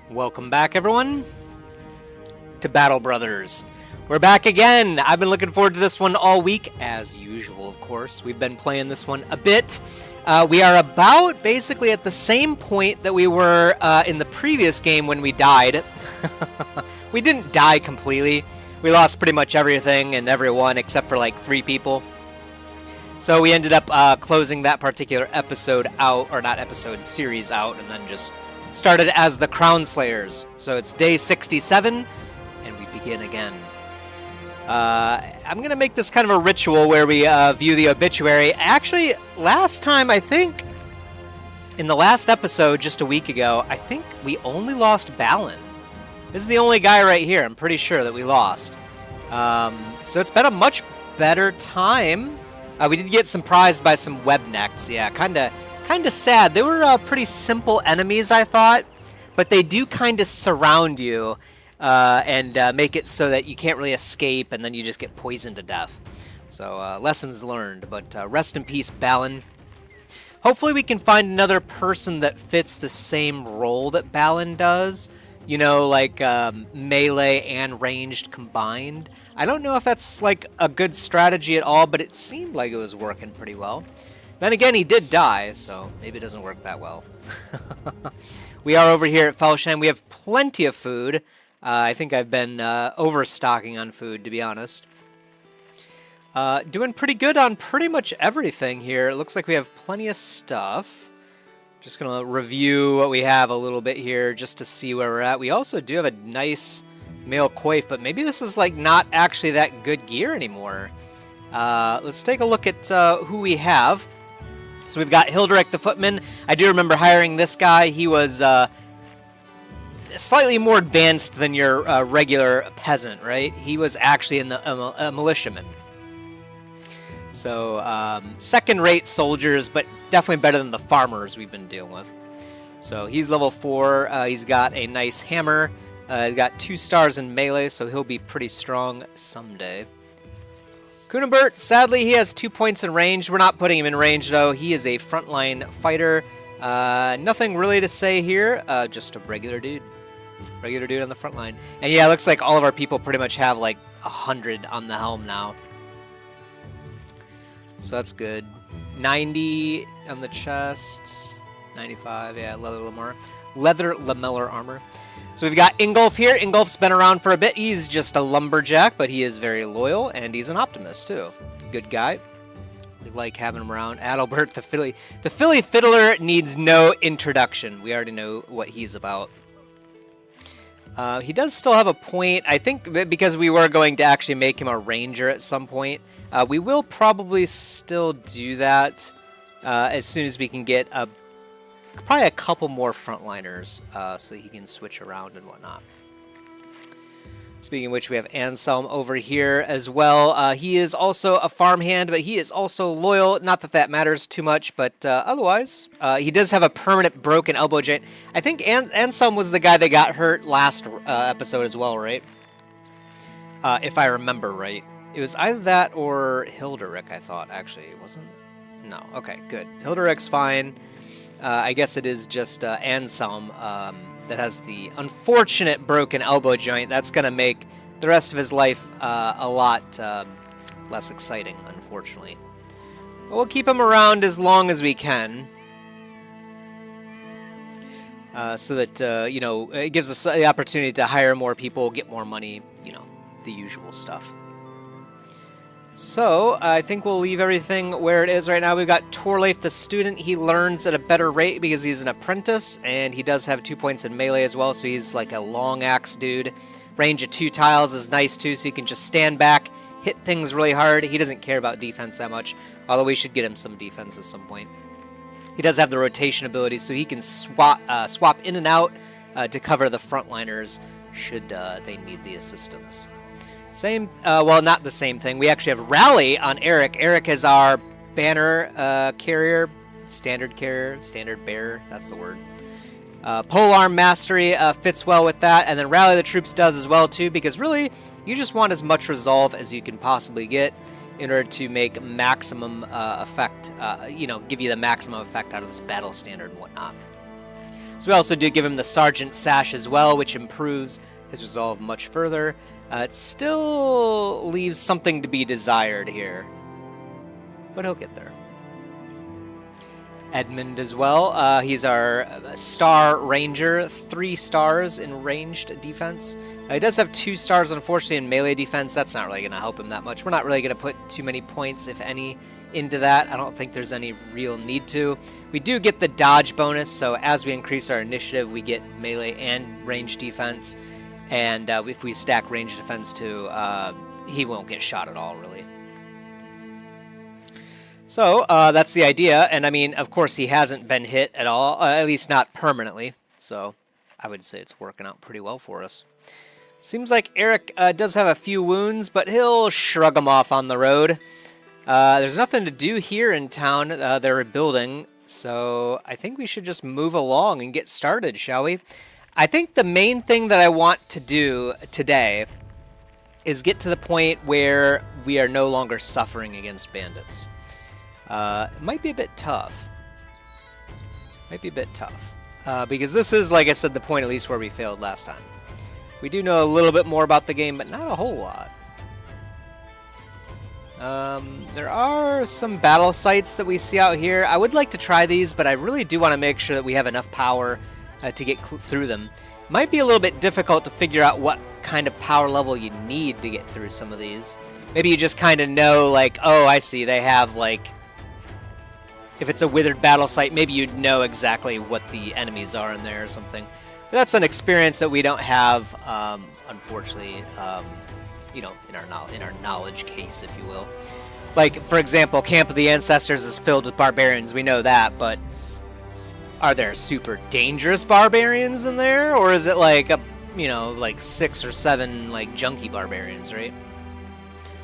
Welcome back, everyone, to Battle Brothers. We're back again. I've been looking forward to this one all week, as usual, of course. We've been playing this one a bit. We are about basically at the same point that we were in the previous game when we died. We didn't die completely. We lost pretty much everything and everyone except for like 3 people. So we ended up closing that particular episode out, or not episode, series out, and then just started as the Crownslayers. So it's day 67, and we begin again. I'm going to make this kind of a ritual where we view the obituary. Actually, last time, I think, in the last episode, just a week ago, I think we only lost Balon. This is the only guy right here, I'm pretty sure, that we lost. So it's been a much better time. We did get surprised by some web necks. Yeah, kind of sad. They were pretty simple enemies, I thought, but they do kind of surround you and make it so that you can't really escape, and then you just get poisoned to death. So lessons learned, but rest in peace, Balon. Hopefully we can find another person that fits the same role that Balon does. You know, like melee and ranged combined. I don't know if that's like a good strategy at all, but it seemed like it was working pretty well. Then again, he did die, so maybe it doesn't work that well. We are over here at Felsheim. We have plenty of food. I think I've been overstocking on food, to be honest. Doing pretty good on pretty much everything here. It looks like we have plenty of stuff. Just going to review what we have a little bit here just to see where we're at. We also do have a nice male coif, but maybe this is like not actually that good gear anymore. Let's take a look at who we have. So we've got Hilderic the Footman. I do remember hiring this guy. He was slightly more advanced than your regular peasant, right? He was actually in the militiaman. So second-rate soldiers, but definitely better than the farmers we've been dealing with. So he's level 4. He's got a nice hammer. He's got 2 stars in melee, so he'll be pretty strong someday. Kunibert, sadly, he has 2 points in range. We're not putting him in range, though. He is a frontline fighter. Nothing really to say here. Just a regular dude. Regular dude on the front line. And yeah, it looks like all of our people pretty much have like 100 on the helm now. So that's good. 90 on the chest. 95, yeah, leather lamellar armor. So we've got Ingolf here. Ingolf's been around for a bit. He's just a lumberjack, but he is very loyal, and he's an optimist, too. Good guy. We like having him around. Adalbert, the Philly. The Philly Fiddler needs no introduction. We already know what he's about. He does still have a point. I think because we were going to actually make him a ranger at some point. We will probably still do that as soon as we can get probably a couple more frontliners so he can switch around and whatnot. Speaking of which, we have Anselm over here as well. He is also a farmhand, but he is also loyal. Not that that matters too much, but otherwise, he does have a permanent broken elbow joint. I think Anselm was the guy that got hurt last episode as well, right? If I remember right. It was either that or Hilderic, I thought, actually. It wasn't? No. Okay, good. Hilderic's fine. I guess it is just Anselm that has the unfortunate broken elbow joint. That's going to make the rest of his life a lot less exciting, unfortunately. But we'll keep him around as long as we can. So that, you know, it gives us the opportunity to hire more people, get more money, you know, the usual stuff. So, I think we'll leave everything where it is right now. We've got Torleif the student. He learns at a better rate because he's an apprentice, and he does have 2 points in melee as well, so he's like a long axe dude. Range of 2 tiles is nice too, so he can just stand back, hit things really hard. He doesn't care about defense that much, although we should get him some defense at some point. He does have the rotation ability, so he can swap in and out to cover the frontliners should they need the assistance. Same, well, not the same thing. We actually have Rally on Eric. Eric is our banner carrier, standard bearer, that's the word. Polearm Mastery fits well with that, and then Rally the Troops does as well, too, because really, you just want as much resolve as you can possibly get in order to make maximum effect, you know, give you the maximum effect out of this battle standard and whatnot. So we also do give him the Sergeant Sash as well, which improves his resolve much further. It still leaves something to be desired here, but he'll get there. Edmund as well. He's our Star Ranger, 3 stars in ranged defense. He does have 2 stars, unfortunately, in melee defense. That's not really going to help him that much. We're not really going to put too many points, if any, into that. I don't think there's any real need to. We do get the dodge bonus, so as we increase our initiative, we get melee and ranged defense. And if we stack ranged defense too, he won't get shot at all, really. So that's the idea, and I mean, of course, he hasn't been hit at all, at least not permanently, so I would say it's working out pretty well for us. Seems like Eric does have a few wounds, but he'll shrug them off on the road. There's nothing to do here in town. They're rebuilding, so I think we should just move along and get started, shall we? I think the main thing that I want to do today is get to the point where we are no longer suffering against bandits. It might be a bit tough. Because this is, like I said, the point at least where we failed last time. We do know a little bit more about the game, but not a whole lot. There are some battle sites that we see out here. I would like to try these, but I really do want to make sure that we have enough power to get through them. Might be a little bit difficult to figure out what kind of power level you need to get through some of these. Maybe you just kind of know, like, oh, I see, they have, like... If it's a withered battle site, maybe you'd know exactly what the enemies are in there or something. But that's an experience that we don't have, unfortunately, you know, in our knowledge case, if you will. Like, for example, Camp of the Ancestors is filled with barbarians. We know that, but are there super dangerous barbarians in there, or is it like a, you know, like 6 or 7 like junky barbarians, right?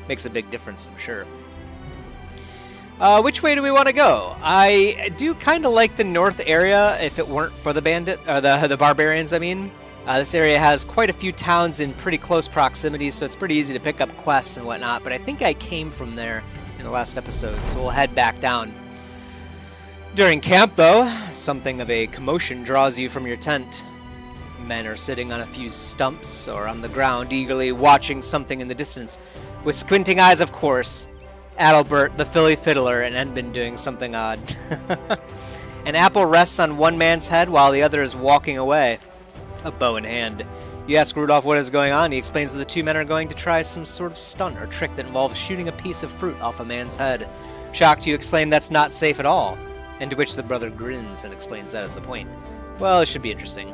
Makes a big difference, I'm sure. Which way do we want to go? I do kind of like the north area if it weren't for the the barbarians, I mean. This area has quite a few towns in pretty close proximity, so it's pretty easy to pick up quests and whatnot, but I think I came from there in the last episode, so we'll head back down. During camp, though, something of a commotion draws you from your tent. Men are sitting on a few stumps or on the ground, eagerly watching something in the distance. With squinting eyes, of course, Adalbert, the Philly Fiddler, and Edmund doing something odd. An apple rests on one man's head while the other is walking away, a bow in hand. You ask Rudolph what is going on. He explains that the 2 men are going to try some sort of stunt or trick that involves shooting a piece of fruit off a man's head. Shocked, you exclaim that's not safe at all, and to which the brother grins and explains that as the point. Well, it should be interesting.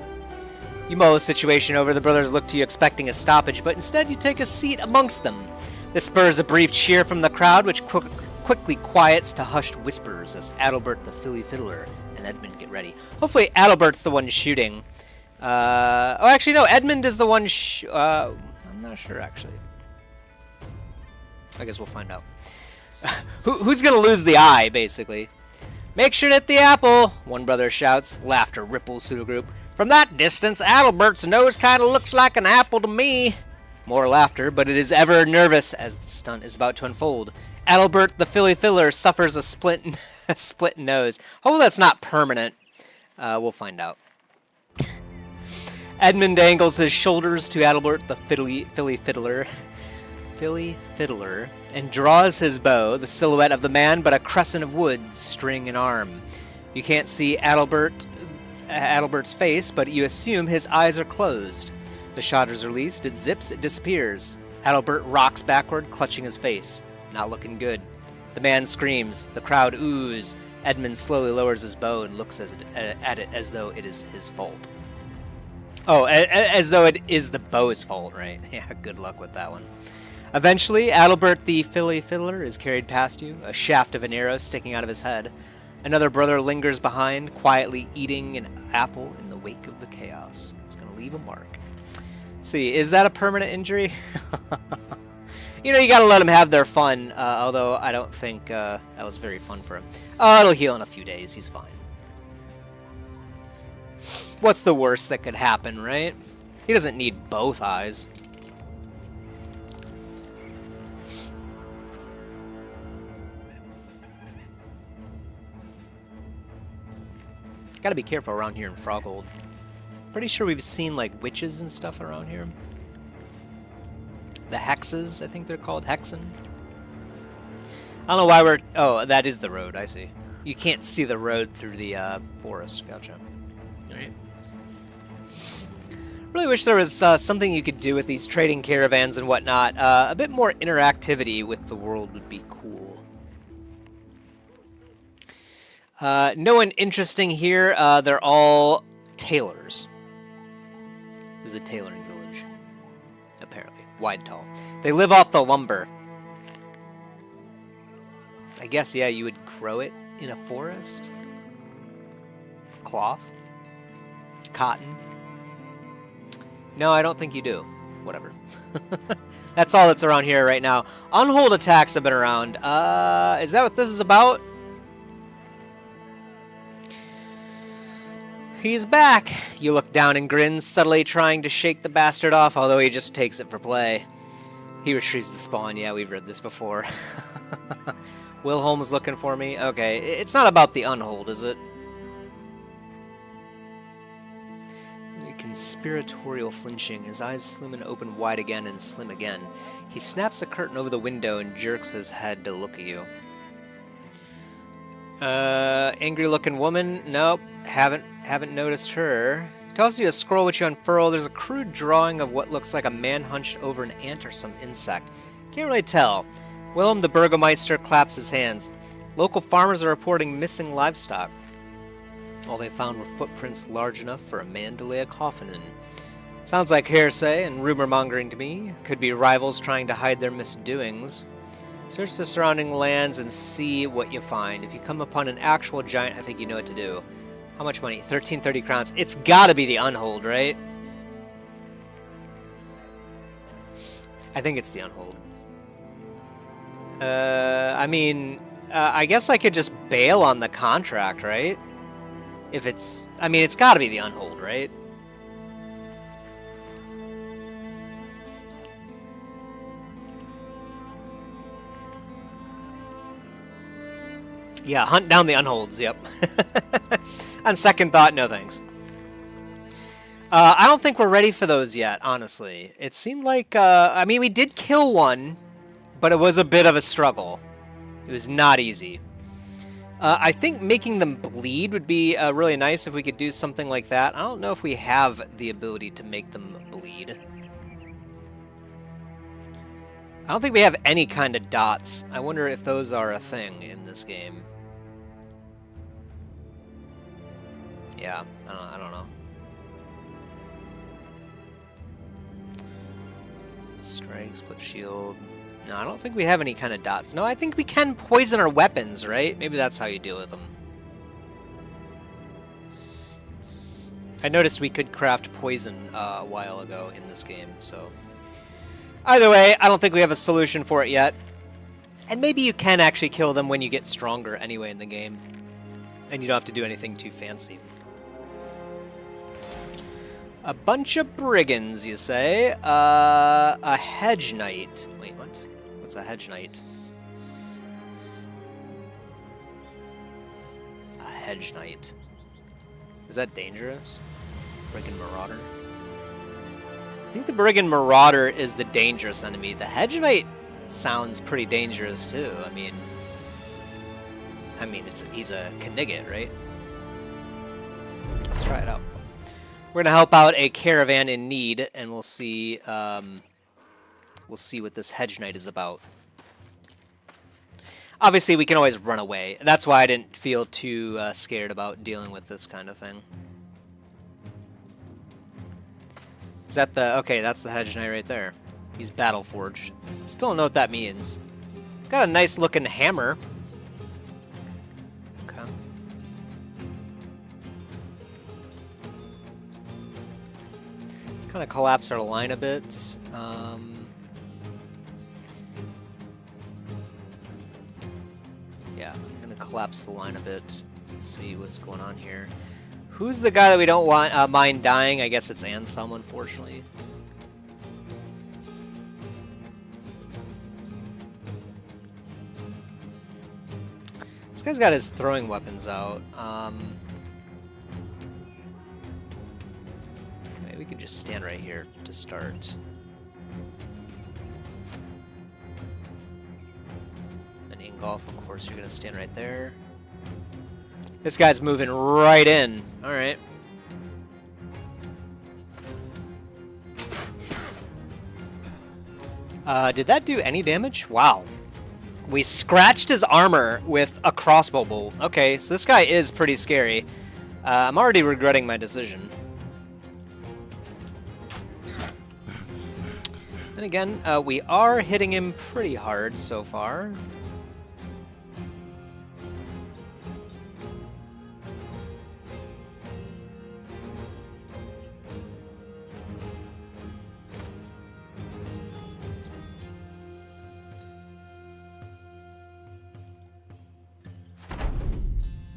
You mull the situation over. The brothers look to you expecting a stoppage, but instead you take a seat amongst them. This spurs a brief cheer from the crowd, which quickly quiets to hushed whispers as Adalbert, the Philly Fiddler, and Edmund get ready. Hopefully Adalbert's the one shooting. Oh, actually, no, Edmund is the one I'm not sure, actually. I guess we'll find out. Who's going to lose the eye, basically? Make sure to hit the apple, one brother shouts. Laughter ripples through the group. From that distance, Adalbert's nose kind of looks like an apple to me. More laughter, but it is ever nervous as the stunt is about to unfold. Adalbert, the Philly Fiddler, suffers a split nose. Hopefully that's not permanent. We'll find out. Edmund angles his shoulders to Adalbert, the Philly Fiddler, and draws his bow, the silhouette of the man, but a crescent of wood, string and arm. You can't see Adalbert's face, but you assume his eyes are closed. The shot is released, it zips, it disappears. Adalbert rocks backward, clutching his face. Not looking good. The man screams, the crowd oohs. Edmund slowly lowers his bow and looks at it as though it is his fault. Oh, as though it is the bow's fault, right? Yeah, good luck with that one. Eventually, Adalbert the Philly Fiddler is carried past you, a shaft of an arrow sticking out of his head. Another brother lingers behind, quietly eating an apple in the wake of the chaos. It's going to leave a mark. See, is that a permanent injury? You know, you gotta let them have their fun, although I don't think that was very fun for him. Oh, it'll heal in a few days, he's fine. What's the worst that could happen, right? He doesn't need both eyes. Gotta be careful around here in Froghold. Pretty sure we've seen like witches and stuff around here. The hexes, I think they're called. Hexen. I don't know why we're... Oh, that is the road, I see. You can't see the road through the forest. Gotcha. Alright. Really wish there was something you could do with these trading caravans and whatnot. A bit more interactivity with the world would be cool. No one interesting here. They're all tailors. This is a tailoring village. Apparently. Wide tall. They live off the lumber. I guess, yeah, you would grow it in a forest. Cloth. Cotton. No, I don't think you do. Whatever. That's all that's around here right now. Unhold attacks have been around. Is that what this is about? He's back. You look down and grin, subtly trying to shake the bastard off, although he just takes it for play. He retrieves the spawn. Yeah, we've read this before. Wilhelm's looking for me. Okay, it's not about the unhold, is it? Conspiratorial flinching, his eyes slim and open wide again and slim again. He snaps a curtain over the window and jerks his head to look at you. Angry-looking woman? Nope, haven't noticed her. He tosses you a scroll which you unfurl. There's a crude drawing of what looks like a man hunched over an ant or some insect. Can't really tell. Willem the Burgomeister claps his hands. Local farmers are reporting missing livestock. All they found were footprints large enough for a man to lay a coffin in. Sounds like hearsay and rumor-mongering to me. Could be rivals trying to hide their misdoings. Search the surrounding lands and see what you find. If you come upon an actual giant, I think you know what to do. How much money? 1330 crowns. It's gotta be the unhold, right? I think it's the unhold. I mean, I guess I could just bail on the contract, right? If it's... I mean, it's gotta be the unhold, right? Yeah, hunt down the unholds, yep. On second thought, no thanks. I don't think we're ready for those yet, honestly. It seemed like... I mean, we did kill one, but it was a bit of a struggle. It was not easy. I think making them bleed would be really nice if we could do something like that. I don't know if we have the ability to make them bleed. I don't think we have any kind of dots. I wonder if those are a thing in this game. Yeah, I don't know. Strike, split shield... No, I don't think we have any kind of dots. No, I think we can poison our weapons, right? Maybe that's how you deal with them. I noticed we could craft poison a while ago in this game, so... Either way, I don't think we have a solution for it yet. And maybe you can actually kill them when you get stronger anyway in the game. And you don't have to do anything too fancy. A bunch of brigands, you say? A hedge knight. Wait, what? What's a hedge knight? A hedge knight. Is that dangerous? Brigand marauder? I think the brigand marauder is the dangerous enemy. The hedge knight sounds pretty dangerous too. I mean, he's a Knigget, right? Let's try it out. We're gonna help out a caravan in need, and we'll see what this hedge knight is about. Obviously, we can always run away. That's why I didn't feel too scared about dealing with this kind of thing. Is that the... Okay, that's the hedge knight right there. He's battle forged. Still don't know what that means. It's got a nice looking hammer. Okay. Let's kind of collapse our line a bit. Yeah, I'm gonna collapse the line a bit. Let's see what's going on here. Who's the guy that we don't want mind dying? I guess it's Anselm, unfortunately. This guy's got his throwing weapons out. could just stand right here to start. And Ingolf, of course, you're going to stand right there. This guy's moving right in. All right. Did that do any damage? Wow. We scratched his armor with a crossbow bolt. Okay, so this guy is pretty scary. I'm already regretting my decision. Then again, we are hitting him pretty hard so far.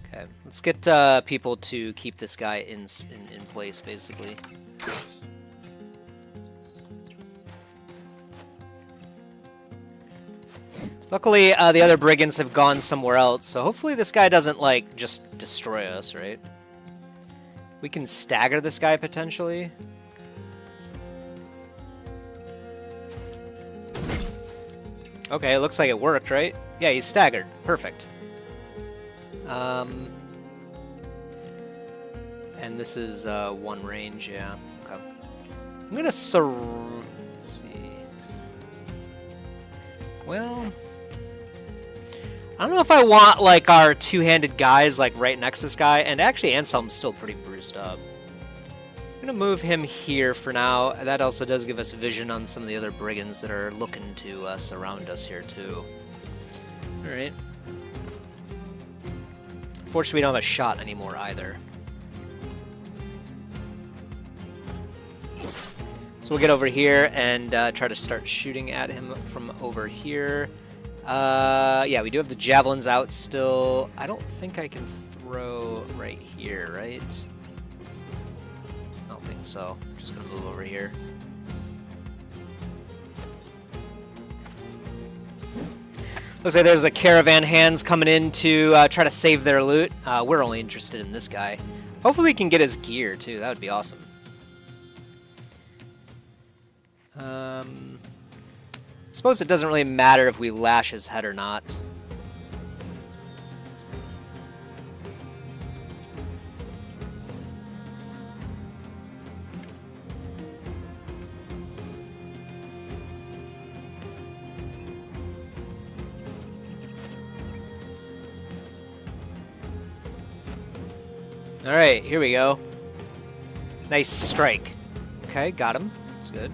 Okay, let's get people to keep this guy in place, basically. Luckily, the other brigands have gone somewhere else, so hopefully this guy doesn't, like, just destroy us, right? We can stagger this guy, potentially. Okay, it looks like it worked, right? Yeah, he's staggered. Perfect. And this is one range, yeah. Okay. I'm gonna let's see. Well, I don't know if I want like our two-handed guys like right next to this guy, and actually Anselm's still pretty bruised up. I'm gonna move him here for now. That also does give us vision on some of the other brigands that are looking to surround us here too. All right. Unfortunately, we don't have a shot anymore either. So we'll get over here and try to start shooting at him from over here. Yeah, we do have the javelins out still. I don't think I can throw right here, right? I don't think so. I'm just going to move over here. Looks like there's the caravan hands coming in to try to save their loot. We're only interested in this guy. Hopefully we can get his gear, too. That would be awesome. I suppose it doesn't really matter if we lash his head or not. All right, here we go. Nice strike. Okay, got him. That's good.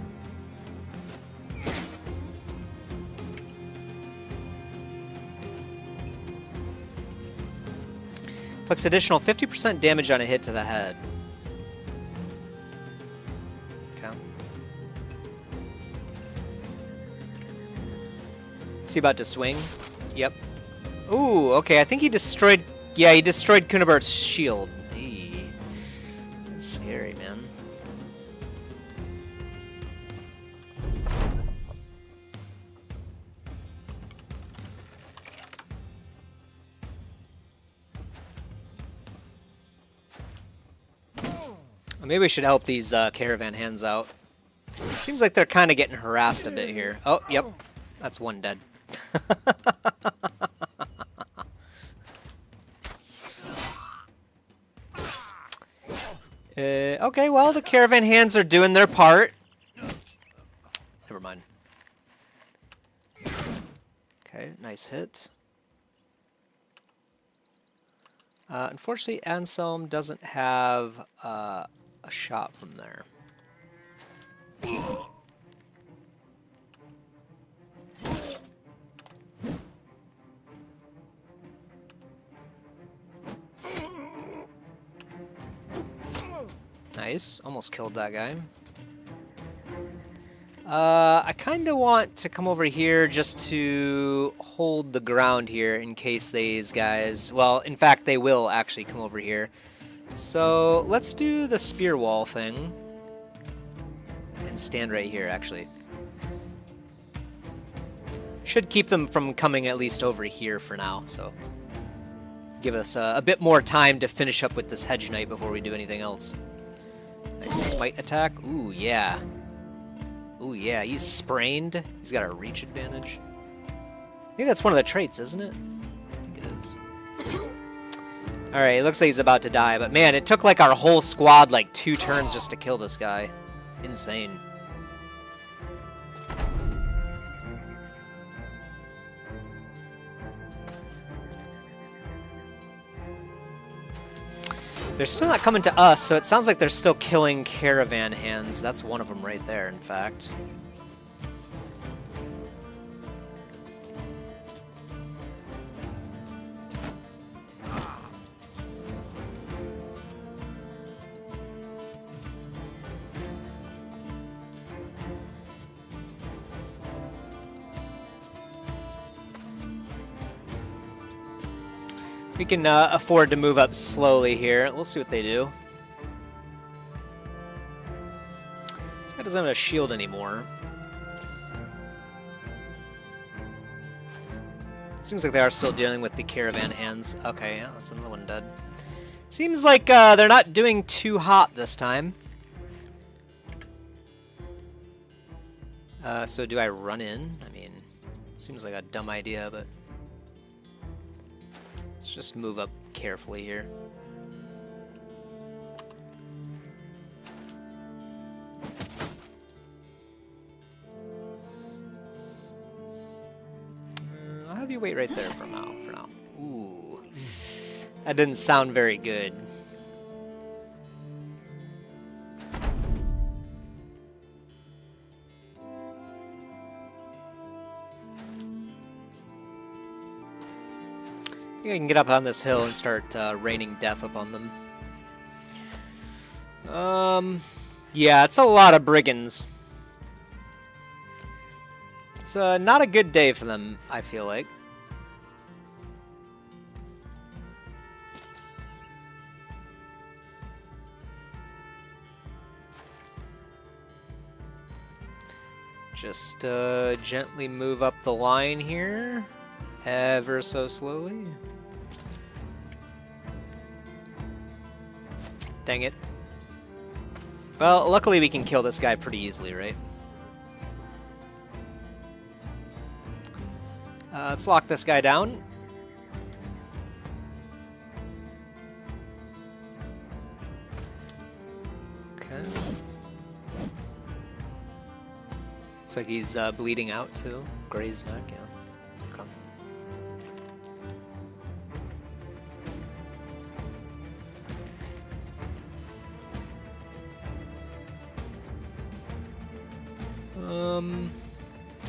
Inflicts additional 50% damage on a hit to the head. Okay. Is he about to swing? Yep. Ooh, okay, I think he destroyed... Yeah, he destroyed Kunabart's shield. Eee. That's scary, man. Maybe we should help these caravan hands out. Seems like they're kind of getting harassed a bit here. Oh, yep. That's one dead. Okay, well, the caravan hands are doing their part. Never mind. Okay, nice hit. Unfortunately, Anselm doesn't have a shot from there. Nice, almost killed that guy. I kind of want to come over here just to hold the ground here in case these guys... Well, in fact, they will actually come over here. So let's do the spear wall thing. And stand right here, actually. Should keep them from coming at least over here for now, so... Give us a bit more time to finish up with this Hedge Knight before we do anything else. Nice smite attack. Ooh, yeah. Ooh, yeah, he's sprained. He's got a reach advantage. I think that's one of the traits, isn't it? I think it is. Alright, it looks like he's about to die, but man, it took like our whole squad like 2 turns just to kill this guy. Insane. They're still not coming to us, so it sounds like they're still killing caravan hands. That's one of them right there, in fact. We can afford to move up slowly here. We'll see what they do. This guy doesn't have a shield anymore. Seems like they are still dealing with the caravan hands. Okay, yeah, that's another one dead. Seems like they're not doing too hot this time. So do I run in? I mean, seems like a dumb idea, but... let's just move up carefully here. I'll have you wait right there for now. Ooh, that didn't sound very good. I think I can get up on this hill and start raining death upon them. Yeah, it's a lot of brigands. It's not a good day for them, I feel like. Just gently move up the line here, ever so slowly. Dang it. Well, luckily we can kill this guy pretty easily, right? Let's lock this guy down. Okay. Looks like he's bleeding out too. Grazed neck, yeah. Okay.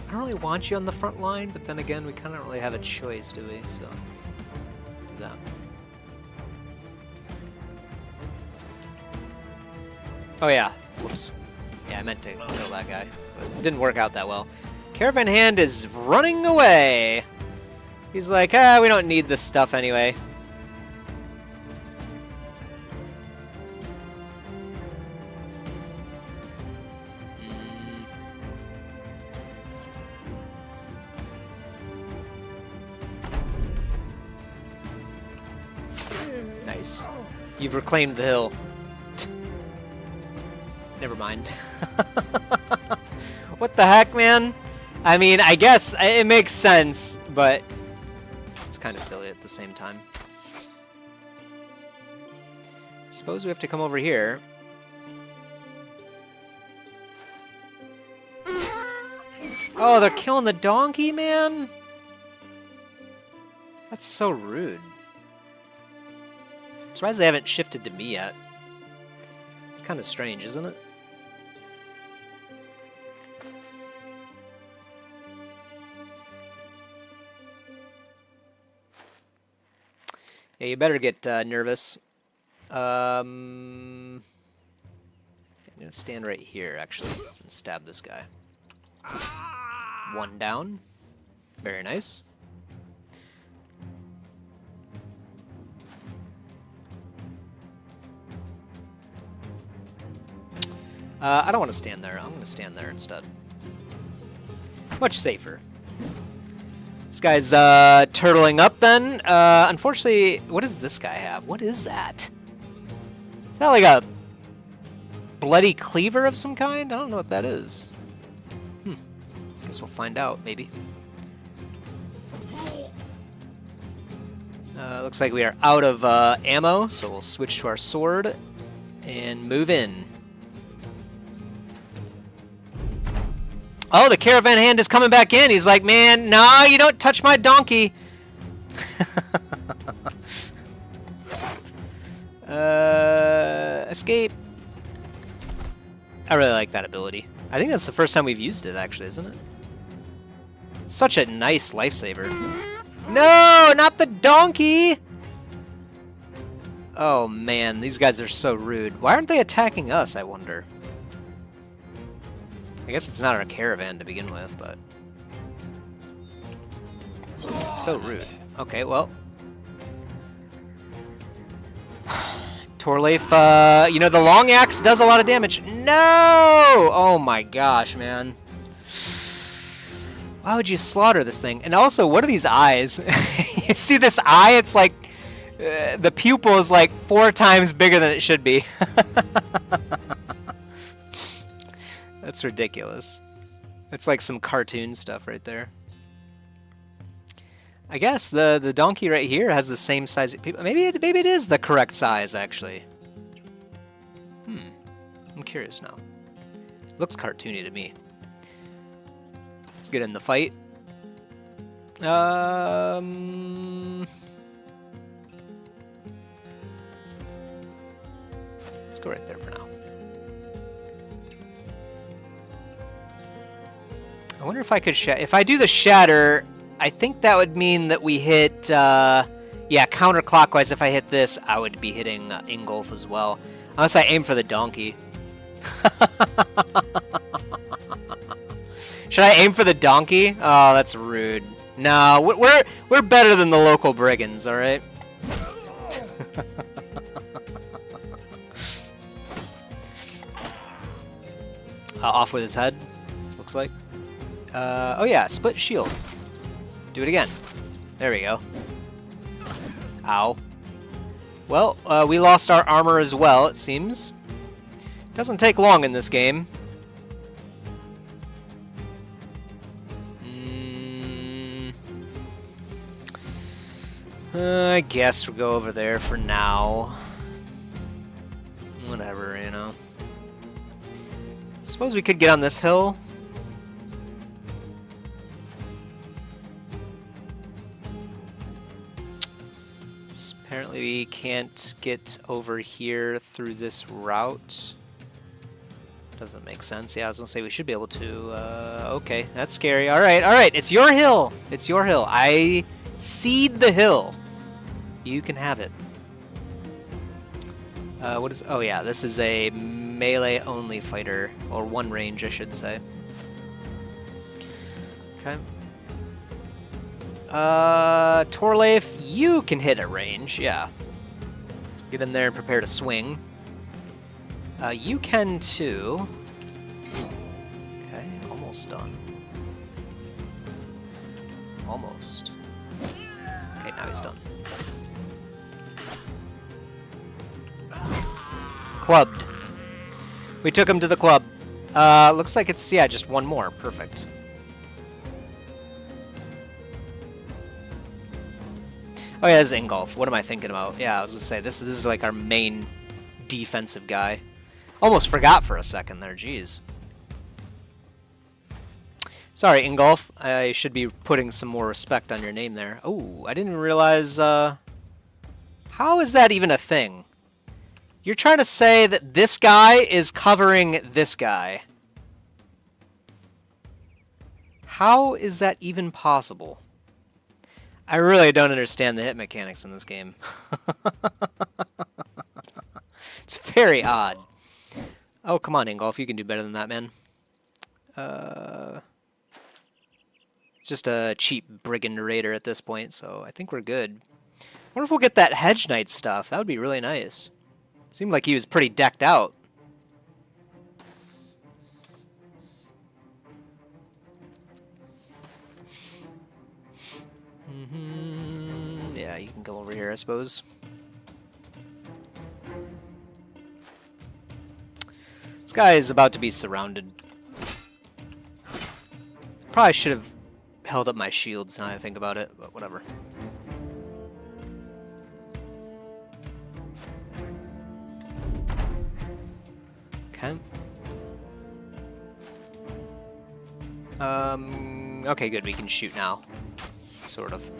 I don't really want you on the front line, but then again, we kind of don't really have a choice, do we? So, do that. Oh yeah, whoops. Yeah, I meant to kill that guy, but it didn't work out that well. Caravan Hand is running away. He's like, we don't need this stuff anyway. Nice. You've reclaimed the hill. Never mind. What the heck, man? I mean, I guess it makes sense, but it's kind of silly at the same time. Suppose we have to come over here. Oh, they're killing the donkey, man? That's so rude. I'm surprised they haven't shifted to me yet. It's kind of strange, isn't it? Yeah, you better get nervous. I'm gonna stand right here, actually, and stab this guy. One down. Very nice. I don't want to stand there. I'm going to stand there instead. Much safer. This guy's turtling up then. Unfortunately, what does this guy have? What is that? Is that like a bloody cleaver of some kind? I don't know what that is. Guess we'll find out, maybe. Looks like we are out of ammo, so we'll switch to our sword and move in. Oh, the caravan hand is coming back in. He's like, man, no, you don't touch my donkey. Escape. I really like that ability. I think that's the first time we've used it, actually, isn't it? It's such a nice lifesaver. No, not the donkey! Oh, man, these guys are so rude. Why aren't they attacking us, I wonder? I guess it's not our caravan to begin with, but... so rude. Okay, well... Torleif, you know, the long axe does a lot of damage. No! Oh my gosh, man. Why would you slaughter this thing? And also, what are these eyes? You see this eye? It's like... the pupil is like 4 times bigger than it should be. That's ridiculous. It's like some cartoon stuff right there. I guess the donkey right here has the same size. Maybe it is the correct size, actually. I'm curious now. Looks cartoony to me. Let's get in the fight. Let's go right there for now. I wonder if I could if I do the shatter, I think that would mean that we hit, yeah, counterclockwise. If I hit this, I would be hitting Ingolf as well. Unless I aim for the donkey. Should I aim for the donkey? Oh, that's rude. No, we're better than the local brigands, all right? Off with his head, looks like. Oh yeah, split shield. Do it again. There we go. Ow. Well, we lost our armor as well, it seems. Doesn't take long in this game. I guess we'll go over there for now. Whatever, you know. Suppose we could get on this hill. Apparently we can't get over here through this route. Doesn't make sense. Yeah, I was gonna say we should be able to. Okay, that's scary. All right. It's your hill. It's your hill. I cede the hill. You can have it. What is? Oh yeah, this is a melee-only fighter, or one range, I should say. Okay. Torleif, you can hit a range, yeah. Let's get in there and prepare to swing. You can too. Okay, almost done. Almost. Okay, now he's done. Clubbed. We took him to the club. Looks like it's, yeah, just one more. Perfect. Oh yeah, this is Ingolf. What am I thinking about? Yeah, I was gonna say this is like our main defensive guy. Almost forgot for a second there. Jeez. Sorry, Ingolf. I should be putting some more respect on your name there. Oh, I didn't realize. How is that even a thing? You're trying to say that this guy is covering this guy. How is that even possible? I really don't understand the hit mechanics in this game. It's very odd. Oh, come on, Ingolf. You can do better than that, man. It's just a cheap brigand raider at this point, so I think we're good. I wonder if we'll get that Hedge Knight stuff. That would be really nice. Seemed like he was pretty decked out. Yeah, you can go over here, I suppose. This guy is about to be surrounded. Probably should have held up my shields now that I think about it, but whatever. Okay. Okay, good. We can shoot now. Sort of.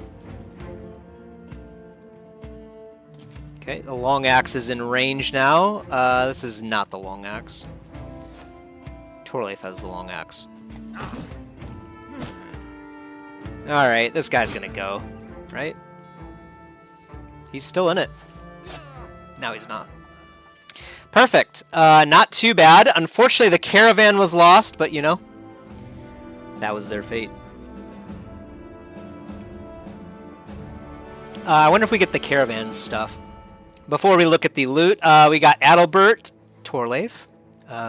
Okay, the long axe is in range now. This is not the long axe. Torleif has the long axe. Alright, this guy's gonna go, right? He's still in it. Now he's not. Perfect. Not too bad. Unfortunately, the caravan was lost, but you know, that was their fate. I wonder if we get the caravan stuff. Before we look at the loot, we got Adalbert, Torleif.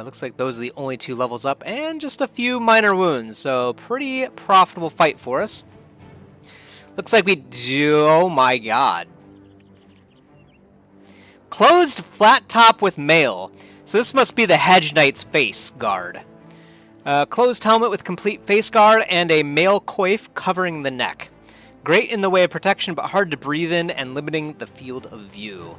Looks like those are the only 2 levels up, and just a few minor wounds, so pretty profitable fight for us. Looks like we do... Oh my god. Closed flat top with mail. So this must be the Hedge Knight's face guard. Closed helmet with complete face guard and a mail coif covering the neck. Great in the way of protection, but hard to breathe in and limiting the field of view.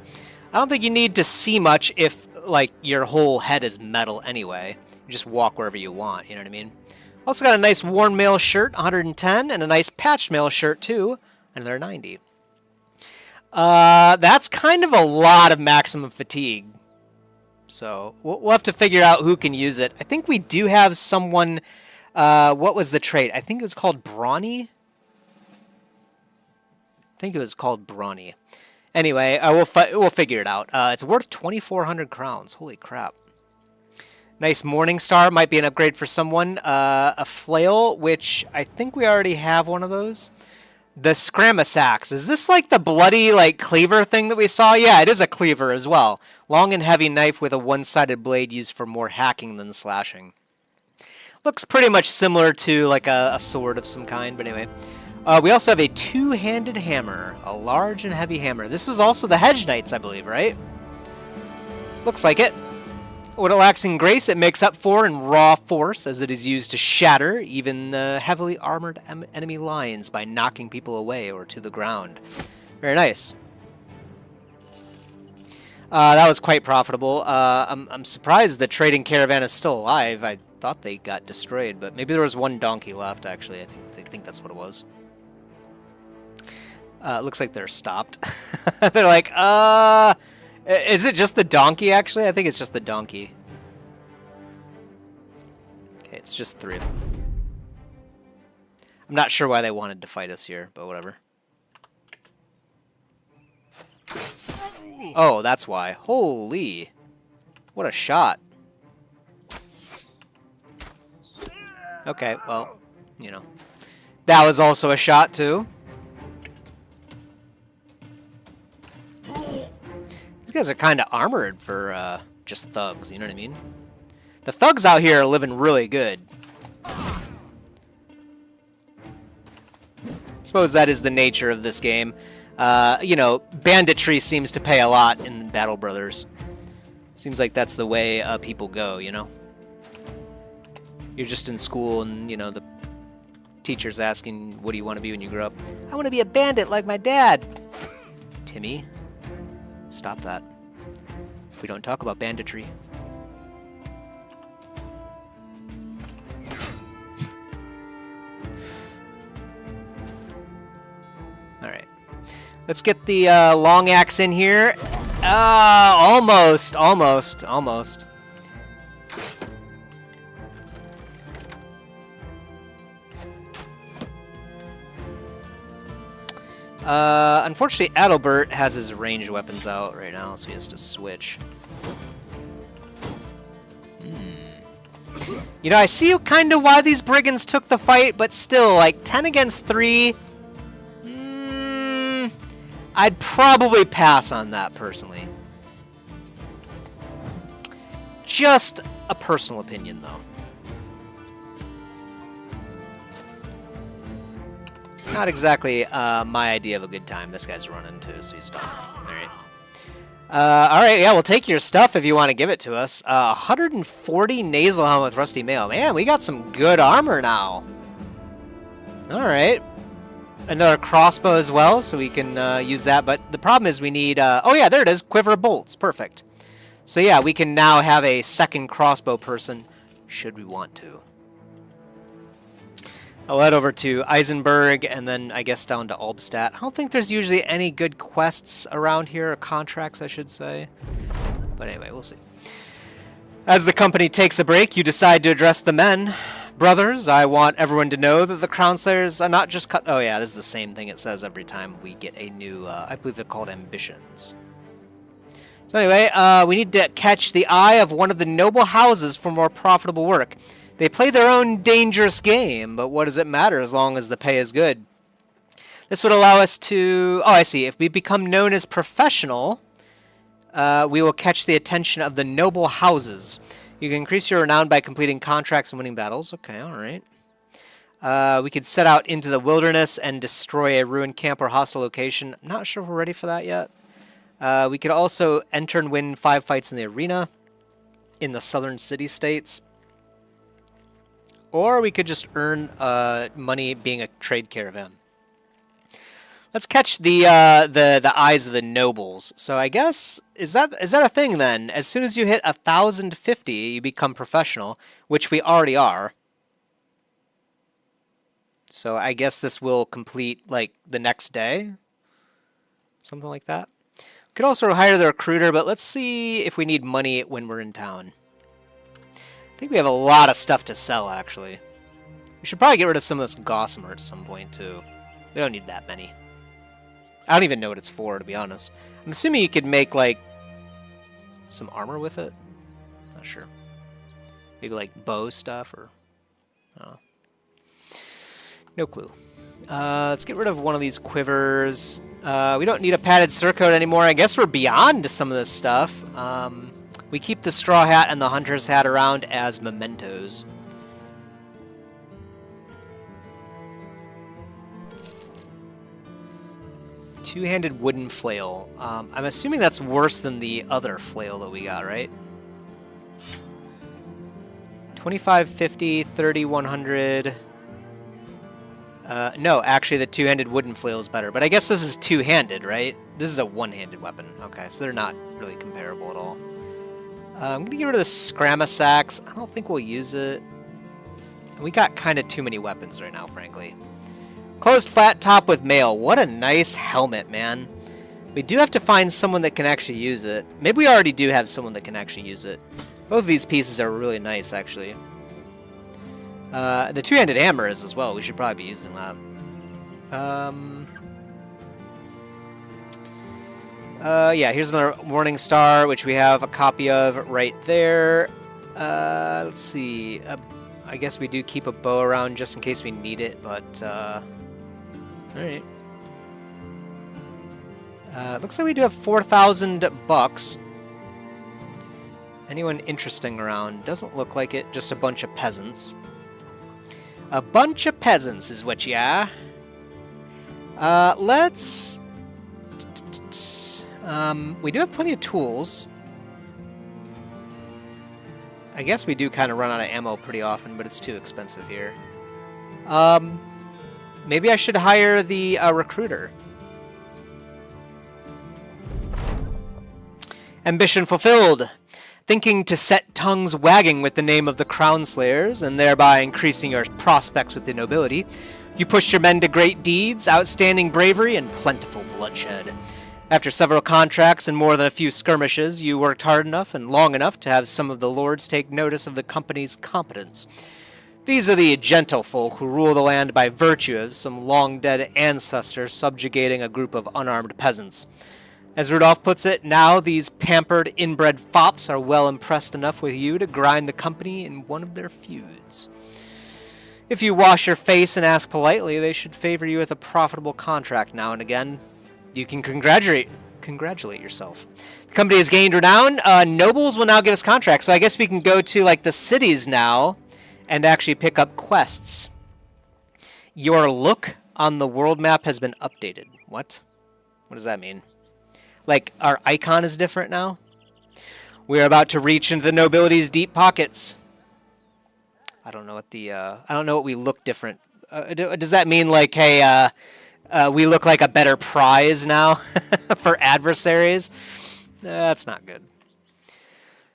I don't think you need to see much if, like, your whole head is metal anyway. You just walk wherever you want, you know what I mean? Also got a nice worn mail shirt, 110, and a nice patched mail shirt, too, another 90. That's kind of a lot of maximum fatigue. So, we'll have to figure out who can use it. I think we do have someone, what was the trait? I think it was called Brawny? I think it was called Brawny. Anyway, we'll figure it out. It's worth 2,400 crowns. Holy crap. Nice Morning Star. Might be an upgrade for someone. A flail, which I think we already have one of those. The Scramasax. Is this like the bloody like cleaver thing that we saw? Yeah, it is a cleaver as well. Long and heavy knife with a one-sided blade used for more hacking than slashing. Looks pretty much similar to like a sword of some kind, but anyway. We also have a 2-handed hammer, a large and heavy hammer. This was also the Hedge Knights, I believe, right? Looks like it. What it lacks in grace, it makes up for in raw force, as it is used to shatter even the heavily armored enemy lines by knocking people away or to the ground. Very nice. That was quite profitable. I'm surprised the trading caravan is still alive. I thought they got destroyed, but maybe there was one donkey left, actually. I think that's what it was. Looks like they're stopped. They're like, is it just the donkey, actually? I think it's just the donkey. Okay, it's just 3 of them. I'm not sure why they wanted to fight us here, but whatever. Oh, that's why. Holy. What a shot. Okay, well, you know. That was also a shot, too. These guys are kind of armored for just thugs, you know what I mean? The thugs out here are living really good. I suppose that is the nature of this game. You know, banditry seems to pay a lot in Battle Brothers. Seems like that's the way people go, you know? You're just in school and, you know, the teacher's asking, what do you want to be when you grow up? I want to be a bandit like my dad. Timmy, stop that. We don't talk about banditry. Alright. Let's get the long axe in here. Almost. Unfortunately, Adalbert has his ranged weapons out right now, so he has to switch. You know, I see kind of why these brigands took the fight, but still, like, 10 against 3... I'd probably pass on that, personally. Just a personal opinion, though. Not exactly my idea of a good time. This guy's running too, so he's done. Alright. All right, yeah, we'll take your stuff if you want to give it to us. 140 nasal helmet with rusty mail. Man, we got some good armor now. All right. Another crossbow as well, so we can use that. But the problem is we need... oh, yeah, there it is. Quiver bolts. Perfect. So, yeah, we can now have a second crossbow person, should we want to. I'll head over to Eisenberg and then, I guess, down to Albstadt. I don't think there's usually any good quests around here, or contracts, I should say. But anyway, we'll see. As the company takes a break, you decide to address the men. Brothers, I want everyone to know that the Crownslayers are not just cut... Oh, yeah, this is the same thing it says every time we get a new... I believe they're called ambitions. So anyway, we need to catch the eye of one of the noble houses for more profitable work. They play their own dangerous game, but what does it matter as long as the pay is good? This would allow us to... Oh, I see. If we become known as professional, we will catch the attention of the noble houses. You can increase your renown by completing contracts and winning battles. Okay, all right. We could set out into the wilderness and destroy a ruined camp or hostile location. I'm not sure if we're ready for that yet. We could also enter and win 5 fights in the arena in the southern city-states. Or we could just earn money being a trade caravan. Let's catch the eyes of the nobles. So I guess is that a thing then? As soon as you hit 1,050, you become professional, which we already are. So I guess this will complete like the next day, something like that. We could also hire the recruiter, but let's see if we need money when we're in town. I think we have a lot of stuff to sell, actually. We should probably get rid of some of this gossamer at some point, too. We don't need that many. I don't even know what it's for, to be honest. I'm assuming you could make, like, some armor with it. Not sure. Maybe, like, bow stuff, or... I don't know. No clue. Let's get rid of one of these quivers. We don't need a padded surcoat anymore. I guess we're beyond some of this stuff. We keep the straw hat and the hunter's hat around as mementos. Two-handed wooden flail. I'm assuming that's worse than the other flail that we got, right? 25, 50, 30, 100. No, actually the two-handed wooden flail is better. But I guess this is two-handed, right? This is a one-handed weapon. Okay, so they're not really comparable at all. I'm going to get rid of the Scrammus axe. I don't think we'll use it. We got kind of too many weapons right now, frankly. Closed flat top with mail. What a nice helmet, man. We do have to find someone that can actually use it. Maybe we already do have someone that can actually use it. Both of these pieces are really nice, actually. The two-handed hammer is as well. We should probably be using that. Yeah, here's another Morning Star, which we have a copy of right there. Let's see. I guess we do keep a bow around just in case we need it, but... Alright. Looks like we do have 4,000 bucks. Anyone interesting around? Doesn't look like it. Just a bunch of peasants. A bunch of peasants is what you are. Let's... we do have plenty of tools. I guess we do kind of run out of ammo pretty often, but it's too expensive here. Maybe I should hire the recruiter. Ambition fulfilled. Thinking to set tongues wagging with the name of the Crownslayers, and thereby increasing your prospects with the nobility, you pushed your men to great deeds, outstanding bravery, and plentiful bloodshed. After several contracts and more than a few skirmishes, you worked hard enough and long enough to have some of the lords take notice of the company's competence. These are the gentlefolk who rule the land by virtue of some long-dead ancestors subjugating a group of unarmed peasants. As Rudolph puts it, now these pampered, inbred fops are well impressed enough with you to grind the company in one of their feuds. If you wash your face and ask politely, they should favor you with a profitable contract now and again. You can congratulate yourself. The company has gained renown. Nobles will now give us contracts, so I guess we can go to like the cities now and actually pick up quests. Your look on the world map has been updated. What? What does that mean? Like, our icon is different now. We are about to reach into the nobility's deep pockets. I don't know what the, I don't know what we look different. Does that mean, like, hey, we look like a better prize now for adversaries? That's not good.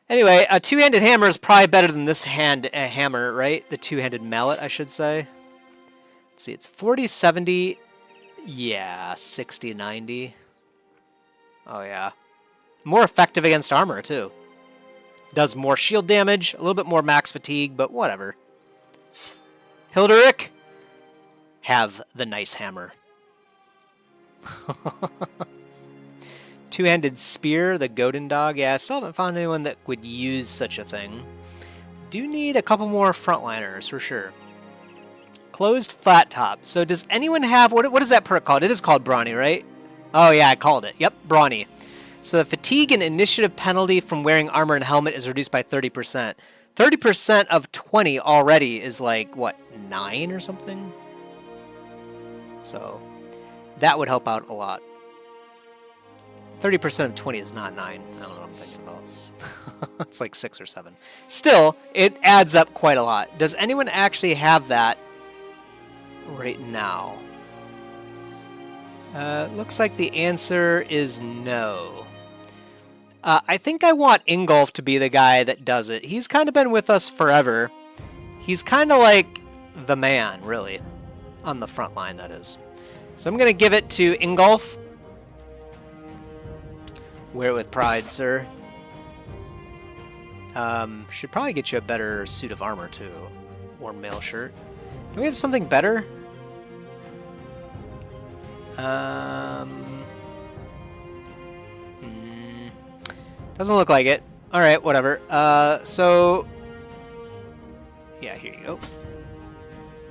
Anyway, a two-handed hammer is probably better than this hammer, right? The two-handed mallet, I should say. Let's see, it's 40, 70. Yeah, 60, 90. Oh, yeah. More effective against armor, too. Does more shield damage, a little bit more max fatigue, but whatever. Hilderic, have the nice hammer. Two-handed spear, the Godin dog. Yeah, I still haven't found anyone that would use such a thing. Do need a couple more frontliners, for sure. Closed flat top. So does anyone have... What is that perk called? It is called Brawny, right? Oh, yeah, I called it. Yep, Brawny. So the fatigue and initiative penalty from wearing armor and helmet is reduced by 30%. 30% of 20 already is like, what, 9 or something? So that would help out a lot. 30% of 20 is not 9. I don't know what I'm thinking about. It's like 6 or 7. Still, it adds up quite a lot. Does anyone actually have that right now? Looks like the answer is no. I think I want Ingolf to be the guy that does it. He's kind of been with us forever. He's kind of like the man, really. On the front line, that is. So I'm going to give it to Ingolf. Wear it with pride, sir. Should probably get you a better suit of armor, too. Or mail shirt. Do we have something better? Doesn't look like it. Alright, whatever. So... yeah, here you go.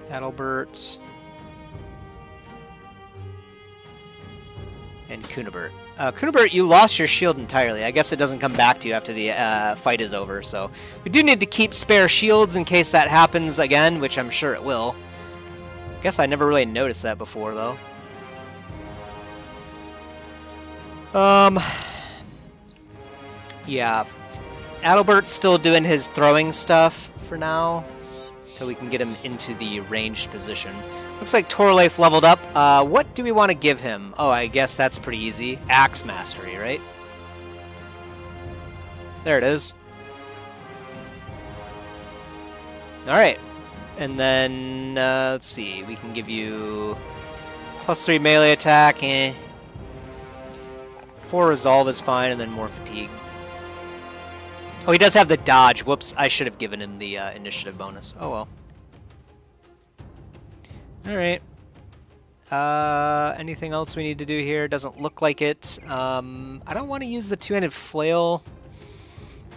Adalbert. And Kunibert. Kunibert, you lost your shield entirely. I guess it doesn't come back to you after the fight is over, so... we do need to keep spare shields in case that happens again, which I'm sure it will. I guess I never really noticed that before, though. Yeah. Adalbert's still doing his throwing stuff for now, until we can get him into the ranged position. Looks like Torleif leveled up. What do we want to give him? Oh, I guess that's pretty easy. Axe Mastery, right? There it is. Alright. And then, let's see. We can give you +3 melee attack. 4 resolve is fine, and then more fatigue. Oh, he does have the dodge. Whoops, I should have given him the initiative bonus. Oh, well. Alright. Anything else we need to do here? Doesn't look like it. I don't want to use the two-handed flail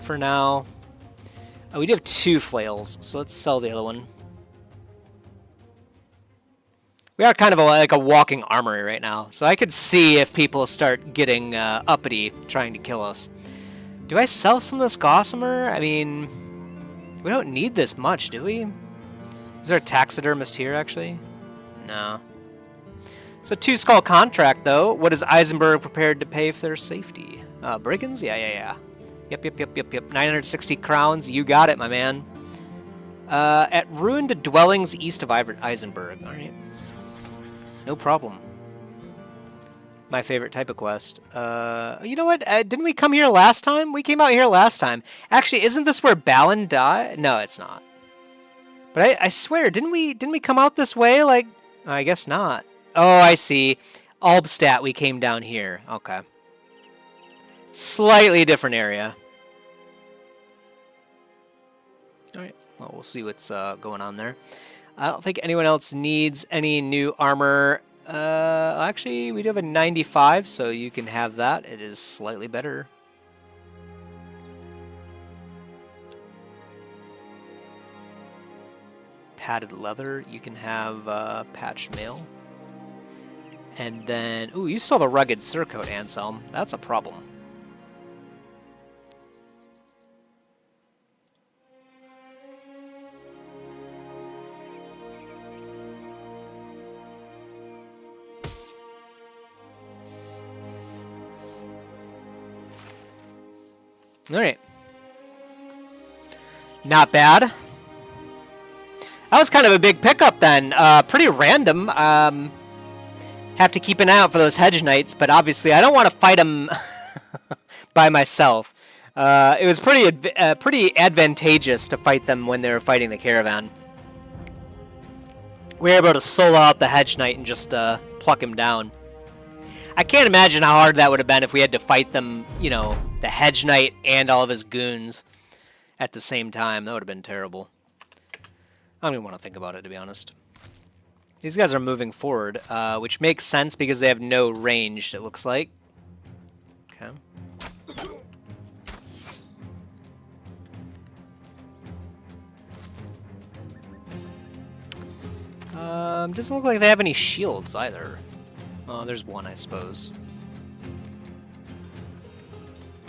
for now. Oh, we do have 2 flails, so let's sell the other one. We are kind of like a walking armory right now, so I could see if people start getting uppity trying to kill us. Do I sell some of this gossamer? I mean, we don't need this much, do we? Is there a taxidermist here, actually? No. It's a 2-skull contract, though. What is Eisenberg prepared to pay for their safety? Brigands? Yeah. Yep. 960 crowns. You got it, my man. At ruined dwellings east of Eisenberg. All right. No problem. My favorite type of quest. You know what? Didn't we come here last time? We came out here last time. Actually, isn't this where Balon died? No, it's not. But I swear, didn't we come out this way? Like, I guess not. Oh, I see. Albstadt, we came down here. Okay. Slightly different area. All right. Well, we'll see what's going on there. I don't think anyone else needs any new armor. Actually, we do have a 95, so you can have that. It is slightly better. Padded leather. You can have patched mail. And then, ooh, you still have a rugged surcoat, Anselm. That's a problem. Alright. Not bad. That was kind of a big pickup then. Pretty random. Have to keep an eye out for those hedge knights, but obviously I don't want to fight them by myself. It was pretty advantageous to fight them when they were fighting the caravan. We were able to solo out the hedge knight and just pluck him down. I can't imagine how hard that would have been if we had to fight them, you know, the hedge knight and all of his goons at the same time. That would have been terrible. I don't even want to think about it, to be honest. These guys are moving forward, which makes sense because they have no range, it looks like. Okay. Doesn't look like they have any shields either. Oh, there's one, I suppose.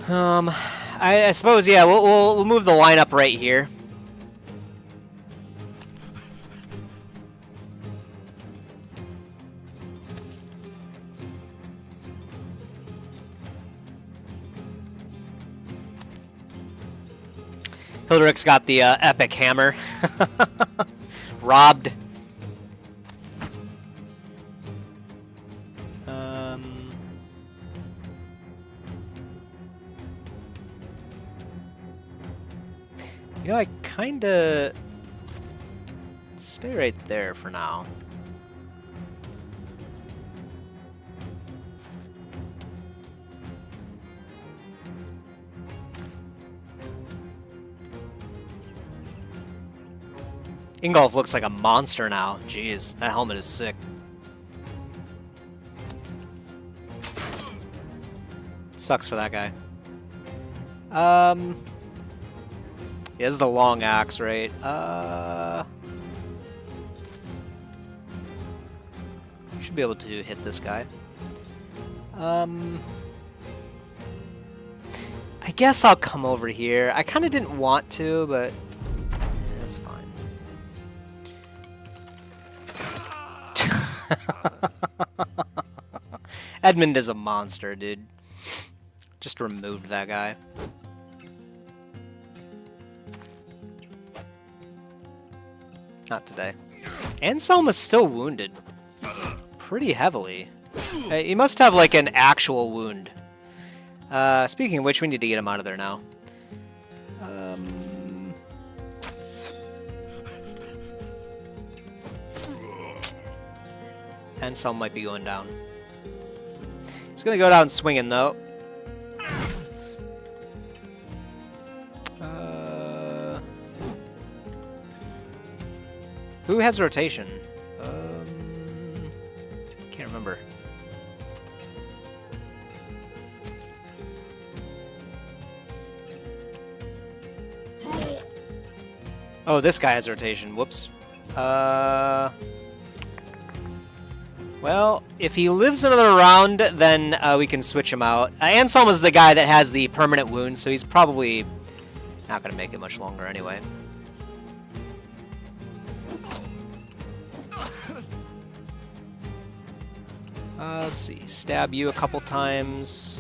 I suppose, yeah, we'll move the lineup right here. Hilderick's got the epic hammer. Robbed. You know, I kinda stay right there for now. Ingolf looks like a monster now. Jeez, that helmet is sick. Sucks for that guy. He has the long axe, right? Should be able to hit this guy. I guess I'll come over here. I kind of didn't want to, but that's fine. Edmund is a monster, dude. Just removed that guy. Not today. Anselm is still wounded. Pretty heavily. He must have like an actual wound. Speaking of which, we need to get him out of there now. Anselm might be going down. He's gonna go down swinging though. Who has rotation? Can't remember. Oh, this guy has rotation. Whoops. Well, if he lives another round, then we can switch him out. Anselm is the guy that has the permanent wound, so he's probably not going to make it much longer anyway. Let's see. Stab you a couple times.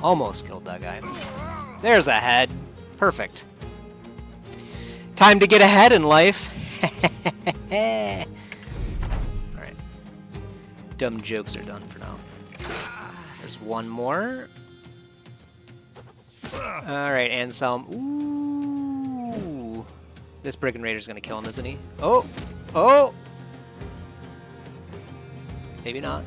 Almost killed that guy. There's a head. Perfect. Time to get ahead in life. Alright. Dumb jokes are done for now. There's one more. Alright, Anselm. Ooh. This Brigand Raider's gonna kill him, isn't he? Oh! Oh! Maybe not.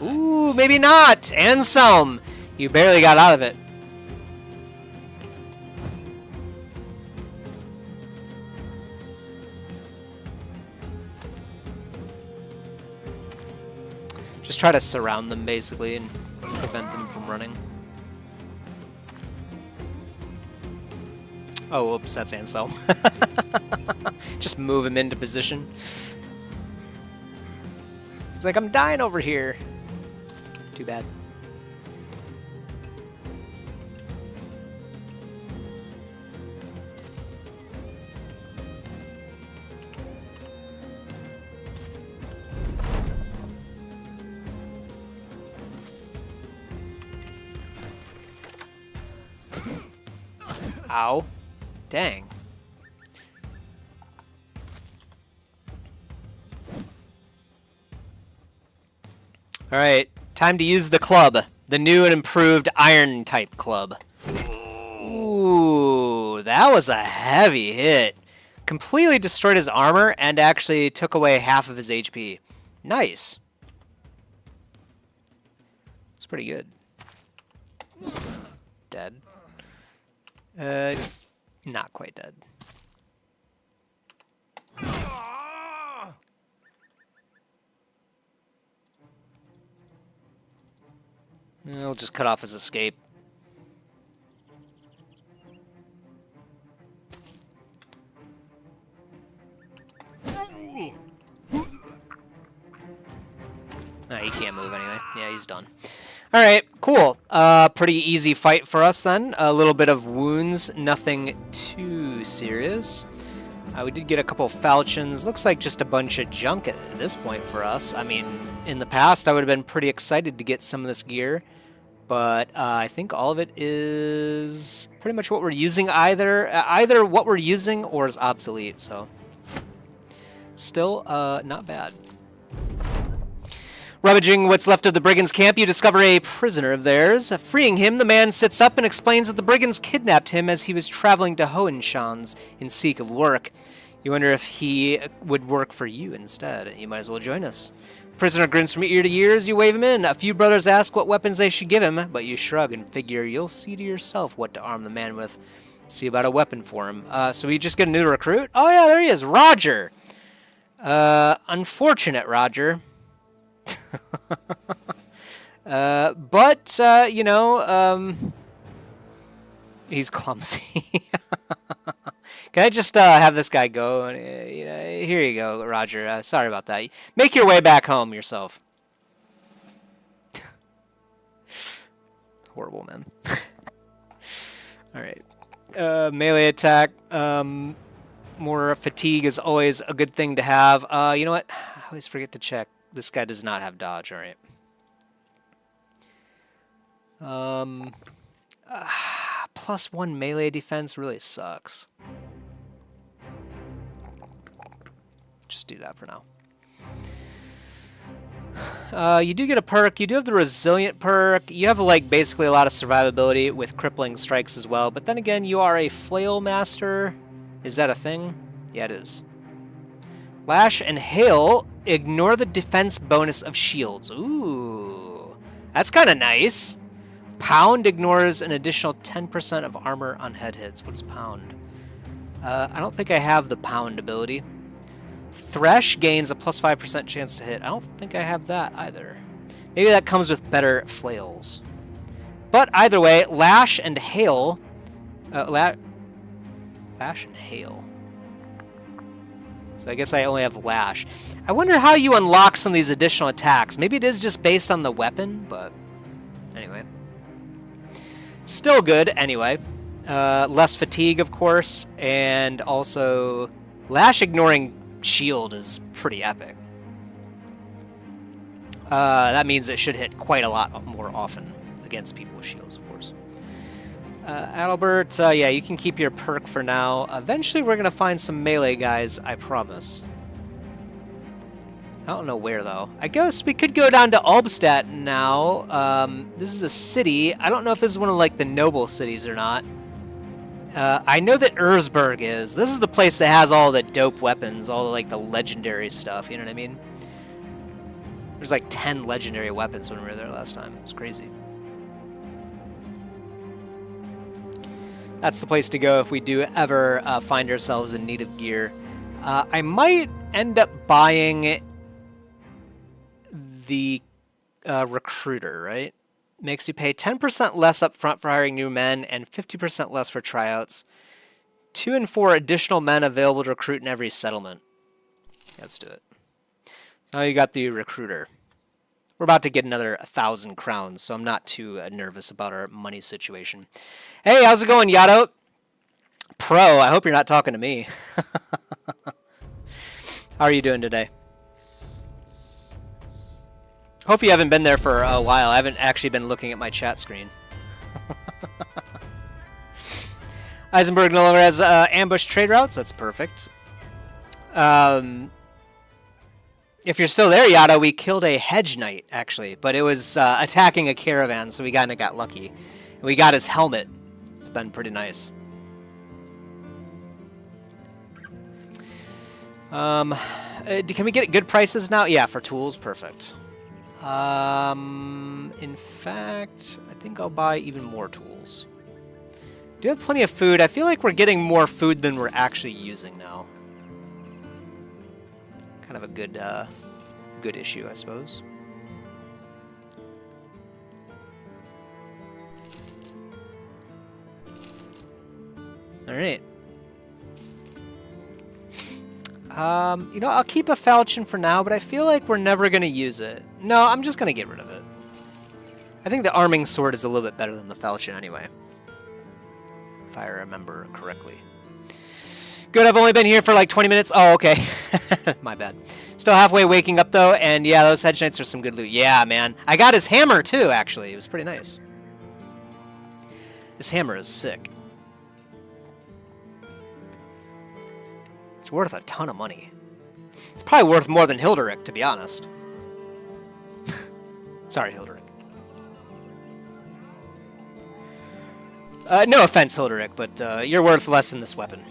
Ooh, maybe not! Anselm! You barely got out of it. Just try to surround them, basically, and prevent them from running. Oh, whoops, that's Anselm. Just move him into position. He's like, I'm dying over here. Too bad. Ow. Dang. Alright, time to use the club. The new and improved iron type club. Ooh, that was a heavy hit. Completely destroyed his armor and actually took away half of his HP. Nice. It's pretty good. Dead. Not quite dead. We'll just cut off his escape. He can't move anyway. Yeah, he's done. Alright, cool. Pretty easy fight for us then. A little bit of wounds, nothing too serious. We did get a couple of falchions. Looks like just a bunch of junk at this point for us. I mean, in the past I would have been pretty excited to get some of this gear. But I think all of it is pretty much what we're using, either what we're using or is obsolete. So, still not bad. Rummaging what's left of the brigands' camp, you discover a prisoner of theirs. Freeing him, the man sits up and explains that the brigands kidnapped him as he was traveling to Hohenschans in seek of work. You wonder if he would work for you instead. You might as well join us. The prisoner grins from ear to ear as you wave him in. A few brothers ask what weapons they should give him, but you shrug and figure you'll see to yourself what to arm the man with. See about a weapon for him. So we just get a new recruit? Oh yeah, there he is, Roger! Unfortunate, Roger. You know, he's clumsy. Can I just have this guy go? Here you go, Roger. Sorry about that. Make your way back home yourself. Horrible, man. All right. Melee attack. More fatigue is always a good thing to have. You know what? I always forget to check. This guy does not have dodge, alright. +1 melee defense really sucks. Just do that for now. You do get a perk. You do have the resilient perk. You have like basically a lot of survivability with crippling strikes as well. But then again, you are a flail master. Is that a thing? Yeah, it is. Lash and hail ignore the defense bonus of shields. Ooh, that's kind of nice. Pound ignores an additional 10% of armor on head hits. What's pound? I don't think I have the pound ability. Thresh gains a +5% chance to hit. I don't think I have that either. Maybe that comes with better flails. But either way, lash and hail. Lash and hail. So I guess I only have lash. I wonder how you unlock some of these additional attacks. Maybe it is just based on the weapon, but anyway. Still good anyway. Less fatigue, of course, and also lash ignoring shield is pretty epic. That means it should hit quite a lot more often against people with shields, of course. Adalbert, yeah, you can keep your perk for now. Eventually we're going to find some melee guys, I promise. I don't know where, though. I guess we could go down to Albstadt now. This is a city. I don't know if this is one of, like, the noble cities or not. I know that Erzberg is. This is the place that has all the dope weapons, all the, like, the legendary stuff, you know what I mean? There's, like, 10 legendary weapons when we were there last time. It's crazy. That's the place to go if we do ever find ourselves in need of gear. I might end up buying the recruiter, right? Makes you pay 10% less up front for hiring new men and 50% less for tryouts. 2 and 4 additional men available to recruit in every settlement. Let's do it. So now you got the recruiter. We're about to get another 1,000 crowns, so I'm not too nervous about our money situation. Hey, how's it going, Yato? Pro, I hope you're not talking to me. How are you doing today? Hope you haven't been there for a while. I haven't actually been looking at my chat screen. Eisenberg no longer has ambush trade routes. That's perfect. If you're still there, Yada, we killed a hedge knight, actually. But it was attacking a caravan, so we kind of got lucky. And we got his helmet. It's been pretty nice. Can we get good prices now? Yeah, for tools, perfect. In fact, I think I'll buy even more tools. Do have plenty of food. I feel like we're getting more food than we're actually using now. Kind of a good issue, I suppose. All right. You know, I'll keep a falchion for now, but I feel like we're never going to use it. No, I'm just going to get rid of it. I think the arming sword is a little bit better than the falchion anyway, if I remember correctly. Good, I've only been here for like 20 minutes. Oh, okay. My bad. Still halfway waking up, though, and yeah, those hedge knights are some good loot. Yeah, man. I got his hammer, too, actually. It was pretty nice. This hammer is sick. It's worth a ton of money. It's probably worth more than Hilderic, to be honest. Sorry, Hilderic. No offense, Hilderic, but you're worth less than this weapon.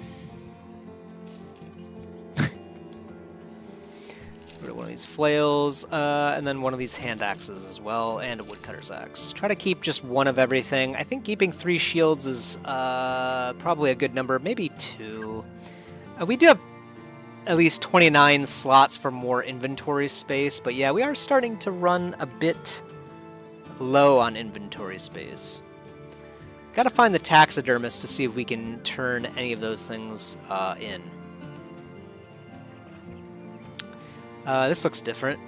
One of these flails, and then one of these hand axes as well, and a woodcutter's axe. Try to keep just one of everything. I think keeping 3 shields is probably a good number, maybe 2. We do have at least 29 slots for more inventory space, but yeah, we are starting to run a bit low on inventory space. Gotta find the taxidermist to see if we can turn any of those things in. This looks different.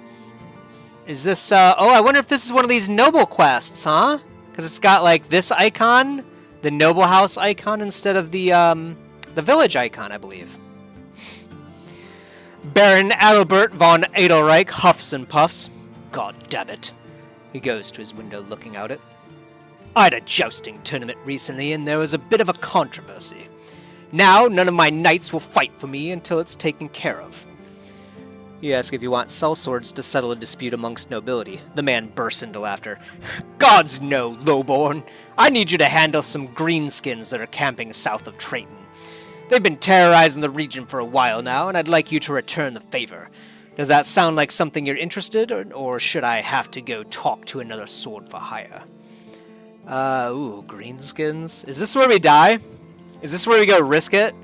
Is this, oh, I wonder if this is one of these noble quests, huh? Because it's got, like, this icon, the noble house icon, instead of the village icon, I believe. Baron Adalbert von Edelreich huffs and puffs. God damn it. He goes to his window looking out it. I had a jousting tournament recently, and there was a bit of a controversy. Now, none of my knights will fight for me until it's taken care of. You ask if you want sellswords to settle a dispute amongst nobility. The man bursts into laughter. Gods no, lowborn. I need you to handle some greenskins that are camping south of Trayton. They've been terrorizing the region for a while now, and I'd like you to return the favor. Does that sound like something you're interested in, or should I have to go talk to another sword for hire? Ooh, greenskins. Is this where we die? Is this where we go risk it?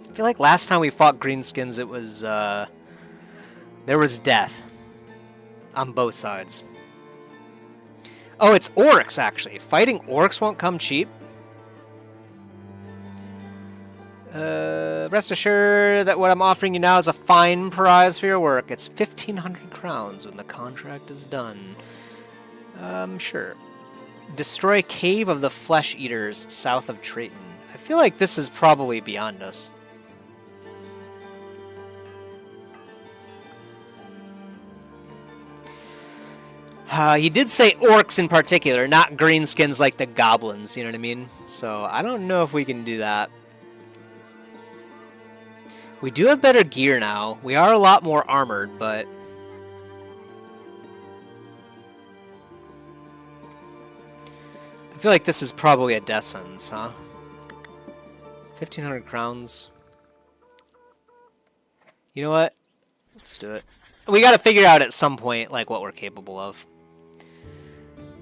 I feel like last time we fought greenskins, it was, there was death. On both sides. Oh, it's orcs, actually. Fighting orcs won't come cheap. Rest assured that what I'm offering you now is a fine prize for your work. It's 1,500 crowns when the contract is done. Sure. Destroy Cave of the Flesh Eaters south of Trayton. I feel like this is probably beyond us. He did say orcs in particular, not greenskins like the goblins, you know what I mean? So I don't know if we can do that. We do have better gear now. We are a lot more armored, but... I feel like this is probably a death sentence, huh? 1,500 crowns. You know what? Let's do it. We gotta figure out at some point, like, what we're capable of.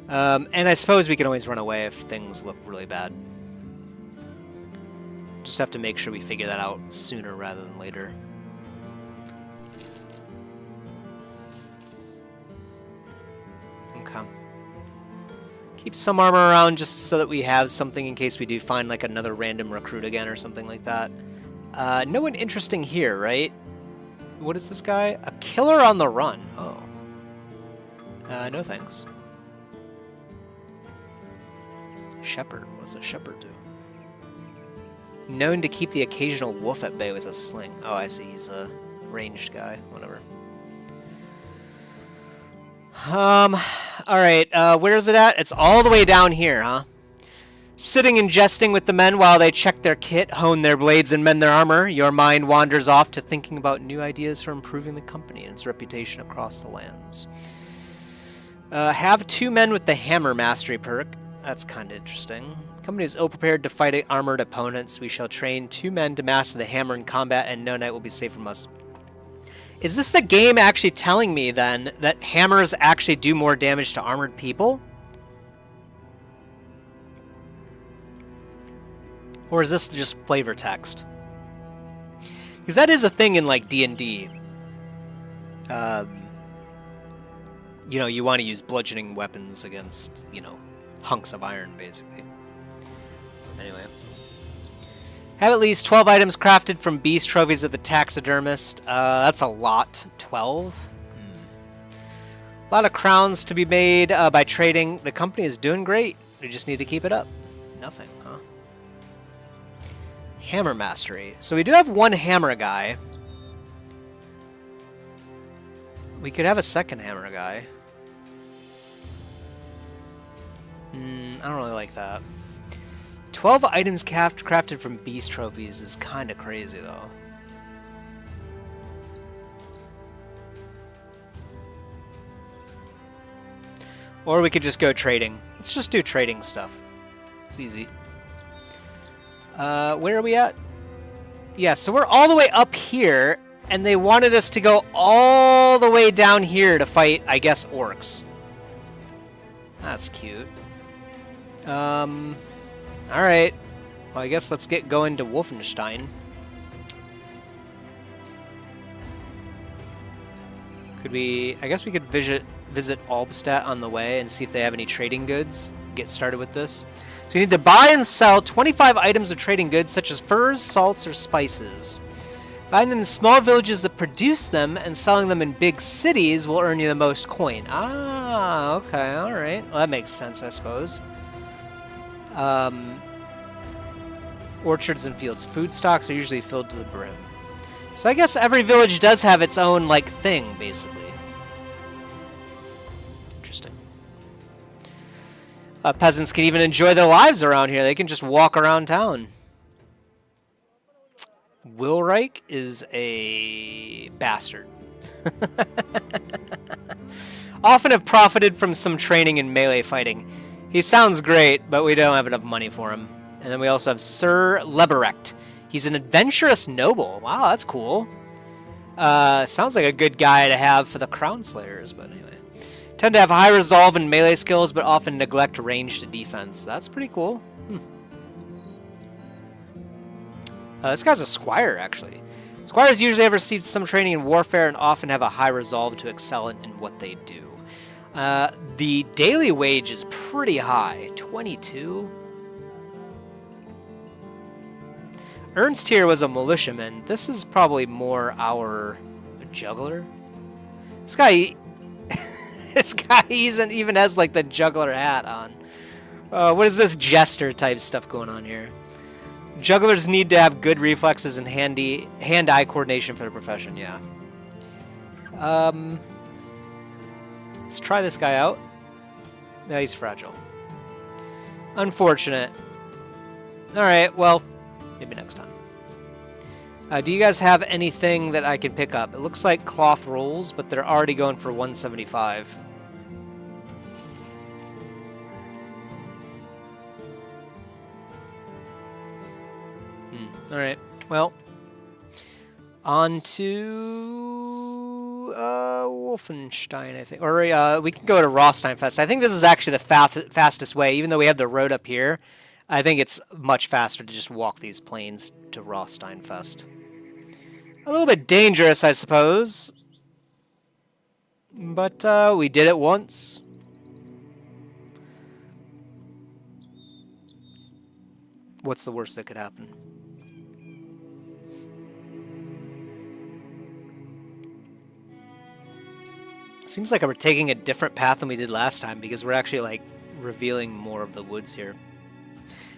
And I suppose we can always run away if things look really bad. Just have to make sure we figure that out sooner rather than later. Okay. Keep some armor around just so that we have something in case we do find like another random recruit again or something like that. No one interesting here, right? What is this guy? A killer on the run. Oh. No thanks. Shepherd. What does a shepherd do? Known to keep the occasional wolf at bay with a sling. Oh, I see. He's a ranged guy. Whatever. Alright. Where is it at? It's all the way down here, huh? Sitting and jesting with the men while they check their kit, hone their blades, and mend their armor, your mind wanders off to thinking about new ideas for improving the company and its reputation across the lands. Have 2 men with the hammer mastery perk. That's kind of interesting. The company is ill-prepared to fight armored opponents. We shall train 2 men to master the hammer in combat, and no knight will be safe from us. Is this the game actually telling me, then, that hammers actually do more damage to armored people? Or is this just flavor text? Because that is a thing in, like, D&D. You know, you want to use bludgeoning weapons against, you know, hunks of iron, basically. Anyway. Have at least 12 items crafted from beast trophies of the taxidermist. That's a lot. 12? A lot of crowns to be made by trading. The company is doing great. We just need to keep it up. Nothing, huh? Hammer mastery. So we do have 1 hammer guy. We could have a 2nd hammer guy. I don't really like that. 12 items crafted from beast trophies is kind of crazy, though. Or we could just go trading. Let's just do trading stuff. It's easy. Where are we at? Yeah, so we're all the way up here, and they wanted us to go all the way down here to fight, I guess, orcs. That's cute. Alright. Well, I guess let's get going to Wolfenstein. Could we... I guess we could visit Albstadt on the way and see if they have any trading goods. Get started with this. So we need to buy and sell 25 items of trading goods, such as furs, salts, or spices. Buying them in small villages that produce them and selling them in big cities will earn you the most coin. Ah, okay, alright. Well, that makes sense, I suppose. Orchards and fields. Food stocks are usually filled to the brim. So I guess every village does have its own, like, thing, basically. Interesting. Peasants can even enjoy their lives around here. They can just walk around town. Wilreich is a bastard. Often have profited from some training in melee fighting. He sounds great, but we don't have enough money for him. And then we also have Sir Leberecht. He's an adventurous noble. Wow, that's cool. Sounds like a good guy to have for the Crownslayers, but anyway. Tend to have high resolve and melee skills, but often neglect ranged defense. That's pretty cool. This guy's a squire, actually. Squires usually have received some training in warfare and often have a high resolve to excel in what they do. The daily wage is pretty high. 22. Ernst here was a militiaman. This is probably more our juggler. This guy... this guy even has, like, the juggler hat on. What is this jester type stuff going on here? Jugglers need to have good reflexes and hand-eye coordination for the profession, yeah. Let's try this guy out. Yeah, he's fragile. Unfortunate. Alright, well, maybe next time. Do you guys have anything that I can pick up? It looks like cloth rolls, but they're already going for 175. Alright, well, on to Wolfenstein, I think. Or we can go to Rosteinfest. I think this is actually the fastest way, even though we have the road up here. I think it's much faster to just walk these plains to Rosteinfest. A little bit dangerous, I suppose. But we did it once. What's the worst that could happen? Seems like we're taking a different path than we did last time because we're actually, like, revealing more of the woods here.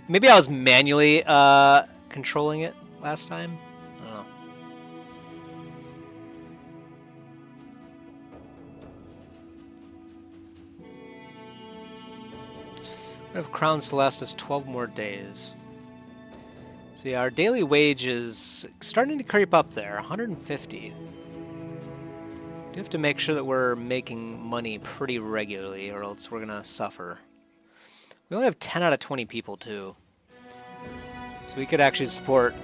Maybe I was manually controlling it last time. I don't know. We have crowns to last us 12 more days. So yeah, our daily wage is starting to creep up there, 150. We have to make sure that we're making money pretty regularly, or else we're gonna suffer. We only have 10 out of 20 people too. So we could actually support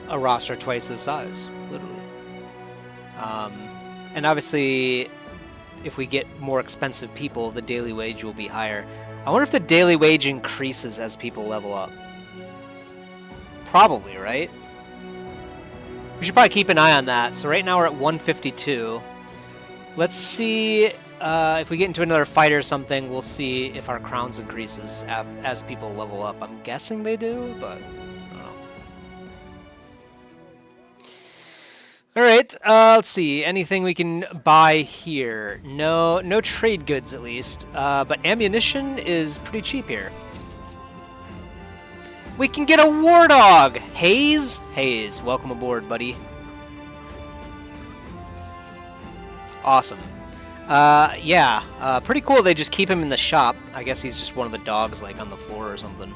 a roster twice this size, literally. And obviously, if we get more expensive people, the daily wage will be higher. I wonder if the daily wage increases as people level up. Probably, right? We should probably keep an eye on that. So right now we're at 152. Let's see if we get into another fight or something, we'll see if our crowns increases as people level up. I'm guessing they do, but I don't know. Alright, let's see. Anything we can buy here? No trade goods at least, but ammunition is pretty cheap here. We can get a war dog! Hayes? Hayes, welcome aboard, buddy. Awesome. Yeah, pretty cool they just keep him in the shop. I guess he's just one of the dogs, like, on the floor or something.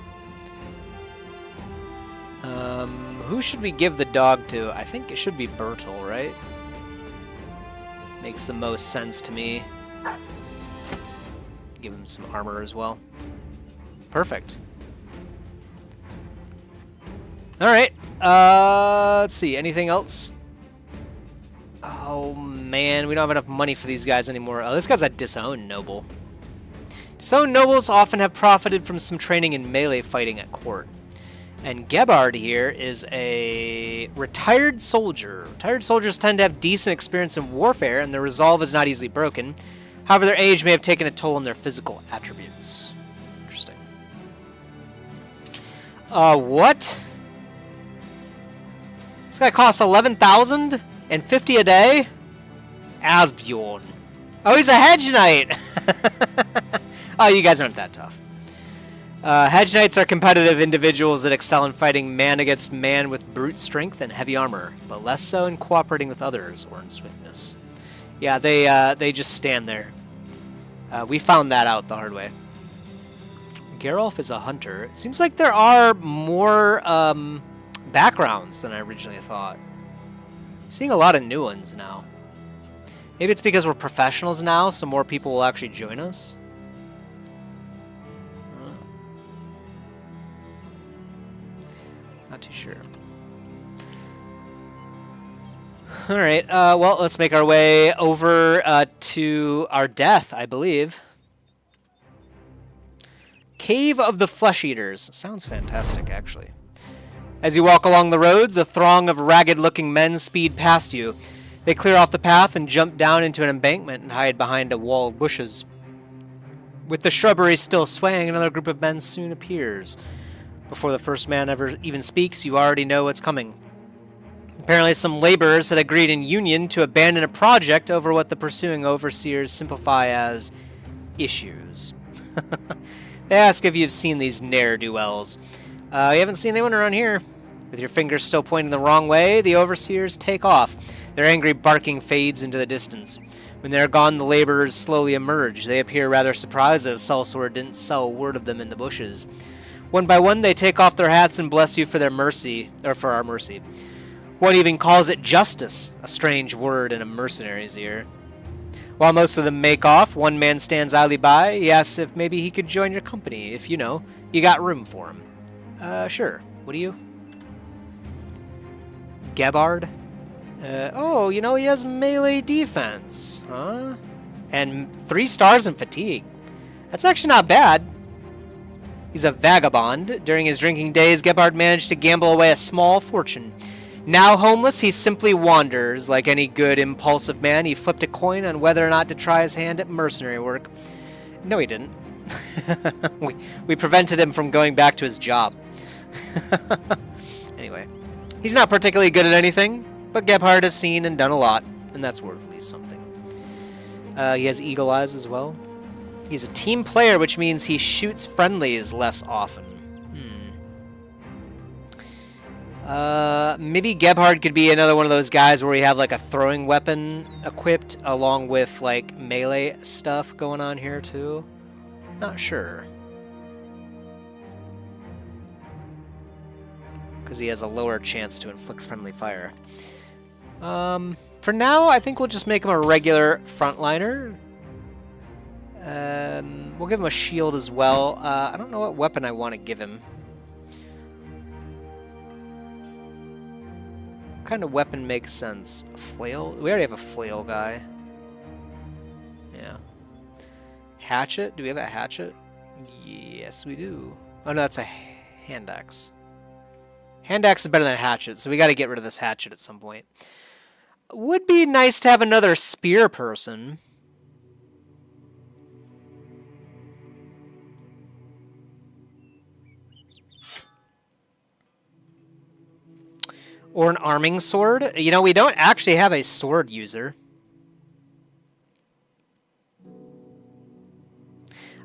Who should we give the dog to? I think it should be Bertel, right? Makes the most sense to me. Give him some armor as well. Perfect. Alright, let's see, anything else? Oh man, we don't have enough money for these guys anymore. Oh, this guy's a disowned noble. Disowned nobles often have profited from some training in melee fighting at court. And Gebhard here is a retired soldier. Retired soldiers tend to have decent experience in warfare, and their resolve is not easily broken. However, their age may have taken a toll on their physical attributes. Interesting. What? This guy costs 11,050 a day? Asbjorn. Oh, he's a hedge knight! Oh, you guys aren't that tough. Hedge knights are competitive individuals that excel in fighting man against man with brute strength and heavy armor, but less so in cooperating with others or in swiftness. Yeah, they just stand there. We found that out the hard way. Geralf is a hunter. It seems like there are more backgrounds than I originally thought. I'm seeing a lot of new ones now. Maybe it's because we're professionals now, so more people will actually join us. Not too sure. Alright, well, let's make our way over to our death, I believe. Cave of the Flesh Eaters. Sounds fantastic, actually. As you walk along the roads, a throng of ragged-looking men speed past you. They clear off the path and jump down into an embankment and hide behind a wall of bushes. With the shrubbery still swaying, another group of men soon appears. Before the first man ever even speaks, you already know what's coming. Apparently some laborers had agreed in union to abandon a project over what the pursuing overseers simplify as issues. They ask if you've seen these ne'er-do-wells. You haven't seen anyone around here. With your fingers still pointing the wrong way, the overseers take off. Their angry barking fades into the distance. When they are gone, the laborers slowly emerge. They appear rather surprised that Sellsword didn't sell word of them in the bushes. One by one, they take off their hats and bless you for their mercy, or for our mercy. One even calls it justice, a strange word in a mercenary's ear. While most of them make off, one man stands idly by. He asks if maybe he could join your company, if, you know, you got room for him. Sure. What are you? Gebhard? Oh, you know, he has melee defense, huh? And 3 stars in fatigue. That's actually not bad. He's a vagabond. During his drinking days, Gebhard managed to gamble away a small fortune. Now homeless, he simply wanders. Like any good, impulsive man, he flipped a coin on whether or not to try his hand at mercenary work. No, he didn't. we prevented him from going back to his job. Anyway, he's not particularly good at anything, but Gebhard has seen and done a lot, and that's worth at least something. He has eagle eyes as well. He's a team player, which means he shoots friendlies less often. Maybe Gebhard could be another one of those guys where we have like a throwing weapon equipped along with like melee stuff going on here too. Not sure. because he has a lower chance to inflict friendly fire. For now, I think we'll just make him a regular frontliner. We'll give him a shield as well. I don't know what weapon I want to give him. What kind of weapon makes sense? A flail? We already have a flail guy. Yeah. Hatchet? Do we have a hatchet? Yes, we do. Oh, no, that's a hand axe. Hand axe is better than a hatchet, so we got to get rid of this hatchet at some point. Would be nice to have another spear person. Or an arming sword. You know, we don't actually have a sword user.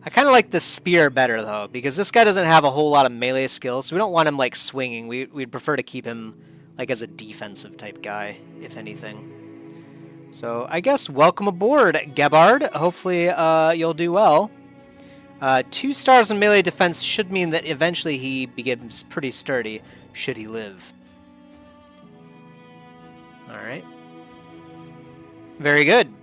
I kind of like the spear better, though, because this guy doesn't have a whole lot of melee skills, so we don't want him, like, swinging. We'd prefer to keep him, like, as a defensive type guy, if anything. So, I guess welcome aboard, Gebhard. Hopefully, you'll do well. 2 stars in melee defense should mean that eventually he becomes pretty sturdy, should he live. Alright. Very good.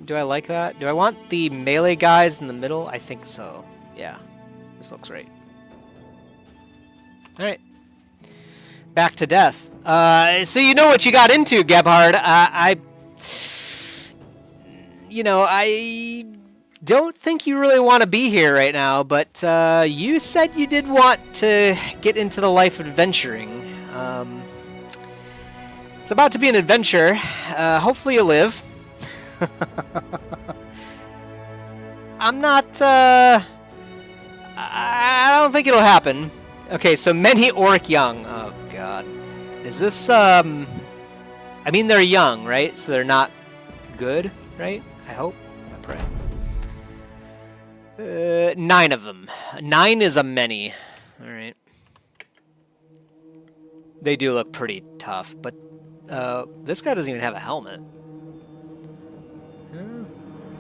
Do I like that? Do I want the melee guys in the middle? I think so. Yeah. This looks right. Alright. Back to death. So you know what you got into, Gebhard. You know, I don't think you really want to be here right now, but you said you did want to get into the life of adventuring. It's about to be an adventure. Hopefully you live. I'm not, I don't think it'll happen. Okay, so many orc young. Oh, God. Is this, I mean, they're young, right? So they're not good, right? I hope. I pray. 9 of them. 9 is a many. Alright. They do look pretty tough, but this guy doesn't even have a helmet.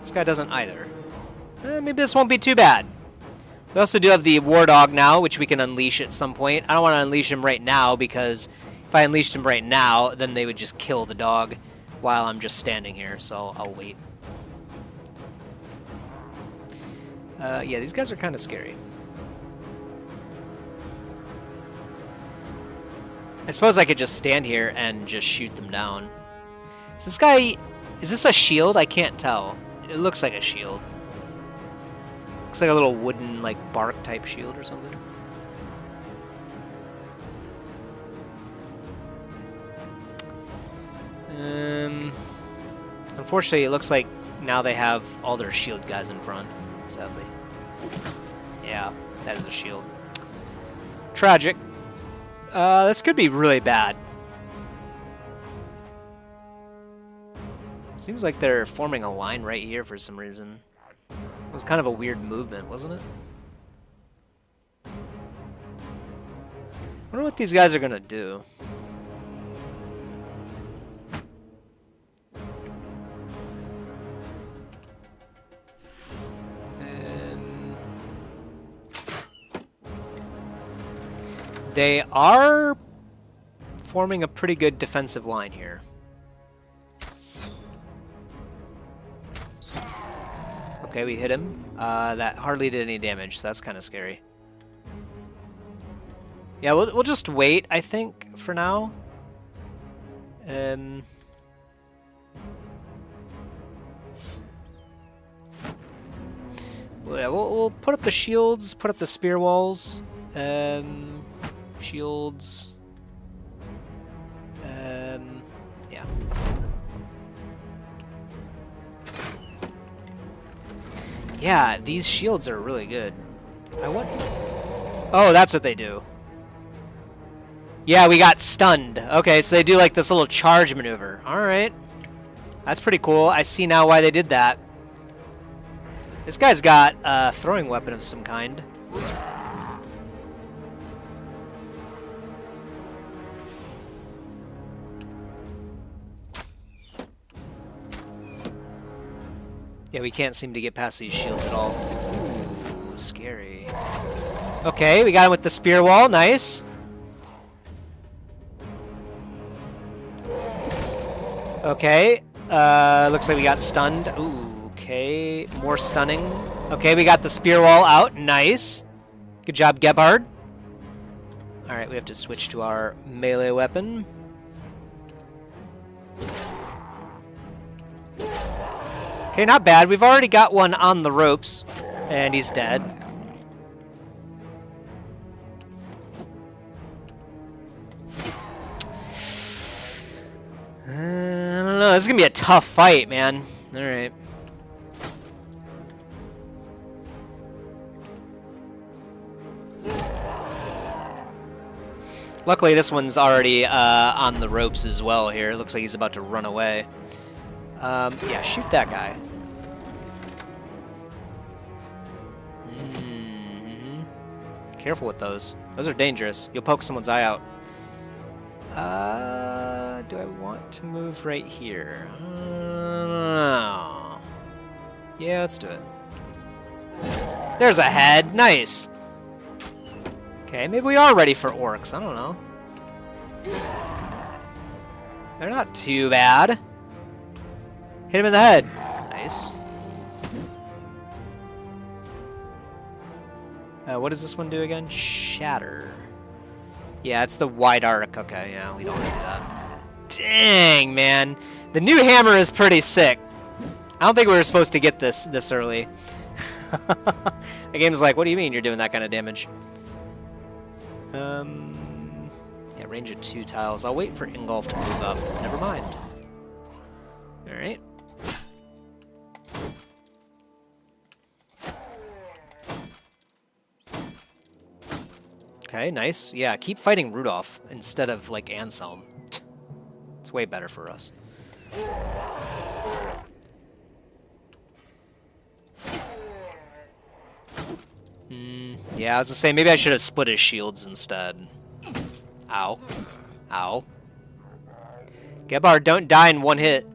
This guy doesn't either. Maybe this won't be too bad. We also do have the War Dog now, which we can unleash at some point. I don't want to unleash him right now, because if I unleashed him right now, then they would just kill the dog while I'm just standing here, so I'll wait. Yeah, these guys are kind of scary. I suppose I could just stand here and just shoot them down. Is this guy... Is this a shield? I can't tell. It looks like a shield. Looks like a little wooden, like, bark type shield or something. Unfortunately, it looks like now they have all their shield guys in front, sadly. Yeah, that is a shield. Tragic. This could be really bad. Seems like they're forming a line right here for some reason. It was kind of a weird movement, wasn't it? I wonder what these guys are gonna do. They are forming a pretty good defensive line here. Okay, we hit him. That hardly did any damage, so that's kind of scary. Yeah, we'll just wait, I think, for now. We'll put up the shields, put up the spear walls. Shields. Yeah. Yeah, these shields are really good. Oh, that's what they do. Yeah, we got stunned. Okay, so they do like this little charge maneuver. Alright. That's pretty cool. I see now why they did that. This guy's got a throwing weapon of some kind. Yeah, we can't seem to get past these shields at all. Ooh, scary. Okay, we got him with the spear wall. Nice. Okay. Looks like we got stunned. Ooh, okay. More stunning. Okay, we got the spear wall out. Nice. Good job, Gebhard. Alright, we have to switch to our melee weapon. Okay, not bad. We've already got one on the ropes, and he's dead. I don't know. This is going to be a tough fight, man. Alright. Luckily, this one's already on the ropes as well here. It looks like he's about to run away. Yeah, shoot that guy. Careful with those. Those are dangerous. You'll poke someone's eye out. Do I want to move right here? Yeah, let's do it. There's a head. Nice. Okay, maybe we are ready for orcs. I don't know. They're not too bad. Hit him in the head. Nice. What does this one do again? Shatter. Yeah, it's the wide arc. Okay, yeah, we don't want to do that. Dang, man. The new hammer is pretty sick. I don't think we were supposed to get this early. The game's like, what do you mean you're doing that kind of damage? Yeah, range of 2 tiles. I'll wait for Ingolf to move up. Never mind. Alright. Okay, nice. Yeah, keep fighting Rudolph instead of, like, Anselm. It's way better for us. Yeah, I was gonna say, maybe I should have split his shields instead. Ow. Ow. Gebhard, don't die in one hit.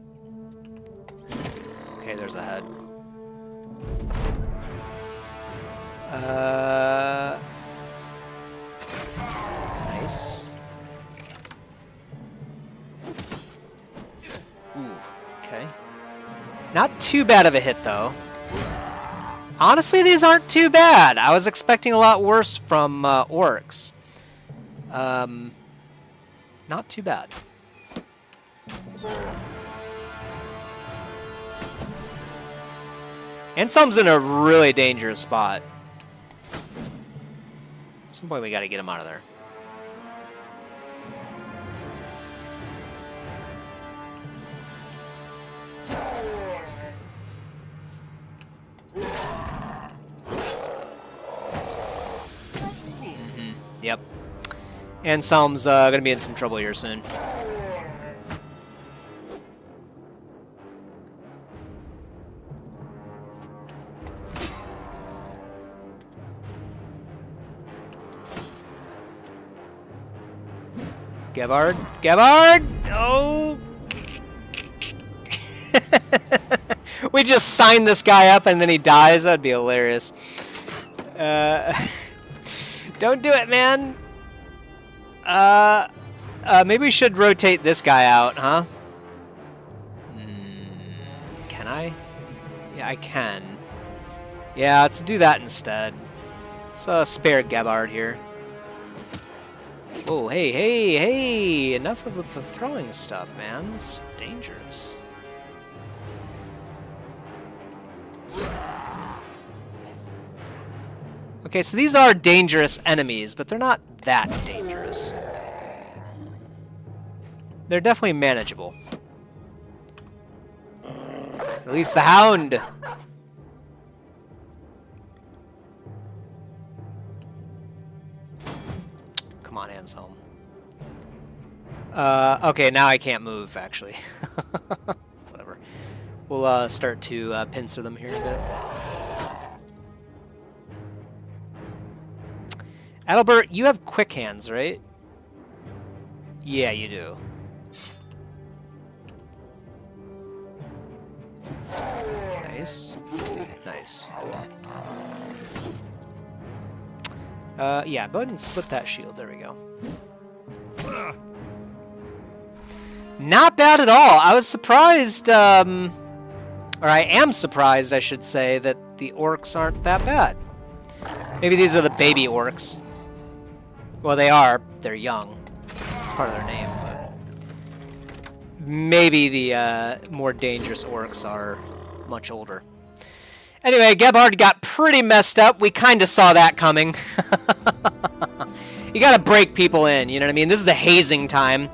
Okay, there's a head. Nice. Ooh, okay. Not too bad of a hit, though. Honestly, these aren't too bad. I was expecting a lot worse from orcs. Not too bad. Anselm's in a really dangerous spot. At some point we gotta get him out of there. Yep. Anselm's gonna be in some trouble here soon. Gebhard? Gebhard! No! We just sign this guy up and then he dies? That'd be hilarious. Don't do it, man! Maybe we should rotate this guy out, huh? Can I? Yeah, I can. Yeah, let's do that instead. Let's spare Gebhard here. Oh, hey, hey, hey! Enough of the throwing stuff, man. It's dangerous. Okay, so these are dangerous enemies, but they're not that dangerous. They're definitely manageable. Release the hound! Come on, Anselm. Okay, now I can't move, actually. Whatever. We'll start to pincer them here a bit. Adalbert, you have quick hands, right? Yeah, you do. Nice. Nice. Yeah, go ahead and split that shield. There we go. Not bad at all. I was surprised, or I am surprised, I should say, that the orcs aren't that bad. Maybe these are the baby orcs. Well, they are. They're young. It's part of their name. But maybe the more dangerous orcs are much older. Anyway, Gebhard got pretty messed up. We kind of saw that coming. You gotta break people in, you know what I mean? This is the hazing time.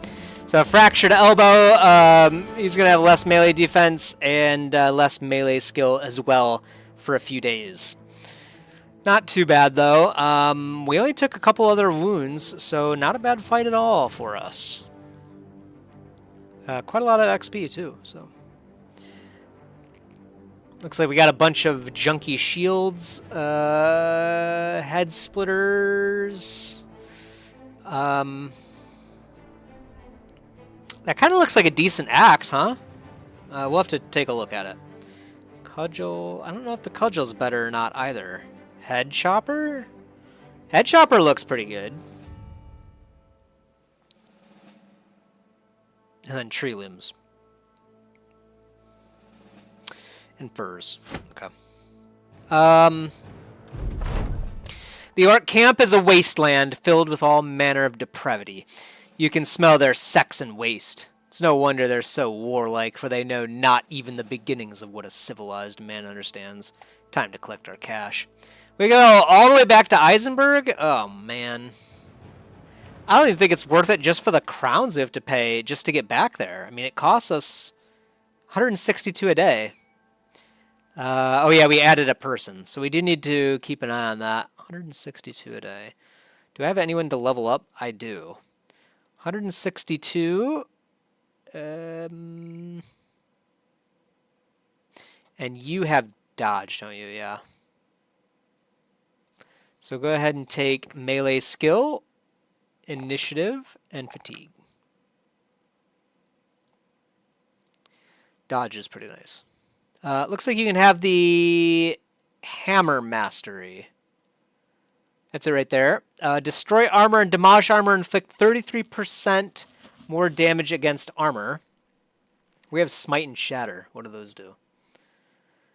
So, fractured elbow, he's gonna have less melee defense and less melee skill as well for a few days. Not too bad, though. We only took a couple other wounds, so not a bad fight at all for us. Quite a lot of XP, too, so... Looks like we got a bunch of junky shields, head splitters. That kind of looks like a decent axe, huh? We'll have to take a look at it. Cudgel. I don't know if the cudgel's better or not either. Head chopper? Head chopper looks pretty good. And then tree limbs. And furs. Okay. The orc camp is a wasteland filled with all manner of depravity. You can smell their sex and waste. It's no wonder they're so warlike, for they know not even the beginnings of what a civilized man understands. Time to collect our cash. We go all the way back to Eisenberg? Oh, man. I don't even think it's worth it just for the crowns we have to pay just to get back there. I mean, it costs us 162 a day. Oh, yeah, we added a person, so we do need to keep an eye on that. 162 a day. Do I have anyone to level up? I do. 162. And you have dodge, don't you? Yeah. So go ahead and take melee skill, initiative, and fatigue. Dodge is pretty nice. Looks like you can have the hammer mastery. That's it right there. Destroy armor and demolish armor, inflict 33% more damage against armor. We have smite and shatter. What do those do?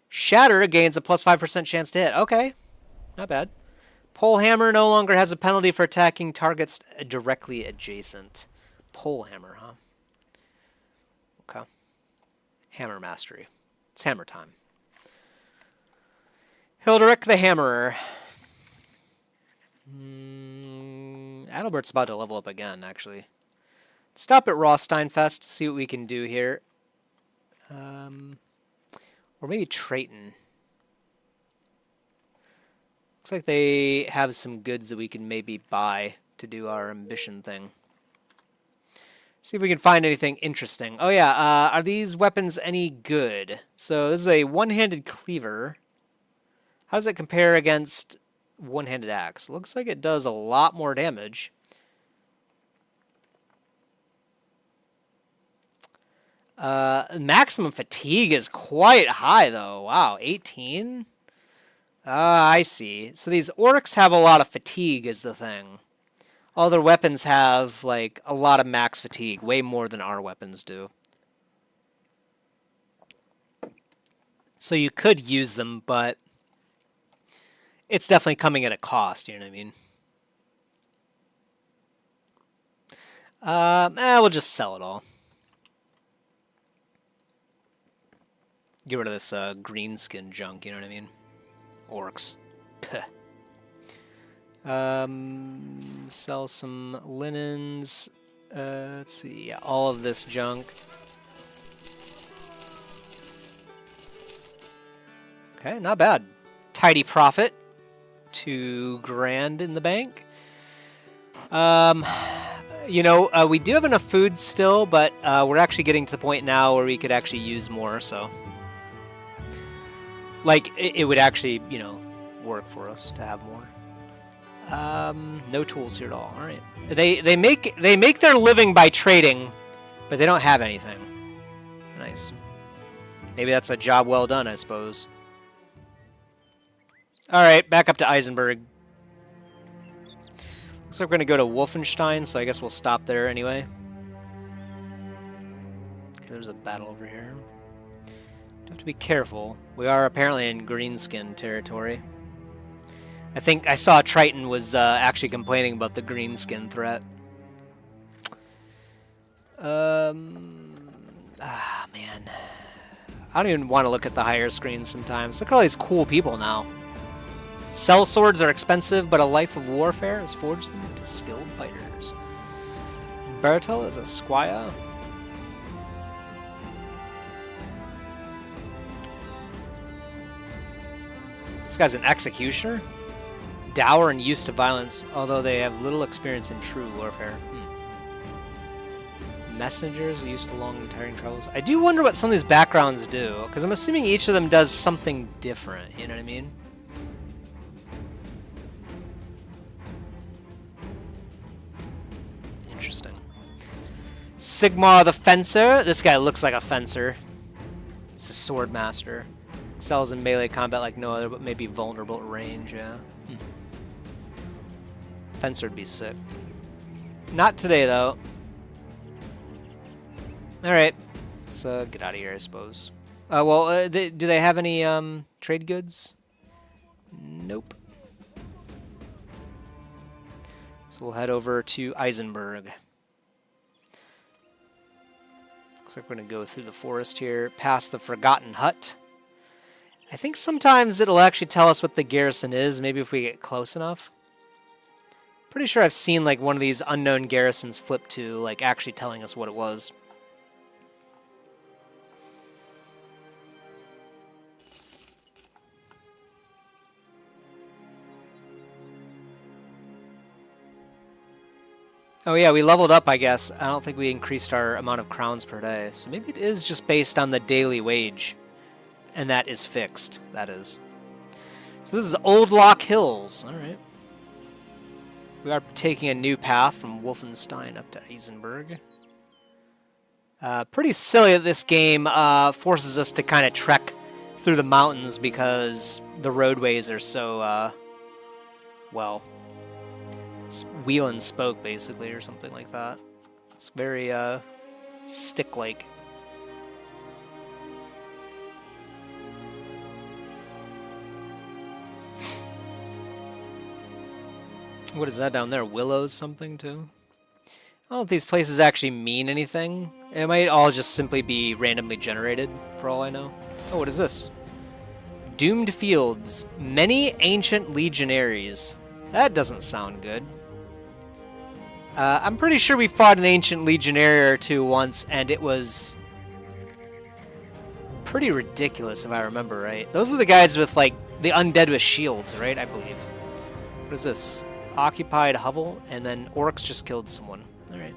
Shatter gains a plus 5% chance to hit. Okay, not bad. Pole hammer no longer has a penalty for attacking targets directly adjacent. Pole hammer, huh? Okay. Hammer mastery. It's hammer time. Hilderic the Hammerer. Adalbert's about to level up again, actually. Let's stop at Rosteinfest, see what we can do here. Or maybe Trayton. Looks like they have some goods that we can maybe buy to do our ambition thing. See if we can find anything interesting. Oh yeah, are these weapons any good? So this is a one-handed cleaver. How does it compare against one-handed axe? Looks like it does a lot more damage. Maximum fatigue is quite high though. Wow, 18? I see. So these orcs have a lot of fatigue is the thing. All their weapons have, like, a lot of max fatigue, way more than our weapons do. So you could use them, but it's definitely coming at a cost, you know what I mean? We'll just sell it all. Get rid of this green skin junk, you know what I mean? Orcs. Puh. Sell some linens. Let's see. Yeah, all of this junk. Okay, not bad. Tidy profit. $2,000 in the bank. You know, we do have enough food still, but we're actually getting to the point now where we could actually use more, so. Like, it would actually, you know, work for us to have more. No tools here at all. All right. They make their living by trading, but they don't have anything. Nice. Maybe that's a job well done, I suppose. All right, back up to Eisenberg. So we're going to go to Wolfenstein, so I guess we'll stop there anyway. Okay, there's a battle over here. Have to be careful. We are apparently in greenskin territory. I think I saw Triton was actually complaining about the greenskin threat. Man. I don't even want to look at the higher screens sometimes. Look at all these cool people now. Cell swords are expensive, but a life of warfare has forged them into skilled fighters. Bertel is a squire. This guy's an executioner. Dour and used to violence, although they have little experience in true warfare. Messengers used to long and tiring travels. I do wonder what some of these backgrounds do, because I'm assuming each of them does something different, you know what I mean? Interesting. Sigmar the Fencer. This guy looks like a fencer. He's a sword master. Excels in melee combat like no other, but may be vulnerable at range, yeah. Fencer would be sick. Not today, though. Alright. Let's get out of here, I suppose. Do they have any trade goods? Nope. So we'll head over to Eisenberg. Looks like we're going to go through the forest here, past the Forgotten Hut. I think sometimes it'll actually tell us what the garrison is, maybe if we get close enough. Pretty sure I've seen like one of these unknown garrisons flip to like actually telling us what it was. Oh yeah, we leveled up, I guess. I don't think we increased our amount of crowns per day. So maybe it is just based on the daily wage. And that is fixed, that is. So this is Old Lock Hills. Alright. We are taking a new path from Wolfenstein up to Eisenberg. Pretty silly that this game forces us to kind of trek through the mountains because the roadways are so, well, it's wheel and spoke, basically, or something like that. It's very, stick-like. What is that down there? Willows something, too? I don't know if these places actually mean anything. It might all just simply be randomly generated, for all I know. Oh, what is this? Doomed Fields. Many ancient legionaries. That doesn't sound good. I'm pretty sure we fought an ancient legionary or two once, and it was pretty ridiculous, if I remember right. Those are the guys with, like, the undead with shields, right? I believe. What is this? Occupied hovel, and then orcs just killed someone. Alright.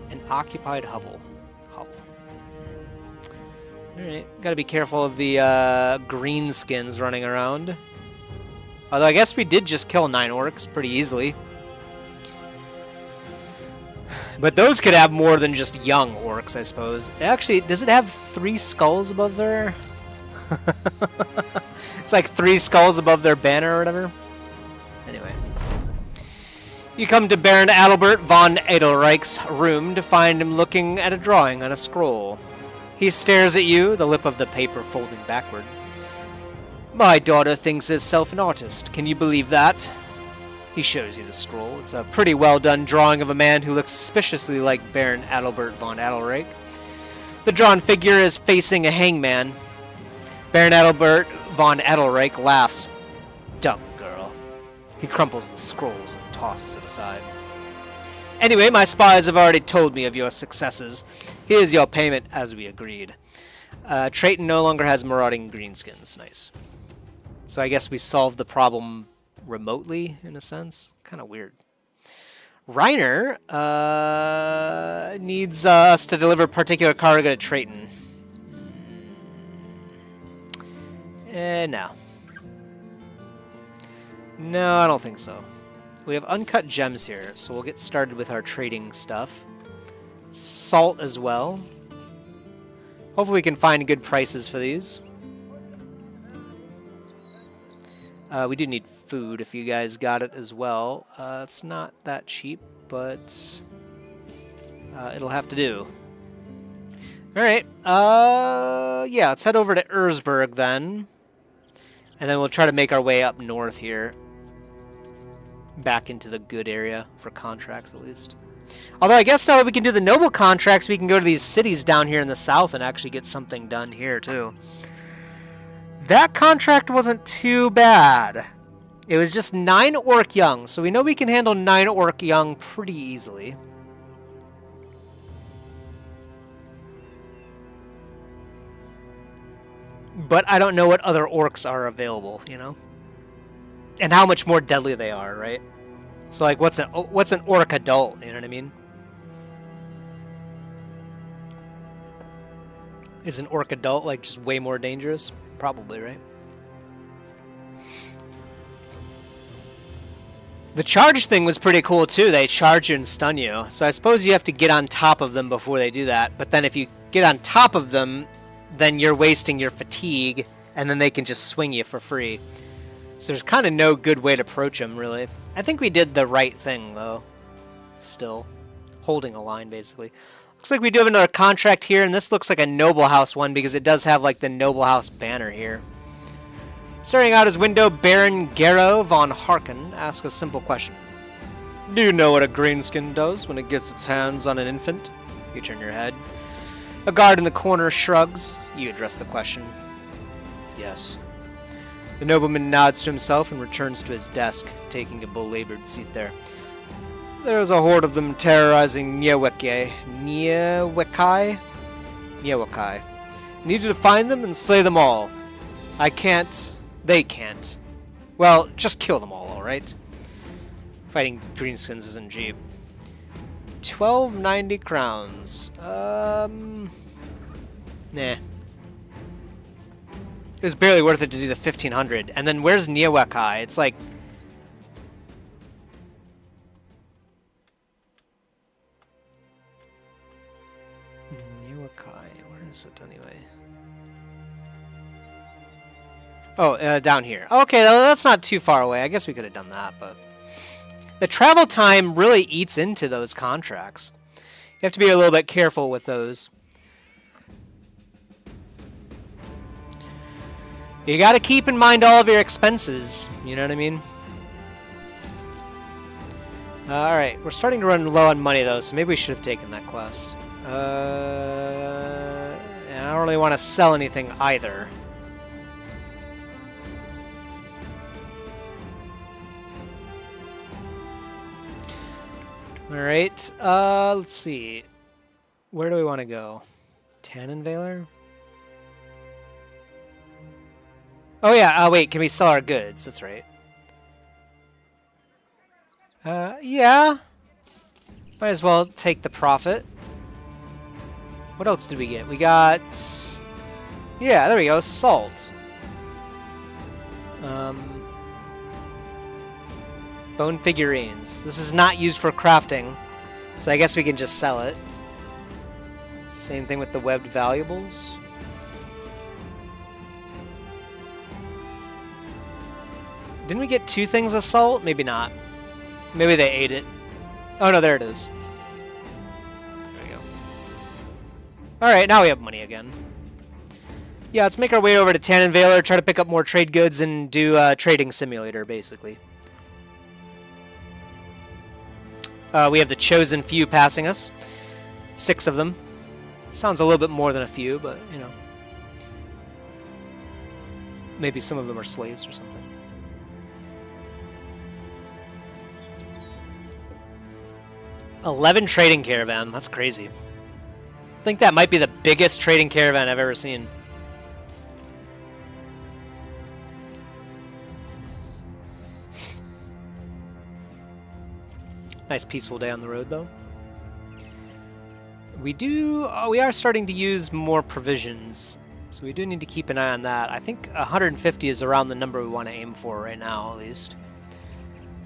An occupied hovel. Alright, gotta be careful of the greenskins running around. Although I guess we did just kill 9 orcs pretty easily. But those could have more than just young orcs, I suppose. Actually, does it have 3 skulls above their... It's like 3 skulls above their banner or whatever. Anyway. You come to Baron Adalbert von Edelreich's room to find him looking at a drawing on a scroll. He stares at you, the lip of the paper folding backward. My daughter thinks herself an artist. Can you believe that? He shows you the scroll. It's a pretty well-done drawing of a man who looks suspiciously like Baron Adalbert von Edelreich. The drawn figure is facing a hangman. Baron Adalbert von Edelreich laughs. Dumb girl. He crumples the scrolls and tosses it aside. Anyway, my spies have already told me of your successes. Here's your payment, as we agreed. Triton no longer has marauding greenskins. Nice. So I guess we solved the problem remotely, in a sense. Kind of weird. Reiner needs us to deliver particular cargo to Triton. No. No, I don't think so. We have uncut gems here, so we'll get started with our trading stuff. Salt as well. Hopefully we can find good prices for these. We do need food if you guys got it as well. It's not that cheap, but it'll have to do. Alright, yeah, let's head over to Erzberg then. And then we'll try to make our way up north here. Back into the good area, for contracts at least. Although I guess now that we can do the noble contracts, we can go to these cities down here in the south and actually get something done here too. That contract wasn't too bad. It was just 9 orc young, so we know we can handle 9 orc young pretty easily. But I don't know what other orcs are available, you know? And how much more deadly they are, right? So like what's an orc adult, you know what I mean? Is an orc adult like just way more dangerous? Probably, right? The charge thing was pretty cool too. They charge you and stun you. So I suppose you have to get on top of them before they do that. But then if you get on top of them, then you're wasting your fatigue, and then they can just swing you for free. So there's kind of no good way to approach them, really. I think we did the right thing, though. Still. Holding a line, basically. Looks like we do have another contract here, and this looks like a Noble House one, because it does have, like, the Noble House banner here. Staring out his window, Baron Gero von Harken asks a simple question. Do you know what a greenskin does when it gets its hands on an infant? You turn your head. A guard in the corner shrugs. You address the question. Yes. The nobleman nods to himself and returns to his desk, taking a belabored seat there. There is a horde of them terrorizing Niewekai. I need you to find them and slay them all. I can't. They can't. Well, just kill them all, alright? Fighting greenskins isn't cheap. 1290 crowns. Nah. It was barely worth it to do the 1500. And then where's Niewekai? It's like... Niewekai, where is it anyway? Oh, down here. Okay, that's not too far away. I guess we could have done that, but... The travel time really eats into those contracts. You have to be a little bit careful with those. You gotta keep in mind all of your expenses, you know what I mean? Alright, we're starting to run low on money though, so maybe we should have taken that quest. And I don't really want to sell anything either. Alright, let's see. Where do we want to go? Tannin Veiler? Oh yeah, wait, can we sell our goods? That's right. Yeah. Might as well take the profit. What else did we get? We got... Yeah, there we go, salt. Bone figurines. This is not used for crafting, so I guess we can just sell it. Same thing with the webbed valuables. Didn't we get 2 things of salt? Maybe not. Maybe they ate it. Oh no, there it is. There we go. Alright, now we have money again. Yeah, let's make our way over to Tannin Veiler, try to pick up more trade goods, and do a trading simulator, basically. We have the chosen few passing us. 6 of them. Sounds a little bit more than a few, but, you know. Maybe some of them are slaves or something. $11 trading caravan. That's crazy. I think that might be the biggest trading caravan I've ever seen. Nice peaceful day on the road, though. We are starting to use more provisions, so we do need to keep an eye on that. I think 150 is around the number we want to aim for right now, at least.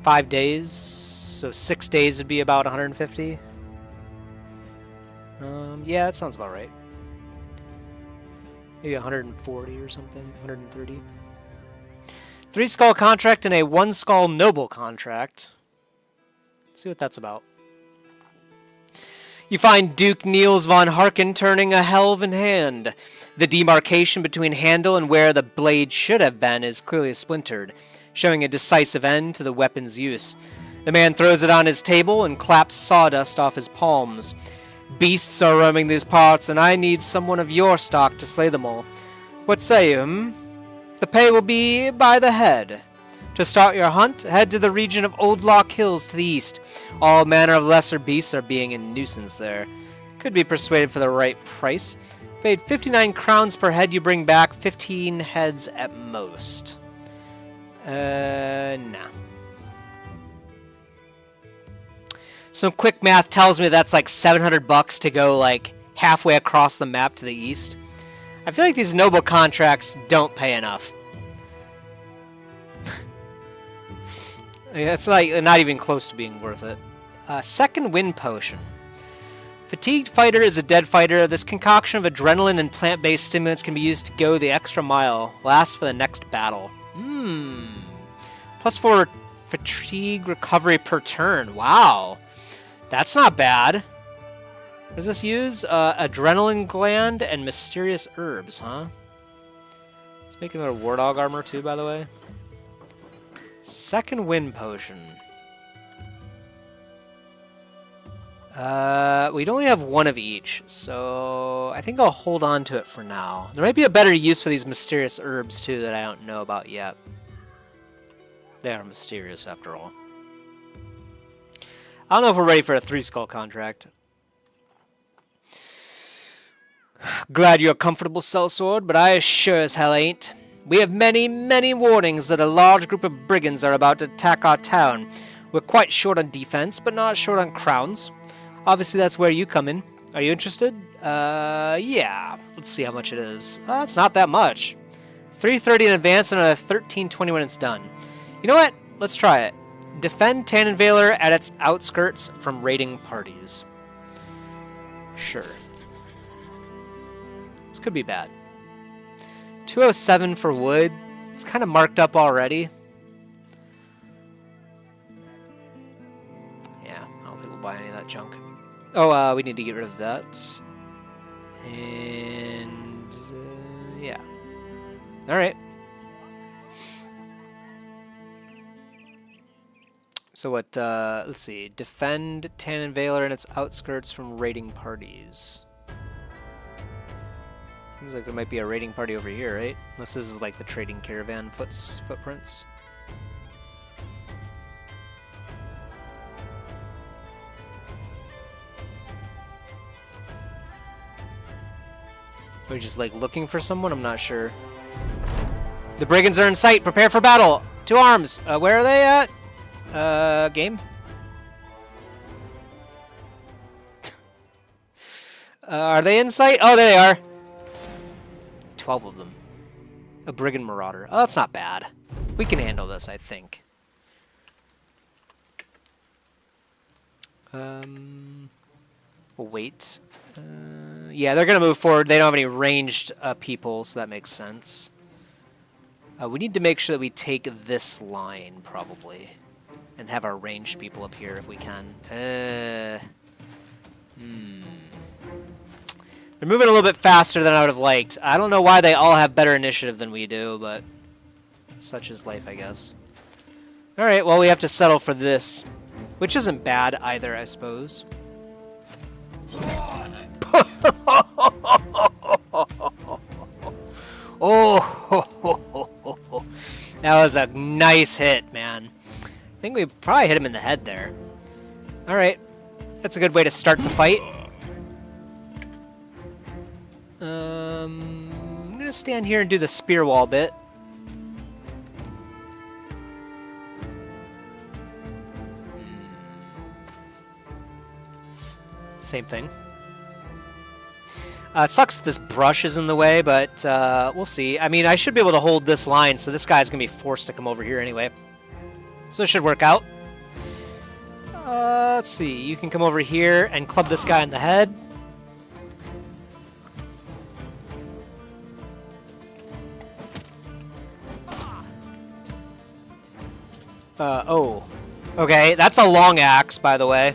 5 days, so 6 days would be about 150. Yeah, that sounds about right. Maybe 140 or something, 130. 3 skull contract and a 1 skull noble contract. Let's see what that's about. You find Duke Niels von Harken turning a helve in hand. The demarcation between handle and where the blade should have been is clearly splintered, showing a decisive end to the weapon's use. The man throws it on his table and claps sawdust off his palms. Beasts are roaming these parts, and I need someone of your stock to slay them all. What say you, The pay will be by the head. To start your hunt, head to the region of Old Lock Hills to the east. All manner of lesser beasts are being a nuisance there. Could be persuaded for the right price. Paid 59 crowns per head you bring back, 15 heads at most. Nah. Some quick math tells me that's like 700 bucks to go like halfway across the map to the east. I feel like these noble contracts don't pay enough. It's like not even close to being worth it. Second wind potion. Fatigued fighter is a dead fighter. This concoction of adrenaline and plant-based stimulants can be used to go the extra mile. Last for the next battle. +4 fatigue recovery per turn. Wow. That's not bad. What does this use? Adrenaline gland and mysterious herbs, huh? Let's make another war dog armor too, by the way. Second wind potion. We'd only have one of each, so I think I'll hold on to it for now. There might be a better use for these mysterious herbs too that I don't know about yet. They are mysterious after all. I don't know if we're ready for a 3-skull contract. Glad you're comfortable, sellsword, but I sure as hell ain't. We have many, many warnings that a large group of brigands are about to attack our town. We're quite short on defense, but not short on crowns. Obviously, that's where you come in. Are you interested? Yeah. Let's see how much it is. It's not that much. 330 in advance and another 1320 when it's done. You know what? Let's try it. Defend Tannenveiler at its outskirts from raiding parties. Sure. This could be bad. 207 for wood. It's kind of marked up already. Yeah, I don't think we'll buy any of that junk. Oh, we need to get rid of that. And, yeah. Alright. So what, let's see. Defend Tannenveiler and its outskirts from raiding parties. Seems like there might be a raiding party over here, right? Unless this is like the trading caravan footprints. We're just like looking for someone? I'm not sure. The brigands are in sight. Prepare for battle. To arms. Where are they at? Game? Are they in sight? Oh, there they are. 12 of them. A brigand marauder. Oh, that's not bad. We can handle this, I think. We'll wait. Yeah, they're going to move forward. They don't have any ranged people, so that makes sense. We need to make sure that we take this line, probably. And have our ranged people up here if we can. They're moving a little bit faster than I would have liked. I don't know why they all have better initiative than we do, but such is life, I guess. Alright, well, we have to settle for this. Which isn't bad either, I suppose. Oh, that was a nice hit, man. I think we probably hit him in the head there. Alright, that's a good way to start the fight. I'm gonna stand here and do the spear wall bit. Same thing. It sucks that this brush is in the way, but we'll see. I mean, I should be able to hold this line, so this guy's gonna be forced to come over here anyway. So it should work out. Let's see. You can come over here and club this guy in the head. Oh. Okay, that's a long axe, by the way.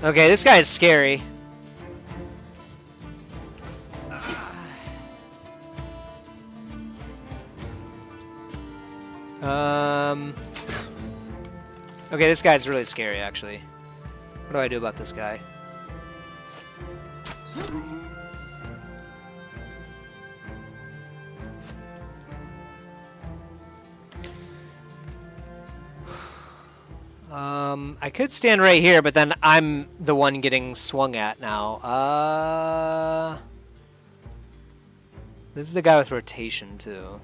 Okay, this guy is scary. Okay, this guy's really scary, actually. What do I do about this guy? I could stand right here, but then I'm the one getting swung at now. This is the guy with rotation, too.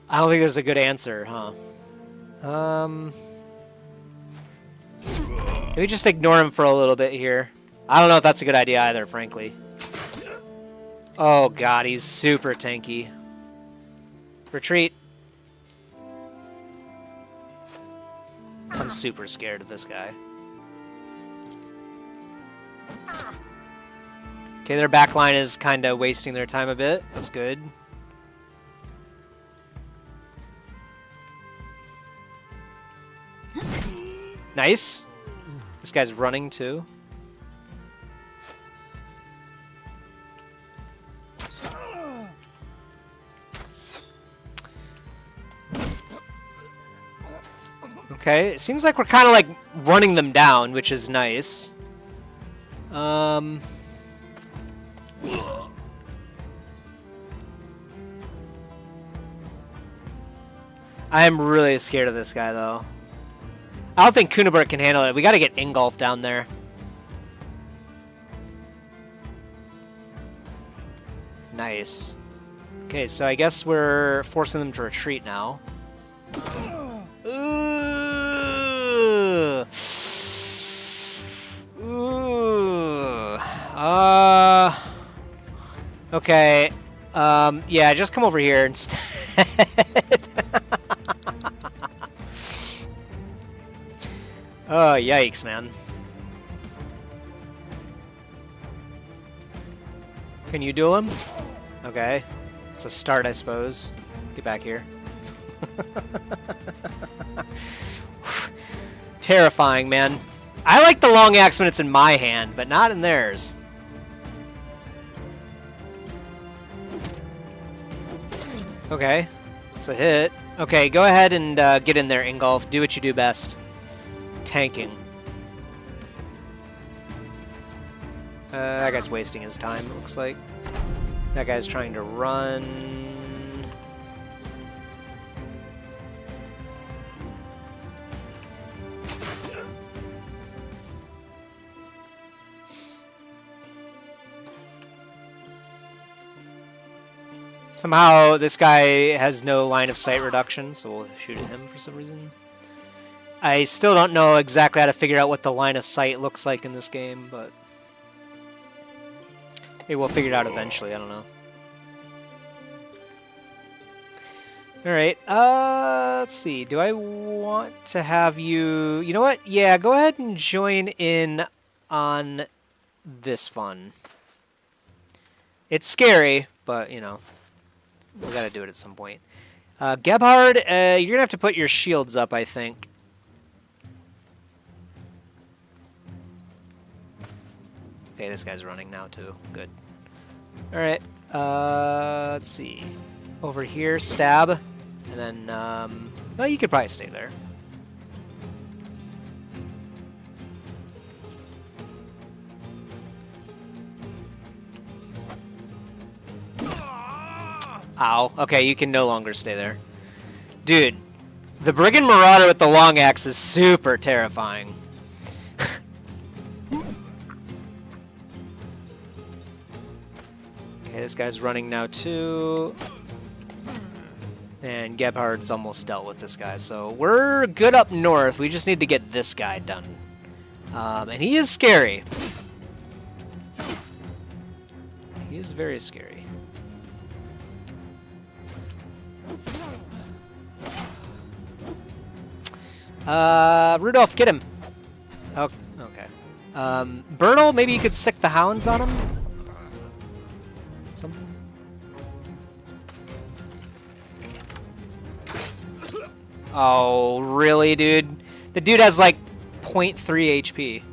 I don't think there's a good answer, huh? Maybe just ignore him for a little bit here. I don't know if that's a good idea either, frankly. Oh god, he's super tanky. Retreat. I'm super scared of this guy. Okay, their backline is kind of wasting their time a bit. That's good. Nice. This guy's running too. Okay, it seems like we're kind of like running them down, which is nice. I am really scared of this guy, though. I don't think Kunibert can handle it. We got to get Ingolf down there. Nice. Okay, so I guess we're forcing them to retreat now. Ooh. Okay. Yeah, just come over here instead. Oh, yikes, man. Can you duel him? Okay. It's a start, I suppose. Get back here. Terrifying, man. I like the long axe when it's in my hand, but not in theirs. Okay. It's a hit. Okay, go ahead and get in there, Ingolf. Do what you do best. Tanking. That guy's wasting his time, it looks like. That guy's trying to run. Somehow this guy has no line of sight reduction, so we'll shoot at him for some reason. I still don't know exactly how to figure out what the line of sight looks like in this game, but maybe we'll figure it out eventually, I don't know. Alright, let's see. Do I want to have you... You know what? Yeah, go ahead and join in on this fun. It's scary, but, you know, we gotta do it at some point. Gebhard, you're gonna have to put your shields up, I think. Okay, this guy's running now, too. Good. Alright, let's see. Over here, stab. And then, well, you could probably stay there. Ow. Okay, you can no longer stay there. Dude, the Brigand Marauder with the long axe is super terrifying. Okay, this guy's running now too. And Gebhard's almost dealt with this guy, so we're good up north. We just need to get this guy done. And he is scary. He is very scary. Rudolph, get him. Oh, okay. Bertle, maybe you could sick the hounds on him? Something? Oh, really, dude? The dude has like 0.3 HP.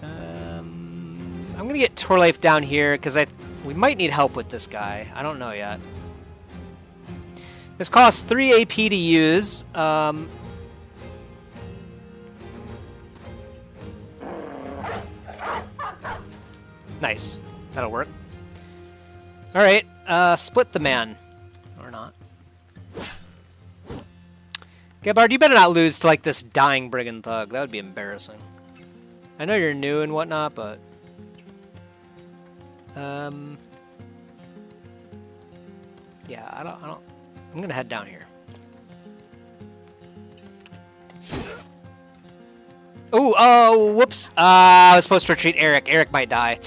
I'm gonna get Torleif down here because we might need help with this guy. I don't know yet. This costs 3 AP to use. Nice. That'll work. Alright, split the man. Or not. Gebhard, you better not lose to like this dying brigand thug. That would be embarrassing. I know you're new and whatnot, but... yeah, I don't... I'm gonna head down here. Ooh, oh, whoops. I was supposed to retreat Eric. Eric might die.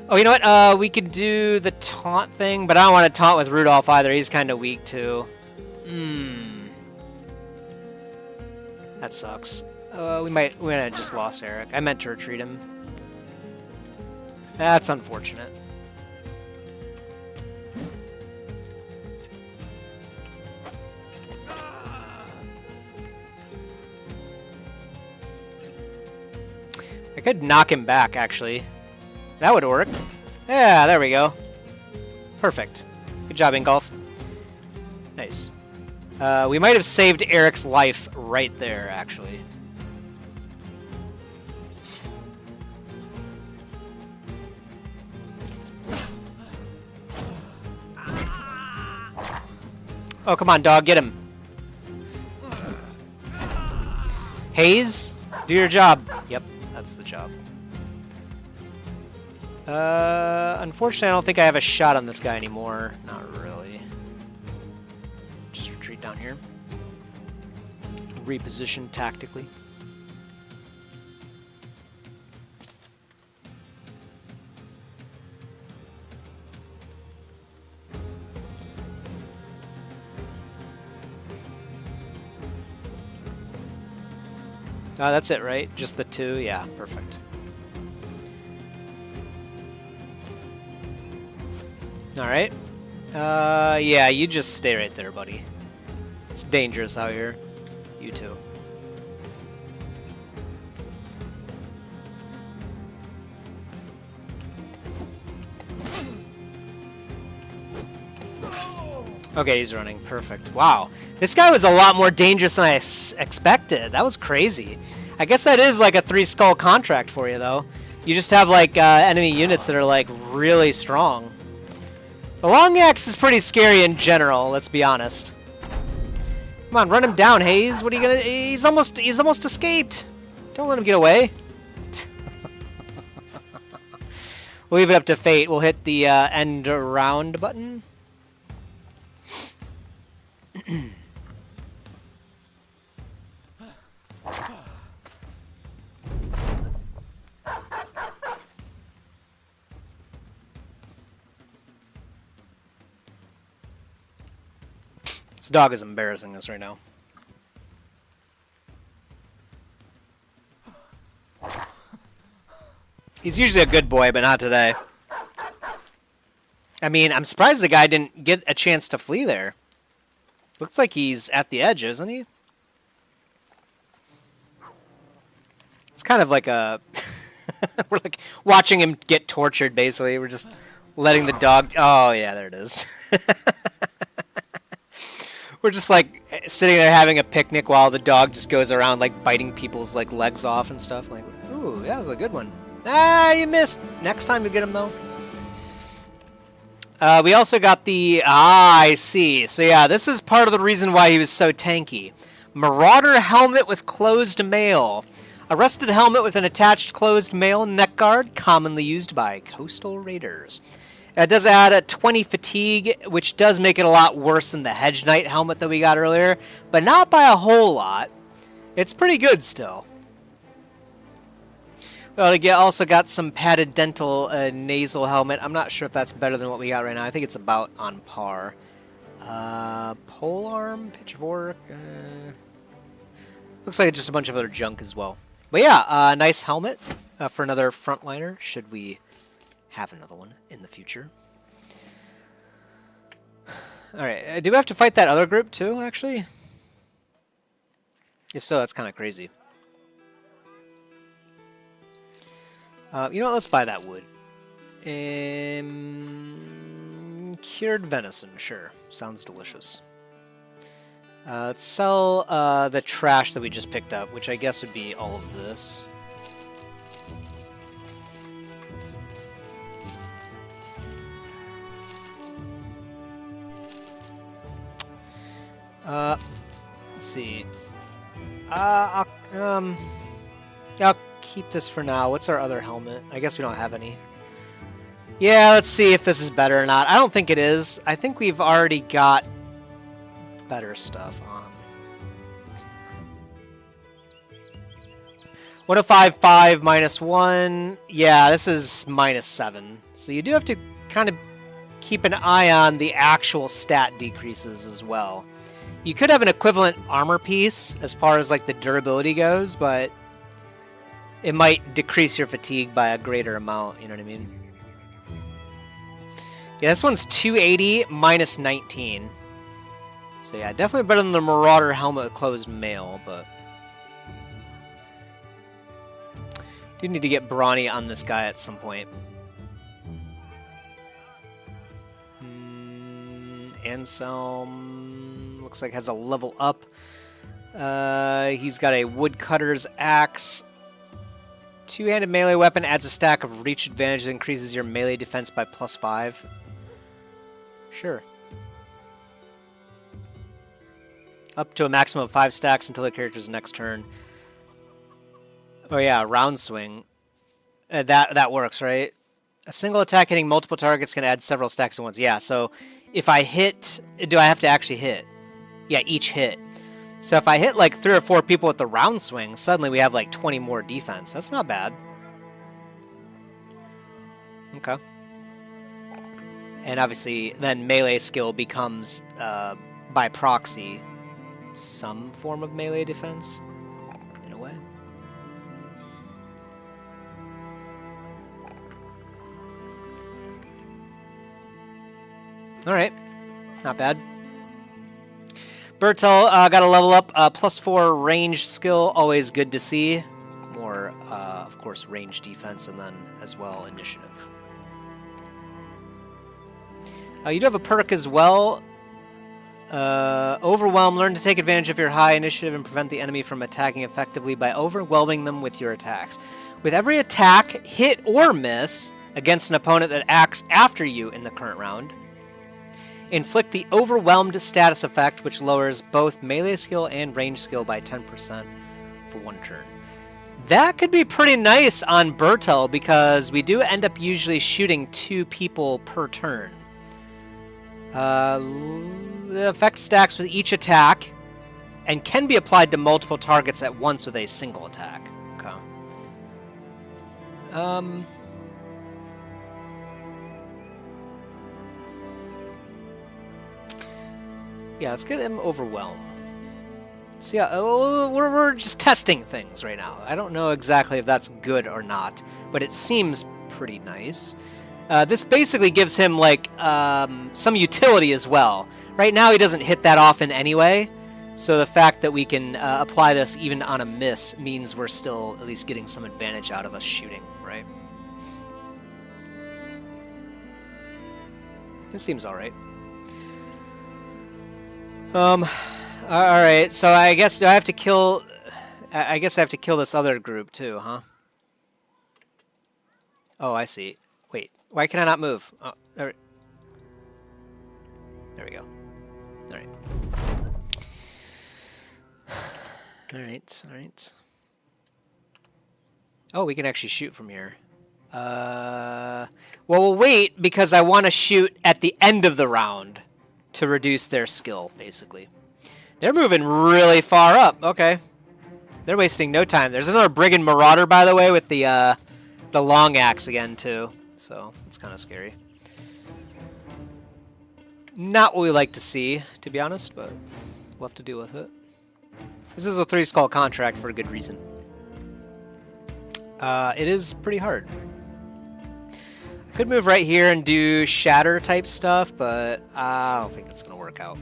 Oh, you know what? We could do the taunt thing, but I don't want to taunt with Rudolph either. He's kind of weak, too. That sucks. We might have just lost Eric. I meant to retreat him. That's unfortunate. I could knock him back, actually. That would work. Yeah, there we go. Perfect. Good job, Ingolf. Nice. We might have saved Eric's life right there, actually. Oh, come on, dog. Get him. Hayes, do your job. Yep. That's the job. Unfortunately, I don't think I have a shot on this guy anymore. Not really. Just retreat down here. Reposition tactically. That's it, right? Just the two? Yeah, perfect. Alright. Yeah, you just stay right there, buddy. It's dangerous out here. You too. Okay, he's running. Perfect. Wow. This guy was a lot more dangerous than I expected. That was crazy. I guess that is like a 3-skull contract for you, though. You just have, like, enemy units that are, like, really strong. The long axe is pretty scary in general, let's be honest. Come on, run him down, Hayes. What are you gonna... He's almost escaped. Don't let him get away. We'll leave it up to fate. We'll hit the end round button. This dog is embarrassing us right now. He's usually a good boy, but not today. I mean, I'm surprised the guy didn't get a chance to flee there. Looks like he's at the edge, isn't he? It's kind of like a... We're like watching him get tortured, basically. We're just letting the dog... Oh, yeah, there it is. We're just like sitting there having a picnic while the dog just goes around like biting people's like legs off and stuff. Like, ooh, that was a good one. Ah, you missed. Next time you get him, though. We also got the... Ah, I see. So yeah, this is part of the reason why he was so tanky. Marauder helmet with closed mail. A rusted helmet with an attached closed mail neck guard, commonly used by coastal raiders. It does add a 20 fatigue, which does make it a lot worse than the Hedge Knight helmet that we got earlier, but not by a whole lot. It's pretty good still. Well, we also got some padded dental nasal helmet. I'm not sure if that's better than what we got right now. I think it's about on par. Polearm, pitchfork. Looks like just a bunch of other junk as well. But yeah, nice helmet for another frontliner, should we have another one in the future. Alright, do we have to fight that other group too, actually? If so, that's kind of crazy. You know what, let's buy that wood. Cured venison, sure. Sounds delicious. Let's sell the trash that we just picked up, which I guess would be all of this. Let's see. I'll keep this for now. What's our other helmet? I guess we don't have any. Yeah, let's see if this is better or not. I don't think it is. I think we've already got better stuff on. 1055 minus 1. Yeah, this is minus 7. So you do have to kind of keep an eye on the actual stat decreases as well. You could have an equivalent armor piece as far as like the durability goes, but it might decrease your fatigue by a greater amount, you know what I mean? Yeah, this one's 280 minus 19. So yeah, definitely better than the Marauder helmet with closed mail, but do need to get brawny on this guy at some point. Anselm looks like has a level up. He's got a woodcutter's axe. Two-handed melee weapon adds a stack of reach advantage that increases your melee defense by +5. Sure. Up to a maximum of 5 stacks until the character's next turn. Oh yeah, round swing. That works, right? A single attack hitting multiple targets can add several stacks at once. Yeah, so if I hit... Do I have to actually hit? Yeah, each hit. So if I hit like 3 or 4 people with the round swing, suddenly we have like 20 more defense. That's not bad. Okay. And obviously, then melee skill becomes, by proxy, some form of melee defense, in a way. Alright. Not bad. Bertel got a level up, +4 range skill, always good to see. More, of course, range defense, and then as well initiative. You do have a perk as well. Overwhelm. Learn to take advantage of your high initiative and prevent the enemy from attacking effectively by overwhelming them with your attacks. With every attack, hit or miss, against an opponent that acts after you in the current round, inflict the Overwhelmed status effect, which lowers both melee skill and range skill by 10% for 1 turn. That could be pretty nice on Bertel, because we do end up usually shooting 2 people per turn. The effect stacks with each attack and can be applied to multiple targets at once with a single attack. Okay. Yeah, let's get him Overwhelmed. So yeah, we're just testing things right now. I don't know exactly if that's good or not, but it seems pretty nice. This basically gives him like some utility as well. Right now he doesn't hit that often anyway, so the fact that we can apply this even on a miss means we're still at least getting some advantage out of us shooting, right? This seems alright. Alright, so I guess do I have to kill... I guess I have to kill this other group too, huh? Oh, I see. Wait, why can I not move? Oh, there we go. Alright. Alright. Oh, we can actually shoot from here. Well, we'll wait because I want to shoot at the end of the round to reduce their skill, basically. They're moving really far up. Okay. They're wasting no time. There's another Brigand Marauder, by the way, with the long axe again, too. So, it's kind of scary. Not what we like to see, to be honest, but we'll have to deal with it. This is a 3-skull contract for a good reason. It is pretty hard. I could move right here and do shatter type stuff, but I don't think it's going to work out.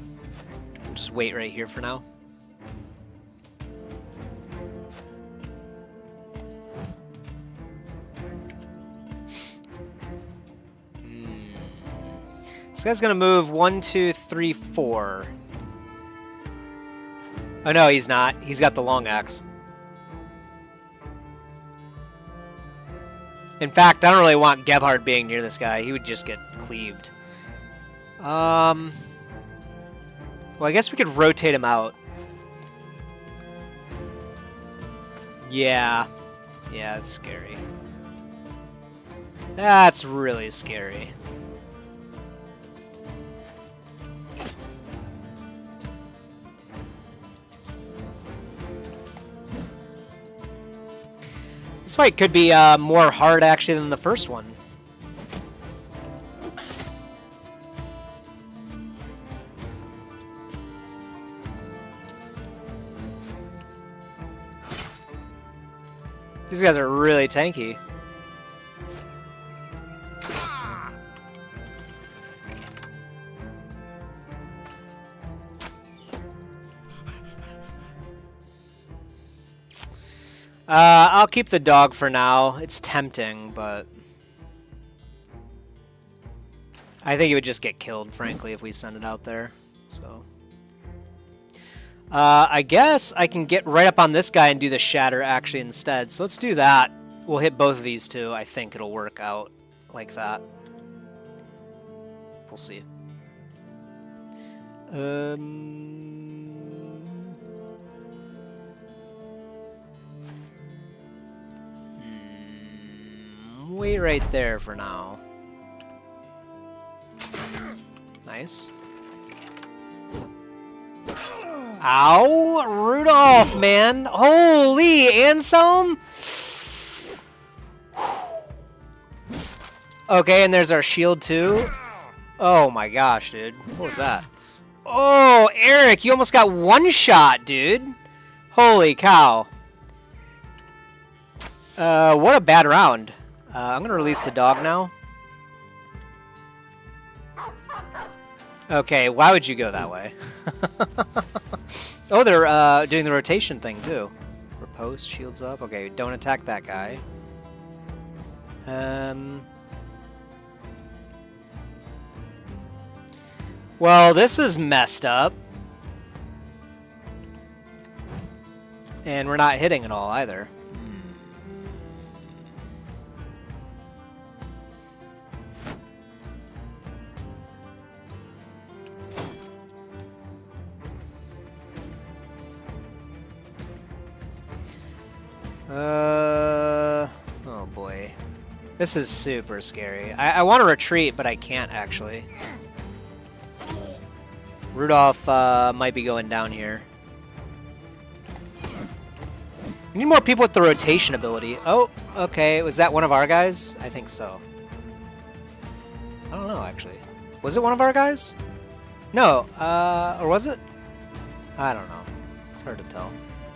I'll just wait right here for now. This guy's gonna move 1, 2, 3, 4. Oh no, he's not. He's got the long axe. In fact, I don't really want Gebhard being near this guy. He would just get cleaved. Well, I guess we could rotate him out. Yeah. Yeah, that's scary. That's really scary. This fight could be more hard, actually, than the first one. These guys are really tanky. I'll keep the dog for now. It's tempting, but I think it would just get killed, frankly, if we send it out there. So I guess I can get right up on this guy and do the shatter actually instead. So let's do that. We'll hit both of these two. I think it'll work out like that. We'll see. Wait right there for now. Nice. Ow! Rudolph, man! Holy, Anselm! Okay, and there's our shield too. Oh my gosh, dude. What was that? Oh, Eric, you almost got one shot, dude. Holy cow. What a bad round. I'm gonna release the dog now. Okay, why would you go that way? Oh, they're doing the rotation thing too. Riposte, shields up. Okay, don't attack that guy. Well, this is messed up. And we're not hitting at all either. Oh boy. This is super scary. I want to retreat, but I can't actually. Rudolph might be going down here. We need more people with the rotation ability. Oh, okay. Was that one of our guys? I think so. I don't know, actually. Was it one of our guys? No. Or was it? I don't know. It's hard to tell.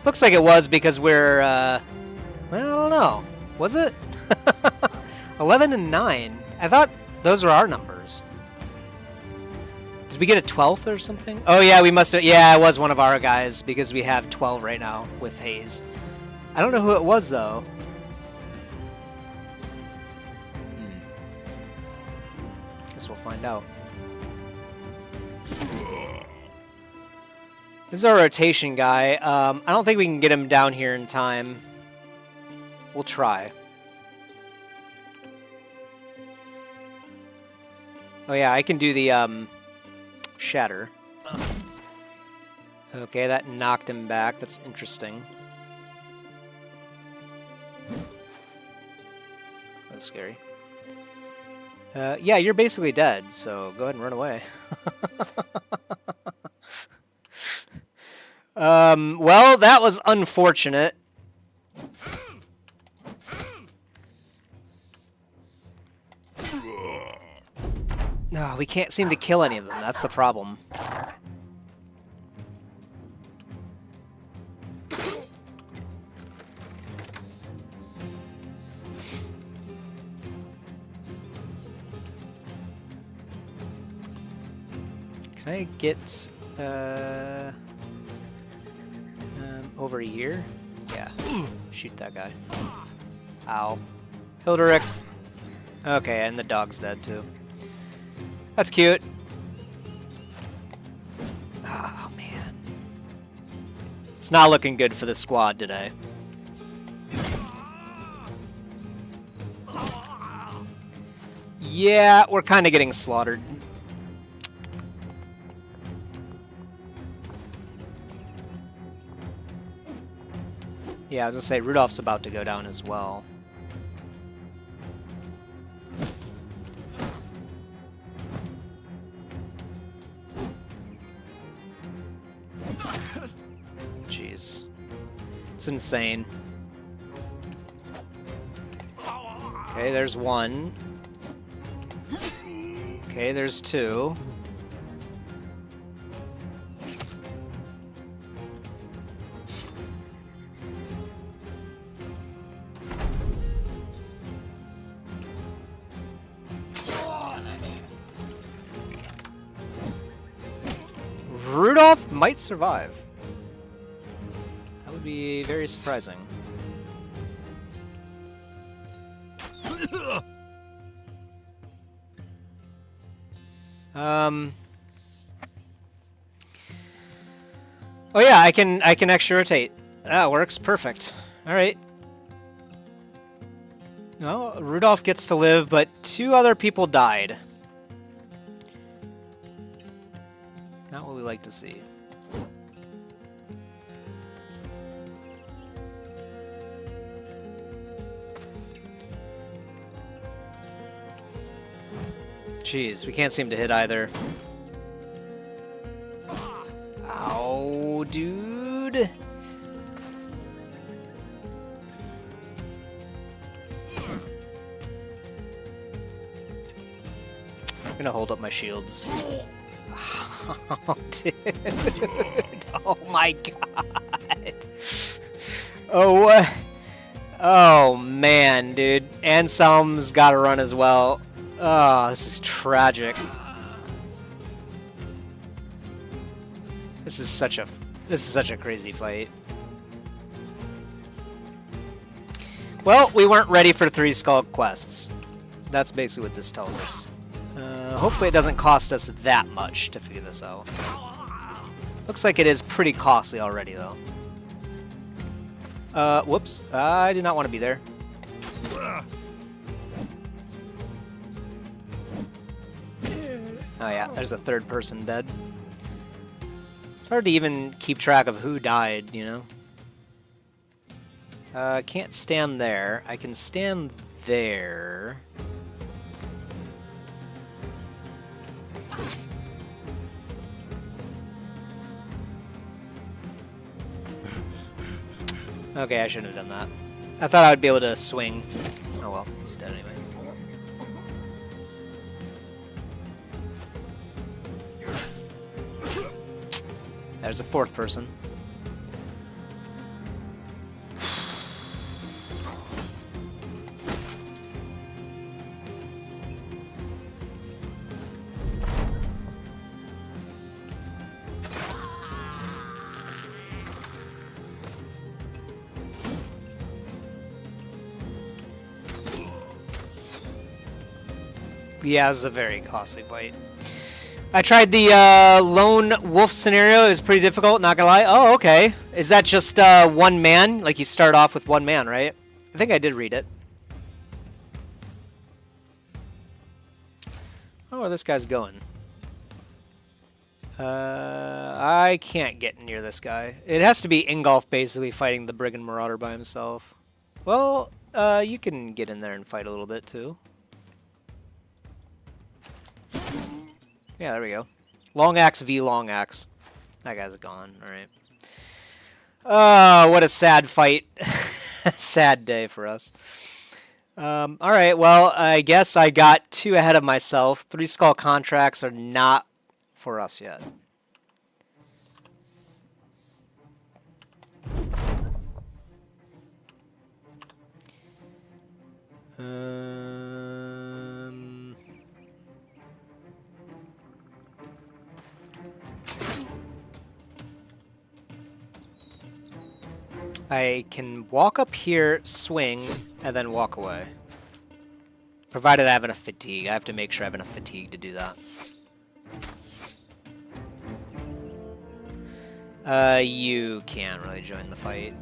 Looks like it was because we're, well, I don't know. Was it? 11 and 9. I thought those were our numbers. Did we get a 12th or something? Oh, yeah, we must have. Yeah, it was one of our guys because we have 12 right now with Hayes. I don't know who it was, though. Guess we'll find out. This is our rotation guy. I don't think we can get him down here in time. We'll try. Oh yeah, I can do the shatter. Okay, that knocked him back. That's interesting. That's scary. Yeah, you're basically dead, so go ahead and run away. Well, that was unfortunate. No, we can't seem to kill any of them. That's the problem. Can I get over here? Yeah. Shoot that guy. Ow. Hilderic. Okay, and the dog's dead too. That's cute. Oh, man. It's not looking good for the squad today. Yeah, we're kind of getting slaughtered. Yeah, I was gonna say, Rudolph's about to go down as well. Jeez. It's insane. Okay, there's one. Okay, there's two. Rudolph might survive. That would be very surprising. Oh yeah, I can actually rotate. That works perfect. All right. Well, Rudolph gets to live, but 2 other people died. Not what we like to see. Jeez, we can't seem to hit either. Ow, dude. I'm gonna hold up my shields. Oh, dude. Oh my god. Oh man, dude. Anselm's gotta run as well. Oh, this is tragic. This is such a crazy fight. Well, we weren't ready for 3 skull quests. That's basically what this tells us. Hopefully it doesn't cost us that much to figure this out. Looks like it is pretty costly already, though. Whoops. I do not want to be there. Oh yeah, there's a 3rd person dead. It's hard to even keep track of who died, you know? Can't stand there. I can stand there. Okay, I shouldn't have done that. I thought I would be able to swing. Oh well, he's dead anyway. There's a 4th person. Yeah, this is a very costly fight. I tried the lone wolf scenario. It was pretty difficult, not gonna lie. Oh, okay. Is that just 1 man? Like you start off with 1 man, right? I think I did read it. Oh, where this guy's going. I can't get near this guy. It has to be Ingolf basically fighting the Brigand Marauder by himself. Well, you can get in there and fight a little bit too. Yeah, there we go. Long axe v long axe. That guy's gone. Alright. Oh, what a sad fight. Sad day for us. Alright, well, I guess I got 2 ahead of myself. 3 skull contracts are not for us yet. I can walk up here, swing, and then walk away. Provided I have enough fatigue. I have to make sure I have enough fatigue to do that. You can't really join the fight.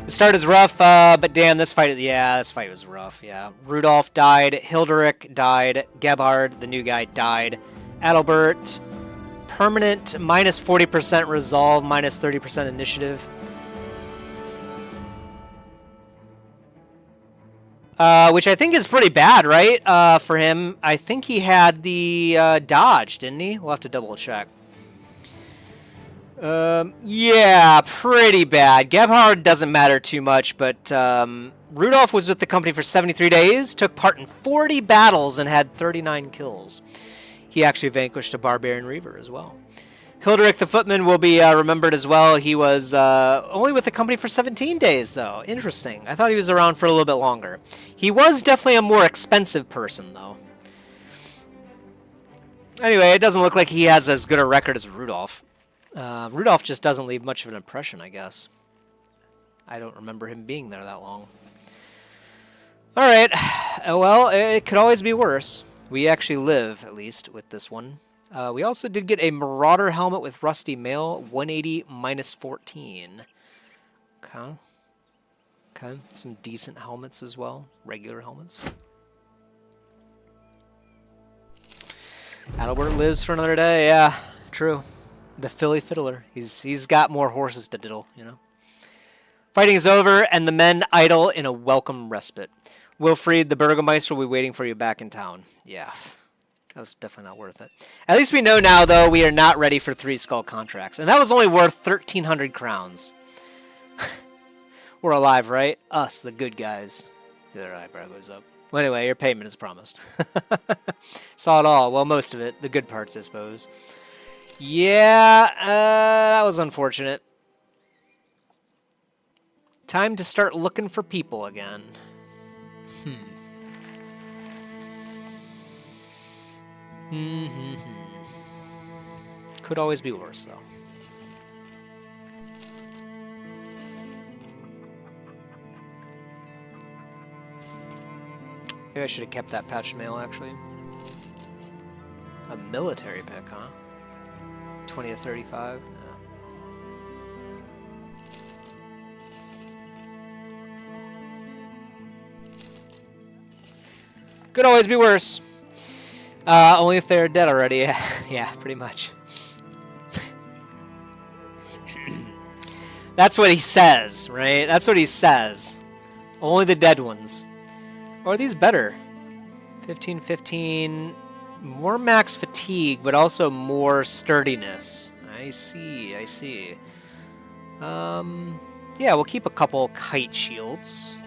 The start is rough, but damn, this fight was rough, yeah. Rudolph died, Hilderic died, Gebhard, the new guy, died, Adalbert, permanent, minus 40% resolve, minus 30% initiative. Which I think is pretty bad, right, for him. I think he had the dodge, didn't he? We'll have to double check. Yeah, pretty bad. Gebhard doesn't matter too much, but Rudolph was with the company for 73 days, took part in 40 battles, and had 39 kills. He actually vanquished a Barbarian Reaver as well. Hilderic the Footman will be remembered as well. He was only with the company for 17 days, though. Interesting. I thought he was around for a little bit longer. He was definitely a more expensive person, though. Anyway, it doesn't look like he has as good a record as Rudolph. Rudolph just doesn't leave much of an impression, I guess. I don't remember him being there that long. Alright, well, it could always be worse. We actually live, at least, with this one. We also did get a Marauder helmet with Rusty Mail, 180 minus 14. Okay. Okay, some decent helmets as well, regular helmets. Adalbert lives for another day, yeah, true. The Philly Fiddler. He's got more horses to diddle, you know. Fighting is over, and the men idle in a welcome respite. Wilfried, the Burgomeister, will be waiting for you back in town. Yeah, that was definitely not worth it. At least we know now, though, we are not ready for 3 skull contracts. And that was only worth 1,300 crowns. We're alive, right? Us, the good guys. The other eyebrow goes up. Well, anyway, your payment is promised. Saw it all. Well, most of it. The good parts, I suppose. Yeah, that was unfortunate. Time to start looking for people again. Could always be worse, though. Maybe I should have kept that patched mail, actually. A military pick, huh? 20 to 35? No. Could always be worse. Only if they're dead already. Yeah, pretty much. That's what he says, right? That's what he says. Only the dead ones. Or are these better? 15, 15... More max fatigue, but also more sturdiness. I see, I see. Yeah, we'll keep a couple kite shields.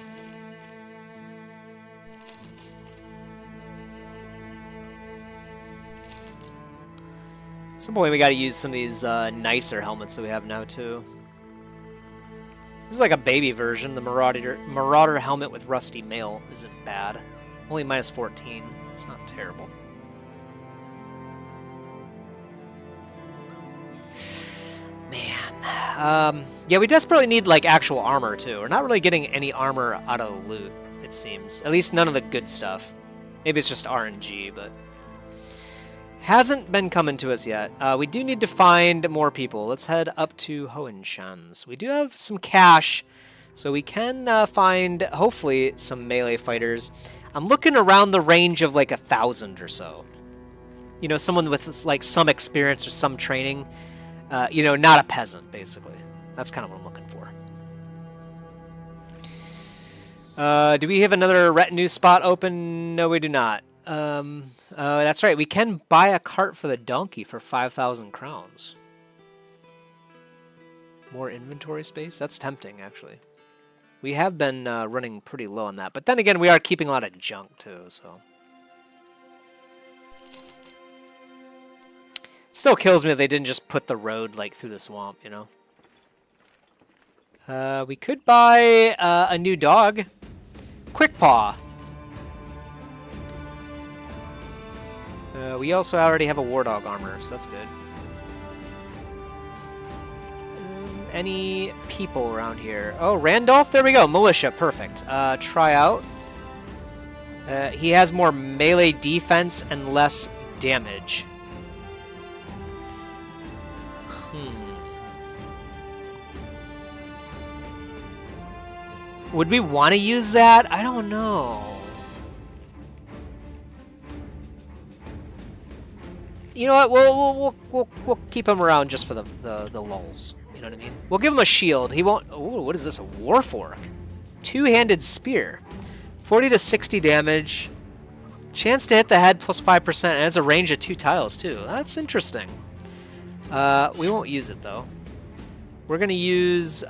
At some point we gotta use some of these nicer helmets that we have now, too. This is like a baby version. The Marauder helmet with Rusty Mail isn't bad. Only minus 14. It's not terrible. Man, yeah, we desperately need, like, actual armor, too. We're not really getting any armor out of the loot, it seems. At least none of the good stuff. Maybe it's just RNG, but... hasn't been coming to us yet. We do need to find more people. Let's head up to Hohenschanz. We do have some cash, so we can find, hopefully, some melee fighters. I'm looking around the range of, like, 1,000 or so. You know, someone with, like, some experience or some training. You know, not a peasant, basically. That's kind of what I'm looking for. Do we have another retinue spot open? No, we do not. That's right. We can buy a cart for the donkey for 5,000 crowns. More inventory space? That's tempting, actually. We have been running pretty low on that. But then again, we are keeping a lot of junk, too, so... Still kills me that they didn't just put the road like through the swamp, you know. We could buy a new dog. Quick Paw. We also already have a war dog armor, so that's good. Any people around here? Oh, Randolph? There we go. Militia. Perfect. Try out. He has more melee defense and less damage. Would we want to use that? I don't know. You know what? We'll keep him around just for the lulz. You know what I mean? We'll give him a shield. He won't. Ooh, what is this? A warfork? Two-handed spear. 40 to 60 damage. Chance to hit the head plus 5%, and has a range of 2 tiles too. That's interesting. We won't use it though. We're gonna use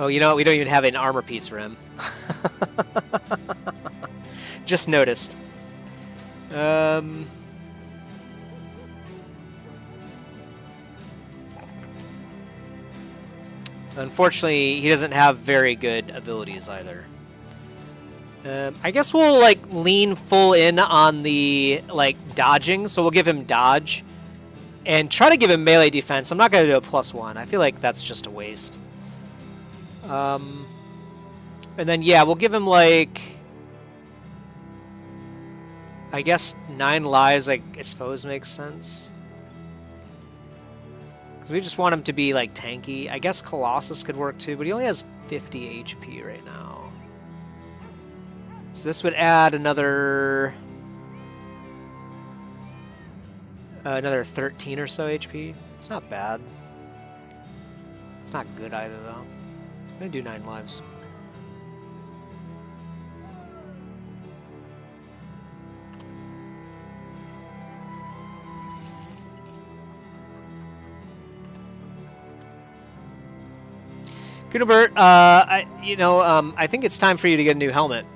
Oh, you know what? We don't even have an armor piece for him. Just noticed. Unfortunately, he doesn't have very good abilities either. I guess we'll like lean full in on the like dodging, so we'll give him dodge and try to give him melee defense. I'm not going to do a +1. I feel like that's just a waste. And then, yeah, we'll give him, like, I guess 9 lives, I suppose, makes sense. Because we just want him to be, like, tanky. I guess Colossus could work, too, but he only has 50 HP right now. So this would add another 13 or so HP. It's not bad. It's not good either, though. I'm gonna do 9 lives. Kunibert, I think it's time for you to get a new helmet.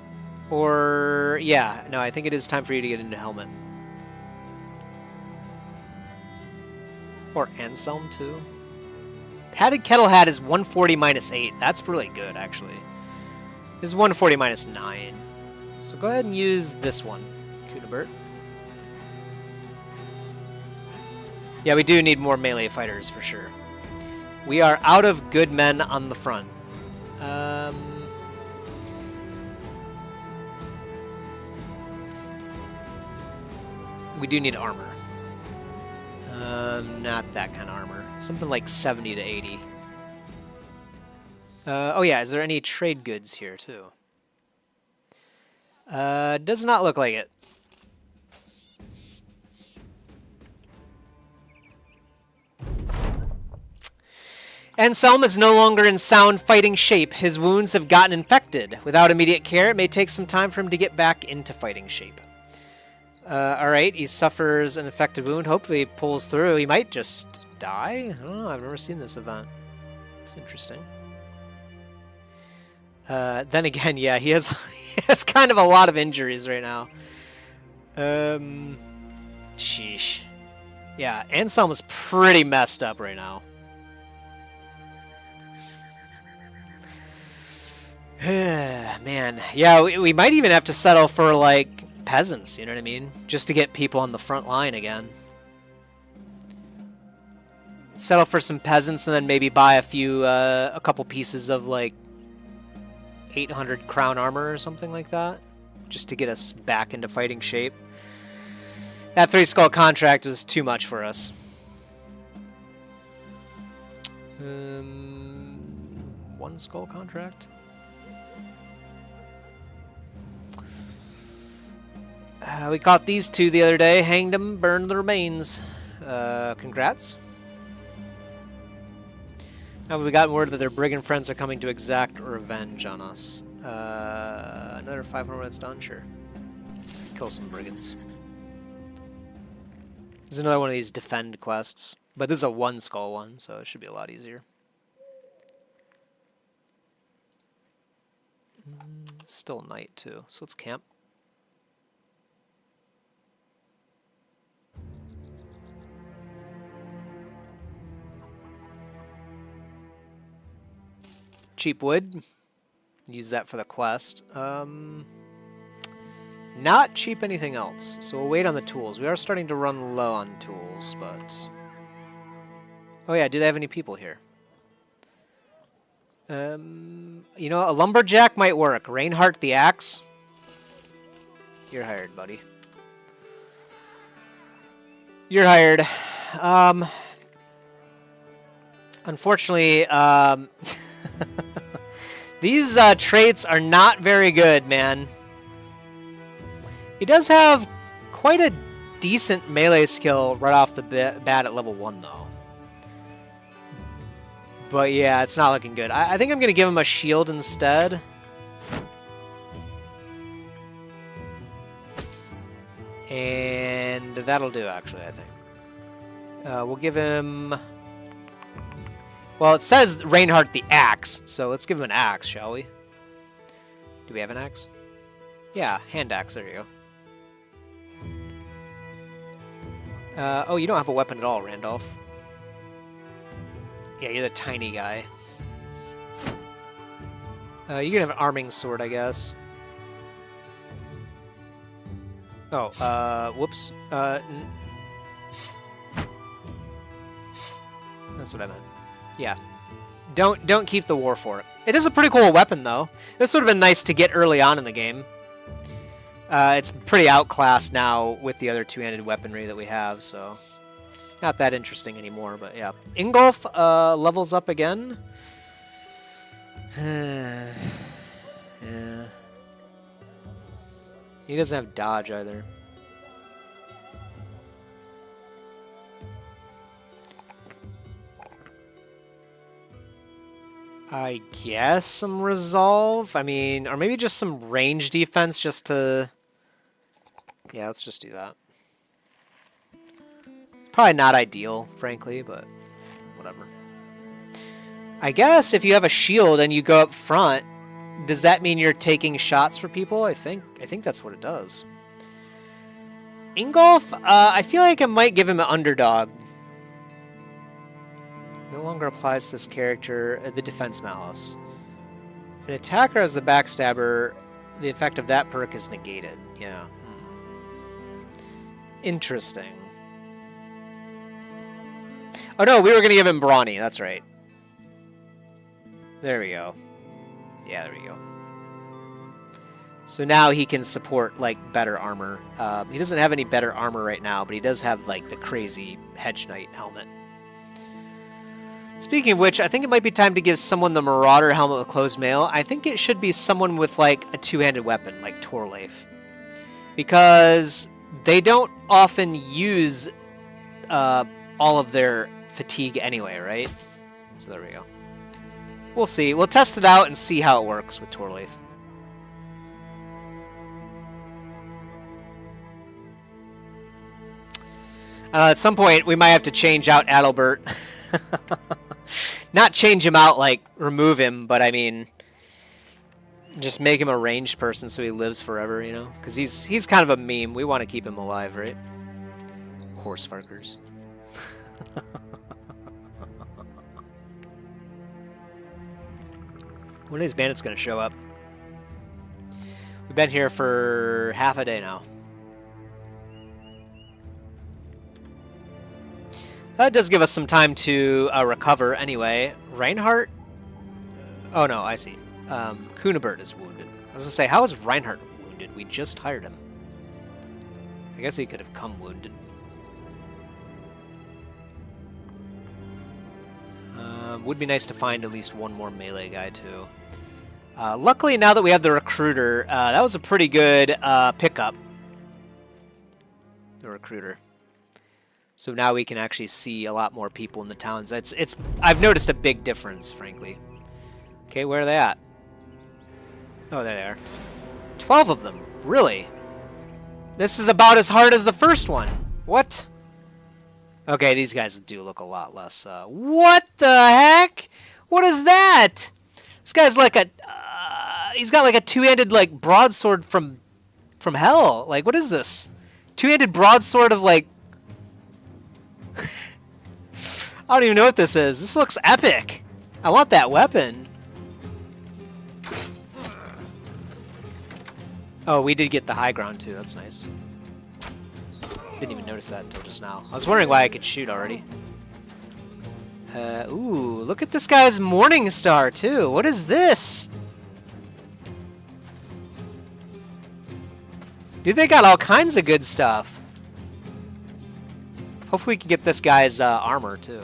Or, yeah, no, I think it is time for you to get a new helmet. Or Anselm, too. Padded Kettle Hat is 140 minus 8. That's really good, actually. This is 140 minus 9. So go ahead and use this one, Kunibert. Yeah, we do need more melee fighters, for sure. We are out of good men on the front. We do need armor. Not that kind of armor. Something like 70 to 80. Oh yeah, is there any trade goods here too? Does not look like it. Anselm is no longer in sound fighting shape. His wounds have gotten infected. Without immediate care, it may take some time for him to get back into fighting shape. Alright, he suffers an infected wound. Hopefully he pulls through. He might just die? I don't know, I've never seen this event. It's interesting. Then again, yeah, he has kind of a lot of injuries right now. Sheesh. Yeah, Anselm is pretty messed up right now. Man, yeah, we might even have to settle for, like, peasants, you know what I mean? Just to get people on the front line again. Settle for some peasants and then maybe buy a couple pieces of, like, 800 crown armor or something like that. Just to get us back into fighting shape. That 3-skull contract was too much for us. 1-skull contract? We caught these two the other day, hanged them, burned the remains. Congrats. Now we've gotten word that their brigand friends are coming to exact revenge on us. Another 500 minutes done, sure. Kill some brigands. This is another one of these defend quests, but this is a 1-skull one, so it should be a lot easier. It's still night too, so let's camp. Cheap wood. Use that for the quest. Not cheap anything else, so we'll wait on the tools. We are starting to run low on tools, but... Oh yeah, do they have any people here? You know, a lumberjack might work. Reinhardt the axe. You're hired, buddy. You're hired. Unfortunately, these traits are not very good, man. He does have quite a decent melee skill right off the bat at level 1, though. But yeah, it's not looking good. I think I'm going to give him a shield instead. And that'll do, actually, I think. We'll give him... Well, it says Reinhardt the axe, so let's give him an axe, shall we? Do we have an axe? Yeah, hand axe, there you go. Oh, you don't have a weapon at all, Randolph. Yeah, you're the tiny guy. You can have an arming sword, I guess. Oh, whoops. That's what I meant. Yeah. Don't keep the war for it. It is a pretty cool weapon, though. This would have been nice to get early on in the game. It's pretty outclassed now with the other two-handed weaponry that we have, so... Not that interesting anymore, but yeah. Ingolf levels up again. Yeah. He doesn't have dodge either. I guess some resolve. I mean, or maybe just some range defense just to... Yeah, let's just do that. Probably not ideal, frankly, but whatever. I guess if you have a shield and you go up front, does that mean you're taking shots for people? I think that's what it does. Ingolf, I feel like I might give him an underdog. No longer applies to this character, the defense malice. If an attacker has the backstabber, the effect of that perk is negated. Yeah. Interesting. Oh no, we were going to give him Brawny, that's right. There we go. Yeah, there we go. So now he can support, like, better armor. He doesn't have any better armor right now, but he does have, like, the crazy Hedge Knight helmet. Speaking of which, I think it might be time to give someone the Marauder helmet with closed mail. I think it should be someone with, like, a two-handed weapon, like Torleif. Because they don't often use all of their fatigue anyway, right? So there we go. We'll see. We'll test it out and see how it works with Torleif. At some point, we might have to change out Adalbert. Not change him out, like, remove him, but I mean, just make him a ranged person so he lives forever, you know? Because he's kind of a meme. We want to keep him alive, right? Horse fuckers. When is Bandits going to show up? We've been here for half a day now. That does give us some time to recover anyway. Reinhardt? Oh no, I see. Kunibert is wounded. I was going to say, how is Reinhardt wounded? We just hired him. I guess he could have come wounded. Would be nice to find at least one more melee guy too. Luckily, now that we have the recruiter, that was a pretty good pickup. The recruiter. So now we can actually see a lot more people in the towns. I've noticed a big difference, frankly. Okay, where are they at? Oh, there they are. 12 of them. Really? This is about as hard as the first one. What? Okay, these guys do look a lot less. What the heck? What is that? This guy's like a He's got like a two-handed like broadsword from hell. Like, what is this? Two-handed broadsword of like... I don't even know what this is. This looks epic. I want that weapon. Oh, we did get the high ground too. That's nice. Didn't even notice that until just now. I was wondering why I could shoot already. Ooh, look at this guy's Morning Star too. What is this? Dude, they got all kinds of good stuff. Hopefully we can get this guy's armor too.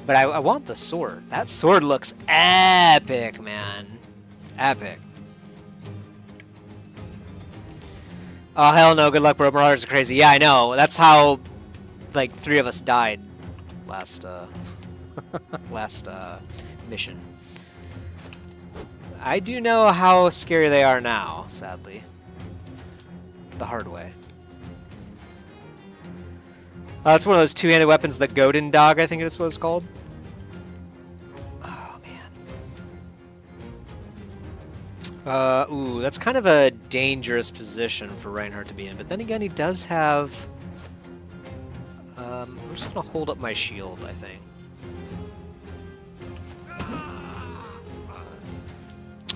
But I want the sword. That sword looks epic, man. Epic. Oh, hell no. Good luck, bro. Marauders are crazy. Yeah, I know. That's how, like, 3 of us died last, last mission. I do know how scary they are now, sadly. The hard way. It's one of those two-handed weapons, the Godin Dog, I think it is what it's called. Oh, man. Ooh, that's kind of a dangerous position for Reinhardt to be in. But then again, he does have... I'm just going to hold up my shield, I think.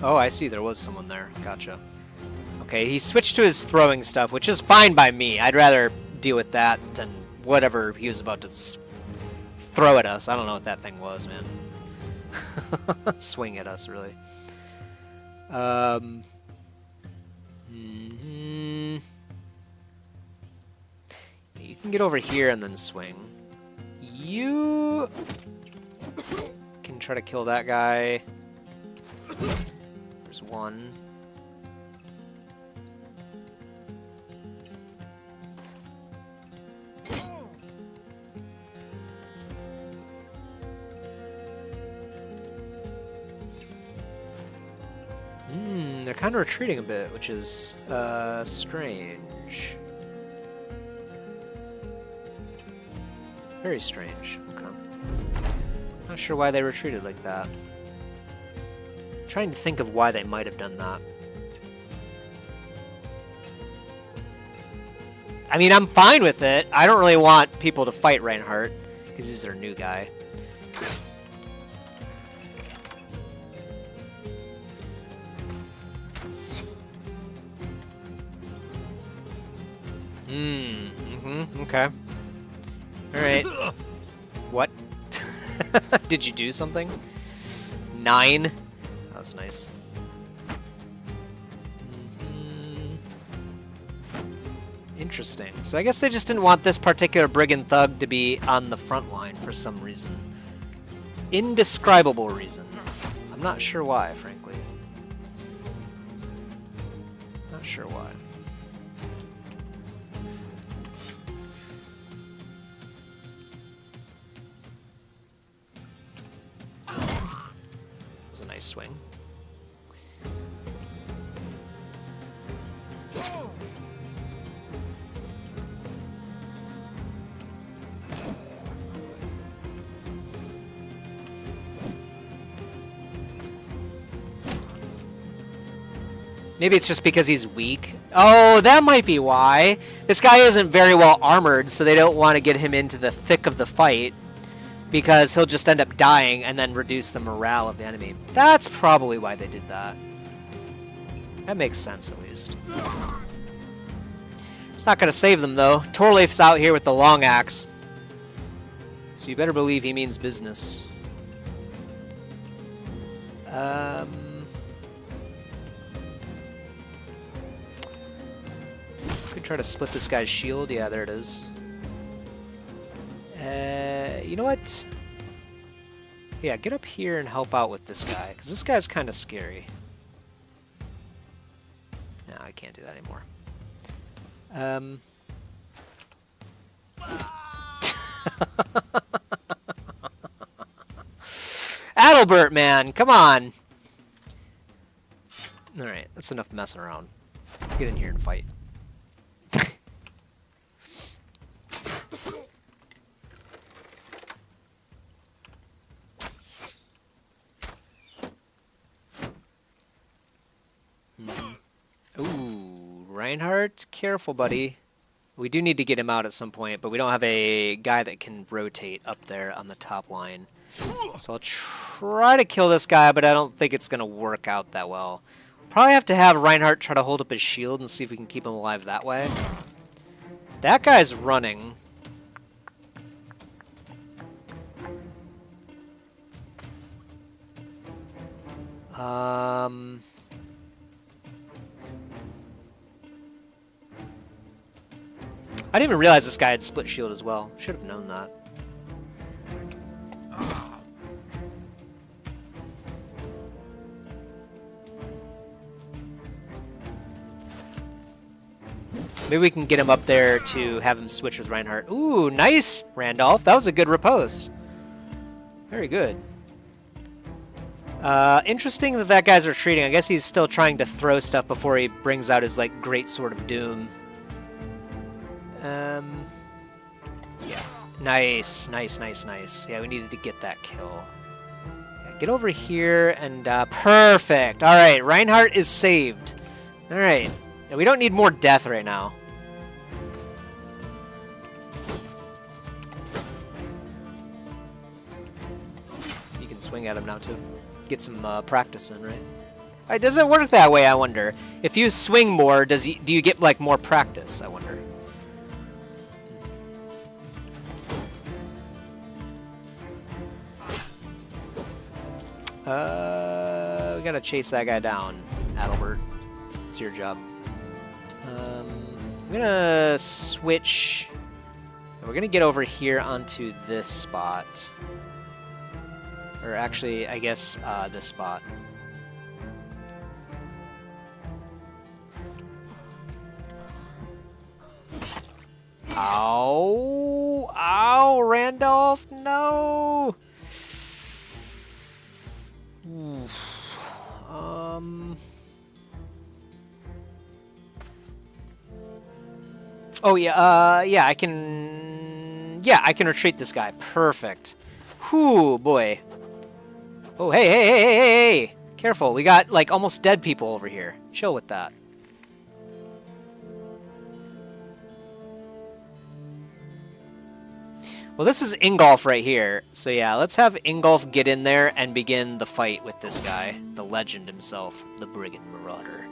Oh, I see. There was someone there. Gotcha. Okay, he switched to his throwing stuff, which is fine by me. I'd rather deal with that than whatever he was about to throw at us. I don't know what that thing was, man. Swing at us, really. You can get over here and then swing. You can try to kill that guy. There's one. They're kind of retreating a bit, which is strange. Very strange. Okay. Not sure why they retreated like that. Trying to think of why they might have done that. I mean, I'm fine with it. I don't really want people to fight Reinhardt, because he's their new guy. Okay. Alright. What? Did you do something? 9? That's nice. Interesting. So I guess they just didn't want this particular brigand thug to be on the front line for some reason. Indescribable reason. I'm not sure why, frankly. Not sure why. A nice swing. Maybe it's just because he's weak. Oh, that might be why. This guy isn't very well armored, so they don't want to get him into the thick of the fight. Because he'll just end up dying and then reduce the morale of the enemy. That's probably why they did that. That makes sense, at least. It's not going to save them, though. Torleif's out here with the long axe. So you better believe he means business. Could try to split this guy's shield. Yeah, there it is. You know what? Yeah, get up here and help out with this guy, because this guy's kind of scary. No, I can't do that anymore. Adalbert, man, come on! Alright, that's enough messing around. Get in here and fight. Reinhardt, careful, buddy. We do need to get him out at some point, but we don't have a guy that can rotate up there on the top line. So I'll try to kill this guy, but I don't think it's going to work out that well. Probably have to have Reinhardt try to hold up his shield and see if we can keep him alive that way. That guy's running. I didn't even realize this guy had split shield as well. Should have known that. Maybe we can get him up there to have him switch with Reinhardt. Ooh, nice, Randolph. That was a good riposte. Very good. Interesting that that guy's retreating. I guess he's still trying to throw stuff before he brings out his, like, great sword of doom. Yeah. Nice, nice, nice, nice. Yeah, we needed to get that kill. Yeah, get over here and, perfect. All right, Reinhardt is saved. All right. Yeah, we don't need more death right now. You can swing at him now, too. Get some practice in, right? Does it work that way, I wonder? If you swing more, do you get, like, more practice, I wonder? We gotta chase that guy down, Adalbert. It's your job. I'm gonna switch. We're gonna get over here onto this spot. Or actually, I guess this spot. Ow! Ow, Randolph! No! Oh yeah, yeah, I can retreat this guy. Perfect. Whew, boy. Oh, hey, hey, hey, hey, hey, hey! Careful, we got like almost dead people over here. Chill with that. Well, this is Ingolf right here. So yeah, let's have Ingolf get in there and begin the fight with this guy, the legend himself, the Brigand Marauder.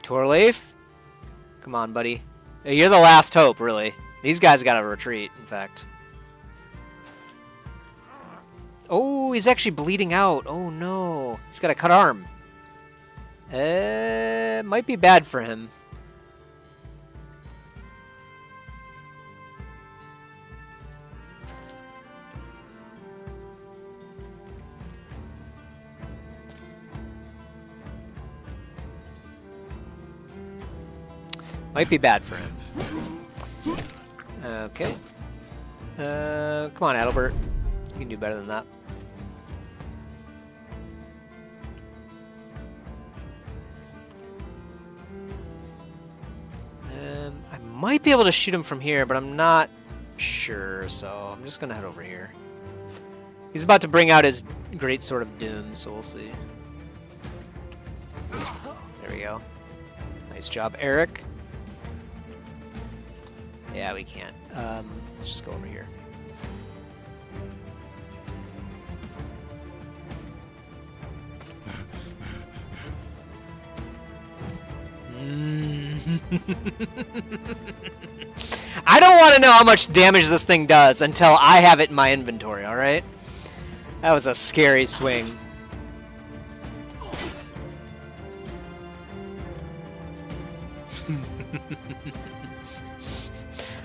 Torleif? Come on, buddy. You're the last hope, really. These guys gotta retreat, in fact. Oh, he's actually bleeding out. Oh, no. He's got a cut arm. Might be bad for him. Might be bad for him. Okay. Come on, Adalbert. You can do better than that. I might be able to shoot him from here, but I'm not sure, so I'm just going to head over here. He's about to bring out his great sword of doom, so we'll see. There we go. Nice job, Eric. Yeah, we can't. Let's just go over here. I don't want to know how much damage this thing does until I have it in my inventory, alright? That was a scary swing.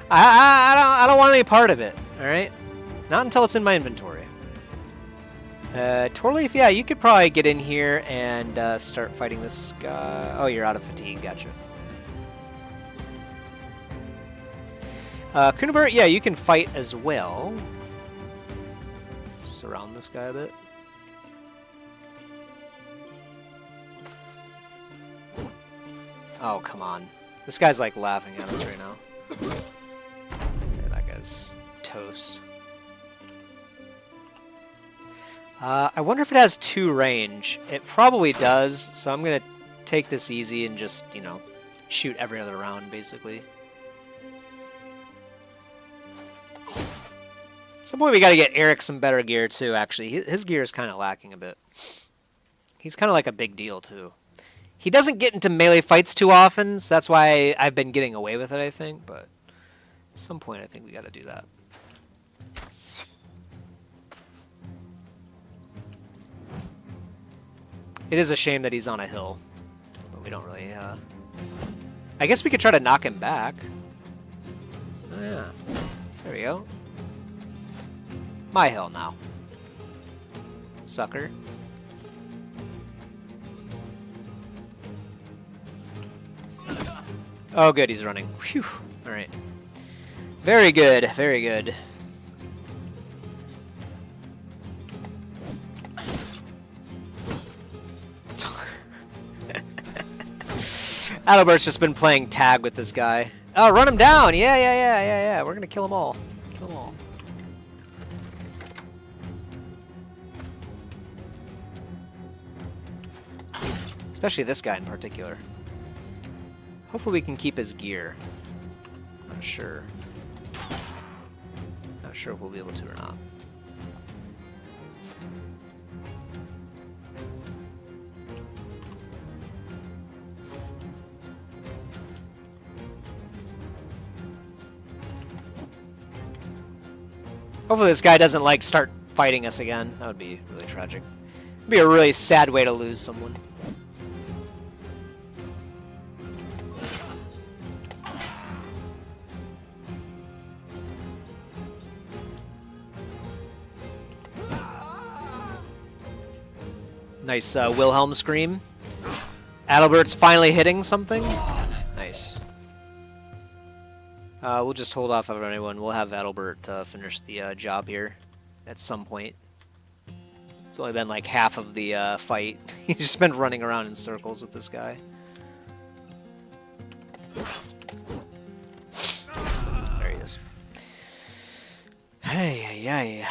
I don't want any part of it, alright? Not until it's in my inventory. Torleif, yeah, you could probably get in here and start fighting this guy. Oh, you're out of fatigue, gotcha. Kunibert, yeah, you can fight as well. Surround this guy a bit. Oh, come on. This guy's like laughing at us right now. Okay, that guy's toast. I wonder if it has 2 range. It probably does, so I'm going to take this easy and just, you know, shoot every other round, basically. At some point we got to get Eric some better gear, too, actually. His gear is kind of lacking a bit. He's kind of like a big deal, too. He doesn't get into melee fights too often, so that's why I've been getting away with it, I think, but at some point I think we got to do that. It is a shame that he's on a hill, but we don't really, I guess we could try to knock him back. Oh, yeah. There we go. My hill now. Sucker. Oh, good, he's running. Whew. Alright. Very good, very good. Adalbert's just been playing tag with this guy. Oh, run him down! Yeah. We're gonna kill them all. Kill them all. Especially this guy in particular. Hopefully we can keep his gear. Not sure. Not sure if we'll be able to or not. Hopefully this guy doesn't, like, start fighting us again. That would be really tragic. It would be a really sad way to lose someone. Nice Wilhelm scream. Adalbert's finally hitting something. Nice. We'll just hold off on anyone. We'll have Adalbert finish the job here at some point. It's only been like half of the fight. He's just been running around in circles with this guy. There he is. Hey.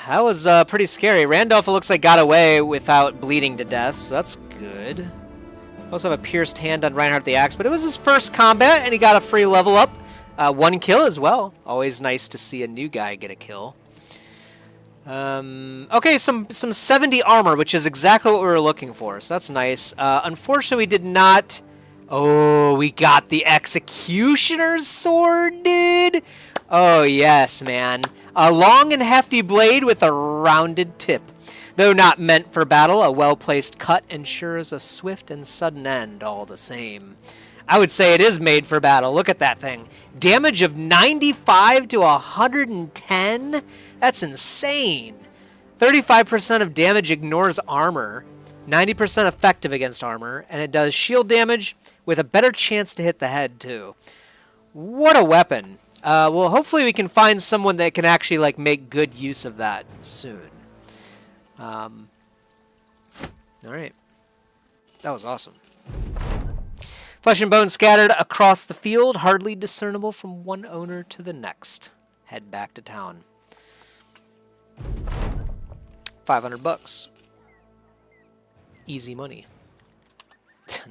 That was pretty scary. Randolph, it looks like, got away without bleeding to death, so that's good. Also have a pierced hand on Reinhardt the Axe, but it was his first combat, and he got a free level up. 1 kill as well. Always nice to see a new guy get a kill. Okay, some 70 armor, which is exactly what we were looking for, so that's nice. Unfortunately, we did not... Oh, we got the Executioner's Sword, dude! Oh, yes, man. A long and hefty blade with a rounded tip. Though not meant for battle, a well-placed cut ensures a swift and sudden end all the same. I would say it is made for battle. Look at that thing. Damage of 95 to 110? That's insane. 35% of damage ignores armor. 90% effective against armor. And it does shield damage with a better chance to hit the head, too. What a weapon. Well, hopefully we can find someone that can actually, like, make good use of that soon. Alright. That was awesome. Flesh and bone scattered across the field, hardly discernible from one owner to the next. Head back to town. 500 bucks. Easy money.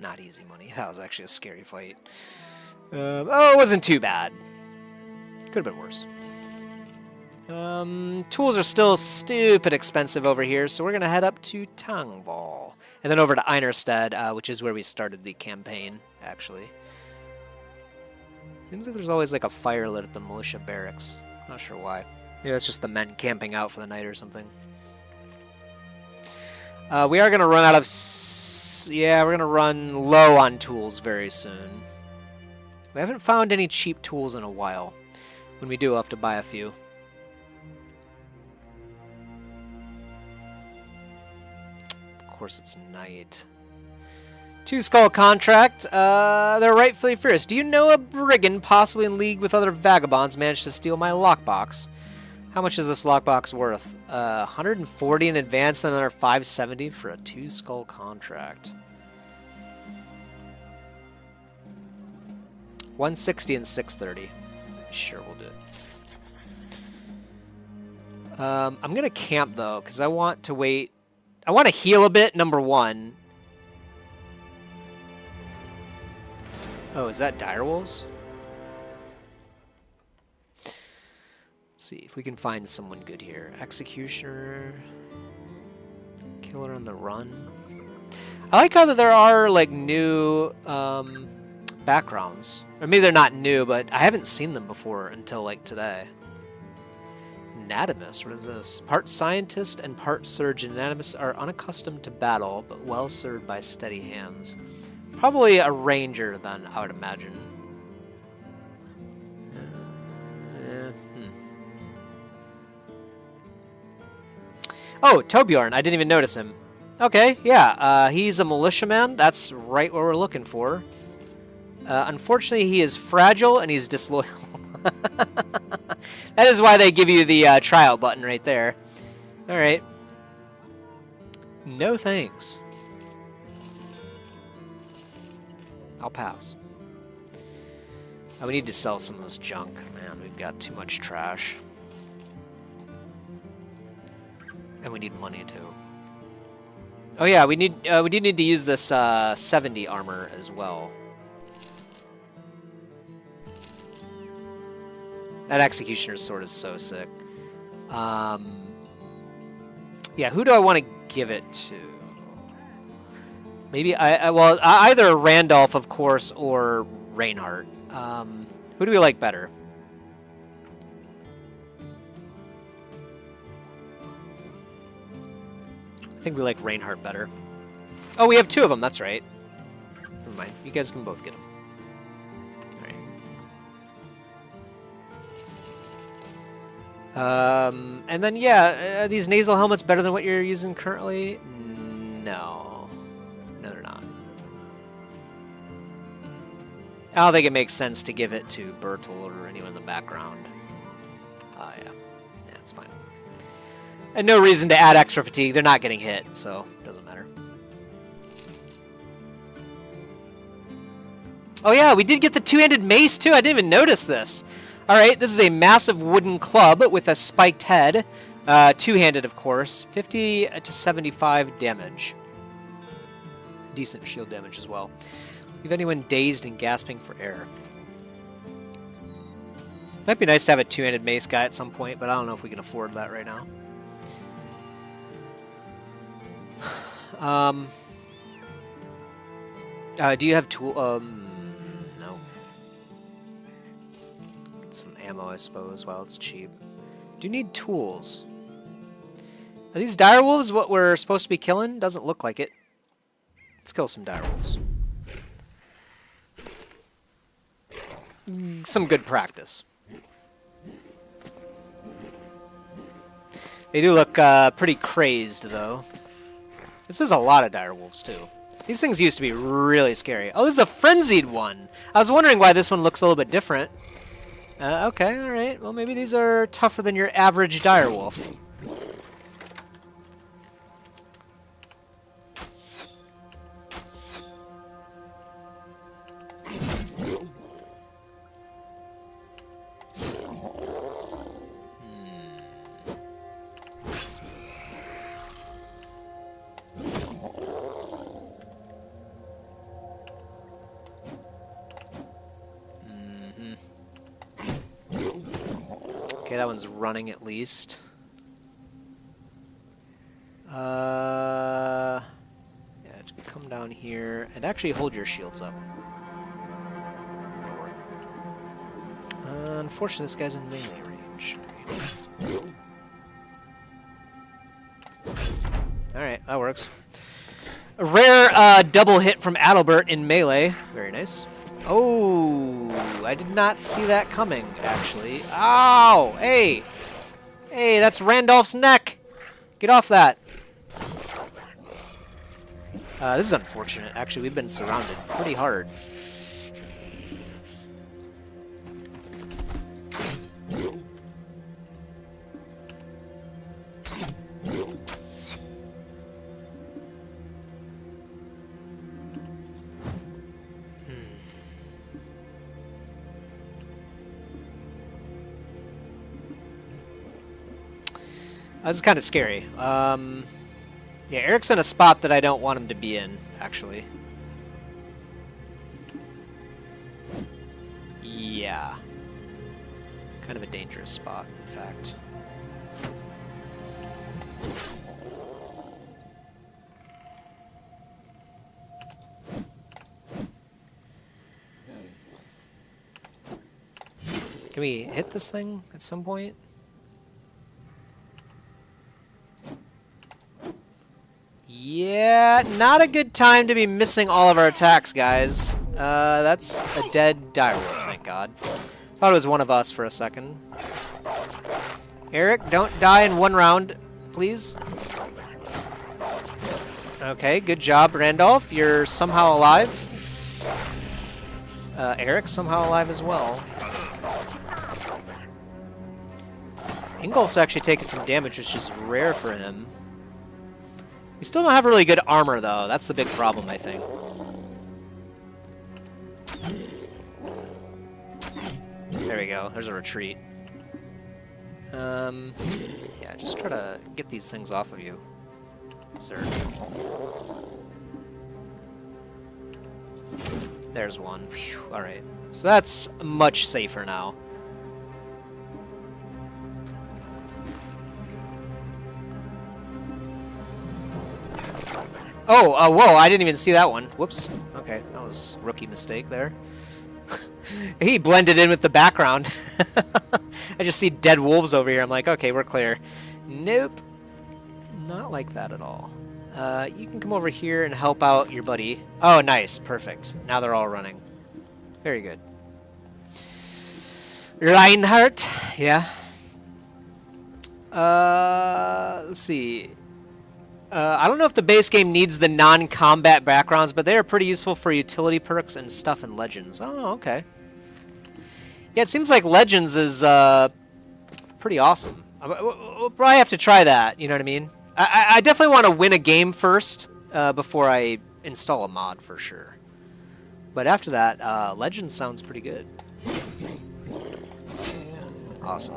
Not easy money. That was actually a scary fight. Oh, it wasn't too bad. Could have been worse. Tools are still stupid expensive over here, so we're going to head up to Tangval. And then over to Einerstead, which is where we started the campaign, actually. Seems like there's always like a fire lit at the militia barracks. Not sure why. Maybe that's just the men camping out for the night or something. We are going to run out of... Yeah, we're going to run low on tools very soon. We haven't found any cheap tools in a while. When we do, we'll have to buy a few. Of course, it's night. 2 skull contract. They're rightfully fierce. Do you know a brigand, possibly in league with other vagabonds, managed to steal my lockbox? How much is this lockbox worth? 140 in advance and another 570 for a 2 skull contract. 160 and 630. Sure, we'll do it. I'm going to camp, though, because I want to wait. I want to heal a bit, number one. Oh, is that direwolves? Let's see if we can find someone good here. Executioner. Killer on the run. I like how there are, like, new backgrounds. Or maybe they're not new, but I haven't seen them before until, like, today. Anatomist, what is this? Part scientist and part surgeon. Anatomists are unaccustomed to battle, but well served by steady hands. Probably a ranger, then, I would imagine. Oh, Torbjorn, I didn't even notice him. Okay, yeah, he's a militiaman. That's right what we're looking for. Unfortunately, he is fragile and he's disloyal. That is why they give you the tryout button right there. All right. No thanks. I'll pass. Oh, we need to sell some of this junk. Man, we've got too much trash. And we need money too. Oh yeah, we do need to use this 70 armor as well. That Executioner's sword is so sick. Yeah, who do I want to give it to? Maybe well, either Randolph, of course, or Reinhardt. Who do we like better? I think we like Reinhardt better. Oh, we have two of them. That's right. Never mind. You guys can both get them. And then, yeah, are these nasal helmets better than what you're using currently? No. No, they're not. I don't think it makes sense to give it to Bertolt or anyone in the background. Yeah. Yeah, that's fine. And no reason to add extra fatigue. They're not getting hit, so it doesn't matter. Oh, yeah, we did get the two-handed mace, too. I didn't even notice this. All right, this is a massive wooden club with a spiked head. Two-handed, of course. 50 to 75 damage. Decent shield damage as well. Leave anyone dazed and gasping for air. Might be nice to have a two-handed mace guy at some point, but I don't know if we can afford that right now. Do you have tool? No. Get some ammo, I suppose, while it's cheap. Do you need tools? Are these direwolves what we're supposed to be killing? Doesn't look like it. Let's kill some direwolves. Some good practice. They do look pretty crazed, though. This is a lot of direwolves, too. These things used to be really scary. Oh, this is a frenzied one. I was wondering why this one looks a little bit different. Okay, alright. Well, maybe these are tougher than your average direwolf. Okay, that one's running at least. Yeah, come down here and actually hold your shields up. Unfortunately, this guy's in melee range. Alright, that works. A rare double hit from Adalbert in melee. Very nice. Oh, I did not see that coming, actually. Ow! Hey! Hey, that's Randolph's neck! Get off that! This is unfortunate. Actually, we've been surrounded pretty hard. This is kind of scary. Yeah, Eric's in a spot that I don't want him to be in, actually. Yeah. Kind of a dangerous spot, in fact. Can we hit this thing at some point? Yeah, not a good time to be missing all of our attacks, guys. That's a dead direwolf, thank God. Thought it was one of us for a second. Eric, don't die in one round, please. Okay, good job, Randolph. You're somehow alive. Eric's somehow alive as well. Ingolf's actually taking some damage, which is rare for him. We still don't have really good armor, though. That's the big problem, I think. There we go. There's a retreat. Yeah, just try to get these things off of you, sir. There's one. All right. So that's much safer now. Oh, whoa, I didn't even see that one. Whoops. Okay, that was a rookie mistake there. He blended in with the background. I just see dead wolves over here. I'm like, okay, we're clear. Nope. Not like that at all. You can come over here and help out your buddy. Oh, nice. Perfect. Now they're all running. Very good. Reinhardt. Yeah. Let's see. I don't know if the base game needs the non-combat backgrounds, but they are pretty useful for utility perks and stuff in Legends. Oh, okay. Yeah, it seems like Legends is pretty awesome. We'll probably have to try that, you know what I mean? I definitely want to win a game first before I install a mod for sure. But after that, Legends sounds pretty good. Awesome.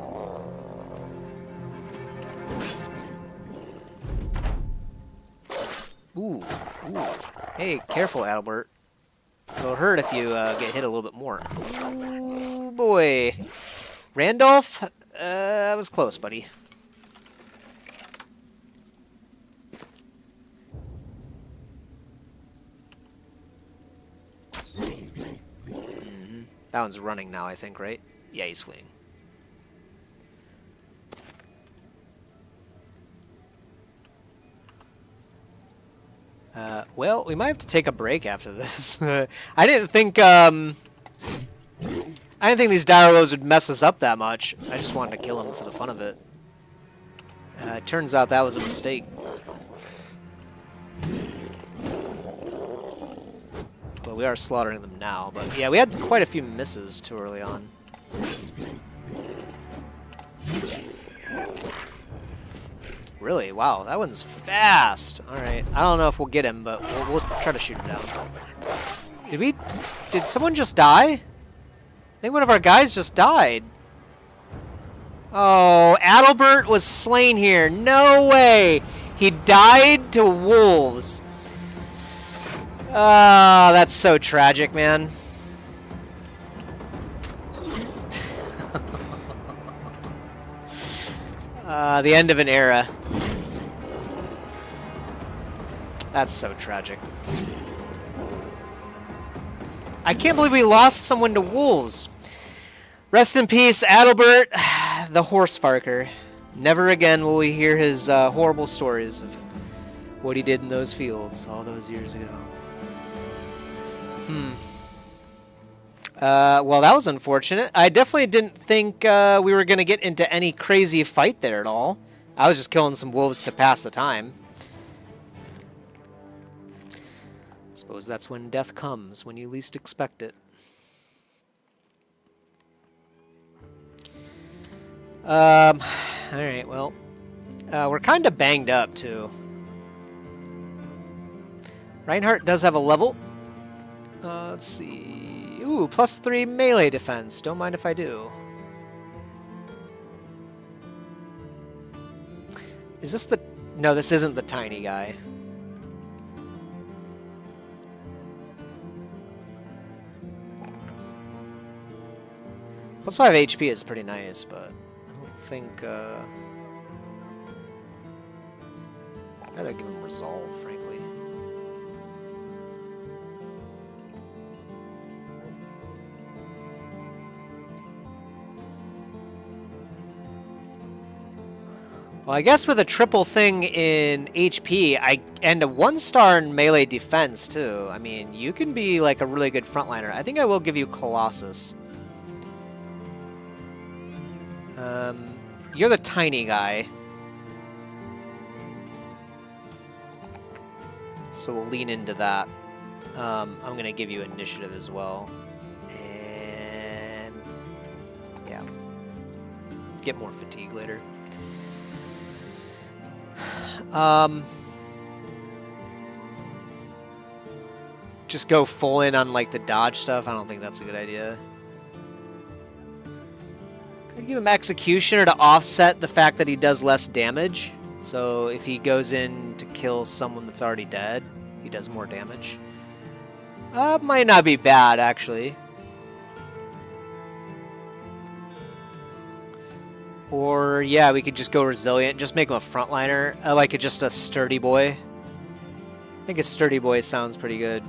Ooh, ooh. Hey, careful, Albert. It'll hurt if you get hit a little bit more. Ooh, boy. Randolph? That was close, buddy. That one's running now, I think, right? Yeah, he's fleeing. Well, we might have to take a break after this. I didn't think these Direwolves would mess us up that much. I just wanted to kill them for the fun of it. It turns out that was a mistake. Well, we are slaughtering them now, but yeah, we had quite a few misses too early on. Really? Wow, that one's fast. All right, I don't know if we'll get him, but we'll try to shoot him down. Did someone just die? I think one of our guys just died. Oh, Adalbert was slain here. No way. He died to wolves. Ah, that's so tragic, man. The end of an era. That's so tragic. I can't believe we lost someone to wolves. Rest in peace, Adalbert, the horse farker. Never again will we hear his horrible stories of what he did in those fields all those years ago. Well, that was unfortunate. I definitely didn't think we were going to get into any crazy fight there at all. I was just killing some wolves to pass the time. Suppose that's when death comes, when you least expect it. Alright, well, we're kind of banged up, too. Reinhardt does have a level. Let's see. Ooh, +3 melee defense. Don't mind if I do. Is this the... No, this isn't the tiny guy. Plus 5 HP is pretty nice, but I don't think... I'd rather give him Resolve, frankly. Well, I guess with a triple thing in HP, and a 1-star in melee defense, too. I mean, you can be like a really good frontliner. I think I will give you Colossus. You're the tiny guy. So we'll lean into that. I'm going to give you initiative as well. And yeah. Get more fatigue later. Just go full in on like the dodge stuff. I don't think that's a good idea. Could I give him Executioner to offset the fact that he does less damage? So if he goes in to kill someone that's already dead, he does more damage. Might not be bad, actually. Or, yeah, we could just go Resilient. Just make him a frontliner. I like it, just a Sturdy Boy. I think a Sturdy Boy sounds pretty good.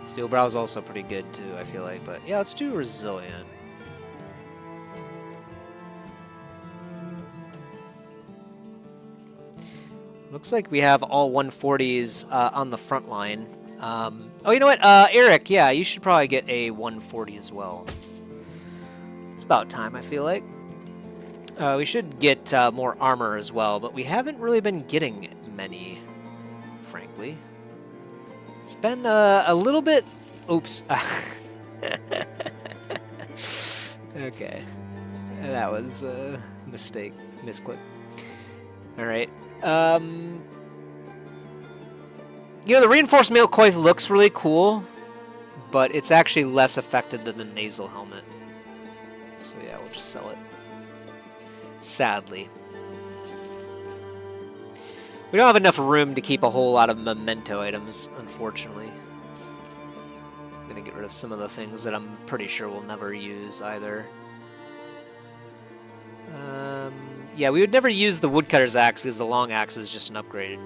Steel Brow's also pretty good, too, I feel like. But, yeah, let's do Resilient. Looks like we have all 140s on the front line. Oh, you know what? Eric, yeah, you should probably get a 140 as well. It's about time, I feel like. We should get more armor as well, but we haven't really been getting many, frankly. It's been a little bit... Oops. Okay. That was a mistake. Misclick. Alright. You know, the reinforced mail coif looks really cool, but it's actually less affected than the nasal helmet. So yeah, we'll just sell it. Sadly. We don't have enough room to keep a whole lot of memento items, unfortunately. I'm gonna get rid of some of the things that I'm pretty sure we'll never use either. Yeah, we would never use the woodcutter's axe because the long axe is just an upgrade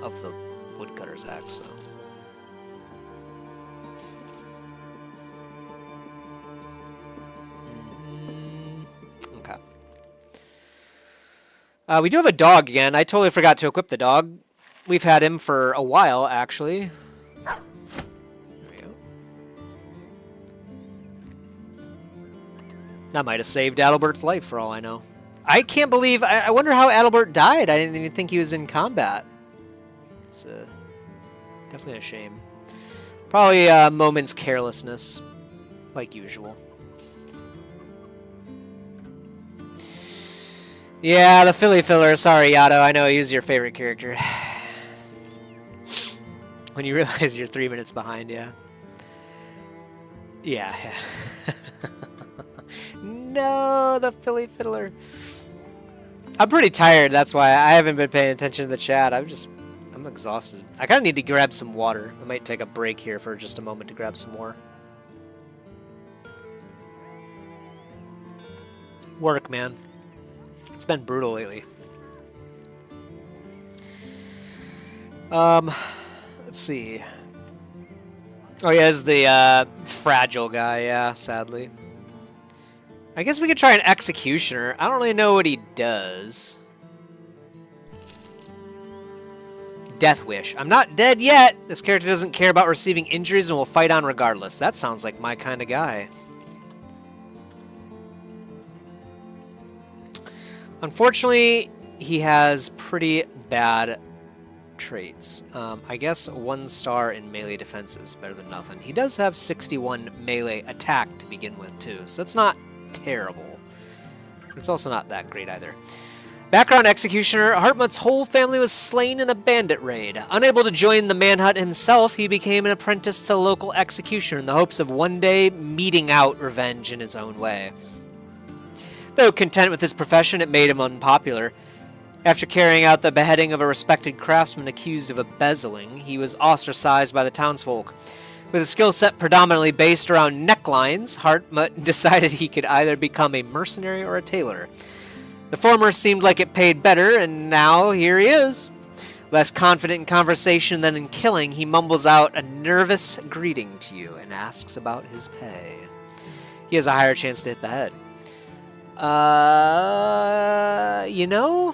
of the woodcutter's axe, so... We do have a dog again. I totally forgot to equip the dog. We've had him for a while, actually. There we go. That might have saved Adalbert's life, for all I know. I can't believe... I wonder how Adalbert died. I didn't even think he was in combat. It's definitely a shame. Probably a moment's carelessness, like usual. Yeah, the Philly filler. Sorry, Yato. I know he's your favorite character. When you realize you're 3 minutes behind, yeah. Yeah. No, the Philly fiddler. I'm pretty tired. That's why I haven't been paying attention to the chat. I'm exhausted. I kind of need to grab some water. I might take a break here for just a moment to grab some more. Work, man. It's been brutal lately. Let's see. Oh, yeah, it's the fragile guy, yeah, sadly. I guess we could try an Executioner. I don't really know what he does. Death Wish. I'm not dead yet. This character doesn't care about receiving injuries and will fight on regardless. That sounds like my kind of guy. Unfortunately, he has pretty bad traits. I guess 1 star in melee defense is better than nothing. He does have 61 melee attack to begin with, too, so it's not terrible. It's also not that great either. Background Executioner. Hartmut's whole family was slain in a bandit raid. Unable to join the manhunt himself, he became an apprentice to the local executioner in the hopes of one day meting out revenge in his own way. Though content with his profession, it made him unpopular. After carrying out the beheading of a respected craftsman accused of embezzling, he was ostracized by the townsfolk. With a skill set predominantly based around necklines, Hartmut decided he could either become a mercenary or a tailor. The former seemed like it paid better, and now here he is. Less confident in conversation than in killing, he mumbles out a nervous greeting to you and asks about his pay. He has a higher chance to hit the head. You know?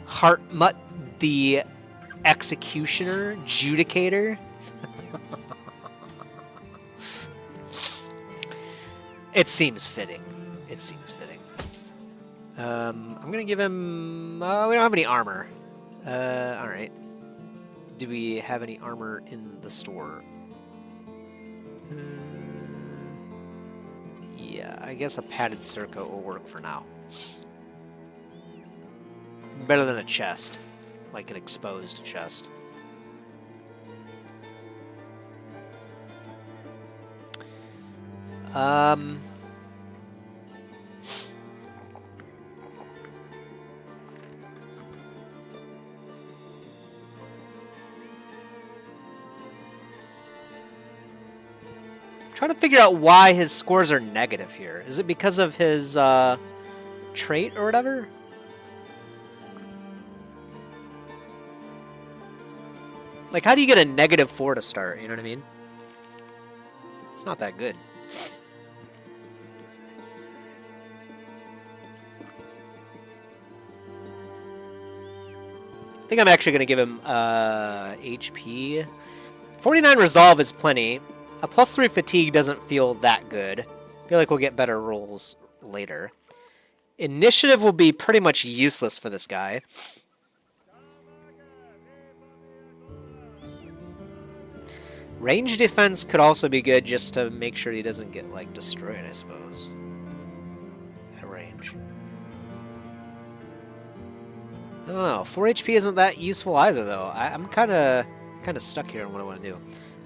Hartmut the Executioner, Judicator. It seems fitting. It seems fitting. I'm gonna give him... we don't have any armor. Alright. Do we have any armor in the store? Yeah, I guess a padded surcoat will work for now. Better than a chest. Like an exposed chest. Trying to figure out why his scores are negative here. Is it because of his trait or whatever? Like, how do you get a -4 to start? You know what I mean? It's not that good. I think I'm actually going to give him HP. 49 Resolve is plenty. A +3 Fatigue doesn't feel that good. I feel like we'll get better rolls later. Initiative will be pretty much useless for this guy. Range defense could also be good just to make sure he doesn't get, like, destroyed, I suppose. At range. I don't know. 4 HP isn't that useful either, though. I'm kind of stuck here on what I want to do.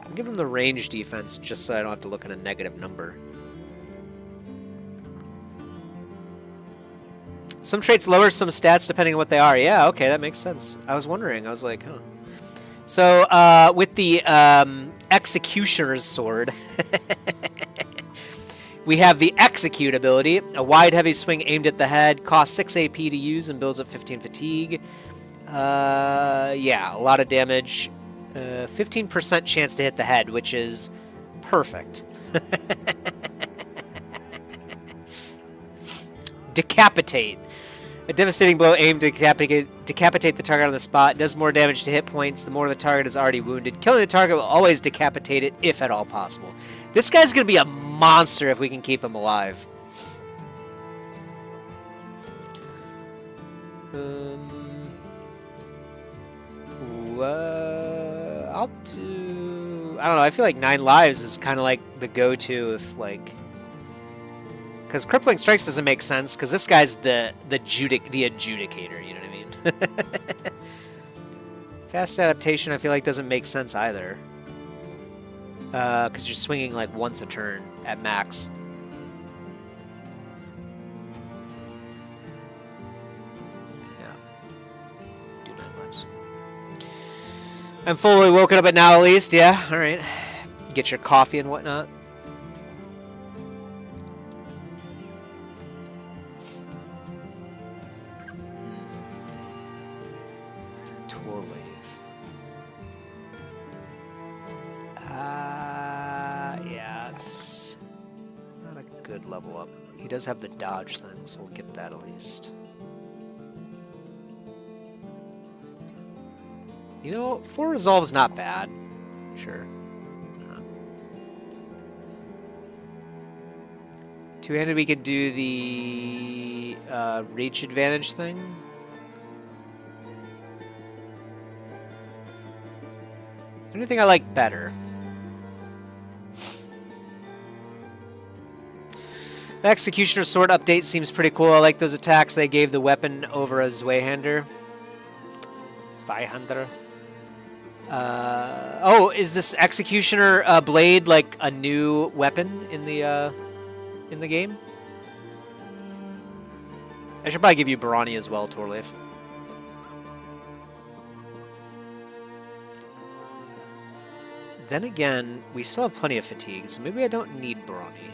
I'll give him the range defense just so I don't have to look at a negative number. Some traits lower some stats depending on what they are. Yeah, okay, that makes sense. I was wondering. I was like, huh. So, with the Executioner's Sword, we have the Execute ability. A wide, heavy swing aimed at the head. Costs 6 AP to use and builds up 15 fatigue. Yeah, a lot of damage. 15% chance to hit the head, which is perfect. Decapitate. A devastating blow aimed to decapitate the target on the spot. Does more damage to hit points the more the target is already wounded. Killing the target will always decapitate it, if at all possible. This guy's going to be a monster if we can keep him alive. I'll do... I don't know, I feel like 9 lives is kind of like the go-to if, like... Because Crippling Strikes doesn't make sense, because this guy's the adjudicator, you know what I mean? Fast adaptation I feel like doesn't make sense either. Because you're swinging like once a turn at max. Yeah. Do 9 lives. I'm fully woken up at now at least, yeah, alright. Get your coffee and whatnot. Yeah, it's not a good level up. He does have the dodge thing, so we'll get that at least. You know, 4 resolve's not bad. Sure. Two-handed, we could do the reach advantage thing. Anything I like better? The Executioner's Sword update seems pretty cool. I like those attacks they gave the weapon over a Zweihander. Oh, is this Executioner blade like a new weapon in the game? I should probably give you Barani as well, Torleif. Then again, we still have plenty of fatigue, so maybe I don't need Barani.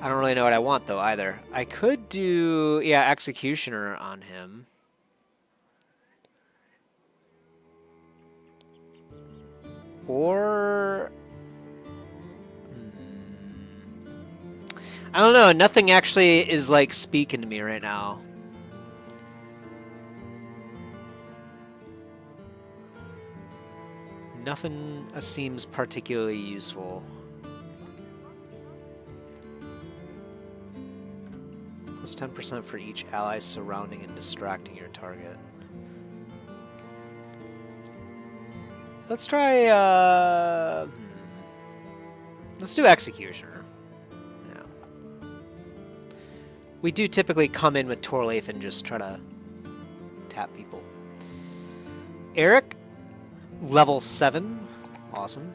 I don't really know what I want, though, either. I could do, yeah, Executioner on him. Or... I don't know. Nothing actually is, like, speaking to me right now. Nothing seems particularly useful. Plus 10% for each ally surrounding and distracting your target. Let's try, let's do Executioner. Yeah. We do typically come in with Torleif and just try to tap people. Eric, level 7. Awesome.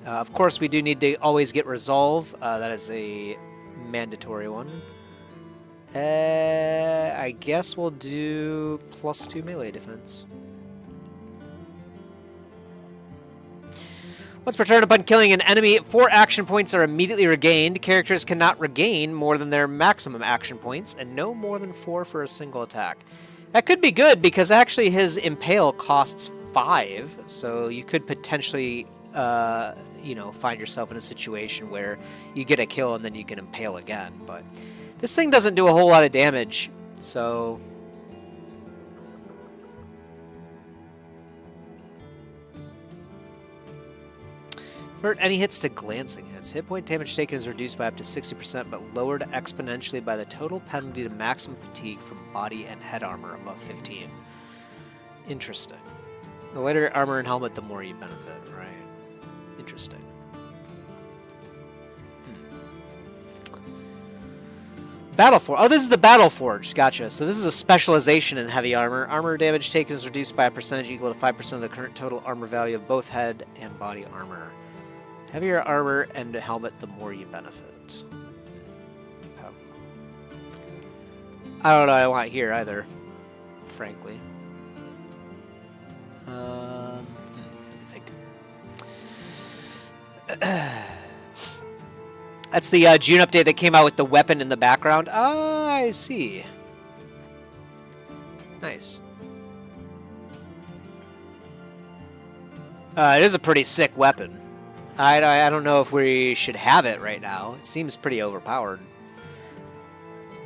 Of course, we do need to always get Resolve. That is a mandatory one. I guess we'll do +2 melee defense. Once per turn, upon killing an enemy, 4 action points are immediately regained. Characters cannot regain more than their maximum action points, and no more than 4 for a single attack. That could be good, because actually his Impale costs 5, so you could potentially, you know, find yourself in a situation where you get a kill and then you can Impale again. But this thing doesn't do a whole lot of damage, so... Convert any hits to glancing hits. Hit point damage taken is reduced by up to 60%, but lowered exponentially by the total penalty to maximum fatigue from body and head armor above 15. Interesting. The lighter your armor and helmet, the more you benefit, right? Interesting. Battleforge. Oh, this is the Battleforge. Gotcha. So this is a specialization in heavy armor. Armor damage taken is reduced by a percentage equal to 5% of the current total armor value of both head and body armor. Heavier armor and helmet, the more you benefit. Okay. I don't know what I want here either, frankly. Let me think. That's the June update that came out with the weapon in the background. Ah, I see. Nice. It is a pretty sick weapon. I don't know if we should have it right now. It seems pretty overpowered.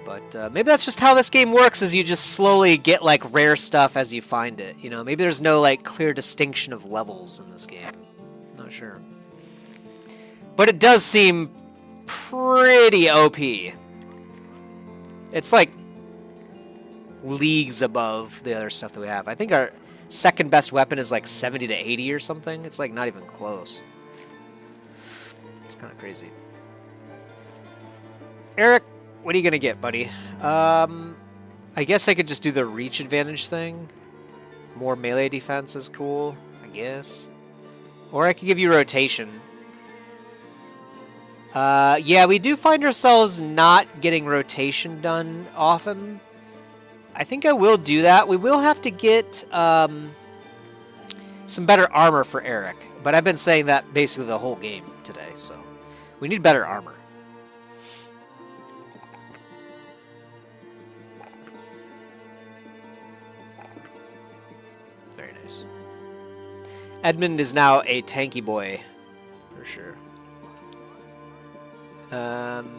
But maybe that's just how this game works, is you just slowly get, like, rare stuff as you find it. You know, maybe there's no, like, clear distinction of levels in this game. Not sure. But it does seem pretty OP. It's, like, leagues above the other stuff that we have. I think our second best weapon is, like, 70 to 80 or something. It's, like, not even close. It's kind of crazy. Eric, what are you going to get, buddy? I guess I could just do the reach advantage thing. More melee defense is cool, I guess. Or I could give you rotation. Yeah, we do find ourselves not getting rotation done often. I think I will do that. We will have to get some better armor for Eric. But I've been saying that basically the whole game today, so we need better armor. Very nice. Edmund is now a tanky boy, for sure. And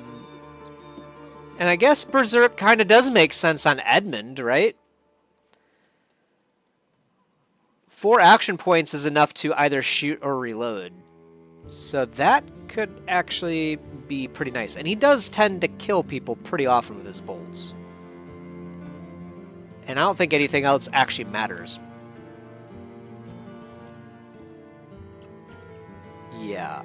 I guess Berserk kind of does make sense on Edmund, right? 4 action points is enough to either shoot or reload. So that could actually be pretty nice. And he does tend to kill people pretty often with his bolts. And I don't think anything else actually matters. Yeah.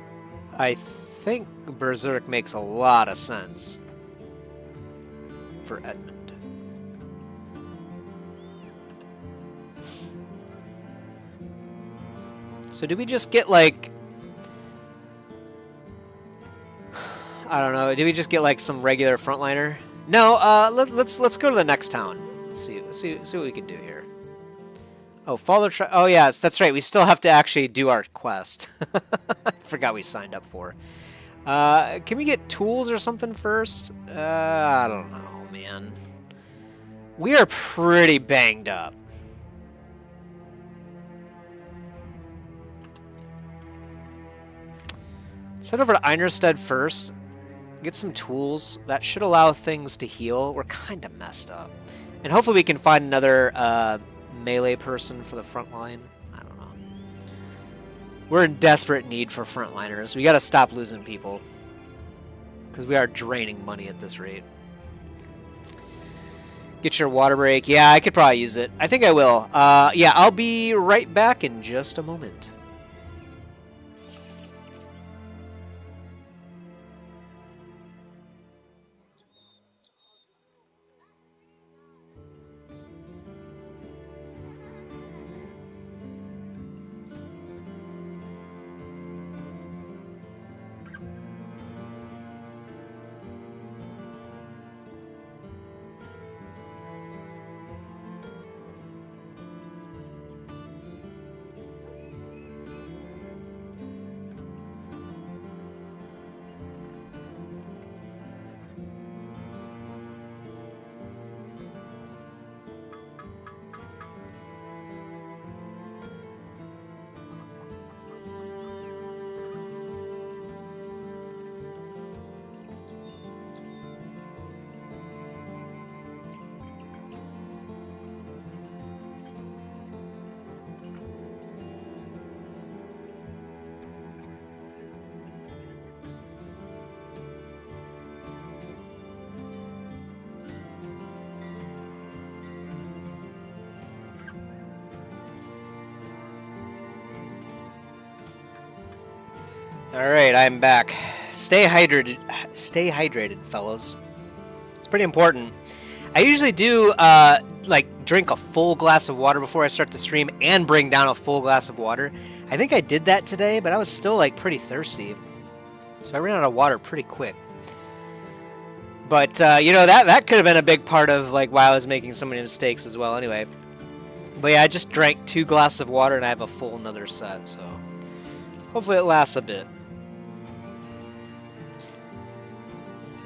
I think Berserk makes a lot of sense for Edmund. So do we just get like, I don't know, do we just get like some regular frontliner? No, let's go to the next town. Let's see what we can do here. Oh, follow oh yes, that's right. We still have to actually do our quest. Forgot we signed up for. Can we get tools or something first? I don't know, man. We are pretty banged up. Let's head over to Einerstead first. Get some tools. That should allow things to heal. We're kind of messed up. And hopefully we can find another melee person for the front line. I don't know. We're in desperate need for frontliners. We got to stop losing people. Because we are draining money at this rate. Get your water break. Yeah, I could probably use it. I think I will. Yeah, I'll be right back in just a moment. Alright, I'm back. Stay hydrated, fellas. It's pretty important. I usually do, like, drink a full glass of water before I start the stream and bring down a full glass of water. I think I did that today, but I was still, like, pretty thirsty. So I ran out of water pretty quick. But, you know, that could have been a big part of, like, why I was making so many mistakes as well anyway. But yeah, I just drank 2 glasses of water and I have a full another set, so hopefully it lasts a bit.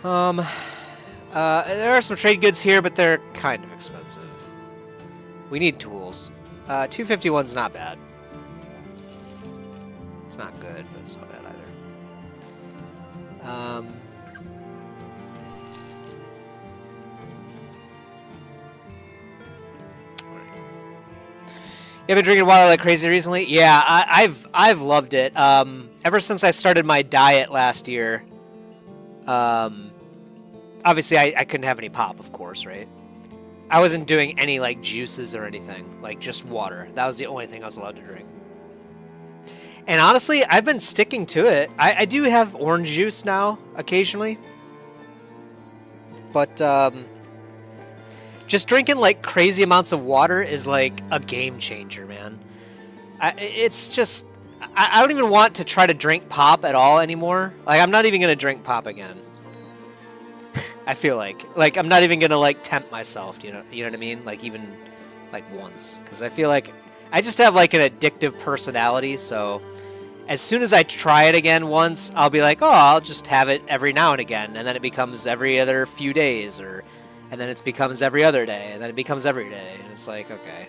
There are some trade goods here, but they're kind of expensive. We need tools. 251's not bad. It's not good, but it's not bad either. You been drinking water like crazy recently? Yeah, I've loved it. Ever since I started my diet last year. Obviously, I couldn't have any pop, of course, right? I wasn't doing any, like, juices or anything. Like, just water. That was the only thing I was allowed to drink. And honestly, I've been sticking to it. I do have orange juice now, occasionally. But, just drinking, like, crazy amounts of water is, like, a game changer, man. It's just... I don't even want to try to drink pop at all anymore. Like, I'm not even going to drink pop again. I feel like I'm not even gonna like tempt myself, you know what I mean? Like even like once, because I feel like I just have like an addictive personality. So as soon as I try it again once, I'll be like, oh, I'll just have it every now and again, and then it becomes every other few days, and then it becomes every other day, and then it becomes every day, and it's like okay.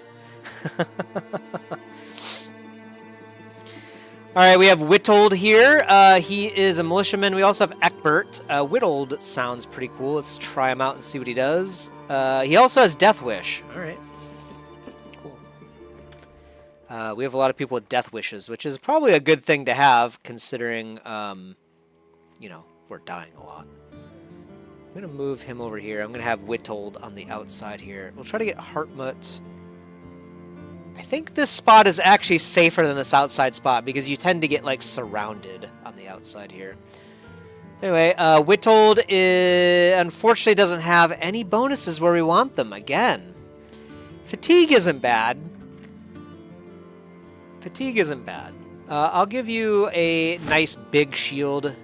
All right, we have Wittold here. He is a militiaman. We also have Eckbert. Wittold sounds pretty cool. Let's try him out and see what he does. He also has Death Wish. All right. Cool. We have a lot of people with Death Wishes, which is probably a good thing to have, considering, you know, we're dying a lot. I'm going to move him over here. I'm going to have Wittold on the outside here. We'll try to get Hartmut. I think this spot is actually safer than this outside spot because you tend to get like surrounded on the outside here. Anyway, Witold unfortunately doesn't have any bonuses where we want them again. Fatigue isn't bad. Fatigue isn't bad. I'll give you a nice big shield.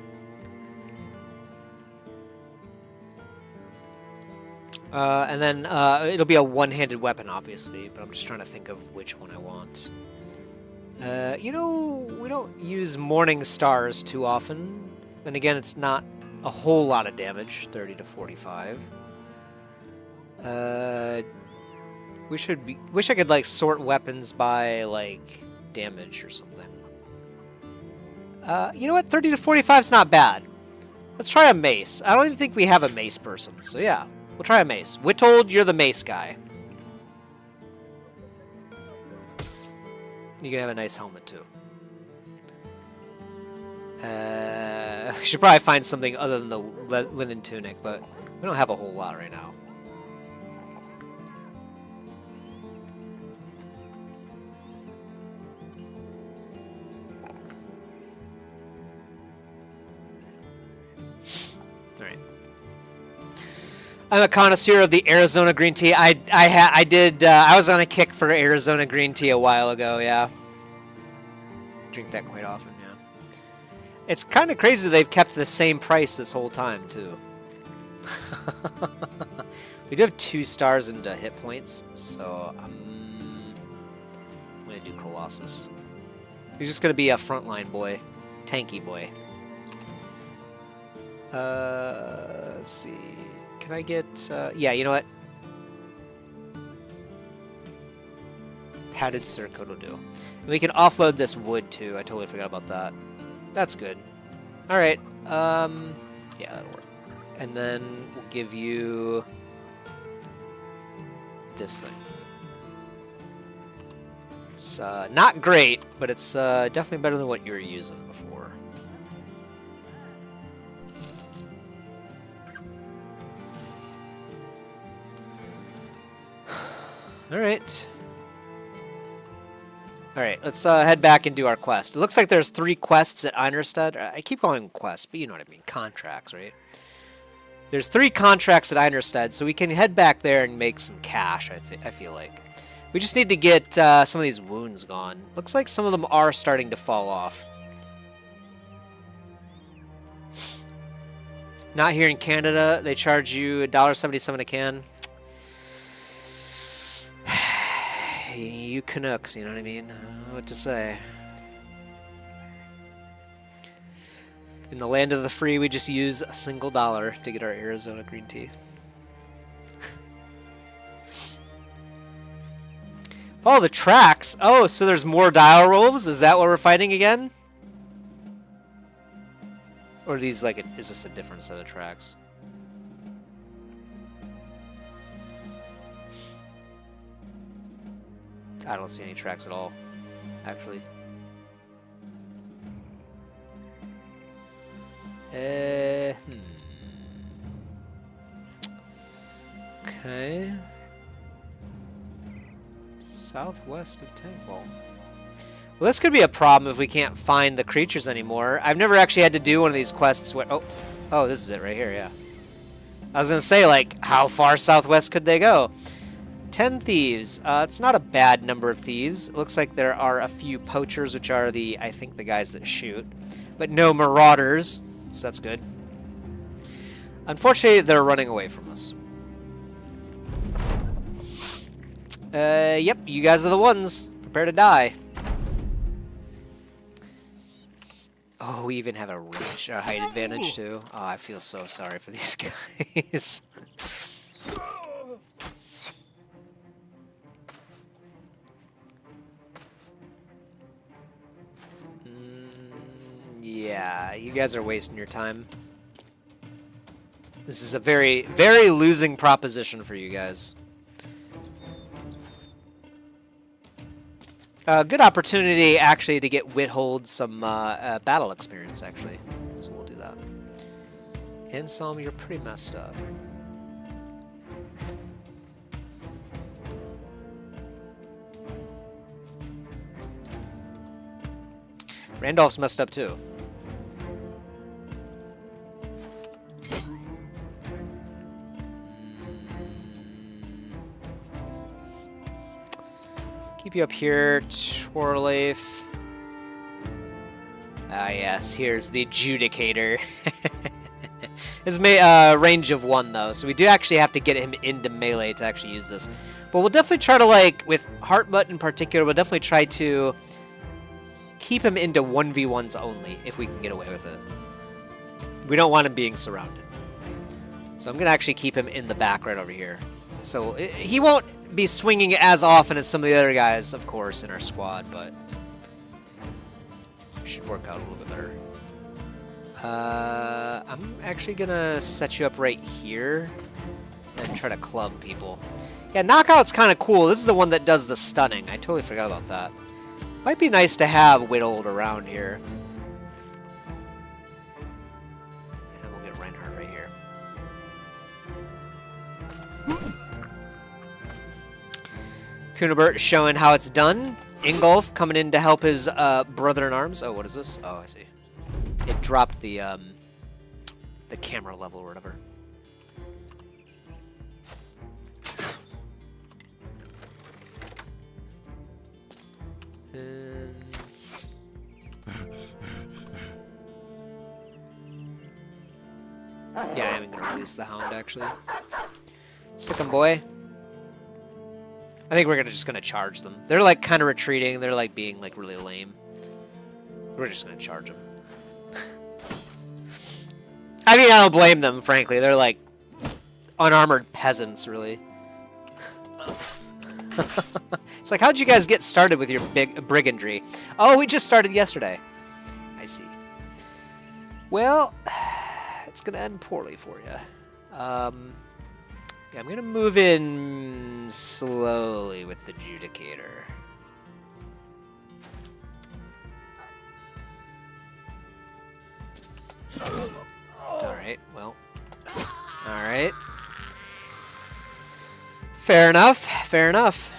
And then it'll be a one-handed weapon, obviously, but I'm just trying to think of which one I want. You know, we don't use Morning Stars too often. Then again, it's not a whole lot of damage, 30 to 45. Wish I could like sort weapons by like damage or something. You know what? 30 to 45 is not bad. Let's try a mace. I don't even think we have a mace person, so yeah, we'll try a mace. Witold, you're the mace guy. You can have a nice helmet too. We should probably find something other than the linen tunic, but we don't have a whole lot right now. Alright. I'm a connoisseur of the Arizona green tea. I was on a kick for Arizona green tea a while ago, yeah. Drink that quite often, yeah. It's kind of crazy they've kept the same price this whole time, too. We do have 2 stars into hit points, so I'm going to do Colossus. He's just going to be a frontline boy. Tanky boy. Let's see. Can I get... yeah, you know what? Padded circuit will do. And we can offload this wood, too. I totally forgot about that. That's good. Alright, yeah, that'll work. And then we'll give you this thing. It's not great, but it's definitely better than what you were using before. Alright. Alright, let's head back and do our quest. It looks like there's 3 quests at Einerstedt. I keep calling them quests, but you know what I mean. Contracts, right? There's 3 contracts at Einerstedt, so we can head back there and make some cash, I feel like. We just need to get some of these wounds gone. Looks like some of them are starting to fall off. Not here in Canada. They charge you $1.77 a can. You Canucks, you know what I mean? I don't know what to say. In the land of the free, we just use a single dollar to get our Arizona green tea. Oh, the tracks! Oh, so there's more dire wolves? Is that what we're fighting again? Or are these like, is this a different set of tracks? I don't see any tracks at all, actually. Okay. Southwest of Tankwell. Well, this could be a problem if we can't find the creatures anymore. I've never actually had to do one of these quests where... Oh, this is it right here, yeah. I was going to say, like, how far southwest could they go? 10 thieves. It's not a bad number of thieves. It looks like there are a few poachers, which are I think the guys that shoot. But no marauders, so that's good. Unfortunately, they're running away from us. Yep, you guys are the ones. Prepare to die. Oh, we even have a reach, a height advantage, too. Oh, I feel so sorry for these guys. Yeah, you guys are wasting your time. This is a very, very losing proposition for you guys. Good opportunity, actually, to get Witold some battle experience, actually. So we'll do that. Anselm, you're pretty messed up. Randolph's messed up, too. Keep you up here, Twirleaf. Ah, yes, here's the Adjudicator. His range of 1, though, so we do actually have to get him into melee to actually use this. But we'll definitely try to, like, with Heartmut in particular, we'll definitely try to keep him into 1v1s only, if we can get away with it. We don't want him being surrounded. So I'm going to actually keep him in the back right over here. So he won't be swinging as often as some of the other guys, of course, in our squad, but should work out a little bit better. I'm actually going to set you up right here and try to club people. Yeah, Knockout's kind of cool. This is the one that does the stunning. I totally forgot about that. Might be nice to have Whittled around here. And we'll get Reinhardt right here. Kunibert showing how it's done. Ingolf coming in to help his brother-in-arms. Oh, what is this? Oh, I see. It dropped the camera level or whatever. Yeah, I'm gonna release the Hound actually. Sick 'em, boy. I think we're just gonna charge them. They're like kind of retreating. They're like being like really lame. We're just gonna charge them. I mean, I don't blame them, frankly. They're like unarmored peasants, really. It's like, how'd you guys get started with your big brigandry? Oh, we just started yesterday. I see. Well, it's gonna end poorly for you. Yeah, I'm gonna move in slowly with the Adjudicator. Alright, well. Alright. Fair enough, fair enough.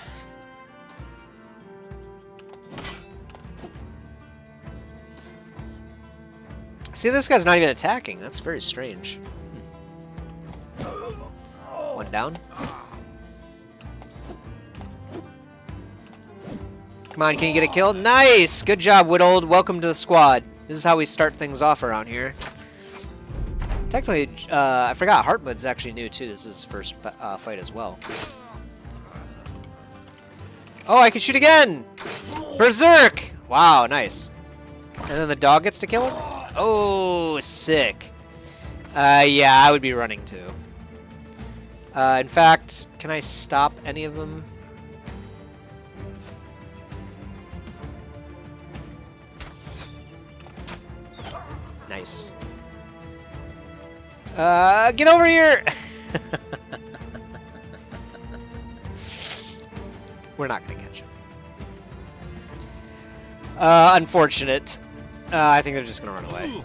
See, this guy's not even attacking. That's very strange. One down. Come on, can you get a kill? Nice! Good job, Whittled. Welcome to the squad. This is how we start things off around here. Technically, I forgot, Heartmut's actually new too. This is his first fight as well. Oh, I can shoot again! Berserk! Wow, nice. And then the dog gets to kill him? Oh, sick. Yeah, I would be running too. In fact, can I stop any of them? Nice. Get over here! We're not gonna catch him. Unfortunate. I think they're just gonna run away.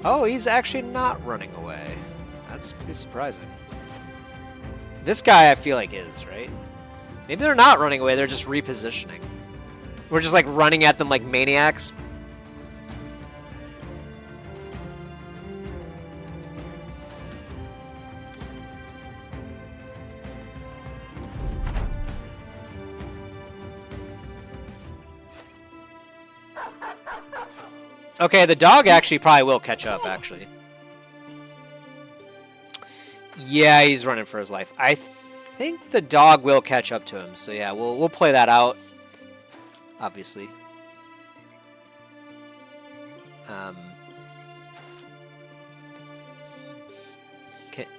Oh, he's actually not running away. That's pretty surprising. This guy, I feel like, is, right? Maybe they're not running away, they're just repositioning. We're just, like, running at them like maniacs. Okay, the dog actually probably will catch up, actually. Yeah, he's running for his life. I think the dog will catch up to him, so yeah, we'll play that out, obviously.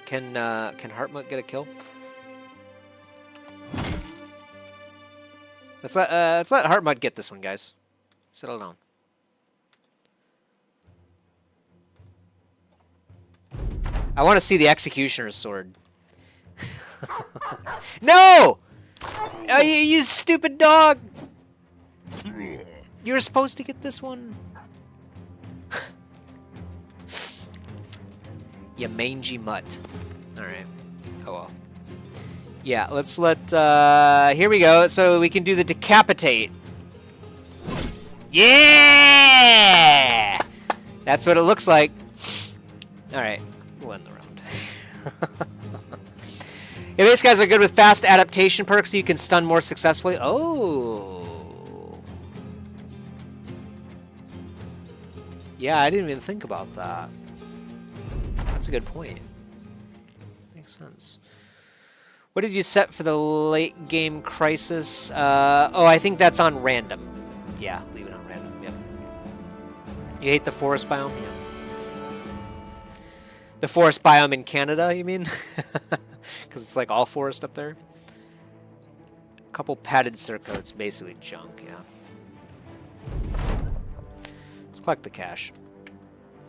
Can Heartmut get a kill? Let's let Heartmut get this one, guys. Settle down. I want to see the Executioner's sword. No! Oh, you stupid dog! You were supposed to get this one. You mangy mutt. Alright. Oh well. Yeah, let's let... here we go. So we can do the decapitate. Yeah! That's what it looks like. Alright. We'll end the round. Yeah, these guys are good with fast adaptation perks, so you can stun more successfully. Oh! Yeah, I didn't even think about that. That's a good point. Makes sense. What did you set for the late game crisis? Oh, I think that's on random. Yeah, leave it on random. Yep. You hate the forest biome? Yeah. The forest biome in Canada, you mean? Because it's like all forest up there. A couple padded circuits, basically junk. Yeah. Let's collect the cash.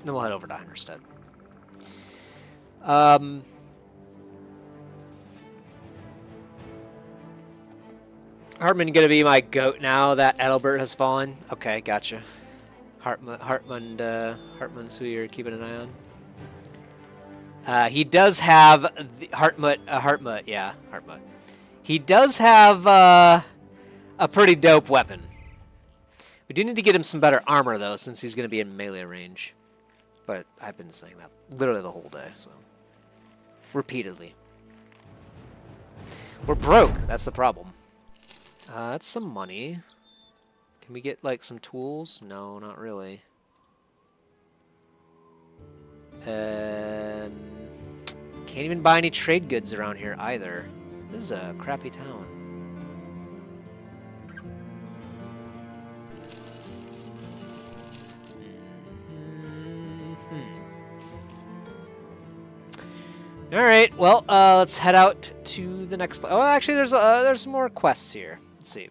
Then we'll head over to Heinerstedt. Hartman gonna be my goat now that Adelbert has fallen. Okay, gotcha. Hartman's who you're keeping an eye on. He does have the Hartmut, yeah, Hartmut. He does have a pretty dope weapon. We do need to get him some better armor though, since he's gonna be in melee range. But I've been saying that literally the whole day, so repeatedly. We're broke. That's the problem. That's some money. Can we get, like, some tools? No, not really. Can't even buy any trade goods around here, either. This is a crappy town. Alright, well, let's head out to the next place. Oh, actually, there's some more quests here. Let's see.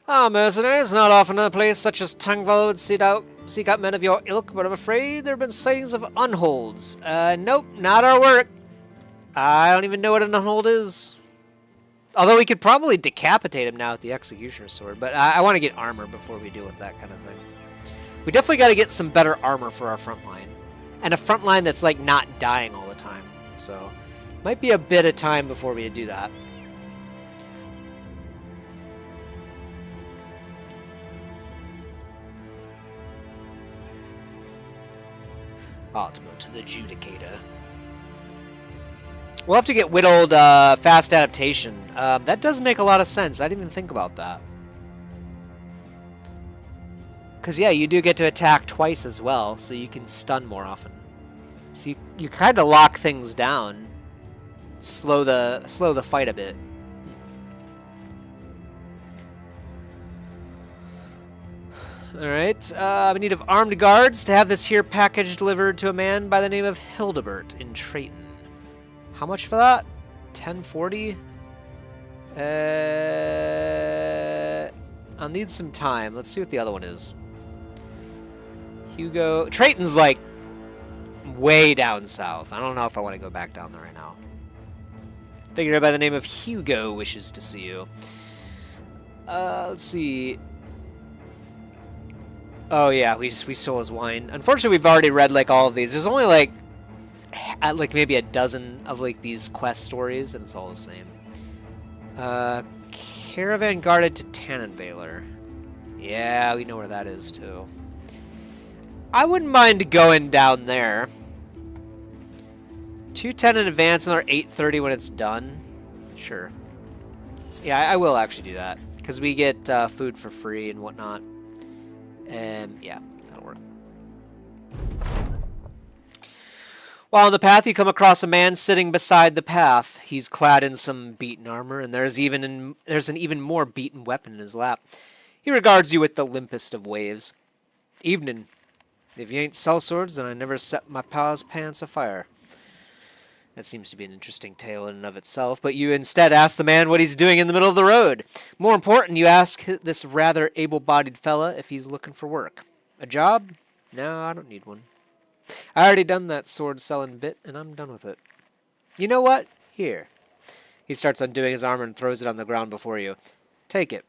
Mercenaries, not often a place such as Tangval would seek out men of your ilk, but I'm afraid there have been sightings of unholds. Nope, not our work. I don't even know what an unhold is. Although we could probably decapitate him now with the executioner's sword, but I want to get armor before we deal with that kind of thing. We definitely got to get some better armor for our front line. And a front line that's, like, not dying all the time. So, might be a bit of time before we do that. Ultimate Adjudicator. We'll have to get whittled fast adaptation. That does make a lot of sense. I didn't even think about that. Because, yeah, you do get to attack twice as well, so you can stun more often. So you kind of lock things down, slow the fight a bit. Alright, we need of armed guards to have this here package delivered to a man by the name of Hildebert in Trayton. How much for that? 1040? I'll need some time. Let's see what the other one is. Hugo. Trayton's like way down south. I don't know if I want to go back down there right now. Figure by the name of Hugo wishes to see you. Let's see. Oh yeah, we stole his wine. Unfortunately, we've already read like all of these. There's only like maybe a dozen of like these quest stories, and it's all the same. Caravan guarded to Tannenvailer. Yeah, we know where that is too. I wouldn't mind going down there. 210 in advance and our 830 when it's done. Sure. Yeah, I will actually do that because we get food for free and whatnot. And yeah, that'll work. While on the path, you come across a man sitting beside the path. He's clad in some beaten armor, and there's an even more beaten weapon in his lap. He regards you with the limpest of waves. Evening. If you ain't sellswords, then I never set my pa's pants afire. That seems to be an interesting tale in and of itself, but you instead ask the man what he's doing in the middle of the road. More important, you ask this rather able-bodied fella if he's looking for work. A job? No, I don't need one. I already done that sword-selling bit, and I'm done with it. You know what? Here. He starts undoing his armor and throws it on the ground before you. Take it.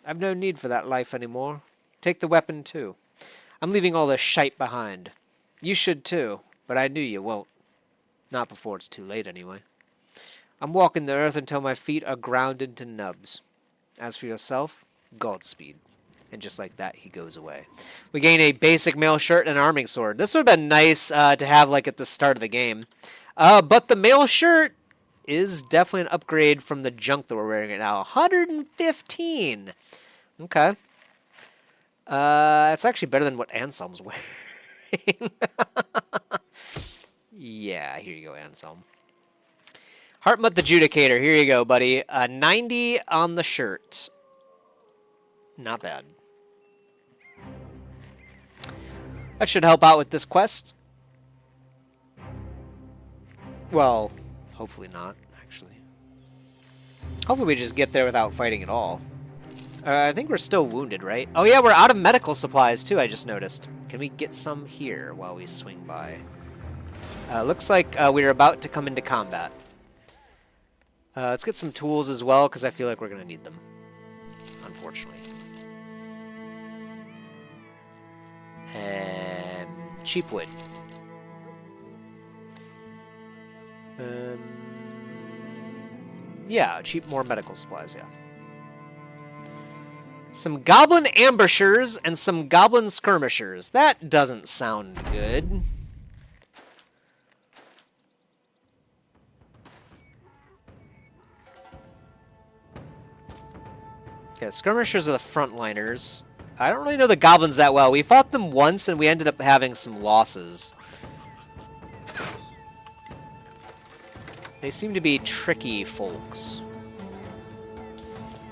I've no need for that life anymore. Take the weapon, too. I'm leaving all this shite behind. You should, too, but I knew you won't. Not before it's too late, anyway. I'm walking the earth until my feet are ground into nubs. As for yourself, Godspeed. And just like that, he goes away. We gain a basic mail shirt and an arming sword. This would have been nice to have like at the start of the game. But the mail shirt is definitely an upgrade from the junk that we're wearing right now. 115! Okay. It's actually better than what Anselm's wearing. Yeah, here you go, Anselm. Heartmut the Judicator. Here you go, buddy. 90 on the shirt. Not bad. That should help out with this quest. Well, hopefully not, actually. Hopefully we just get there without fighting at all. I think we're still wounded, right? Oh yeah, we're out of medical supplies too, I just noticed. Can we get some here while we swing by? Looks like we're about to come into combat. Let's get some tools as well, because I feel like we're going to need them, unfortunately. And cheap wood. Yeah, more medical supplies, yeah. Some goblin ambushers and some goblin skirmishers. That doesn't sound good. Yeah, skirmishers are the frontliners. I don't really know the goblins that well. We fought them once and we ended up having some losses. They seem to be tricky folks.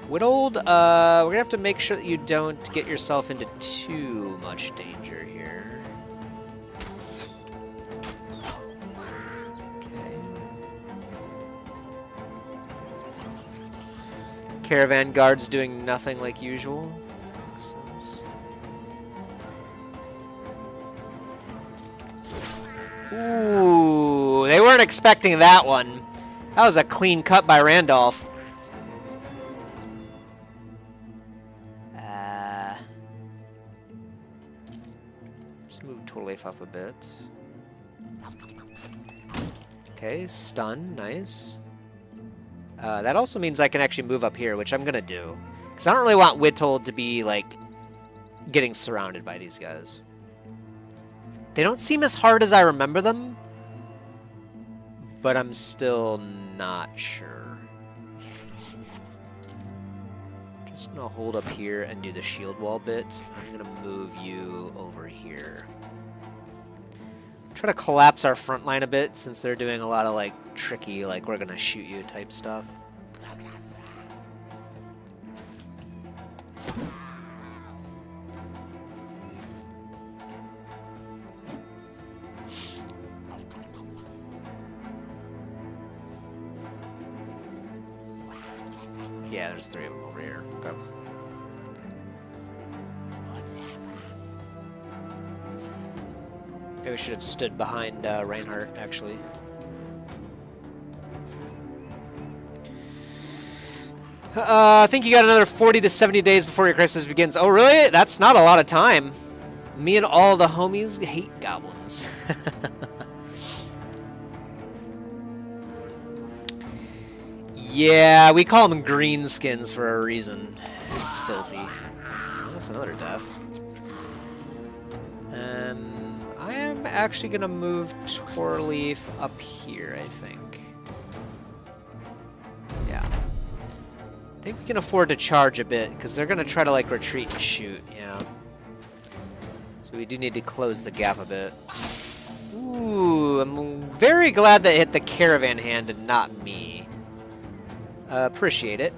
Whittled, we're gonna have to make sure that you don't get yourself into too much danger here. Okay. Caravan guards doing nothing like usual. Makes sense. Ooh, they weren't expecting that one. That was a clean cut by Randolph. Just move total life up a bit. Okay, stun, nice. That also means I can actually move up here, which I'm gonna do. Because I don't really want Whittled to be, like, getting surrounded by these guys. They don't seem as hard as I remember them, but I'm still not sure. Just gonna hold up here and do the shield wall bit. I'm gonna move you over here. Try to collapse our front line a bit since they're doing a lot of like tricky, like we're gonna shoot you type stuff. Yeah, there's 3 of them over here. Okay. Maybe we should have stood behind Reinhardt, actually. I think you got another 40 to 70 days before your crisis begins. Oh, really? That's not a lot of time. Me and all the homies hate goblins. Yeah, we call them greenskins for a reason. Filthy. That's another death. I am actually going to move Torleaf up here, I think. Yeah. I think we can afford to charge a bit, because they're going to try to, like, retreat and shoot, yeah. So we do need to close the gap a bit. Ooh, I'm very glad that it hit the caravan hand and not me. Appreciate it.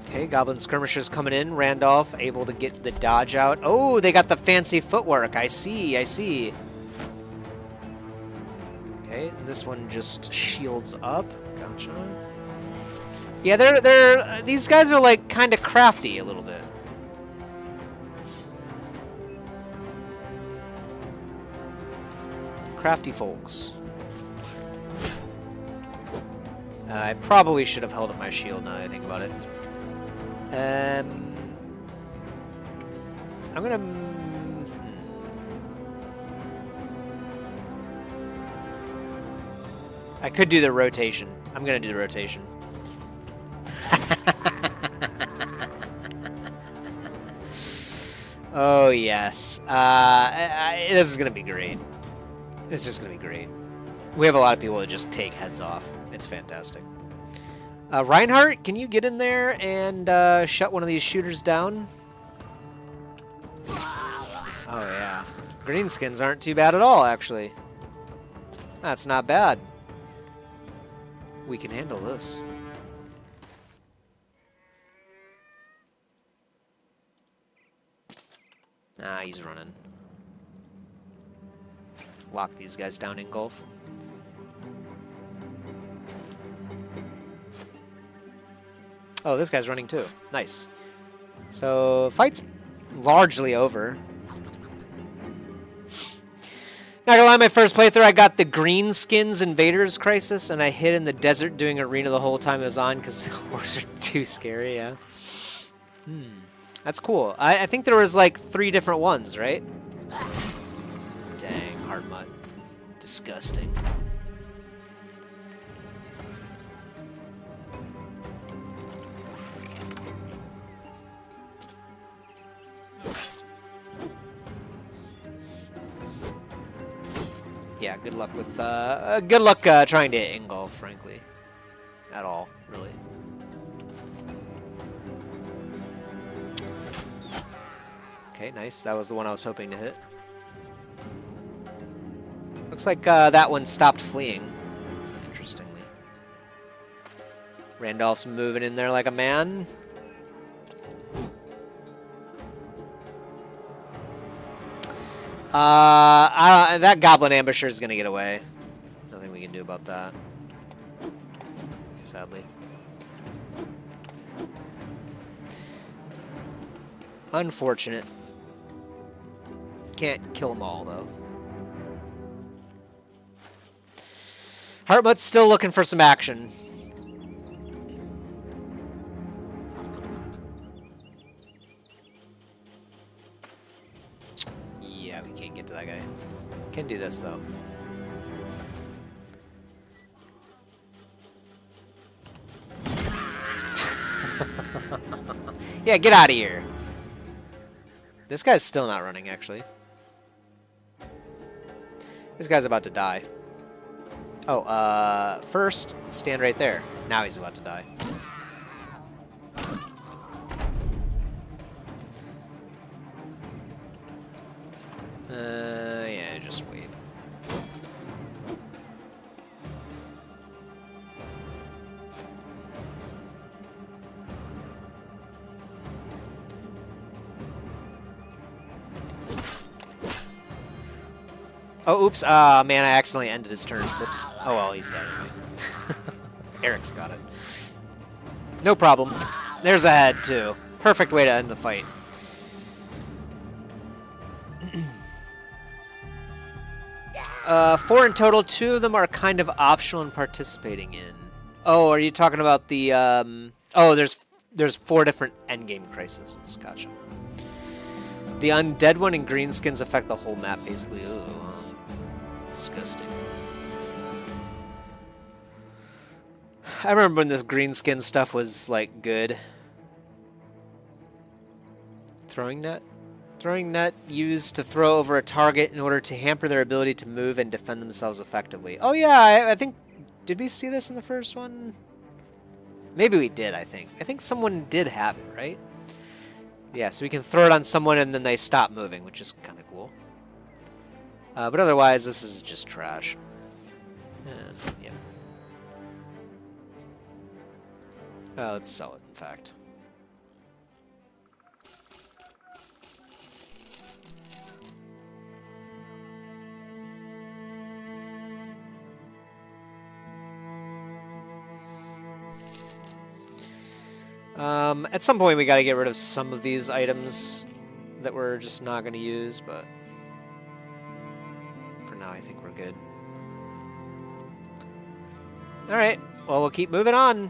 Okay, Goblin Skirmishers coming in. Randolph able to get the dodge out. Oh, they got the fancy footwork. I see, I see. Okay, this one just shields up. Gotcha. Yeah, these guys are like kind of crafty a little bit. Crafty folks. I probably should have held up my shield now that I think about it. I'm gonna... I could do the rotation. I'm gonna do the rotation. Oh, yes. This is gonna be great. It's just gonna be great. We have a lot of people that just take heads off. It's fantastic. Reinhardt, can you get in there and shut one of these shooters down? Oh, yeah. Greenskins aren't too bad at all, actually. That's not bad. We can handle this. Ah, he's running. Lock these guys down in Gulf. Oh, this guy's running too. Nice. So, fight's largely over. Not gonna lie, my first playthrough, I got the Greenskins Invaders Crisis, and I hid in the desert doing arena the whole time it was on because horses are too scary, yeah. That's cool. I think there was like 3 different ones, right? Dang, hard mud. Disgusting. Yeah, good luck with trying to engulf, frankly. At all, really. Okay, nice. That was the one I was hoping to hit. Looks like that one stopped fleeing, interestingly. Randolph's moving in there like a man. That goblin ambusher is gonna get away. Nothing we can do about that, sadly. Unfortunate. Can't kill them all, though. Heartmutt's still looking for some action. Yeah, we can't get to that guy. Can do this, though. Yeah, get out of here. This guy's still not running, actually. This guy's about to die. Oh, first, stand right there. Now he's about to die. Yeah, just wait. Oh, oops. Man, I accidentally ended his turn. Whoops. Oh, well, he's dead anyway. Eric's got it. No problem. There's a head, too. Perfect way to end the fight. Four in total. 2 of them are kind of optional in participating in. Oh, are you talking about the... Oh, there's 4 different endgame crises. Gotcha. The undead one and greenskins affect the whole map, basically. Ooh. Disgusting. I remember when this greenskin stuff was, like, good. Throwing net? Throwing net used to throw over a target in order to hamper their ability to move and defend themselves effectively. Oh, yeah, I think... Did we see this in the first one? Maybe we did, I think. I think someone did have it, right? Yeah, so we can throw it on someone and then they stop moving, which is kind of cool. But otherwise, this is just trash. Yeah. Let's sell it, in fact. At some point, we got to get rid of some of these items that we're just not going to use, but... I think we're good. Alright, well, we'll keep moving on.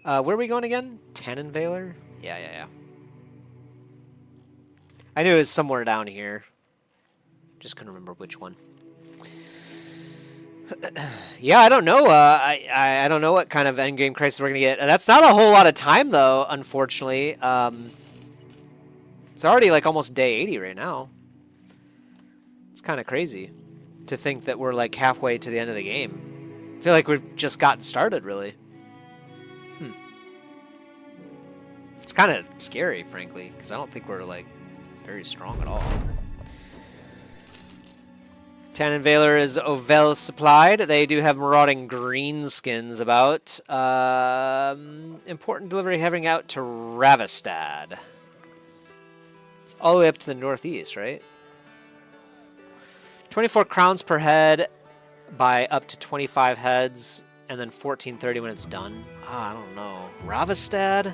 Where are we going again? Tannenweiler? Yeah. I knew it was somewhere down here. Just couldn't remember which one. Yeah, I don't know. I don't know what kind of endgame crisis we're going to get. That's not a whole lot of time, though, unfortunately. It's already like almost day 80 right now. It's kind of crazy. to think that we're like halfway to the end of the game. I feel like we've just gotten started, really. It's kind of scary, frankly, because I don't think we're like very strong at all. Tannin Valor is well supplied. They do have marauding greenskins about. Important delivery heading out to Ravistad. It's all the way up to the northeast, right? 24 crowns per head by up to 25 heads, and then 1430 when it's done. I don't know. Ravistad?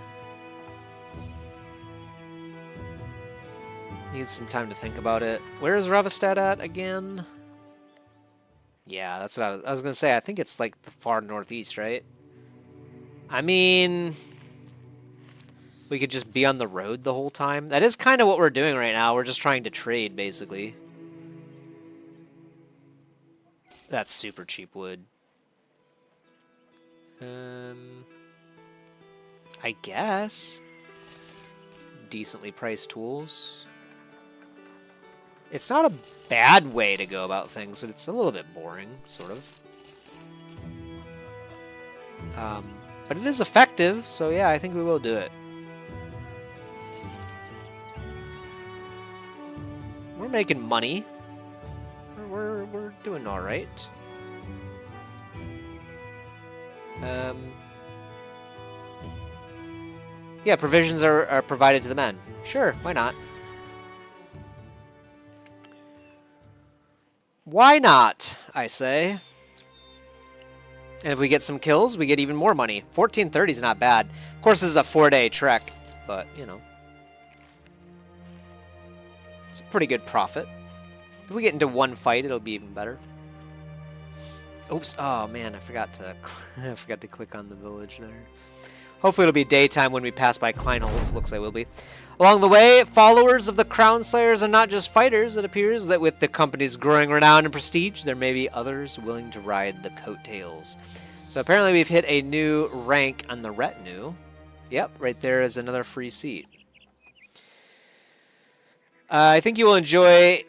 Need some time to think about it. Where is Ravistad at again? Yeah, that's what I was going to say. I think it's like the far northeast, right? I mean, we could just be on the road the whole time. That is kind of what we're doing right now. We're just trying to trade, basically. That's super cheap wood. I guess. Decently priced tools. It's not a bad way to go about things, but it's a little bit boring, sort of. But it is effective, so yeah, I think we will do it. We're making money. We're doing all right. Yeah, provisions are provided to the men. Sure, why not? Why not, I say. And if we get some kills, we get even more money. 1430 is not bad. Of course, this is a 4-day trek, but, you know. It's a pretty good profit. If we get into one fight, it'll be even better. Oops. Oh, man, I forgot to click on the village there. Hopefully it'll be daytime when we pass by Kleinholz. Looks like it will be. Along the way, followers of the Crownslayers are not just fighters. It appears that with the company's growing renown and prestige, there may be others willing to ride the coattails. So apparently we've hit a new rank on the retinue. Yep, right there is another free seat. I think you will enjoy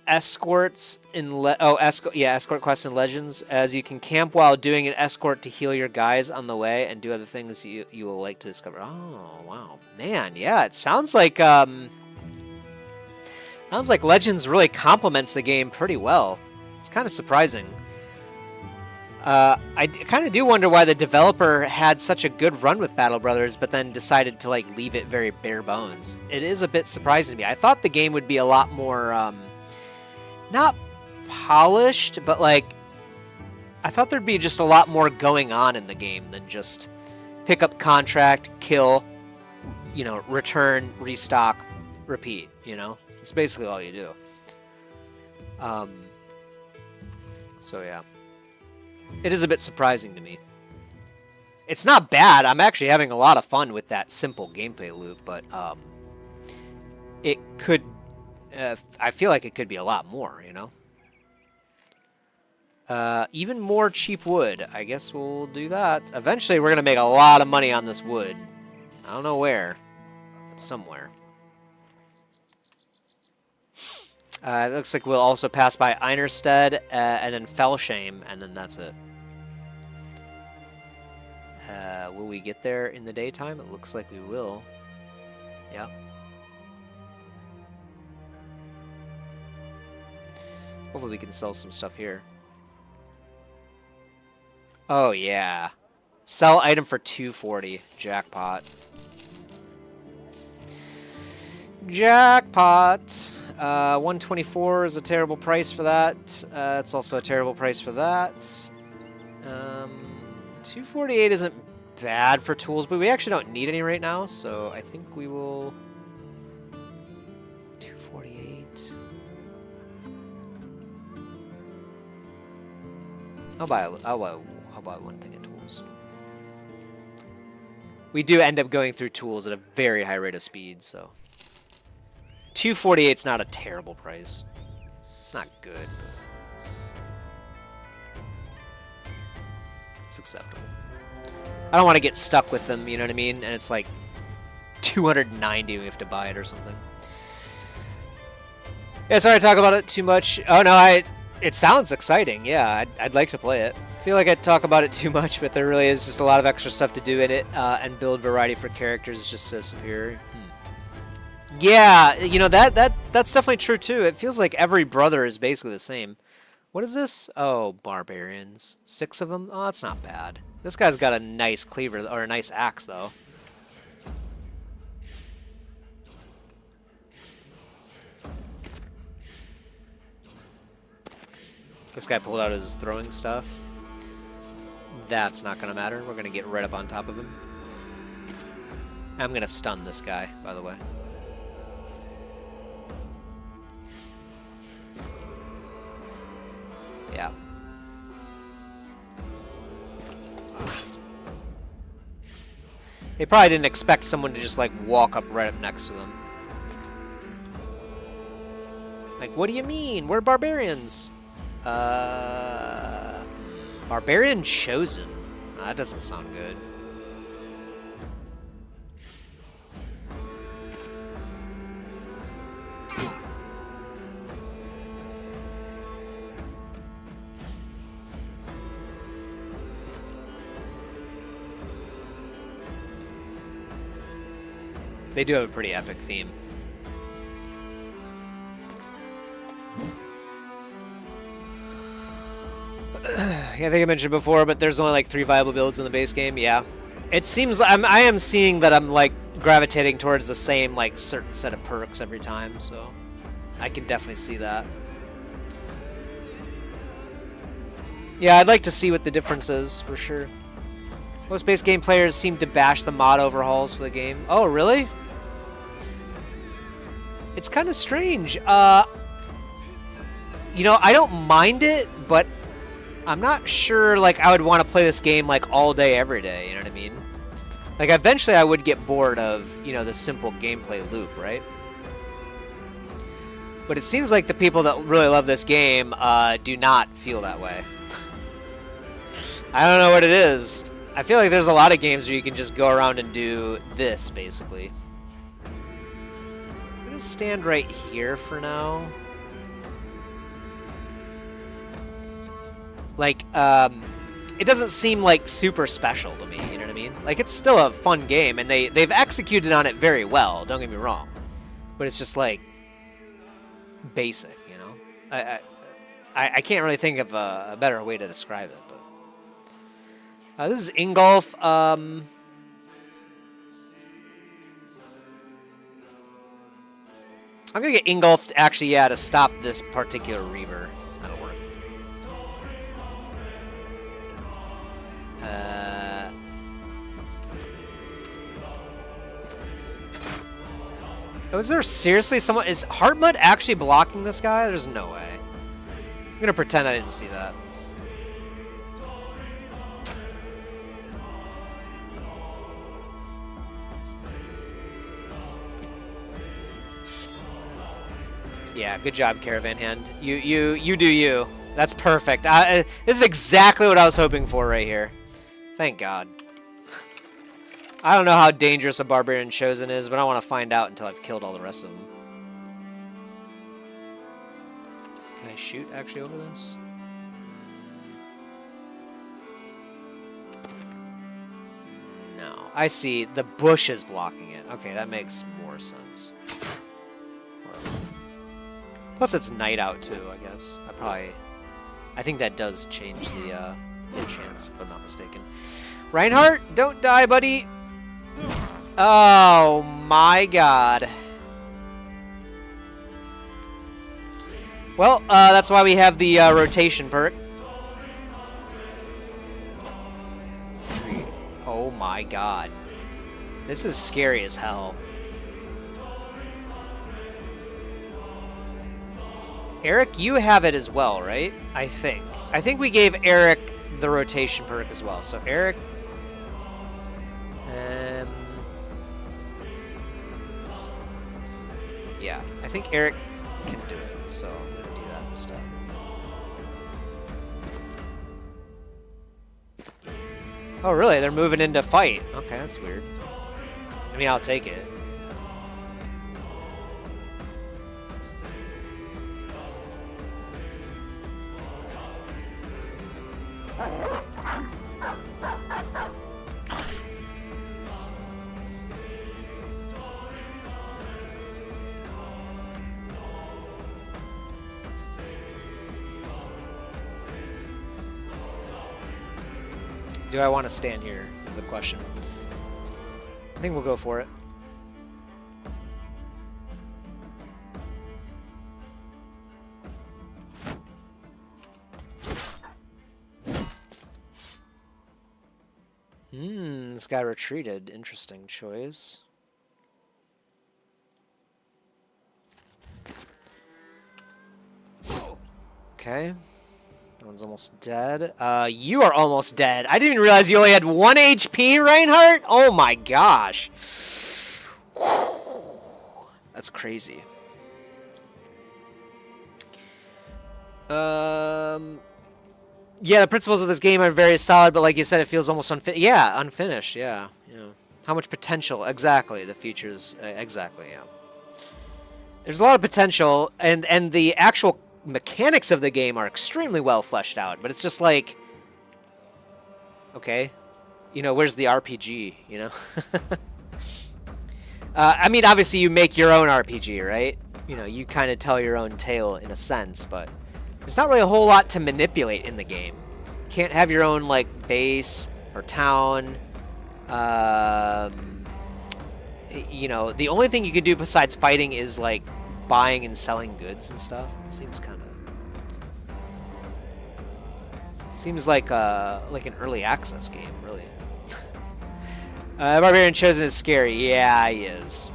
escorts in escort quests and legends, as you can camp while doing an escort to heal your guys on the way and do other things you will like to discover. Oh wow, man, yeah, it sounds like Legends really complements the game pretty well. It's kind of surprising. I kind of do wonder why the developer had such a good run with Battle Brothers, but then decided to like leave it very bare bones. It is a bit surprising to me. I thought the game would be a lot more not polished, but like I thought there'd be just a lot more going on in the game than just pick up contract, kill, you know, return, restock, repeat, you know? It's basically all you do. So yeah. It is a bit surprising to me. It's not bad. I'm actually having a lot of fun with that simple gameplay loop, but it could I feel like it could be a lot more, you know? Even more cheap wood. I guess we'll do that. Eventually, we're going to make a lot of money on this wood. I don't know where, but somewhere. It looks like we'll also pass by Einerstead, and then Felsham, and then that's it. Will we get there in the daytime? It looks like we will. Yeah. Hopefully we can sell some stuff here. Oh, yeah. Sell item for 240. Jackpot. Jackpot. 124 is a terrible price for that. It's also a terrible price for that. 248 isn't bad for tools, but we actually don't need any right now, so I think we will... 248. I'll buy one thing of tools. We do end up going through tools at a very high rate of speed, so... 248's not a terrible price. It's not good, but it's acceptable. I don't want to get stuck with them, you know what I mean? And it's like 290 we have to buy it or something. Yeah, sorry to talk about it too much. Oh no, It sounds exciting, yeah. I'd like to play it. I feel like I talk about it too much, but there really is just a lot of extra stuff to do in it, and build variety for characters is just so superior. Yeah, you know, that's definitely true too. It feels like every brother is basically the same. What is this? Oh, barbarians. 6 of them? Oh, that's not bad. This guy's got a nice cleaver, or a nice axe, though. This guy pulled out his throwing stuff. That's not going to matter. We're going to get right up on top of him. I'm going to stun this guy, by the way. Yeah. They probably didn't expect someone to just, like, walk up right up next to them. Like, what do you mean? We're barbarians. Barbarian Chosen. That doesn't sound good. They do have a pretty epic theme. Yeah, I think I mentioned before, but there's only like 3 viable builds in the base game. Yeah, it seems I am seeing that I'm like gravitating towards the same like certain set of perks every time, so I can definitely see that. Yeah, I'd like to see what the difference is for sure. Most base game players seem to bash the mod overhauls for the game. Oh, really? It's kind of strange. You know, I don't mind it, but I'm not sure, like, I would want to play this game, like, all day, every day, you know what I mean? Like, eventually I would get bored of, you know, the simple gameplay loop, right? But it seems like the people that really love this game do not feel that way. I don't know what it is. I feel like there's a lot of games where you can just go around and do this, basically. I'm going to stand right here for now. Like, it doesn't seem like super special to me, you know what I mean? Like, it's still a fun game, and they've executed on it very well, don't get me wrong. But it's just, like, basic, you know? I can't really think of a better way to describe it, but... this is Ingolf. I'm gonna get Ingolf, actually, yeah, to stop this particular Reaver. That'll work. Was there seriously someone... Is Heartmud actually blocking this guy? There's no way. I'm gonna pretend I didn't see that. Yeah, good job, Caravan Hand. You do you. That's perfect. This is exactly what I was hoping for right here. Thank God. I don't know how dangerous a Barbarian Chosen is, but I want to find out until I've killed all the rest of them. Can I shoot actually over this? No. I see. The bush is blocking it. Okay, that makes more sense. Plus, it's night out too, I guess. I think that does change the hit chance, if I'm not mistaken. Reinhardt, don't die, buddy. Oh my God. Well, that's why we have the rotation perk. Oh my God. This is scary as hell. Eric, you have it as well, right? I think. I think we gave Eric the rotation perk as well. So Eric... yeah, I think Eric can do it. So I'm going to do that instead. Oh, really? They're moving into fight. Okay, that's weird. I mean, I'll take it. Do I want to stand here is the question. I think we'll go for it. This guy retreated. Interesting choice. Okay. That one's almost dead. You are almost dead. I didn't even realize you only had 1 HP, Reinhardt. Oh my gosh. That's crazy. Yeah, the principles of this game are very solid, but like you said, it feels almost unfinished. Yeah, unfinished. Yeah. How much potential? Exactly. The features. Exactly. Yeah. There's a lot of potential, and the actual mechanics of the game are extremely well fleshed out. But it's just like, okay, where's the RPG? I mean, obviously you make your own RPG, right? You kind of tell your own tale in a sense, but there's not really a whole lot to manipulate in the game. You can't have your own, like, base or town. The only thing you could do besides fighting is, like, buying and selling goods and stuff. It seems kind of... Seems like an early access game, really. Barbarian Chosen is scary. Yeah, he is.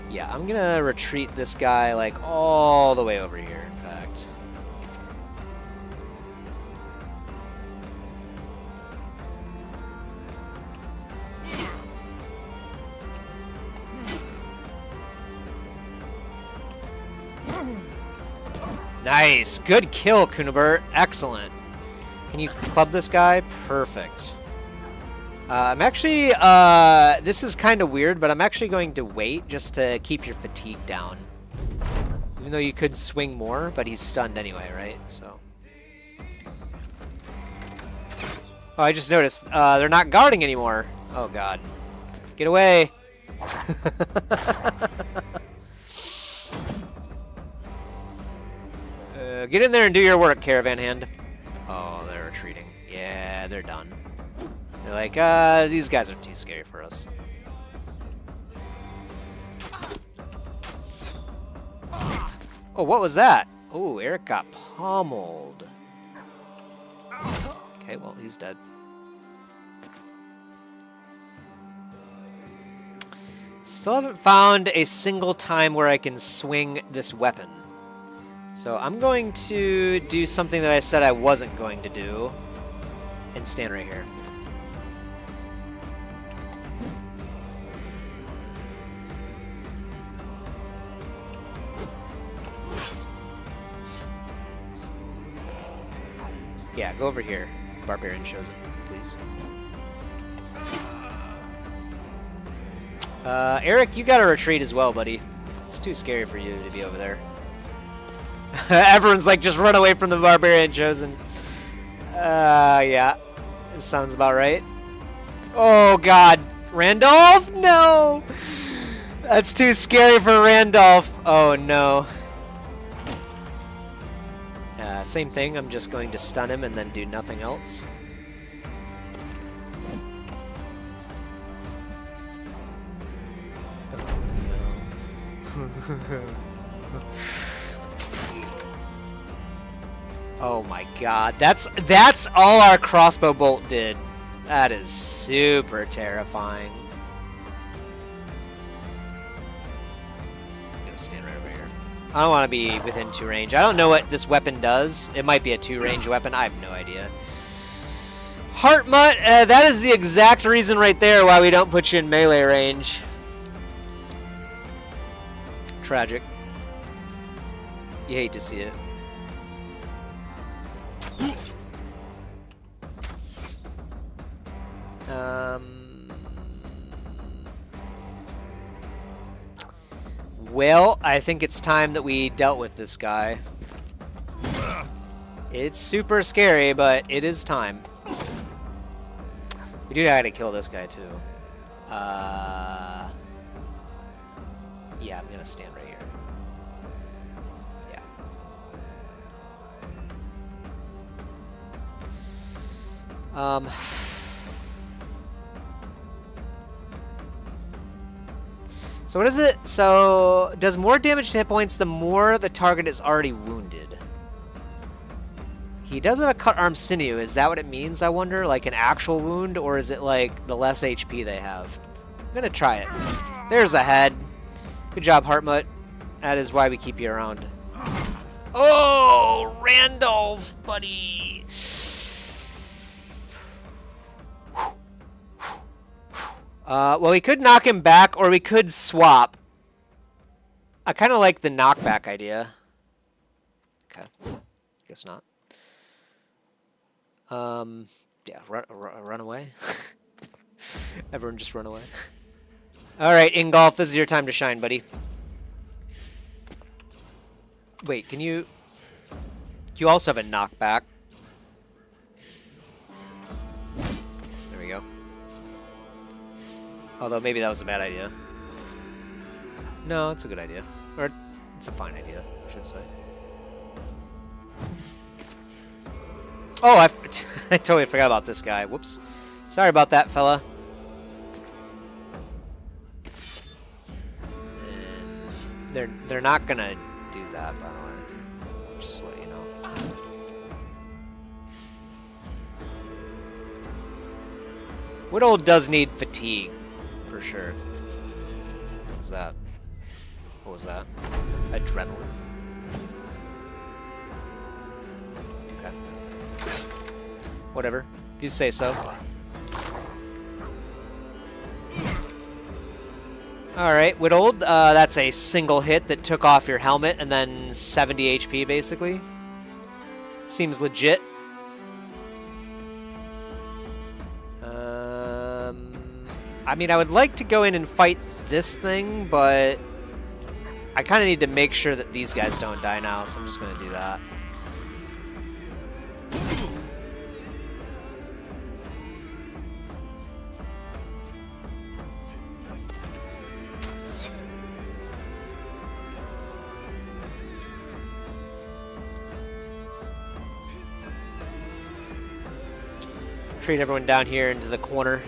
Yeah, I'm gonna retreat this guy, like, all the way over here, in fact. Nice! Good kill, Kunibert. Excellent. Can you club this guy? Perfect. I'm actually, this is kind of weird, but I'm actually going to wait just to keep your fatigue down. Even though you could swing more, but he's stunned anyway, right? So. Oh, I just noticed, they're not guarding anymore. Oh, God. Get away. Get in there and do your work, Caravan Hand. Oh, they're retreating. Yeah, they're done. They're like, these guys are too scary for us. Oh, what was that? Oh, Eric got pummeled. Okay, well, he's dead. Still haven't found a single time where I can swing this weapon. So I'm going to do something that I said I wasn't going to do and stand right here. Yeah, go over here, Barbarian Chosen, please. Eric, you gotta retreat as well, buddy. It's too scary for you to be over there. Everyone's like, just run away from the Barbarian Chosen. Yeah. It sounds about right. Oh, God. Randolph? No! That's too scary for Randolph. Oh, no. Same thing. I'm just going to stun him and then do nothing else. Oh my God, that's all our crossbow bolt did. That is super terrifying. I'm gonna stand right over here. I don't want to be within 2 range. I don't know what this weapon does. It might be a 2-range weapon. I have no idea. Heartmutt, that is the exact reason right there why we don't put you in melee range. Tragic. You hate to see it. Well, I think it's time that we dealt with this guy. It's super scary, but it is time. We do gotta kill this guy, too. Yeah, I'm gonna stand right here. Yeah. So what is it? So, does more damage to hit points the more the target is already wounded? He does have a cut arm sinew. Is that what it means, I wonder? Like an actual wound? Or is it like the less HP they have? I'm gonna try it. There's a head. Good job, Hartmut. That is why we keep you around. Oh, Randolph, buddy. Well, we could knock him back, or we could swap. I kind of like the knockback idea. Okay. Guess not. Yeah, run away. Everyone just run away. All right, Ingolf, this is your time to shine, buddy. Wait, can you... You also have a knockback. There we go. Although maybe that was a bad idea. No, it's a good idea. Or it's a fine idea, I should say. Oh, I totally forgot about this guy. Whoops. Sorry about that, fella. And they're not gonna do that, by the way. Just to let you know. Whittle does need fatigue, for sure. What was that? What was that? Adrenaline. Okay. Whatever. If you say so. Alright, Whittled, that's a single hit that took off your helmet and then 70 HP, basically. Seems legit. I mean, I would like to go in and fight this thing, but I kind of need to make sure that these guys don't die now, so I'm just going to do that. Treat everyone down here into the corner.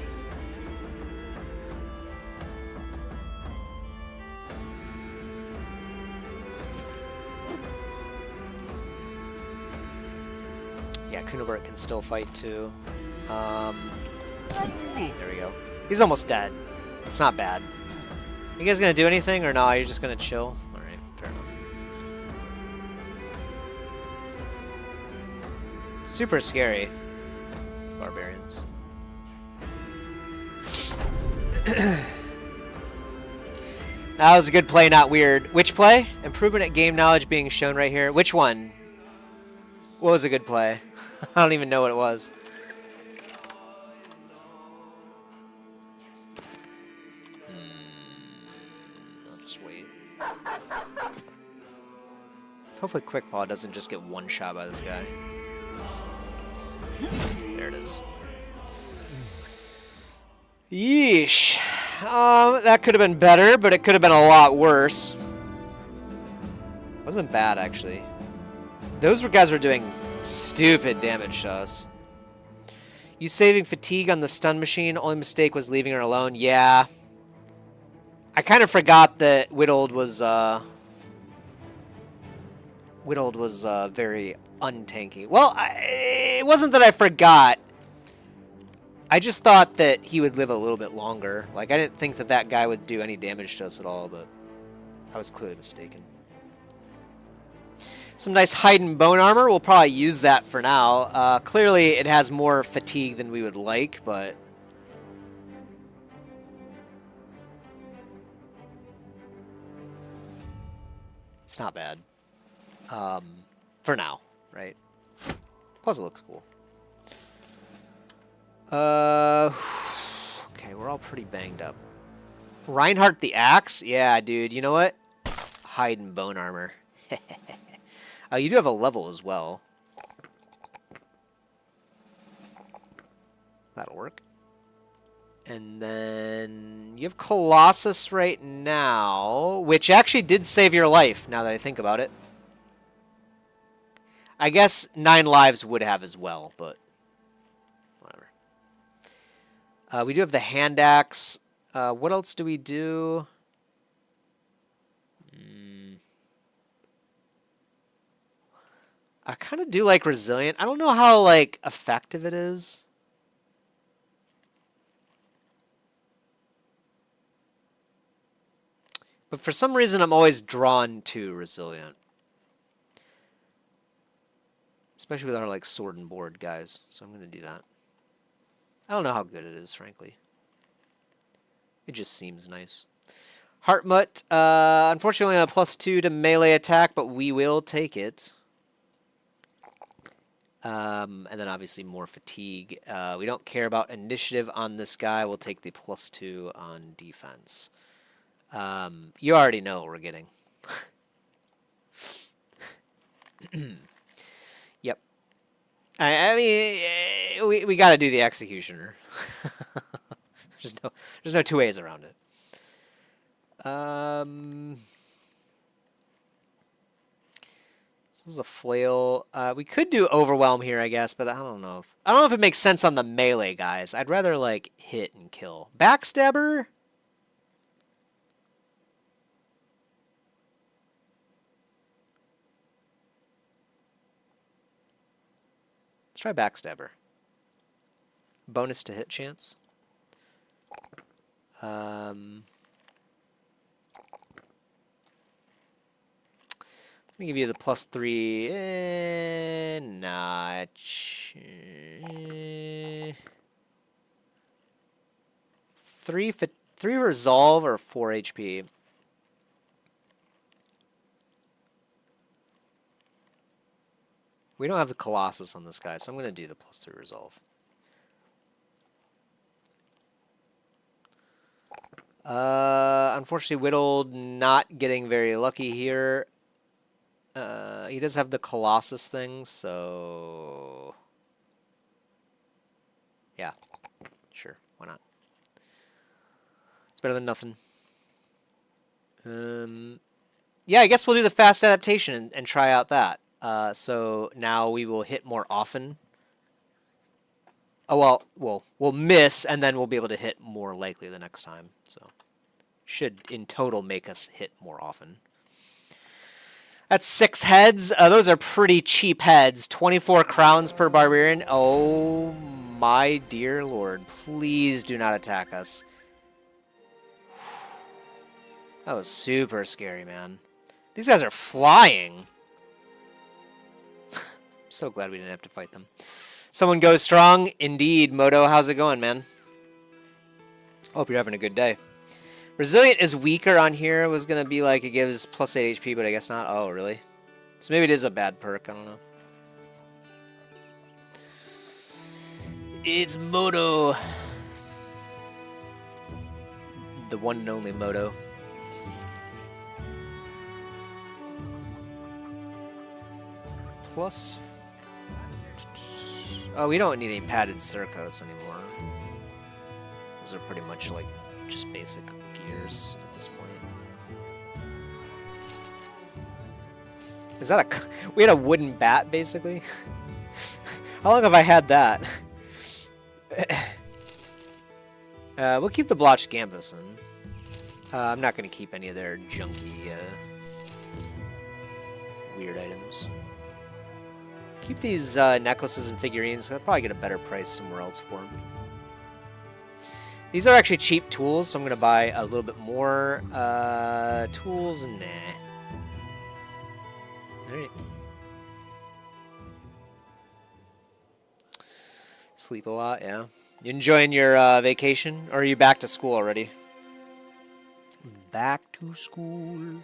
Yeah, Kunabert can still fight too. There we go. He's almost dead. It's not bad. You guys gonna do anything or no? You're just gonna chill? Alright, fair enough. Super scary. Barbarians. That was a good play, not weird. Which play? Improvement at game knowledge being shown right here. Which one? What was a good play? I don't even know what it was. I'll just wait. Hopefully Quick Paw doesn't just get one shot by this guy. There it is. Yeesh. That could have been better, but it could have been a lot worse. Wasn't bad, actually. Those guys were doing stupid damage to us. You saving fatigue on the stun machine. Only mistake was leaving her alone. Yeah. I kind of forgot that Whittled was very untanky. Well, it wasn't that I forgot. I just thought that he would live a little bit longer. Like, I didn't think that that guy would do any damage to us at all, but I was clearly mistaken. Some nice hide and bone armor. We'll probably use that for now. Clearly, it has more fatigue than we would like, but... it's not bad. For now, right? Plus, it looks cool. Okay, we're all pretty banged up. Reinhardt the Axe? Yeah, dude. You know what? Hide and bone armor. You do have a level as well. That'll work. And then you have Colossus right now, which actually did save your life, now that I think about it. I guess 9 lives would have as well, but whatever. We do have the hand axe. What else do we do? I kind of do like resilient. I don't know how like effective it is. But for some reason, I'm always drawn to resilient. Especially with our like sword and board guys. So I'm going to do that. I don't know how good it is, frankly. It just seems nice. Heartmut, unfortunately a +2 to melee attack, but we will take it. And then obviously more fatigue. We don't care about initiative on this guy. We'll take the +2 on defense. You already know what we're getting. Yep. I mean, we got to do the executioner. There's no two ways around it. This is a flail. We could do overwhelm here, I guess, but I don't know if it makes sense on the melee guys. I'd rather like hit and kill. Backstabber. Let's try Backstabber. Bonus to hit chance. I'm going to give you the +3. Nah. 3 resolve or 4 HP. We don't have the Colossus on this guy, so I'm going to do the +3 resolve. Unfortunately, Whittled not getting very lucky here. He does have the Colossus thing, so... yeah, sure, why not? It's better than nothing. Yeah, I guess we'll do the fast adaptation and try out that. So now we will hit more often. Oh, well, we'll miss, and then we'll be able to hit more likely the next time. So should, in total, make us hit more often. That's 6 heads. Those are pretty cheap heads. 24 crowns per barbarian. Oh, my dear lord. Please do not attack us. That was super scary, man. These guys are flying. So glad we didn't have to fight them. Someone goes strong. Indeed. Moto, how's it going, man? Hope you're having a good day. Resilient is weaker on here. It was going to be like it gives +8 HP, but I guess not. Oh, really? So maybe it is a bad perk. I don't know. It's Moto. The one and only Moto. Plus... oh, we don't need any padded surcoats anymore. Those are pretty much like just basic gears at this point. Is that a... we had a wooden bat, basically? How long have I had that? We'll keep the blotched Gambison. I'm not going to keep any of their junky, weird items. Keep these necklaces and figurines. I'll probably get a better price somewhere else for them. These are actually cheap tools, so I'm going to buy a little bit more tools. Nah. Alright. Sleep a lot, yeah. You enjoying your vacation? Or are you back to school already? Back to school.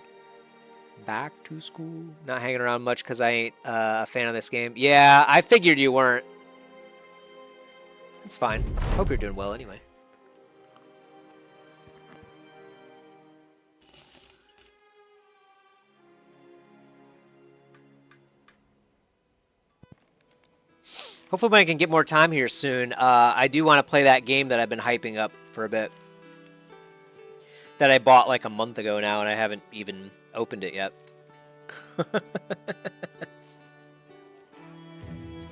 Back to school. Not hanging around much because I ain't a fan of this game. Yeah, I figured you weren't. It's fine. Hope you're doing well anyway. Hopefully I can get more time here soon. I do want to play that game that I've been hyping up for a bit. That I bought like a month ago now, and I haven't even opened it yet.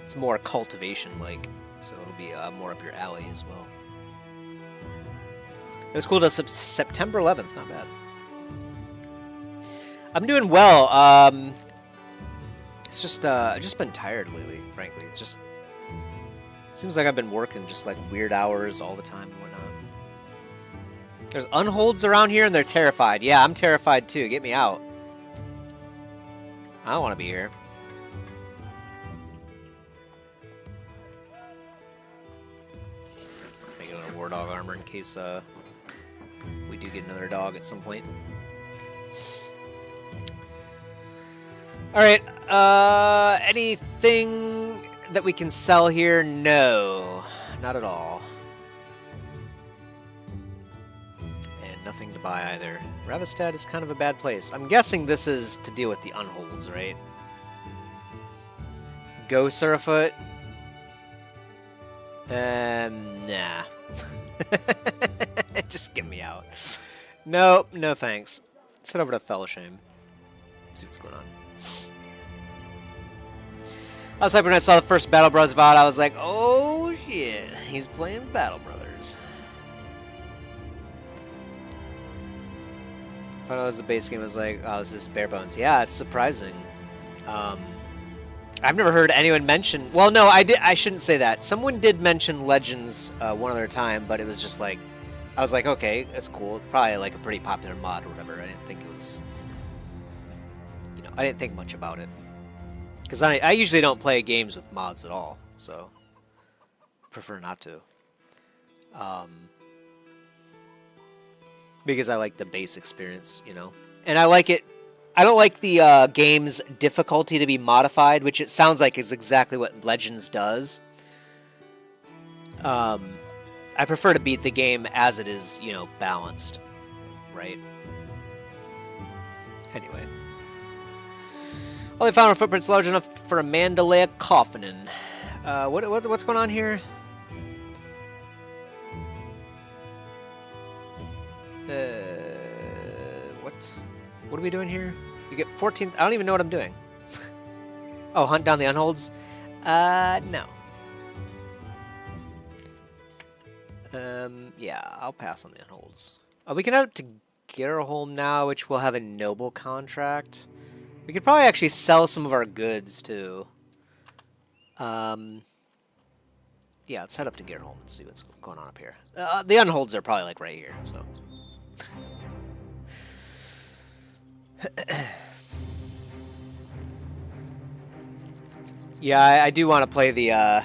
It's more cultivation-like, so it'll be more up your alley as well. It was cool to September 11th, not bad. I'm doing well. It's just I've just been tired lately, frankly. It's just seems like I've been working just like weird hours all the time and whatnot. There's unholds around here and they're terrified. Yeah, I'm terrified too. Get me out. I don't want to be here. Let's make it a war dog armor in case we do get another dog at some point. Alright, anything that we can sell here? No, not at all. And nothing to buy either. Ravistad is kind of a bad place. I'm guessing this is to deal with the unholds, right? Go Surafoot? Nah. Just get me out. Nope, no thanks. Let's head over to Fellowshame. See what's going on. I was hyped when I saw the first Battle Brothers VOD. I was like, oh shit, he's playing Battle Brothers. I thought it was the base game. I was like, oh, this is bare bones. Yeah, it's surprising. I've never heard anyone mention. Well, no, I shouldn't say that. Someone did mention Legends one other time, but it was just like, I was like, okay, that's cool. It's probably like a pretty popular mod or whatever. I didn't think it was, you know, I didn't think much about it. Because I usually don't play games with mods at all, so prefer not to. Because I like the base experience, you know. And I like it. I don't like the game's difficulty to be modified, which it sounds like is exactly what Legends does. I prefer to beat the game as it is, you know, balanced, right? Anyway. Well, they found our footprints large enough for a man to lay a coffin in. What's going on here? What are we doing here? You get 14. I don't even know what I'm doing. Oh, hunt down the unholds? No. Yeah, I'll pass on the unholds. We can head up to Gerholm now, which will have a noble contract. We could probably actually sell some of our goods, too. Yeah, let's head up to Gerholm and see what's going on up here. The unholds are probably, like, right here, so... Yeah, I do want to play the,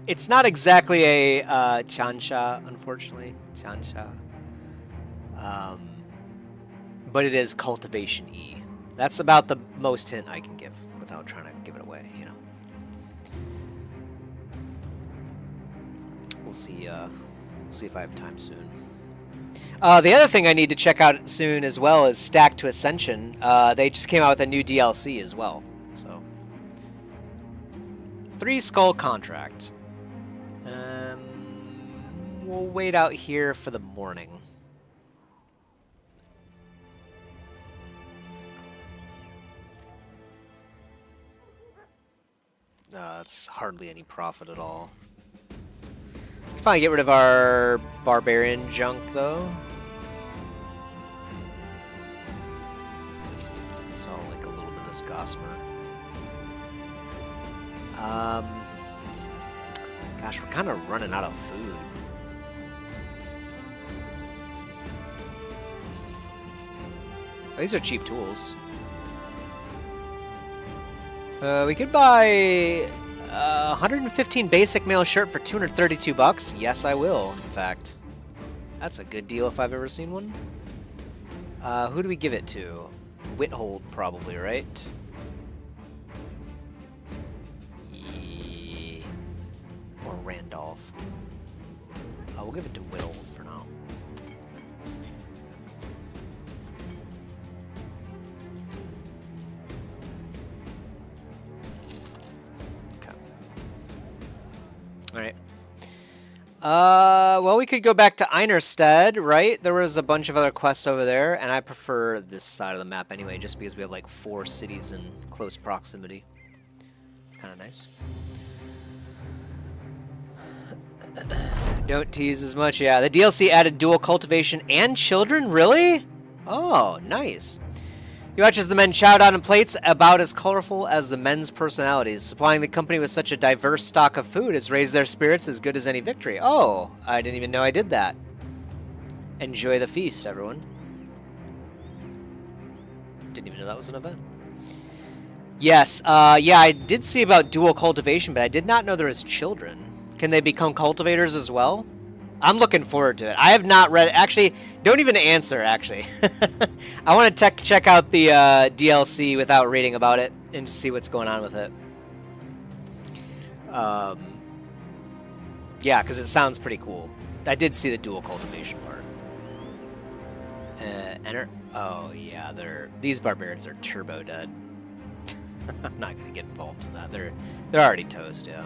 It's not exactly a, Chansha, unfortunately. Chansha. But it is Cultivation E. That's about the most hint I can give without trying to give it away, you know. We'll see if I have time soon. The other thing I need to check out soon as well is Stack to Ascension. They just came out with a new DLC as well, so. 3 Skull Contract. We'll wait out here for the morning. It's hardly any profit at all. Finally get rid of our barbarian junk, though. So, like a little bit of this gossamer. Gosh, we're kind of running out of food. Oh, these are cheap tools. We could buy 115 basic male shirt for 232 bucks. Yes, I will, in fact. That's a good deal if I've ever seen one. Who do we give it to? Whithold, probably, right? Yeah. Or Randolph. We'll give it to Whithold for now. Well, we could go back to Einerstead, right? There was a bunch of other quests over there, and I prefer this side of the map anyway, just because we have like 4 cities in close proximity. It's kind of nice. Don't tease as much. Yeah, the DLC added dual cultivation and children? Really? Oh, nice. You watch as the men chow down on plates about as colorful as the men's personalities. Supplying the company with such a diverse stock of food has raised their spirits as good as any victory. Oh, I didn't even know I did that. Enjoy the feast, everyone. Didn't even know that was an event. Yes, yeah, I did see about dual cultivation, but I did not know there was children. Can they become cultivators as well? I'm looking forward to it. I have not read it. Actually, don't even answer, actually. I want to check out the DLC without reading about it and see what's going on with it. Yeah, because it sounds pretty cool. I did see the dual cultivation part. Enter. Oh, yeah, these barbarians are turbo dead. I'm not going to get involved in that. They're already toast, yeah.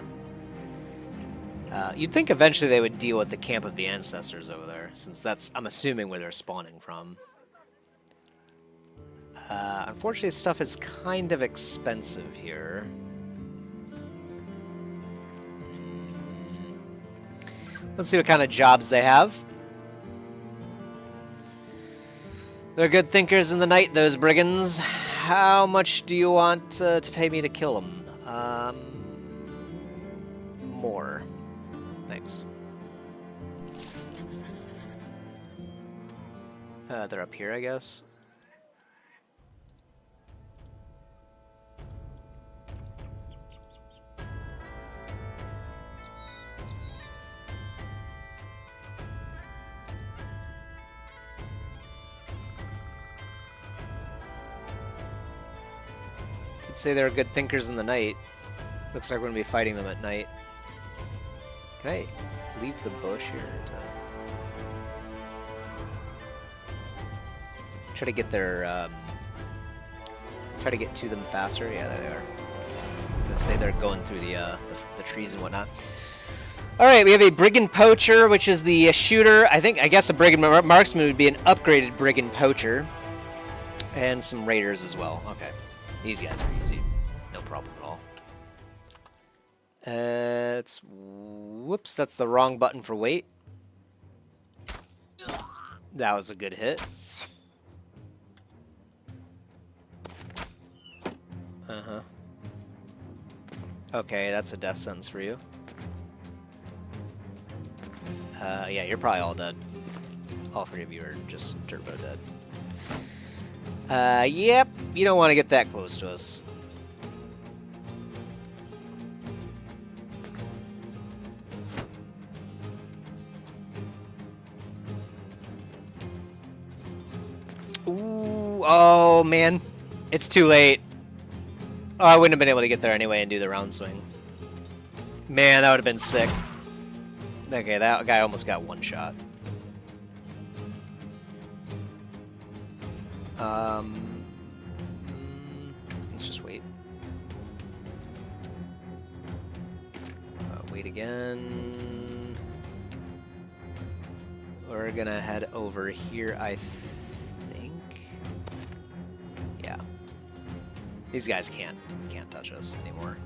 You'd think eventually they would deal with the camp of the ancestors over there, since that's, I'm assuming, where they're spawning from. Unfortunately, stuff is kind of expensive here. Let's see what kind of jobs they have. They're good thinkers in the night, those brigands. How much do you want to pay me to kill them? More. Thanks. They're up here, I guess. Did say they're good thinkers in the night. Looks like we're gonna be fighting them at night. Can I leave the bush here to try to get their try to get to them faster? Yeah, there they are. I was gonna say they're going through the trees and whatnot. All right, we have a brigand poacher, which is the shooter. I guess a brigand marksman would be an upgraded brigand poacher, and some raiders as well. Okay, these guys are easy, no problem at all. Whoops, that's the wrong button for wait. That was a good hit. Uh-huh. Okay, that's a death sentence for you. Yeah, you're probably all dead. All 3 of you are just turbo dead. Yep, you don't want to get that close to us. Ooh, oh man, it's too late. Oh, I wouldn't have been able to get there anyway and do the round swing. Man, that would have been sick. Okay, that guy almost got one shot. Let's just wait. Wait again. We're gonna head over here, I think. Yeah. These guys can't touch us anymore.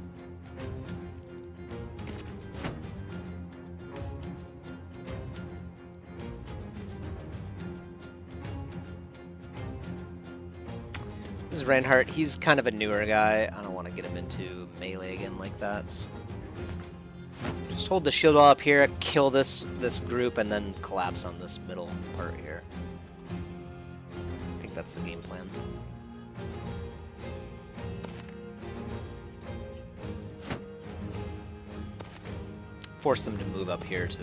This is Reinhardt. He's kind of a newer guy. I don't want to get him into melee again like that. So just hold the shield wall up here, kill this group, and then collapse on this middle part here. I think that's the game plan. Force them to move up here too.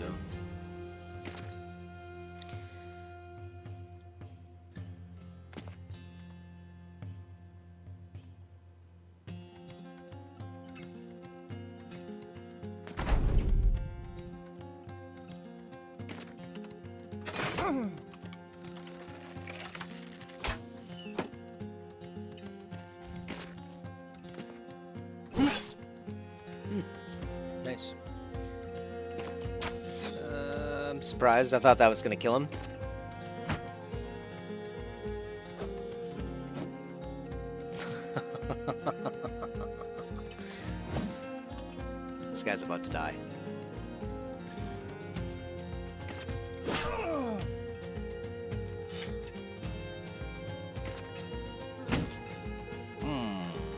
Nice. Surprised. I thought that was going to kill him. This guy's about to die.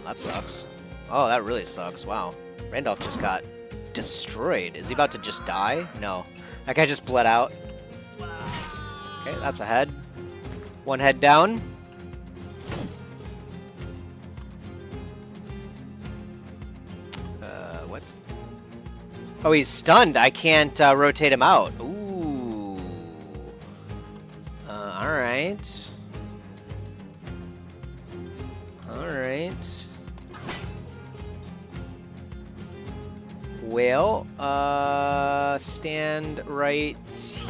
That sucks. Oh, that really sucks. Wow. Randolph just got destroyed. Is he about to just die? No. That guy just bled out. Okay, that's a head. One head down. What? Oh, he's stunned. I can't rotate him out. Ooh. Alright. Alright. Well, stand right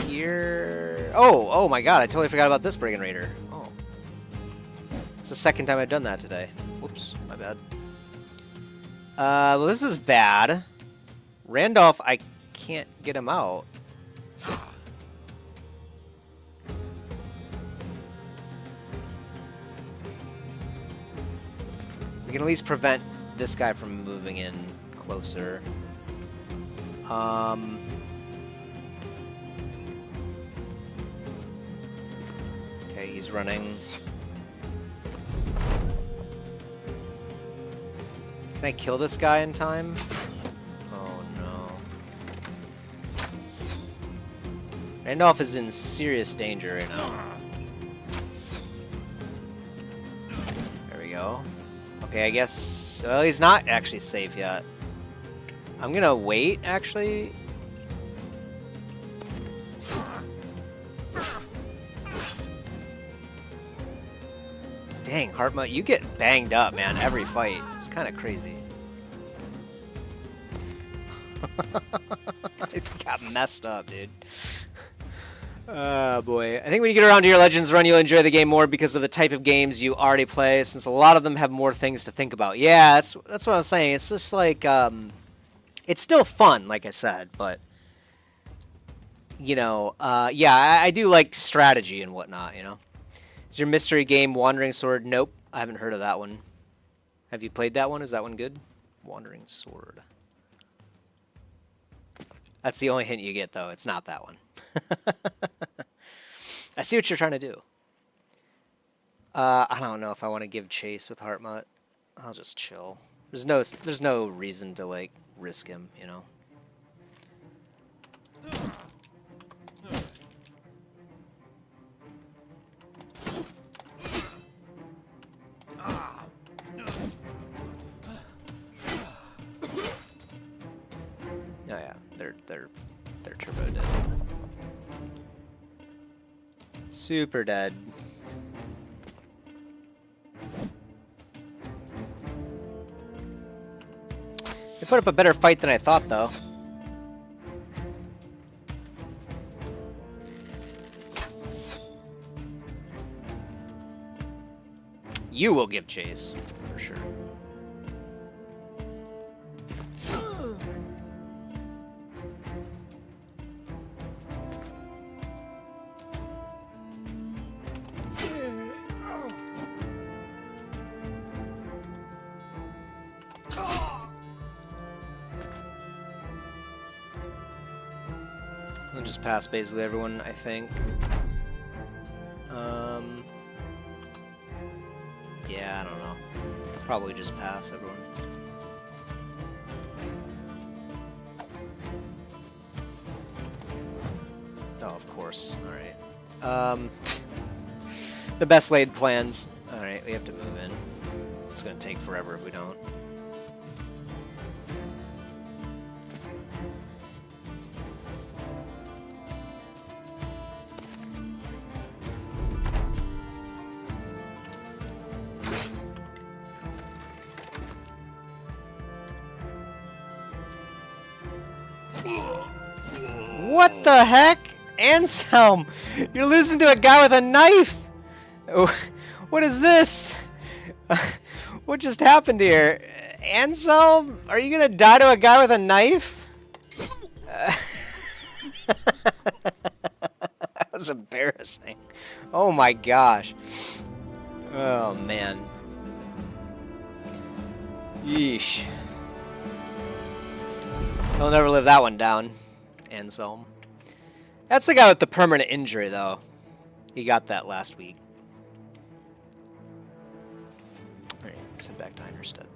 here. Oh my god, I totally forgot about this Brigand Raider. Oh. It's the second time I've done that today. Whoops, my bad. Well, this is bad. Randolph, I can't get him out. We can at least prevent this guy from moving in closer. Okay, he's running. Can I kill this guy in time? Oh no. Randolph is in serious danger right now. There we go. Okay, I guess... Well, he's not actually safe yet. I'm gonna wait, actually. Dang, Hartmut, you get banged up, man, every fight. It's kind of crazy. It got messed up, dude. Oh, boy. I think when you get around to your Legends run, you'll enjoy the game more because of the type of games you already play, since a lot of them have more things to think about. Yeah, that's what I was saying. It's just like... It's still fun, like I said, but, you know, yeah, I do like strategy and whatnot, you know. Is your mystery game Wandering Sword? Nope, I haven't heard of that one. Have you played that one? Is that one good? Wandering Sword. That's the only hint you get, though. It's not that one. I see what you're trying to do. I don't know if I want to give chase with Hartmut. I'll just chill. There's no reason to, like, risk him, you know. Oh yeah, they're turbo dead. Super dead. They put up a better fight than I thought, though. You will give chase, for sure. I'll just pass basically everyone, I think. Yeah, I don't know. Probably just pass everyone. Oh, of course. Alright. The best laid plans. Alright, we have to move in. It's gonna take forever if we don't. What the heck? Anselm! You're losing to a guy with a knife! What is this? What just happened here? Anselm? Are you gonna die to a guy with a knife? was embarrassing. Oh my gosh. Oh man. Yeesh. He'll never live that one down. Anselm. That's the guy with the permanent injury, though. He got that last week. Alright, let's head back to Heinerstedt.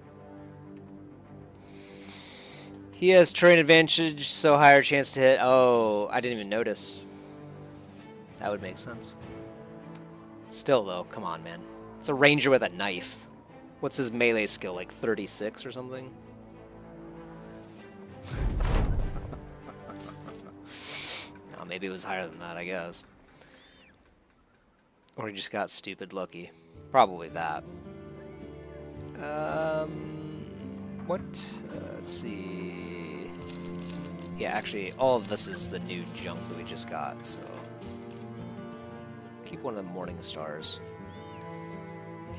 He has terrain advantage, so higher chance to hit. Oh, I didn't even notice. That would make sense. Still, though, come on, man. It's a ranger with a knife. What's his melee skill, like 36 or something? Oh, maybe it was higher than that, I guess. Or he just got stupid lucky. Probably that. What? Let's see. Yeah, actually, all of this is the new junk that we just got, so... Keep one of the Morning Stars.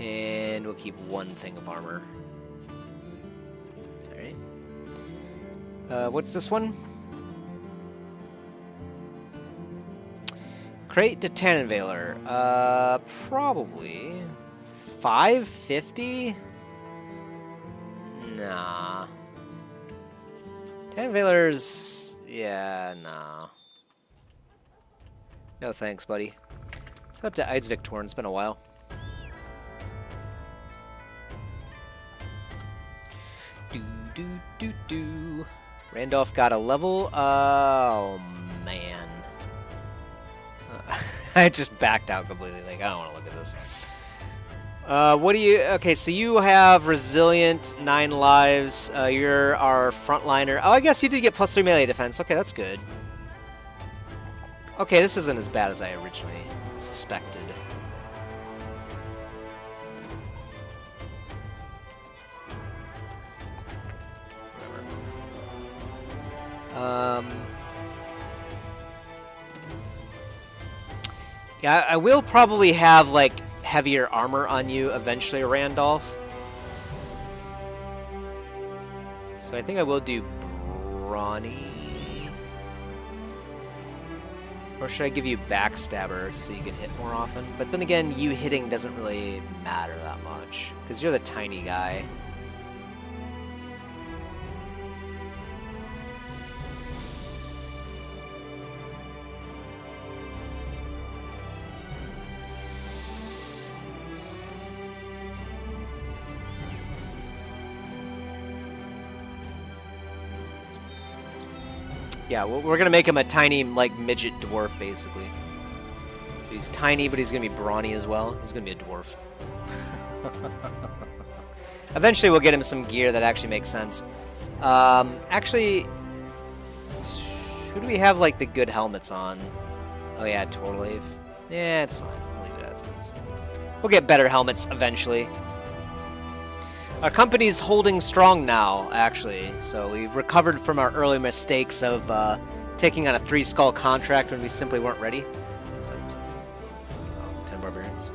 And we'll keep one thing of armor. Alright. What's this one? Crate to Tannenveiler. Probably 550? Nah. Tannenveiler's... yeah, nah. No thanks, buddy. It's up to Eidsviktorn. It's been a while. Do. Randolph got a level. Oh, man. I just backed out completely. Like, I don't want to look at this. What do you... okay, so you have Resilient, 9 lives. You're our frontliner. Oh, I guess you did get +3 melee defense. Okay, that's good. Okay, this isn't as bad as I originally suspected. Yeah, I will probably have, like, heavier armor on you eventually, Randolph. So I think I will do brawny. Or should I give you backstabber so you can hit more often? But then again, you hitting doesn't really matter that much, because you're the tiny guy. Yeah, we're going to make him a tiny, like, midget dwarf, basically. So he's tiny, but he's going to be brawny as well. He's going to be a dwarf. Eventually we'll get him some gear that actually makes sense. Actually, who do we have, like, the good helmets on? Oh, yeah, totally. Yeah, it's fine. We'll leave it as it is. We'll get better helmets eventually. Our company's holding strong now, actually, so we've recovered from our early mistakes of taking on a 3-skull contract when we simply weren't ready. So, 10 barbarians.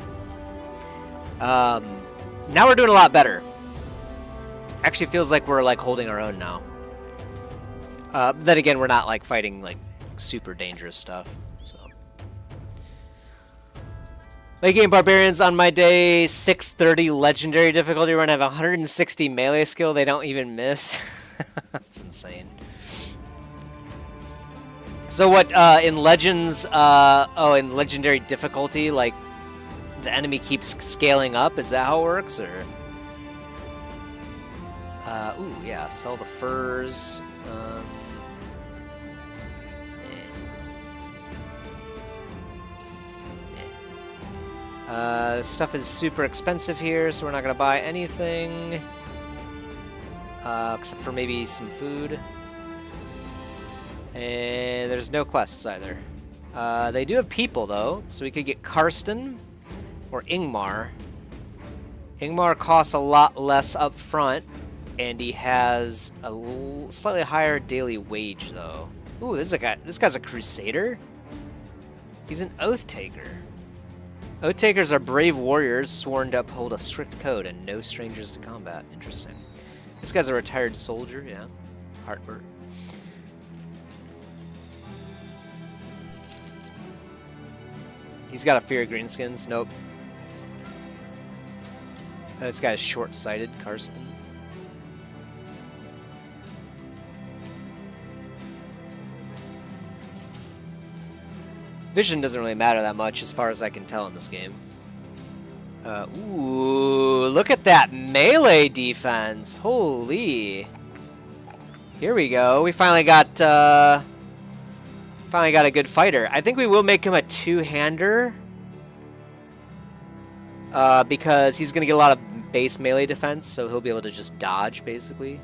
Now we're doing a lot better. Actually feels like we're, like, holding our own now. Then again, we're not, like, fighting, like, super dangerous stuff, so... Late game barbarians on my day, 630 legendary difficulty run. I have 160 melee skill. They don't even miss. That's insane. So what, in Legends, in legendary difficulty, like, the enemy keeps scaling up? Is that how it works, or? Ooh, yeah, sell the furs. Stuff is super expensive here, so we're not going to buy anything. Except for maybe some food. And there's no quests either. They do have people, though, so we could get Karsten or Ingmar. Ingmar costs a lot less up front, and he has a slightly higher daily wage, though. Ooh, this guy's a crusader? He's an oath taker. Oath takers are brave warriors sworn to uphold a strict code and no strangers to combat. Interesting. This guy's a retired soldier, yeah. Hartberg. He's got a fear of greenskins. Nope. This guy's short-sighted, Karsten. Vision doesn't really matter that much as far as I can tell in this game. Ooh, look at that melee defense. Holy. Here we go. We finally got a good fighter. I think we will make him a two-hander. Because he's going to get a lot of base melee defense, so he'll be able to just dodge, basically.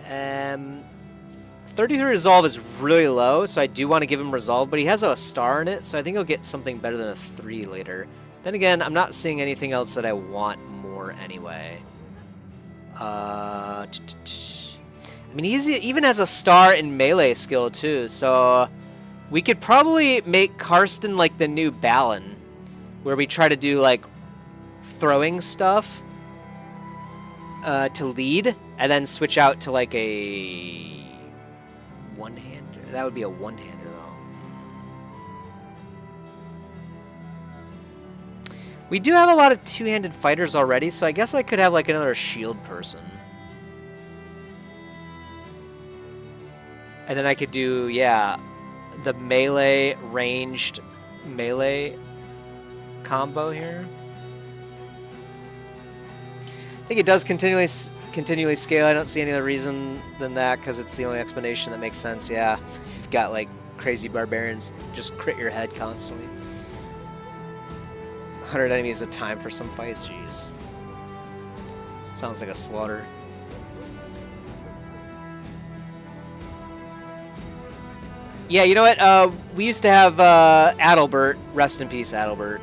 33 resolve is really low, so I do want to give him resolve, but he has a star in it, so I think he'll get something better than a 3 later. Then again, I'm not seeing anything else that I want more anyway. I mean, he even has a star in melee skill, too, so we could probably make Karsten like the new Balon, where we try to do, like, throwing stuff to lead, and then switch out to, like, a one-hander. That would be a one-hander, though. We do have a lot of two-handed fighters already, so I guess I could have, like, another shield person. And then I could do, yeah, the melee, ranged melee combo here. I think it does continually scale. I don't see any other reason than that, because it's the only explanation that makes sense. Yeah, you've got like crazy barbarians, just crit your head constantly. 100 enemies at a time for some fights. Jeez, sounds like a slaughter. Yeah, you know what? We used to have Adalbert. Rest in peace, Adalbert.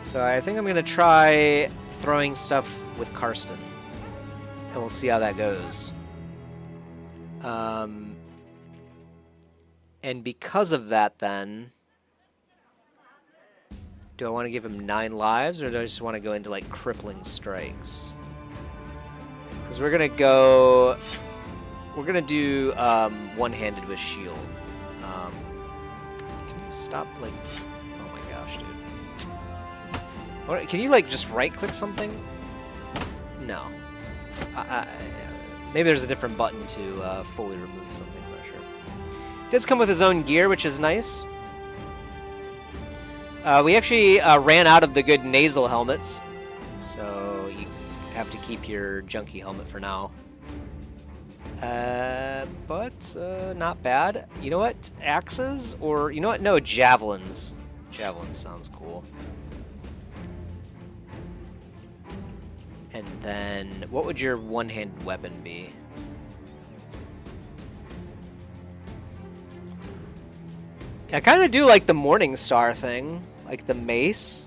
So I think I'm going to try throwing stuff with Karsten. And we'll see how that goes. And because of that, then... do I want to give him 9 lives, or do I just want to go into, like, crippling strikes? Because we're going to go... we're going to do one-handed with shield. Can you stop, like... oh my gosh, dude. Can you, like, just right-click something? No. Maybe there's a different button to fully remove something, I'm not sure. It does come with his own gear, which is nice. We actually ran out of the good nasal helmets, so you have to keep your junkie helmet for now. But not bad. You know what? Axes? Or, you know what? No, javelins. Javelins sounds cool. And then, what would your one-handed weapon be? I kind of do like the Morning Star thing, like the mace.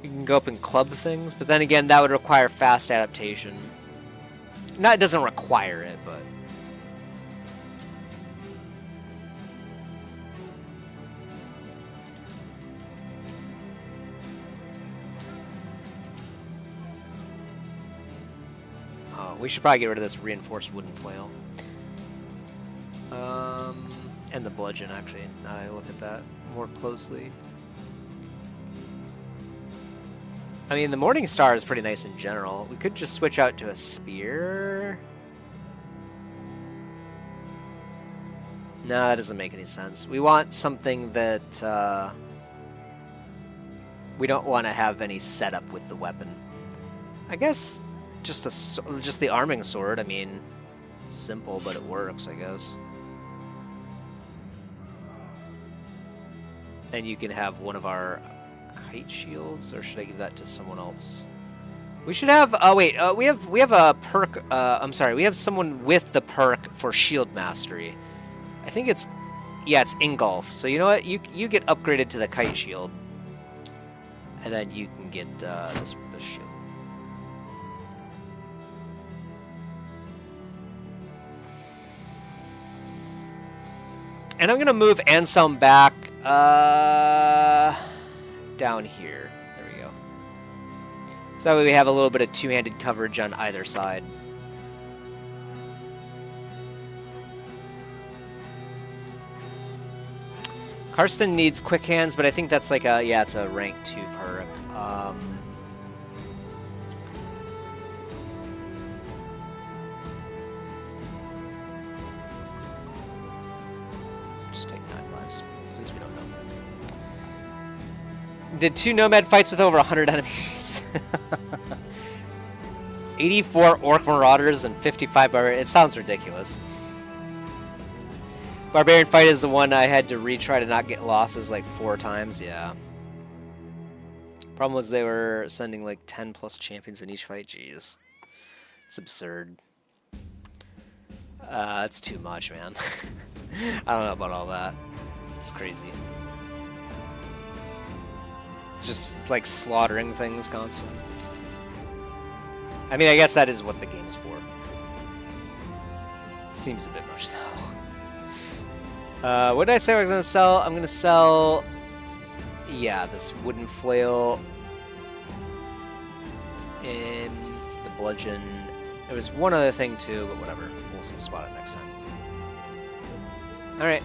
You can go up and club things, but then again, that would require fast adaptation. No, it doesn't require it, but... we should probably get rid of this reinforced wooden flail. And the bludgeon, actually, now that I look at that more closely. I mean, the Morning Star is pretty nice in general. We could just switch out to a spear. No, that doesn't make any sense. We want something that... we don't want to have any setup with the weapon. I guess... just the arming sword. I mean, it's simple, but it works, I guess. And you can have one of our kite shields, or should I give that to someone else? We should have. Oh wait, we have a perk. I'm sorry, we have someone with the perk for shield mastery. I think it's, yeah, it's Ingolf. So you know what? You get upgraded to the kite shield, and then you can get this shield. And I'm going to move Anselm back down here. There we go. So that way we have a little bit of two-handed coverage on either side. Karsten needs quick hands, but I think that's like a, yeah, it's a rank 2 perk. Just take 9 lives, since we don't know. Did 2 nomad fights with over 100 enemies. 84 orc marauders and 55 barbarian. It sounds ridiculous. Barbarian fight is the one I had to retry to not get losses like 4 times. Yeah. Problem was they were sending like 10 plus champions in each fight. Jeez. It's absurd. It's too much, man. I don't know about all that. It's crazy. Just like slaughtering things constantly. I mean, I guess that is what the game's for. Seems a bit much, though. What did I say I was going to sell? I'm going to sell... Yeah, this wooden flail. And the bludgeon. There was one other thing, too, but whatever. We'll spot it next time. Alright.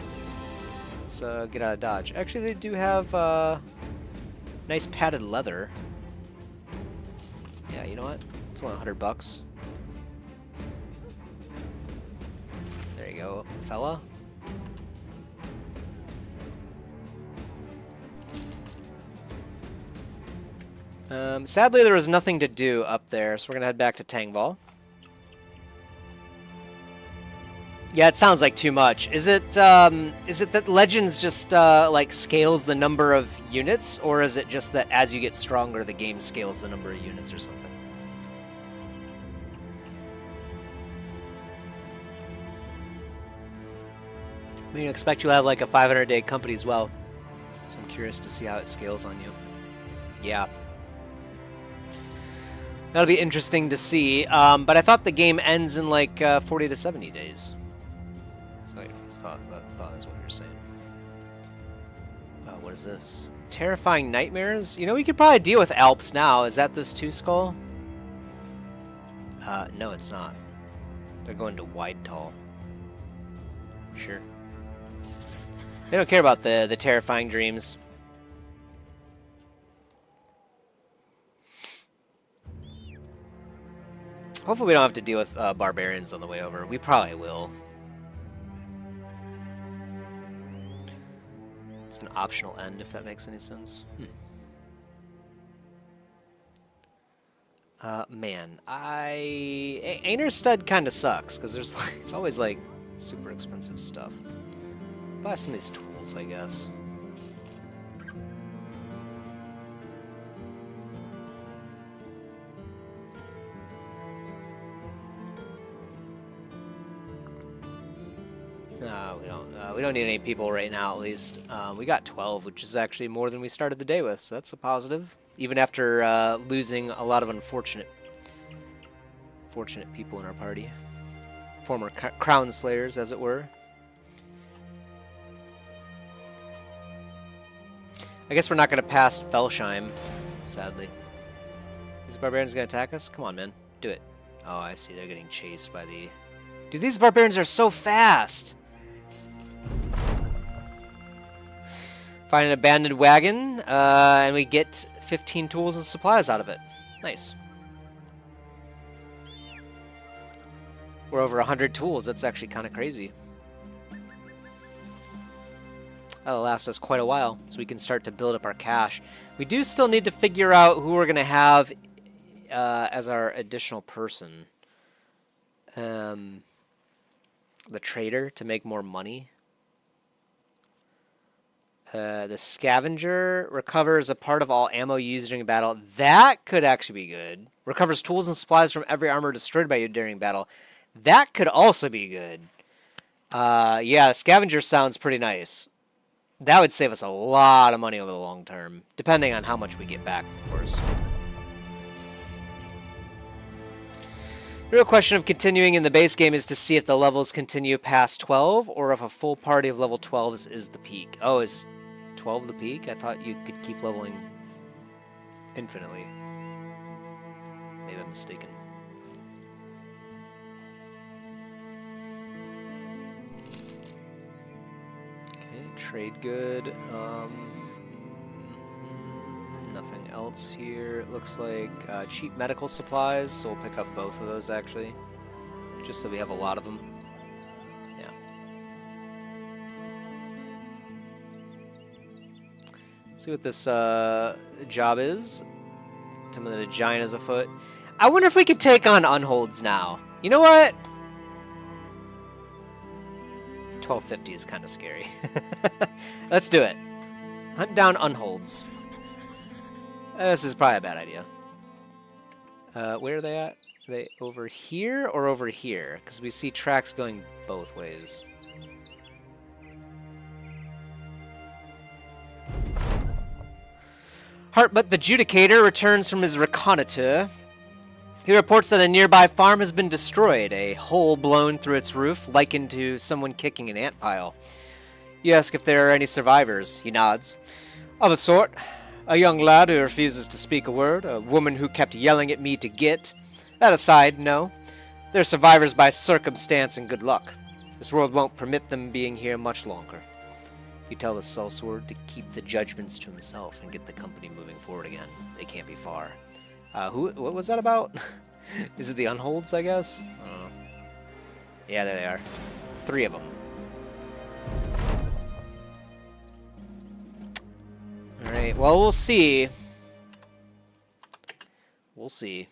Let's get out of Dodge. Actually, they do have nice padded leather. Yeah, you know what? It's only $100. There you go, fella. Sadly, there was nothing to do up there, so we're gonna head back to Tangval. Yeah, it sounds like too much. Is it that Legends just like scales the number of units, or is it just that as you get stronger, the game scales the number of units or something? I mean, I expect you'll have like a 500-day company as well, so I'm curious to see how it scales on you. Yeah. That'll be interesting to see, but I thought the game ends in like 40 to 70 days. So I just thought that's what you were saying. What is this? Terrifying nightmares? You know, we could probably deal with Alps now. Is that this 2 skull? No, it's not. They're going to Wide Tall. Sure. They don't care about the terrifying dreams. Hopefully we don't have to deal with barbarians on the way over. We probably will. It's an optional end, if that makes any sense. Man, Ainerstead kind of sucks, because there's like, it's always like super expensive stuff. Buy some of these tools, I guess. No, we don't need any people right now, at least. We got 12, which is actually more than we started the day with, so that's a positive. Even after losing a lot of unfortunate people in our party. Former Crownslayers, as it were. I guess we're not going to pass Felsheim, sadly. These barbarians going to attack us? Come on, man. Do it. Oh, I see. They're getting chased by the... Dude, these barbarians are so fast! Find an abandoned wagon, and we get 15 tools and supplies out of it. Nice. We're over 100 tools. That's actually kind of crazy. That'll last us quite a while, so we can start to build up our cash. We do still need to figure out who we're going to have as our additional person. The trader to make more money. The scavenger recovers a part of all ammo used during battle. That could actually be good. Recovers tools and supplies from every armor destroyed by you during battle. That could also be good. Yeah, the scavenger sounds pretty nice. That would save us a lot of money over the long term, depending on how much we get back, of course. The real question of continuing in the base game is to see if the levels continue past 12, or if a full party of level 12s is the peak. Oh, is 12 the peak? I thought you could keep leveling infinitely. Maybe I'm mistaken. Okay, trade good. Nothing else here. It looks like cheap medical supplies, so we'll pick up both of those actually, just so we have a lot of them. Yeah. Let's see what this job is. Tell me that a giant is afoot. I wonder if we could take on unholds now. You know what? 1250 is kind of scary. Let's do it. Hunt down unholds. This is probably a bad idea. Where are they at? Are they over here or over here? Because we see tracks going both ways. Hartmut the Judicator returns from his reconnoitre. He reports that a nearby farm has been destroyed, a hole blown through its roof, likened to someone kicking an ant pile. You ask if there are any survivors. He nods. Of a sort. A young lad who refuses to speak a word, a woman who kept yelling at me to get. That aside, no. They're survivors by circumstance and good luck. This world won't permit them being here much longer. You tell the sellsword to keep the judgments to himself and get the company moving forward again. They can't be far. What was that about? Is it the unholds, I guess? I don't know. Yeah, there they are. 3 of them. Alright, well, we'll see. We'll see.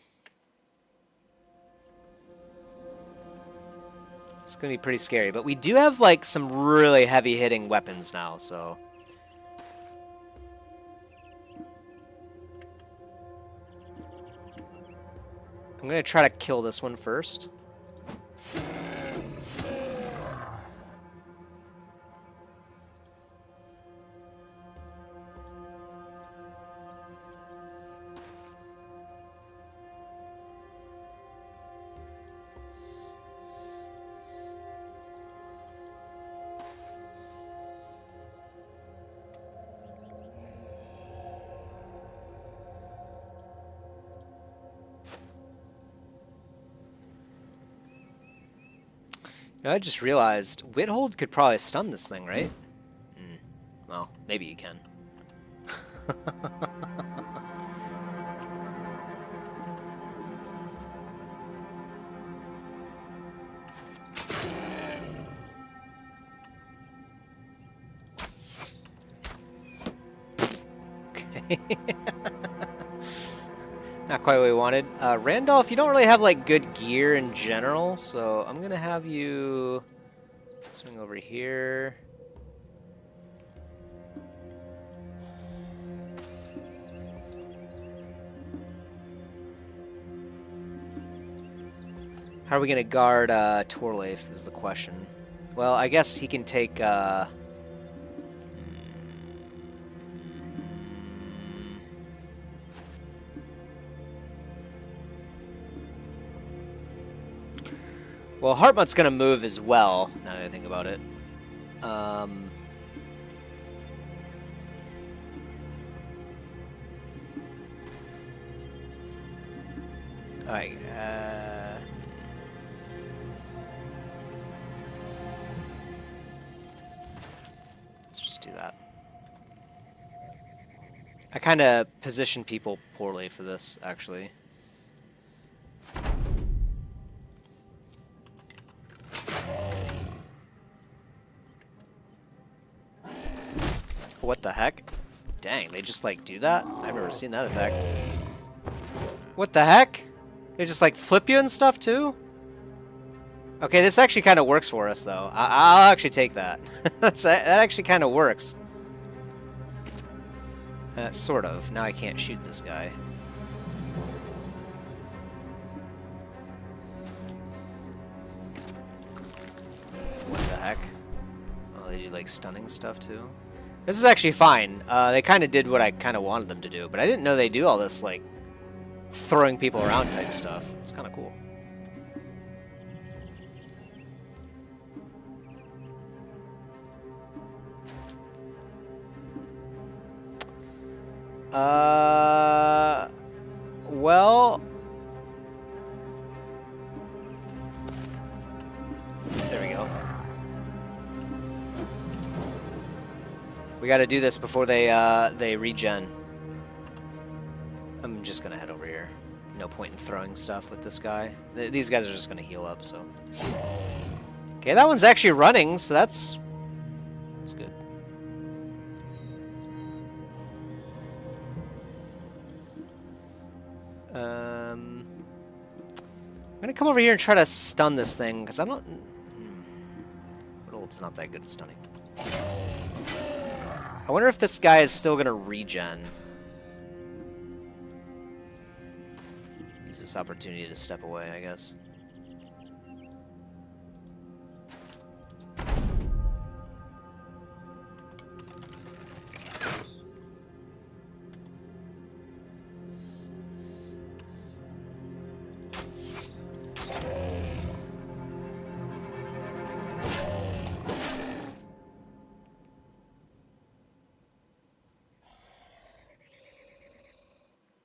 It's gonna be pretty scary, but we do have, like, some really heavy-hitting weapons now, so... I'm gonna try to kill this one first. You know, I just realized Withold could probably stun this thing, right? Well, maybe you can. Okay. Not quite what we wanted. Randolph, you don't really have, like, good gear in general, so I'm gonna have you swing over here. How are we gonna guard Torleif is the question. Well, I guess he can take well, Hartmut's gonna move as well, now that I think about it. Alright, let's just do that. I kind of position people poorly for this, actually. What the heck? Dang, they just, like, do that? I've never seen that attack. What the heck? They just, like, flip you and stuff, too? Okay, this actually kind of works for us, though. I'll actually take that. That actually kind of works. Sort of. Now I can't shoot this guy. What the heck? Oh, they do, like, stunning stuff, too? This is actually fine. They kind of did what I kind of wanted them to do, but I didn't know they do all this, like, throwing people around type stuff. It's kind of cool. Well... There we go. We gotta do this before they regen. I'm just gonna head over here. No point in throwing stuff with this guy. These guys are just gonna heal up, so. Okay, that one's actually running, so that's good. I'm gonna come over here and try to stun this thing, because I don't... It's not that good at stunning. I wonder if this guy is still gonna regen. Use this opportunity to step away, I guess.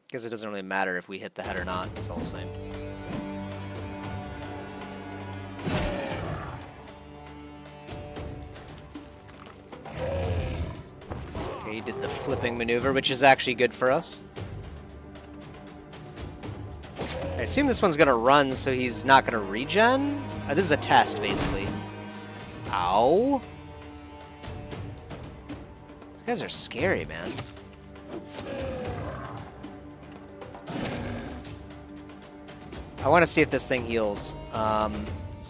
Because it doesn't really matter if we hit the head or not, it's all the same. Okay, he did the flipping maneuver, which is actually good for us. I assume this one's gonna run, so he's not gonna regen? This is a test, basically. Ow. These guys are scary, man. I want to see if this thing heals, so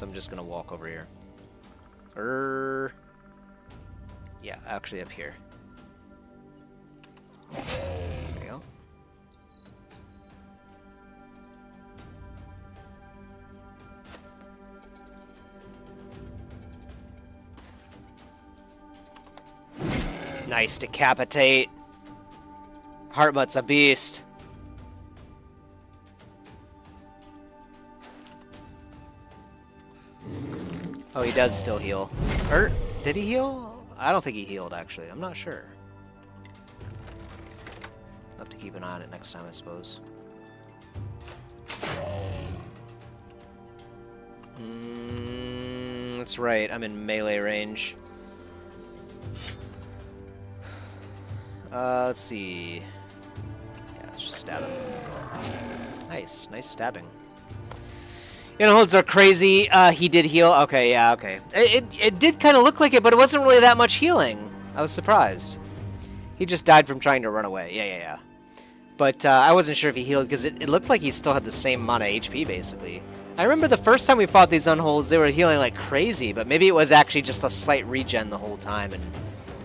I'm just going to walk over here. Yeah, actually up here. There we go. Nice decapitate. Heartbutt's a beast. Oh, he does still heal. Or, did he heal? I don't think he healed, actually. I'm not sure. I'll have to keep an eye on it next time, I suppose. That's right. I'm in melee range. Let's see. Yeah, let's just stab him. Nice. Nice stabbing. Holds are crazy. He did heal. Okay, yeah, okay. It did kind of look like it, but it wasn't really that much healing. I was surprised. He just died from trying to run away. Yeah. But I wasn't sure if he healed, because it looked like he still had the same amount of HP, basically. I remember the first time we fought these unholds, they were healing like crazy, but maybe it was actually just a slight regen the whole time, and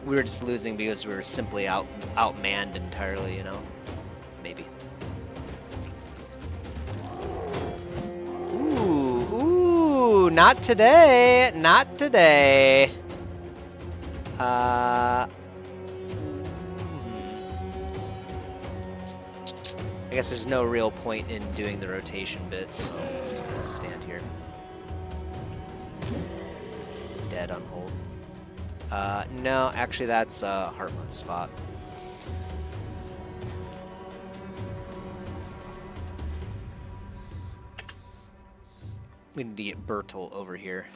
we were just losing because we were simply outmanned entirely, you know? Maybe. Ooh, not today. Not today. I guess there's no real point in doing the rotation bit, so I'm just gonna stand here. Dead on hold. No, actually that's Heartwood's spot. We need to get Bertel over here.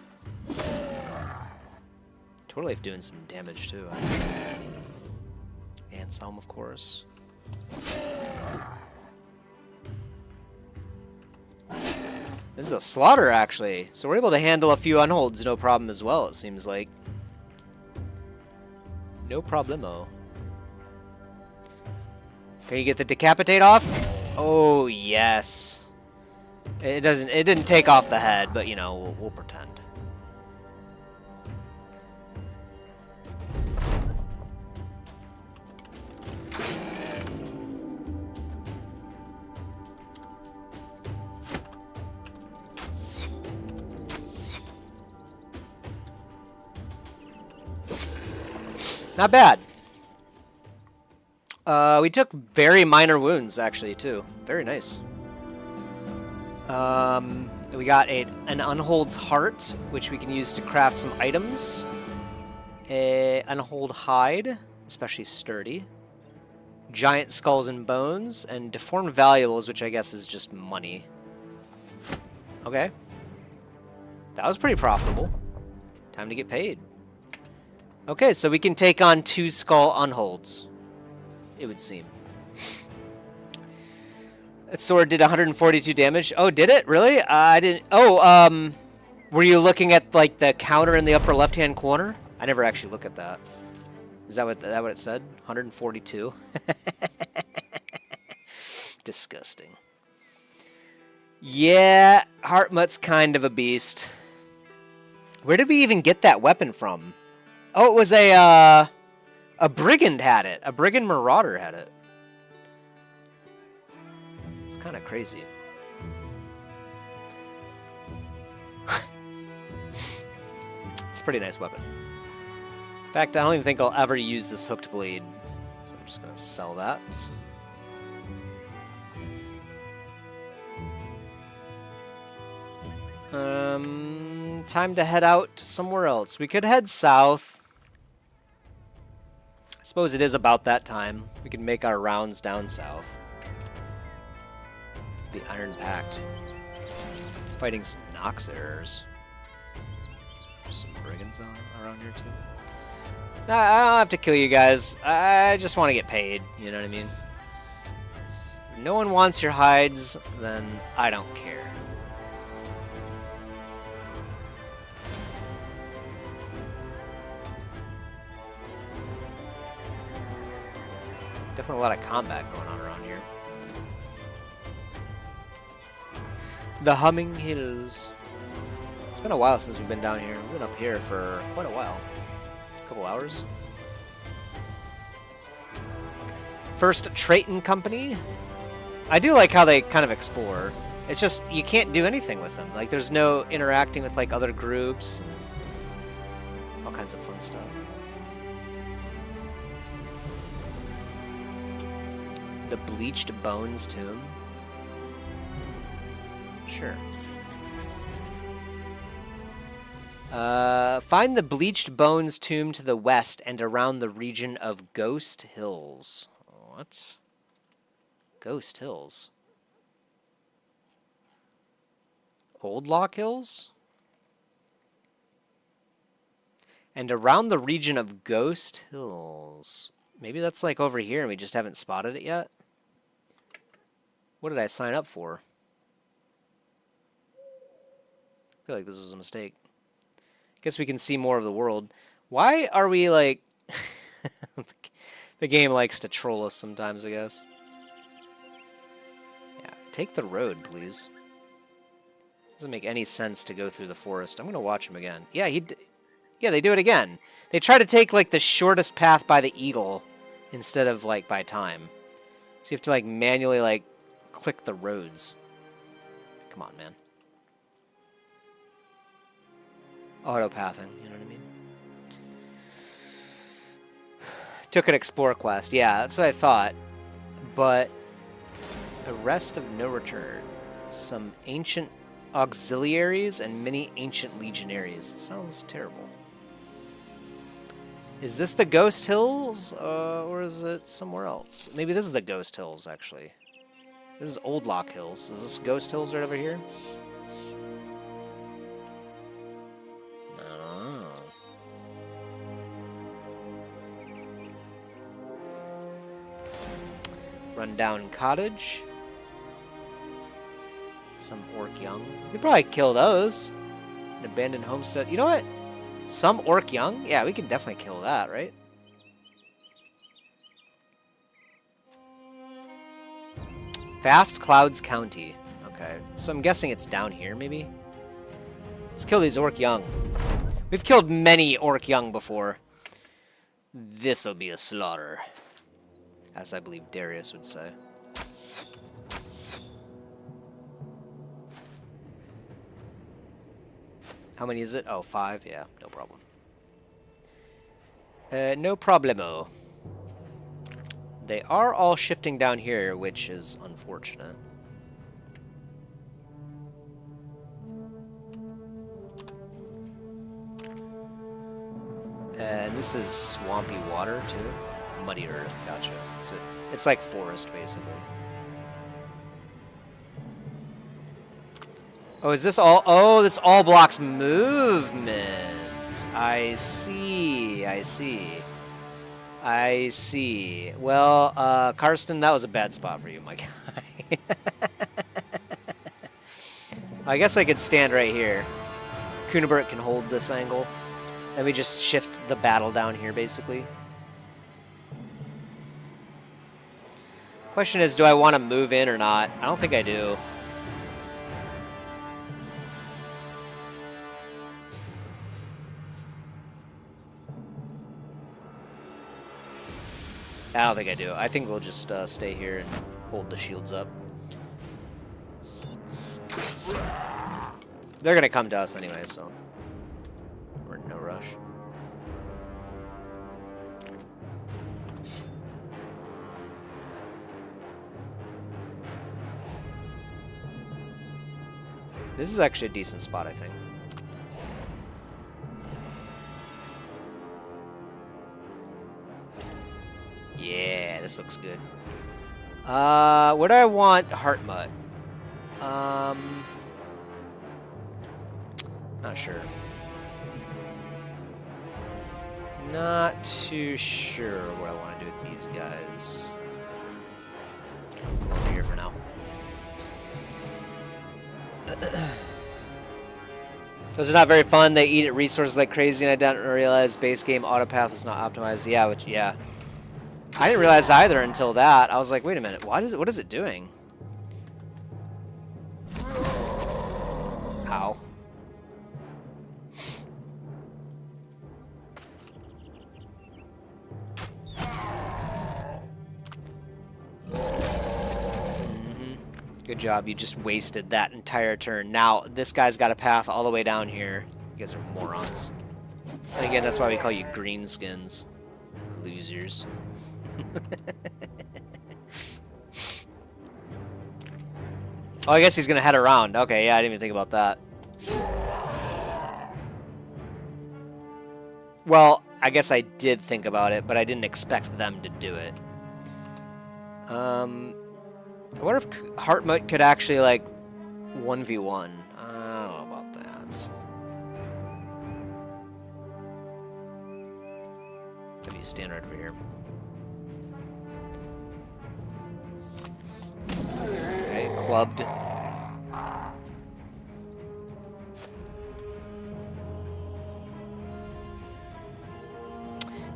Totally doing some damage too. Anselm, of course. This is a slaughter, actually. So we're able to handle a few unholds no problem as well, it seems like. No problemo. Can you get the decapitate off? Oh, yes. It didn't take off the head, but you know, we'll pretend. Not bad. We took very minor wounds, actually, too. Very nice. We got an Unhold's Heart, which we can use to craft some items. Unhold Hide, especially sturdy. Giant Skulls and Bones, and Deformed Valuables, which I guess is just money. Okay. That was pretty profitable. Time to get paid. Okay, so we can take on 2 skull unholds, it would seem. That sword did 142 damage. Oh, did it? Really? I didn't... Oh, were you looking at, like, the counter in the upper left-hand corner? I never actually look at that. Is that what it said? 142? Disgusting. Yeah, Heartmutt's kind of a beast. Where did we even get that weapon from? Oh, it was a brigand had it. A brigand marauder had it. It's kind of crazy. It's a pretty nice weapon. In fact, I don't even think I'll ever use this hooked blade. So I'm just going to sell that. Time to head out somewhere else. We could head south. I suppose it is about that time. We can make our rounds down south. The Iron Pact. Fighting some Noxers. There's some brigands around here too. No, I don't have to kill you guys. I just want to get paid. You know what I mean? If no one wants your hides, then I don't care. Definitely a lot of combat going on around here. The Humming Hills. It's been a while since we've been down here. We've been up here for quite a while. A couple hours. First Trayton Company. I do like how they kind of explore. It's just, you can't do anything with them. Like, there's no interacting with, like, other groups. And all kinds of fun stuff. The Bleached Bones Tomb. Sure. Find the Bleached Bones Tomb to the west and around the region of Ghost Hills. What? Ghost Hills? Old Lock Hills? And around the region of Ghost Hills. Maybe that's like over here and we just haven't spotted it yet? What did I sign up for? I feel like this was a mistake. Guess we can see more of the world. Why are we like... The game likes to troll us sometimes, I guess. Yeah, take the road, please. Doesn't make any sense to go through the forest. I'm going to watch him again. Yeah, yeah, they do it again. They try to take like the shortest path by the eagle instead of like by time. So you have to like manually like click the roads. Come on, man. Autopathing, you know what I mean? Took an explore quest. Yeah, that's what I thought. But arrest of no return. Some ancient auxiliaries and many ancient legionaries. Sounds terrible. Is this the Ghost Hills, or is it somewhere else? Maybe this is the Ghost Hills, actually. This is Old Lock Hills. Is this Ghost Hills right over here? Oh. Rundown Cottage. Some Orc Young. We could probably kill those. An abandoned homestead. You know what? Some Orc Young? Yeah, we can definitely kill that, right? Vast Clouds County. Okay, so I'm guessing it's down here, maybe? Let's kill these Orc Young. We've killed many Orc Young before. This'll be a slaughter. As I believe Darius would say. How many is it? Oh, 5? Yeah, no problem. No problemo. They are all shifting down here, which is unfortunate. And this is swampy water, too. Muddy earth, gotcha. So it's like forest, basically. Oh, is this all? Oh, this all blocks movement. I see. see, I see. I see. Well, Karsten, that was a bad spot for you, my guy. I guess I could stand right here. Kunibert can hold this angle. Then we just shift the battle down here, basically. Question is, do I want to move in or not? I don't think I do. I don't think I do. I think we'll just stay here and hold the shields up. They're gonna come to us anyway, so we're in no rush. This is actually a decent spot, I think. Yeah, this looks good. Where do I want Heartmut? Not sure. Not too sure what I want to do with these guys. Over here for now. Those are not very fun. They eat at resources like crazy, and I didn't realize base game autopath was not optimized. Yeah, which yeah. I didn't realize either until that. I was like, wait a minute, what is it doing? Ow. Good job, you just wasted that entire turn. Now, this guy's got a path all the way down here. You guys are morons. And again, that's why we call you greenskins. Losers. Oh, I guess he's gonna head around. Okay, yeah, I didn't even think about that. Well, I guess I did think about it, but I didn't expect them to do it. I wonder if Heartmut could actually, like, 1v1. I don't know about that. Have you stand right over here. Okay, clubbed.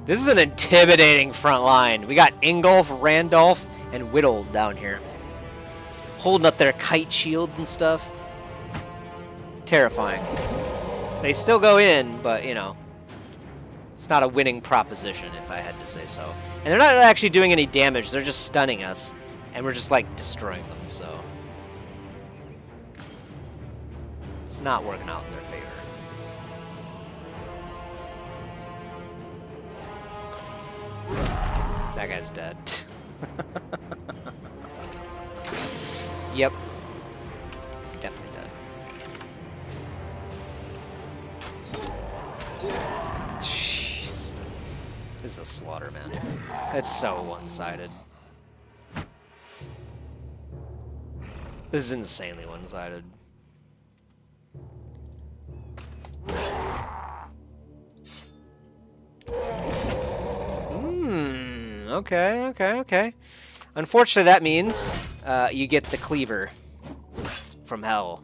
This is an intimidating front line. We got Ingolf, Randolph, and Whittle down here. Holding up their kite shields and stuff. Terrifying. They still go in, but, you know, it's not a winning proposition, if I had to say so. And they're not actually doing any damage. They're just stunning us, and we're just, like, destroying them, so. It's not working out in their favor. That guy's dead. Yep. Definitely dead. Jeez. This is a slaughter, man. It's so one-sided. This is insanely one-sided. Okay. Unfortunately, that means you get the cleaver from hell,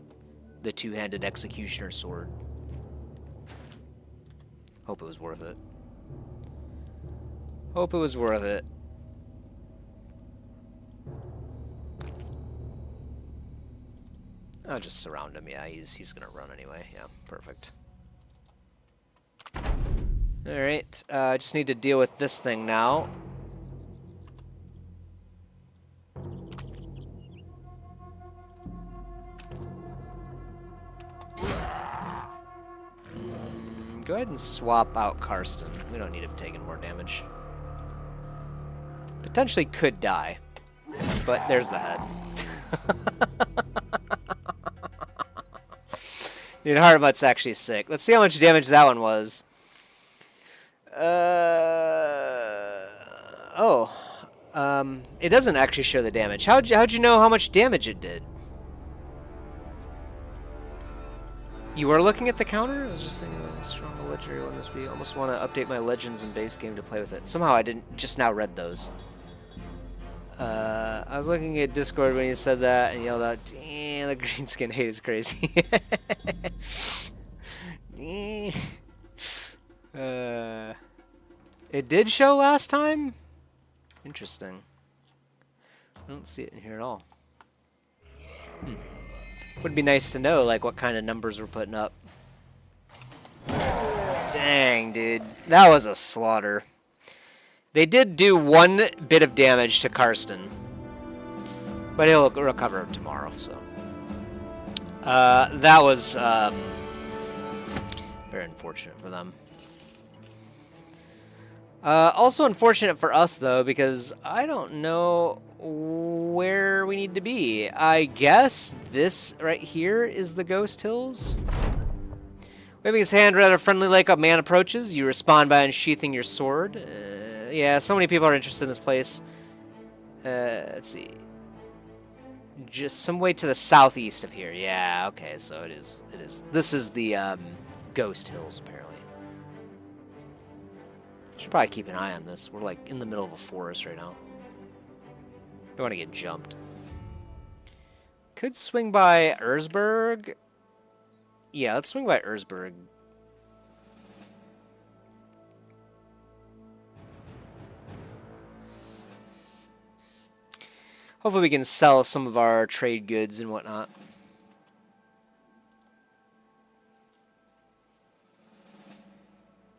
the two-handed executioner sword. Hope it was worth it. Hope it was worth it. I'll just surround him. Yeah, he's gonna run anyway. Yeah, perfect. All right, I just need to deal with this thing now. Go ahead and swap out Karsten. We don't need him taking more damage. Potentially could die, but there's the head. Dude, Heartmut's actually sick. Let's see how much damage that one was. It doesn't actually show the damage. How'd you know how much damage it did? You were looking at the counter? I was just thinking about how strong the legendary one must be. I almost want to update my legends in base game to play with it. Somehow I didn't just now read those. I was looking at Discord when you said that and yelled out, "Damn, the green skin hate is crazy." It did show last time? Interesting. I don't see it in here at all. Would be nice to know, like, what kind of numbers we're putting up. Dang, dude. That was a slaughter. They did do 1 bit of damage to Karsten. But he'll recover tomorrow, so. That was very unfortunate for them. Also unfortunate for us, though, because I don't know where we need to be. I guess this right here is the Ghost Hills. Waving his hand at a friendly lake, a man approaches. You respond by unsheathing your sword. Yeah, so many people are interested in this place. Let's see. Just some way to the southeast of here. Yeah, okay, so it is. This is the Ghost Hills, apparently. Should probably keep an eye on this. We're like in the middle of a forest right now. Don't want to get jumped. Could swing by Erzberg. Yeah, let's swing by Erzberg. Hopefully we can sell some of our trade goods and whatnot.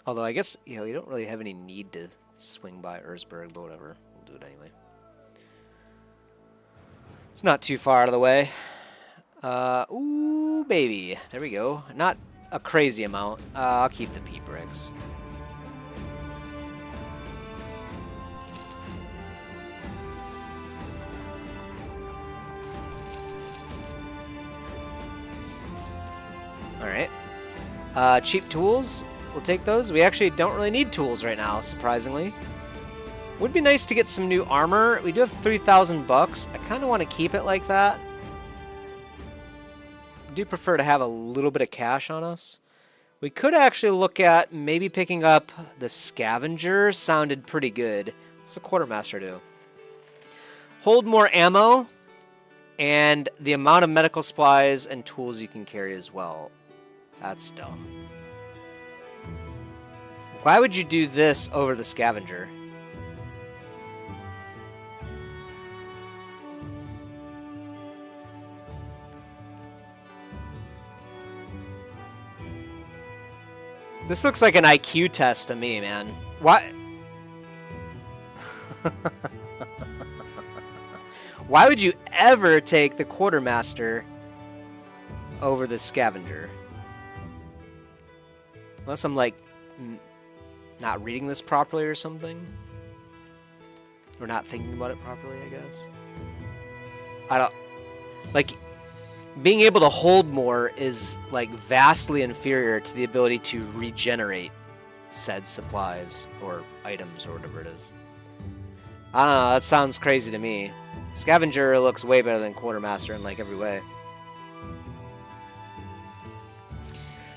Although I guess, you know, you don't really have any need to swing by Erzberg, but whatever. We'll do it anyway. It's not too far out of the way. Ooh, baby. There we go. Not a crazy amount. I'll keep the peat bricks. Alright. Cheap tools. We'll take those. We actually don't really need tools right now, surprisingly. Would be nice to get some new armor. We do have 3,000 bucks. I kind of want to keep it like that. I do prefer to have a little bit of cash on us. We could actually look at maybe picking up the scavenger. Sounded pretty good. What's the quartermaster do? Hold more ammo and the amount of medical supplies and tools you can carry as well. That's dumb. Why would you do this over the scavenger? This looks like an IQ test to me, man. What? Why would you ever take the quartermaster over the scavenger? Unless I'm like not reading this properly or something. Or not thinking about it properly, I guess. I don't... Like, being able to hold more is, like, vastly inferior to the ability to regenerate said supplies or items or whatever it is. I don't know, that sounds crazy to me. Scavenger looks way better than Quartermaster in, like, every way.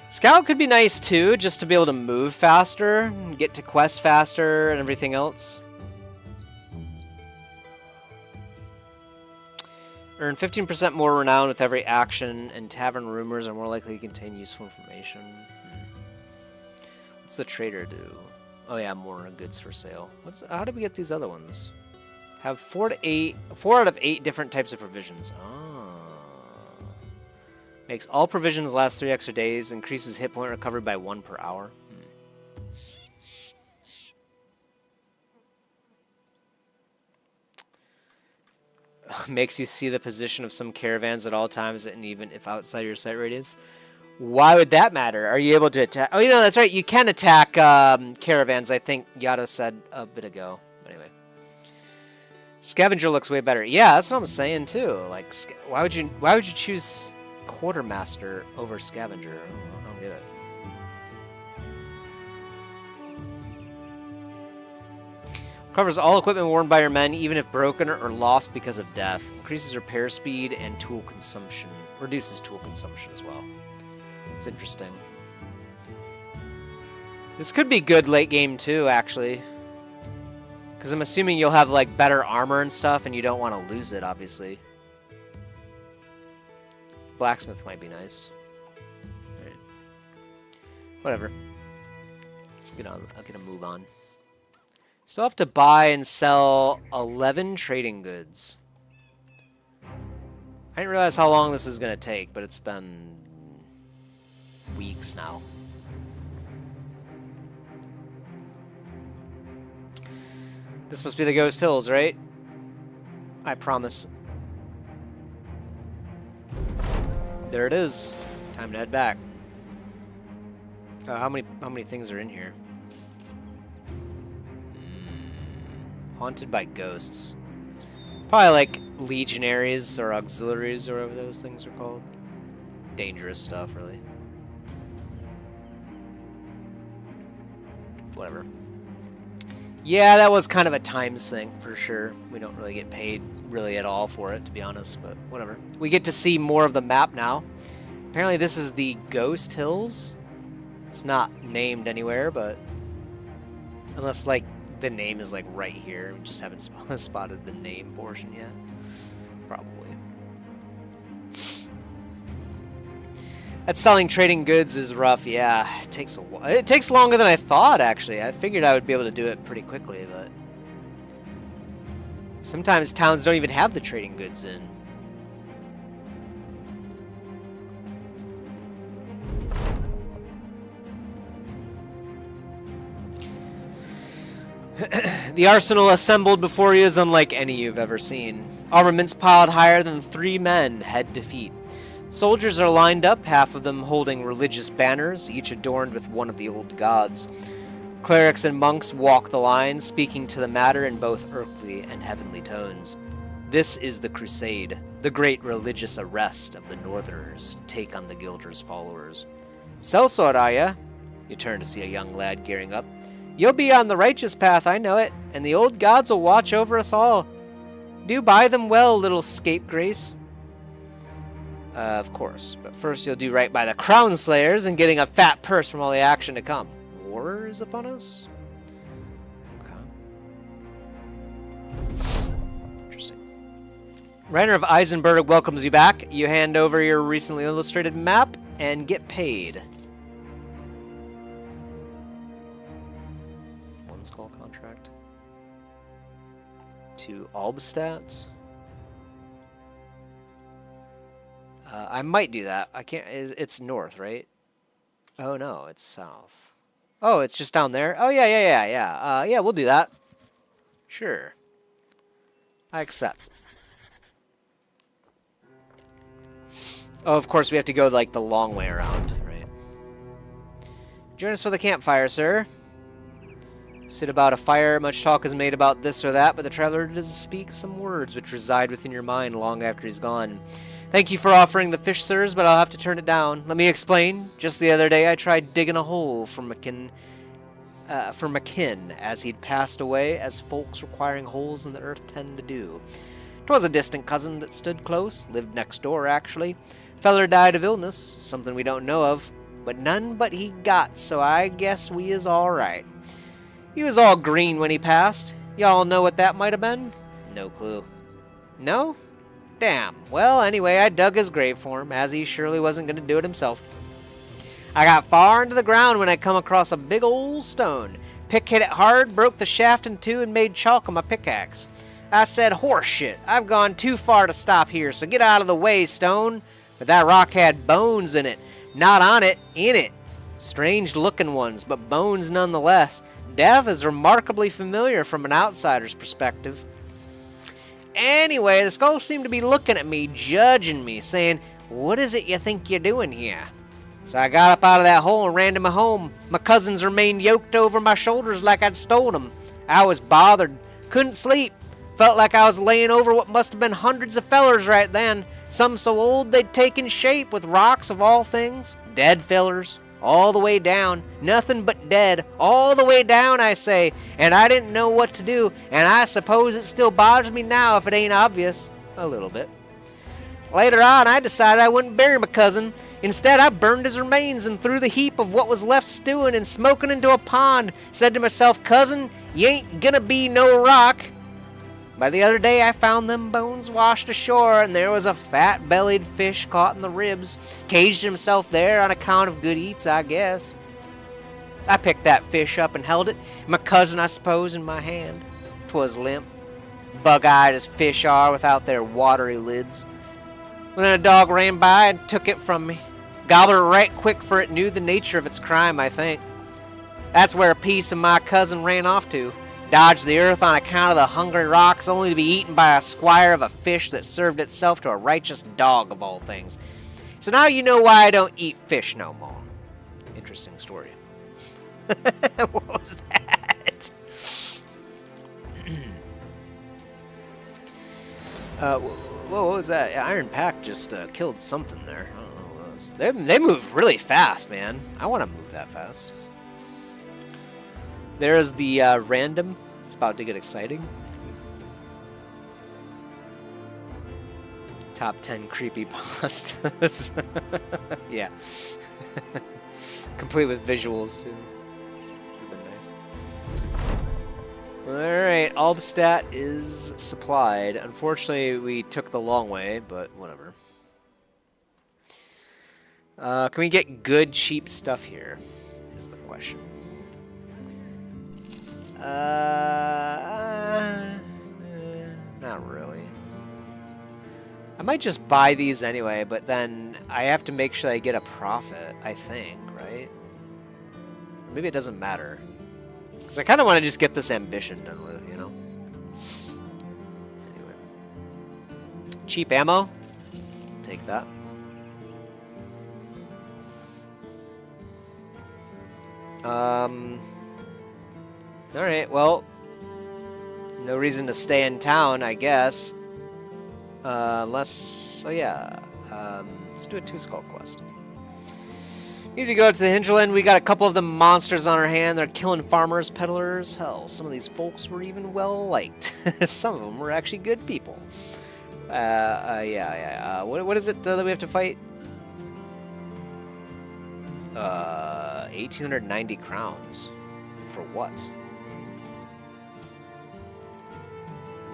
Scout could be nice, too, just to be able to move faster, get to quests faster, and everything else. Earn 15% more renown with every action, and tavern rumors are more likely to contain useful information. What's the trader do? Oh yeah, more goods for sale. How did we get these other ones? Have 4 out of 8 different types of provisions. Oh. Makes all provisions last 3 extra days. Increases hit point recovery by 1 per hour. Makes you see the position of some caravans at all times, and even if outside your sight radius. Why would that matter? Are you able to attack? Oh, you know, that's right. You can attack caravans, I think Yada said a bit ago. Anyway. Scavenger looks way better. Yeah, that's what I'm saying, too. Like, why would you choose Quartermaster over Scavenger? I don't get it. Covers all equipment worn by your men, even if broken or lost because of death. Increases repair speed and tool consumption. Reduces tool consumption as well. It's interesting. This could be good late game too, actually. Because I'm assuming you'll have like better armor and stuff, and you don't want to lose it, obviously. Blacksmith might be nice. Right. Whatever. Let's get on. I'll get a move on. Still have to buy and sell 11 trading goods. I didn't realize how long this is going to take, but it's been weeks now. This must be the Ghost Hills, right? I promise. There it is. Time to head back. How many things are in here? Haunted by ghosts. Probably like legionaries or auxiliaries or whatever those things are called. Dangerous stuff, really. Whatever. Yeah, that was kind of a time sink for sure. We don't really get paid really at all for it, to be honest, but whatever. We get to see more of the map now. Apparently this is the Ghost Hills. It's not named anywhere, but unless like the name is like right here. We just haven't spotted the name portion yet. Probably. That selling trading goods is rough, yeah. It takes a while. It takes longer than I thought, actually. I figured I would be able to do it pretty quickly, but sometimes towns don't even have the trading goods in. The arsenal assembled before you is unlike any you've ever seen. Armaments piled higher than 3 men, head to feet. Soldiers are lined up, half of them holding religious banners, each adorned with one of the old gods. Clerics and monks walk the line, speaking to the matter in both earthly and heavenly tones. This is the crusade, the great religious arrest of the Northerners to take on the Guilder's followers. Sellsword, are ya? You turn to see a young lad gearing up. You'll be on the righteous path, I know it, and the old gods will watch over us all. Do buy them well, little scapegrace. Of course, but first you'll do right by the Crownslayers and getting a fat purse from all the action to come. War is upon us? Okay. Interesting. Reiner of Eisenberg welcomes you back. You hand over your recently illustrated map and get paid. One skull contract. To Albstadt. I might do that. I can't. It's north, right? Oh no, it's south. Oh, it's just down there. Oh yeah. Yeah, we'll do that. Sure. I accept. Oh, of course we have to go like the long way around, right? Join us for the campfire, sir. Sit about a fire. Much talk is made about this or that, but the traveler does speak some words which reside within your mind long after he's gone. Thank you for offering the fish, sirs, but I'll have to turn it down. Let me explain. Just the other day, I tried digging a hole for McKin as he'd passed away, as folks requiring holes in the earth tend to do. 'Twas a distant cousin that stood close, lived next door, actually. Feller died of illness, something we don't know of, but none but he got, so I guess we is all right. He was all green when he passed. Y'all know what that might have been? No clue. No? Damn. Well, anyway, I dug his grave for him, as he surely wasn't going to do it himself. I got far into the ground when I come across a big old stone. Pick hit it hard, broke the shaft in two, and made chalk on my pickaxe. I said, horse shit, I've gone too far to stop here, so get out of the way, stone. But that rock had bones in it. Not on it, in it. Strange-looking ones, but bones nonetheless. Death is remarkably familiar from an outsider's perspective. Anyway, the skull seemed to be looking at me, judging me, saying, what is it you think you're doing here? So I got up out of that hole and ran to my home. My cousins remained yoked over my shoulders like I'd stolen them. I was bothered, couldn't sleep. Felt like I was laying over what must have been hundreds of fellers right then. Some so old they'd taken shape with rocks of all things. Dead fellers. All the way down. Nothing but dead. All the way down, I say. And I didn't know what to do. And I suppose it still bothers me now if it ain't obvious. A little bit. Later on, I decided I wouldn't bury my cousin. Instead, I burned his remains and threw the heap of what was left stewing and smoking into a pond. Said to myself, cousin, you ain't gonna be no rock. By the other day, I found them bones washed ashore, and there was a fat-bellied fish caught in the ribs. Caged himself there on account of good eats, I guess. I picked that fish up and held it, my cousin, I suppose, in my hand. 'Twas limp, bug-eyed as fish are without their watery lids. Well, then a dog ran by and took it from me. Gobbled it right quick, for it knew the nature of its crime, I think. That's where a piece of my cousin ran off to. Dodged the earth on account of the hungry rocks, only to be eaten by a squire of a fish that served itself to a righteous dog of all things. So now you know why I don't eat fish no more. Interesting story. What was that? What was that? Iron Pack just killed something there. I don't know what it was. They move really fast, man. I want to move that fast. There's the random. It's about to get exciting. Top 10 creepy pastas. Yeah. Complete with visuals, too. Would've been nice. Alright, Albstat is supplied. Unfortunately, we took the long way, but whatever. Can we get good, cheap stuff here? Is the question. Not really. I might just buy these anyway, but then I have to make sure I get a profit, I think, right? Maybe it doesn't matter. Because I kind of want to just get this ambition done with, you know? Anyway. Cheap ammo? Take that. Alright, well, no reason to stay in town, I guess. Let's do a 2-skull quest. Need to go to the hinterland. We got a couple of the monsters on our hand. They're killing farmers, peddlers. Hell, some of these folks were even well liked. Some of them were actually good people. What is it that we have to fight? 1890 crowns. For what?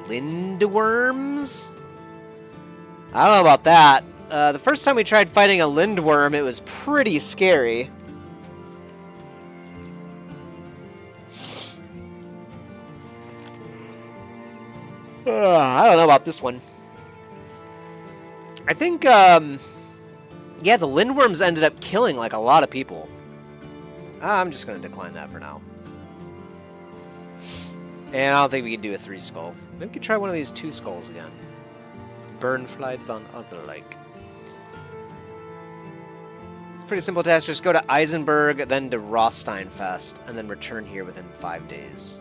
Lindworms? I don't know about that. The first time we tried fighting a lindworm, it was pretty scary. I don't know about this one. I think, yeah, the lindworms ended up killing, like, a lot of people. I'm just going to decline that for now. And I don't think we can do a 3-skull. Maybe we could try one of these 2 skulls again. Burnflight von Otherlike. It's a pretty simple task. Just go to Eisenberg, then to Rosteinfest, and then return here within 5 days.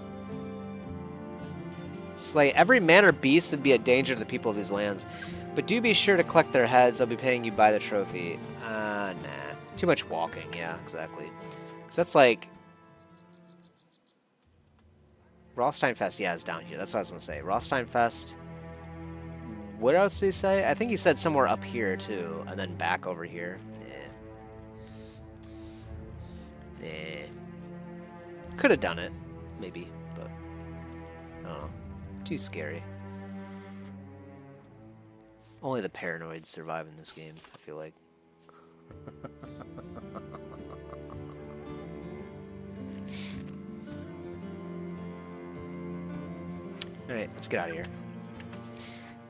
Slay every man or beast that be a danger to the people of these lands. But do be sure to collect their heads. I'll be paying you by the trophy. Nah. Too much walking. Yeah, exactly. Because that's like... Rosteinfest, yeah, is down here. That's what I was going to say. Rosteinfest. What else did he say? I think he said somewhere up here, too. And then back over here. Could have done it. Maybe. But, I don't know. Too scary. Only the paranoids survive in this game, I feel like. Alright, let's get out of here.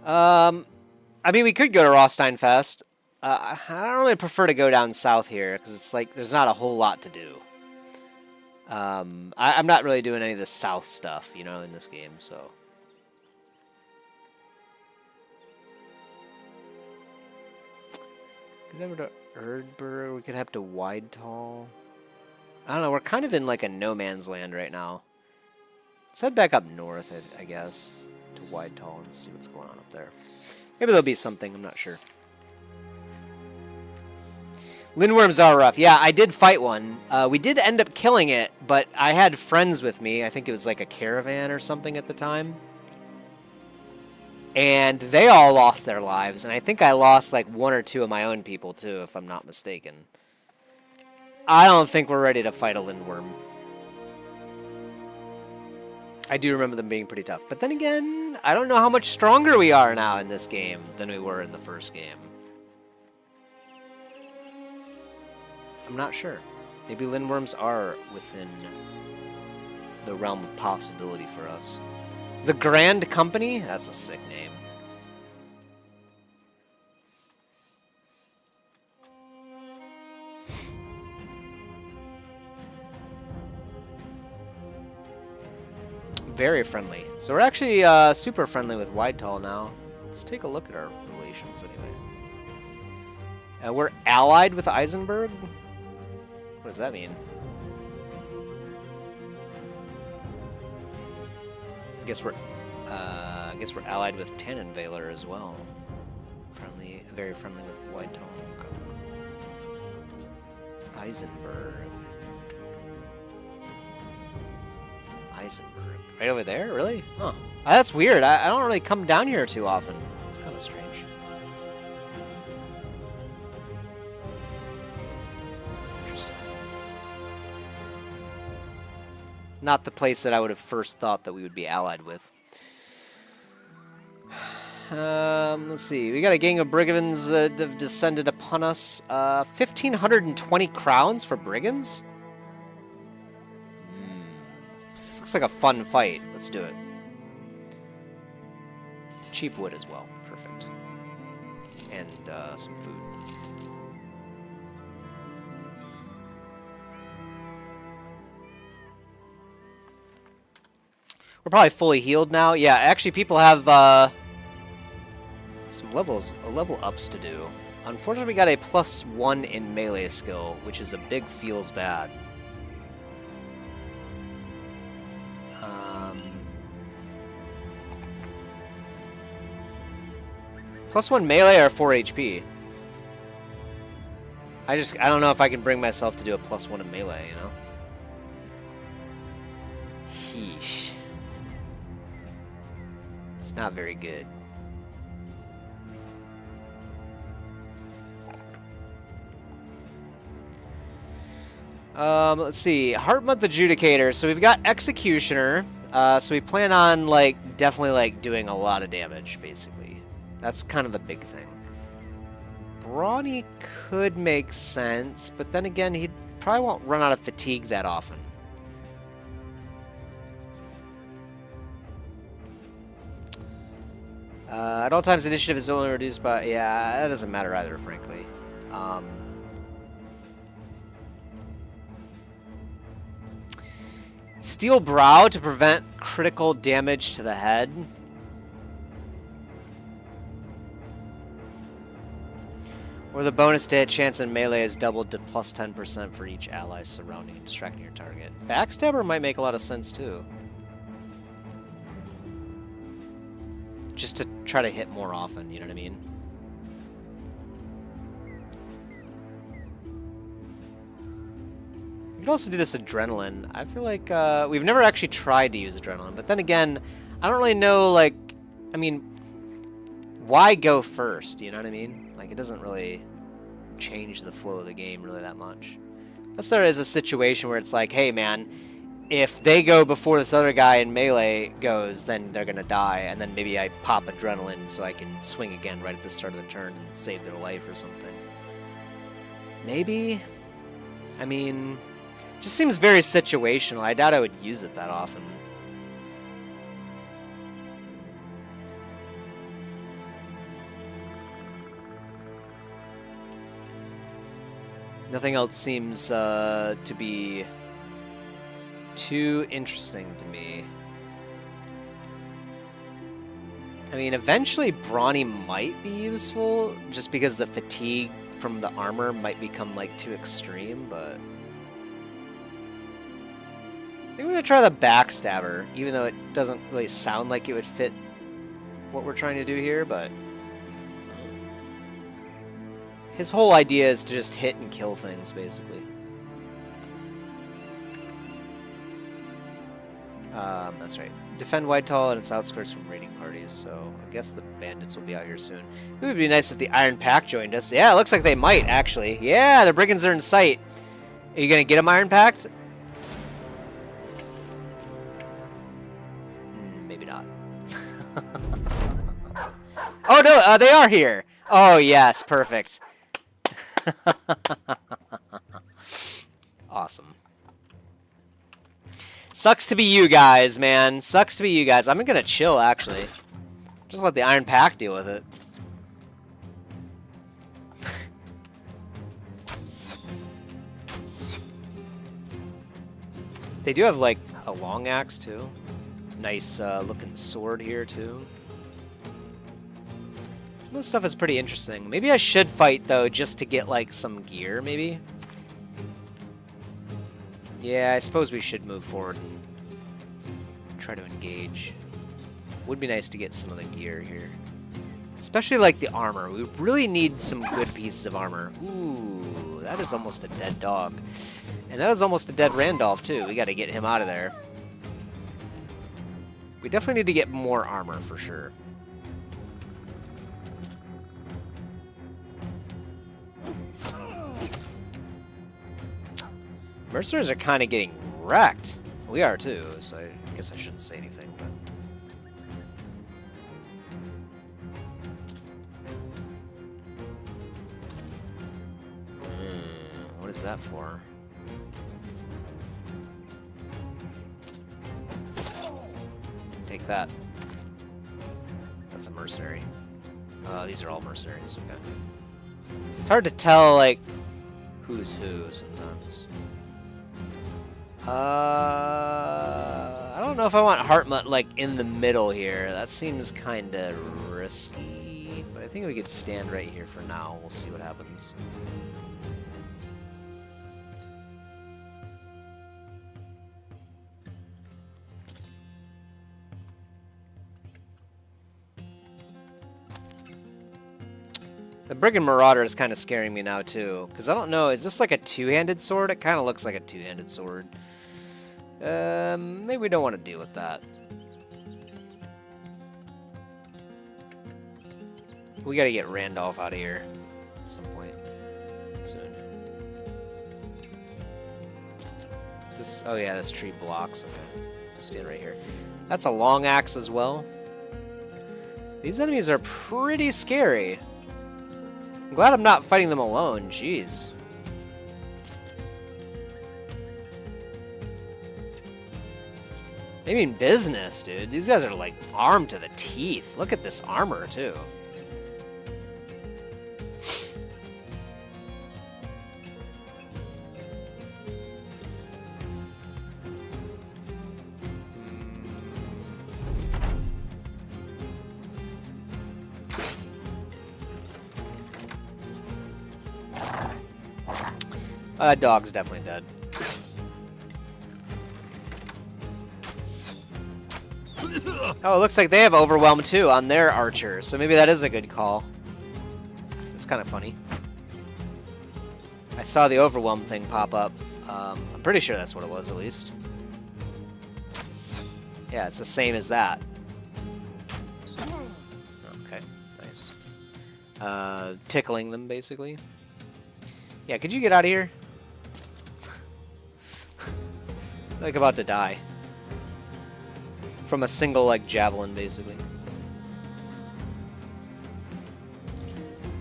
I mean, we could go to Rosteinfest. I don't really prefer to go down south here, because it's like, there's not a whole lot to do. I'm not really doing any of the south stuff, you know, in this game, so... Could have to Erdberg, we could have to Widetall. I don't know, we're kind of in like a no man's land right now. Let's head back up north, I guess, to Widetall and see what's going on up there. Maybe there'll be something, I'm not sure. Lindworms are rough. Yeah, I did fight one. We did end up killing it, but I had friends with me. I think it was like a caravan or something at the time. And they all lost their lives, and I think I lost like 1 or 2 of my own people too, if I'm not mistaken. I don't think we're ready to fight a Lindworm. I do remember them being pretty tough. But then again, I don't know how much stronger we are now in this game than we were in the first game. I'm not sure. Maybe Lindworms are within the realm of possibility for us. The Grand Company? That's a sick name. Very friendly. So we're actually super friendly with Whitehall now. Let's take a look at our relations anyway. We're allied with Eisenberg? What does that mean? I guess we're allied with Tannenweiler as well. Friendly, very friendly with Whitehall. Eisenberg. Right over there? Really? Huh. That's weird. I don't really come down here too often. It's kind of strange. Interesting. Not the place that I would have first thought that we would be allied with. Let's see. We got a gang of brigands that have descended upon us. 1,520 crowns for brigands? This looks like a fun fight. Let's do it. Cheap wood as well. Perfect. And some food. We're probably fully healed now. Yeah, actually people have some level ups to do. Unfortunately, we got a +1 in melee skill, which is a big feels bad. +1 melee or 4 HP. I don't know if I can bring myself to do a +1 in melee, you know? Heesh. It's not very good. Let's see. Heart Month Adjudicator. So we've got Executioner. So we plan on, like, definitely, like, doing a lot of damage, basically. That's kind of the big thing. Brawny could make sense, but then again, he probably won't run out of fatigue that often. At all times, initiative is only reduced by... Yeah, that doesn't matter either, frankly. Steel Brow to prevent critical damage to the head. Or the bonus to hit chance in melee is doubled to +10% for each ally surrounding and distracting your target. Backstabber might make a lot of sense too. Just to try to hit more often, you know what I mean? You could also do this adrenaline. I feel like we've never actually tried to use adrenaline, but then again, I don't really know, like, I mean, why go first, you know what I mean? Like, it doesn't really change the flow of the game really that much. Unless there is a situation where it's like, hey man, if they go before this other guy in melee goes, then they're gonna die, and then maybe I pop adrenaline so I can swing again right at the start of the turn and save their life or something. Maybe? I mean, it just seems very situational. I doubt I would use it that often. Nothing else seems to be too interesting to me. I mean, eventually Brawny might be useful, just because the fatigue from the armor might become, like, too extreme, but... I think I'm gonna try the Backstabber, even though it doesn't really sound like it would fit what we're trying to do here, but... His whole idea is to just hit and kill things, basically. That's right. Defend Whitehall and its outskirts from raiding parties, so I guess the bandits will be out here soon. It would be nice if the Iron Pack joined us. Yeah, it looks like they might, actually. Yeah, the brigands are in sight. Are you going to get them Iron Packed? Maybe not. Oh, no, they are here. Oh, yes, perfect. Awesome. Sucks to be you guys, man. Sucks to be you guys. I'm going to chill, actually. Just let the Iron Pack deal with it. They do have, like, a long axe, too. Nice looking sword here, too. Some of the stuff is pretty interesting. Maybe I should fight, though, just to get, like, some gear, maybe? Yeah, I suppose we should move forward and try to engage. Would be nice to get some of the gear here. Especially, like, the armor. We really need some good pieces of armor. Ooh, that is almost a dead dog. And that is almost a dead Randolph, too. We got to get him out of there. We definitely need to get more armor, for sure. Mercenaries are kind of getting wrecked. We are, too, so I guess I shouldn't say anything. But... what is that for? Take that. That's a mercenary. These are all mercenaries, okay. It's hard to tell, like, who's who sometimes. I don't know if I want Heartmut, like, in the middle here. That seems kind of risky, but I think we could stand right here for now. We'll see what happens. The Brigand Marauder is kind of scaring me now, too. Because I don't know, is this like a two-handed sword? It kind of looks like a two-handed sword. Maybe we don't want to deal with that. We got to get Randolph out of here at some point soon. This, oh yeah, this tree blocks. Okay, we'll stand right here. That's a long axe as well. These enemies are pretty scary. I'm glad I'm not fighting them alone. Jeez. They mean business, dude. These guys are, like, armed to the teeth. Look at this armor, too. Dog's definitely dead. Oh, it looks like they have Overwhelm too on their archer, so maybe that is a good call. It's kind of funny. I saw the Overwhelm thing pop up. I'm pretty sure that's what it was, at least. Yeah, it's the same as that. Okay, nice. Tickling them, basically. Yeah, could you get out of here? Like about to die. From a single, like, javelin, basically.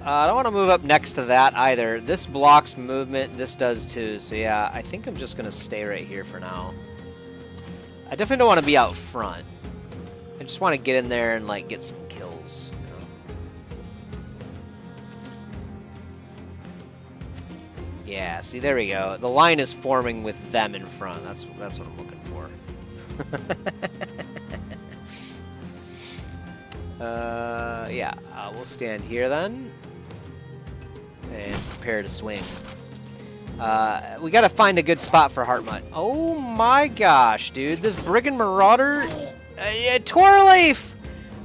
I don't want to move up next to that either. This blocks movement. This does too. So yeah, I think I'm just going to stay right here for now. I definitely don't want to be out front. I just want to get in there and, like, get some kills. You know? Yeah, see, there we go. The line is forming with them in front. That's what I'm looking for. Yeah, we'll stand here then. And prepare to swing. We gotta find a good spot for Heartmut. Oh my gosh, dude. This Brigand Marauder... Torleaf!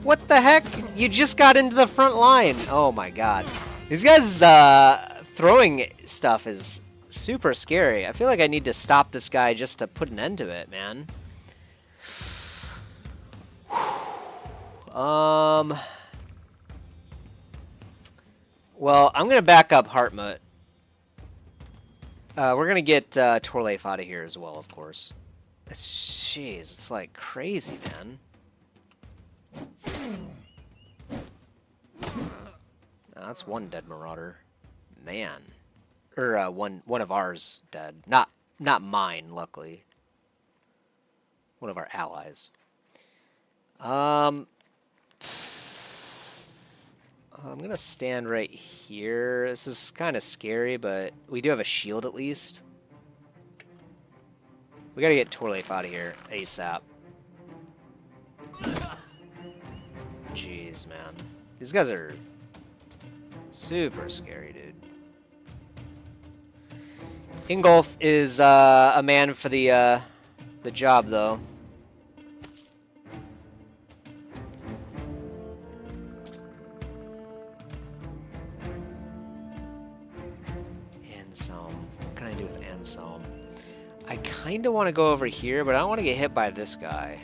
What the heck? You just got into the front line. Oh my god. These guys, throwing stuff is super scary. I feel like I need to stop this guy just to put an end to it, man. Well, I'm gonna back up Hartmut. We're gonna get Torleif out of here as well, of course. Jeez, it's like crazy, man. That's one dead marauder, man. Or one of ours dead. Not mine, luckily. One of our allies. I'm gonna stand right here. This is kind of scary, but we do have a shield at least. We gotta get Torleif out of here ASAP. Jeez, man. These guys are super scary, dude. Ingolf is a man for the job, though. Anselm. What can I do with Anselm? I kind of want to go over here, but I don't want to get hit by this guy.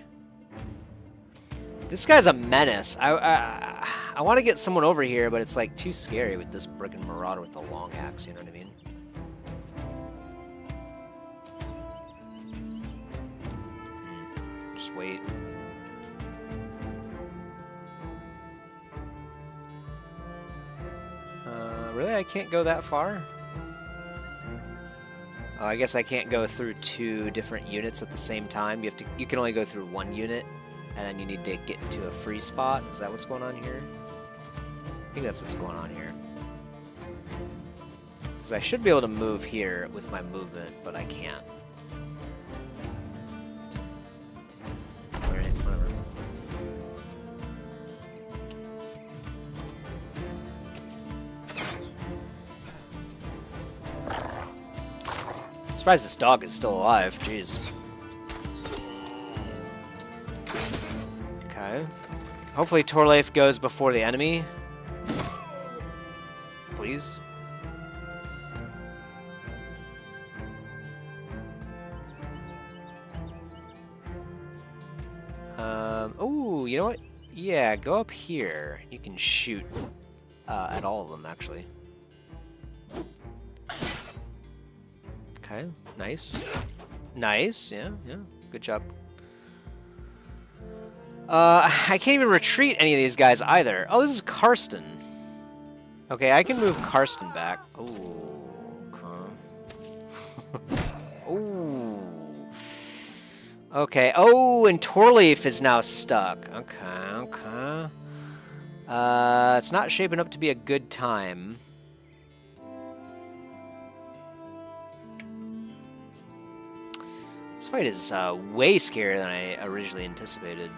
This guy's a menace. I want to get someone over here, but it's like too scary with this brigand marauder with the long axe, you know what I mean? Just wait. Really? I can't go that far? Oh, I guess I can't go through 2 different units at the same time. You can only go through 1 unit, and then you need to get into a free spot. Is that what's going on here? I think that's what's going on here. Because I should be able to move here with my movement, but I can't. Alright, whatever. Surprised this dog is still alive. Jeez. Okay. Hopefully Torleif goes before the enemy. Please. Oh, you know what? Yeah, go up here. You can shoot at all of them, actually. Okay, nice. Nice, yeah, good job. I can't even retreat any of these guys either. Oh, this is Karsten. Okay, I can move Karsten back. Ooh, okay. Ooh. Okay, oh, and Torleif is now stuck. Okay. It's not shaping up to be a good time. This fight is way scarier than I originally anticipated.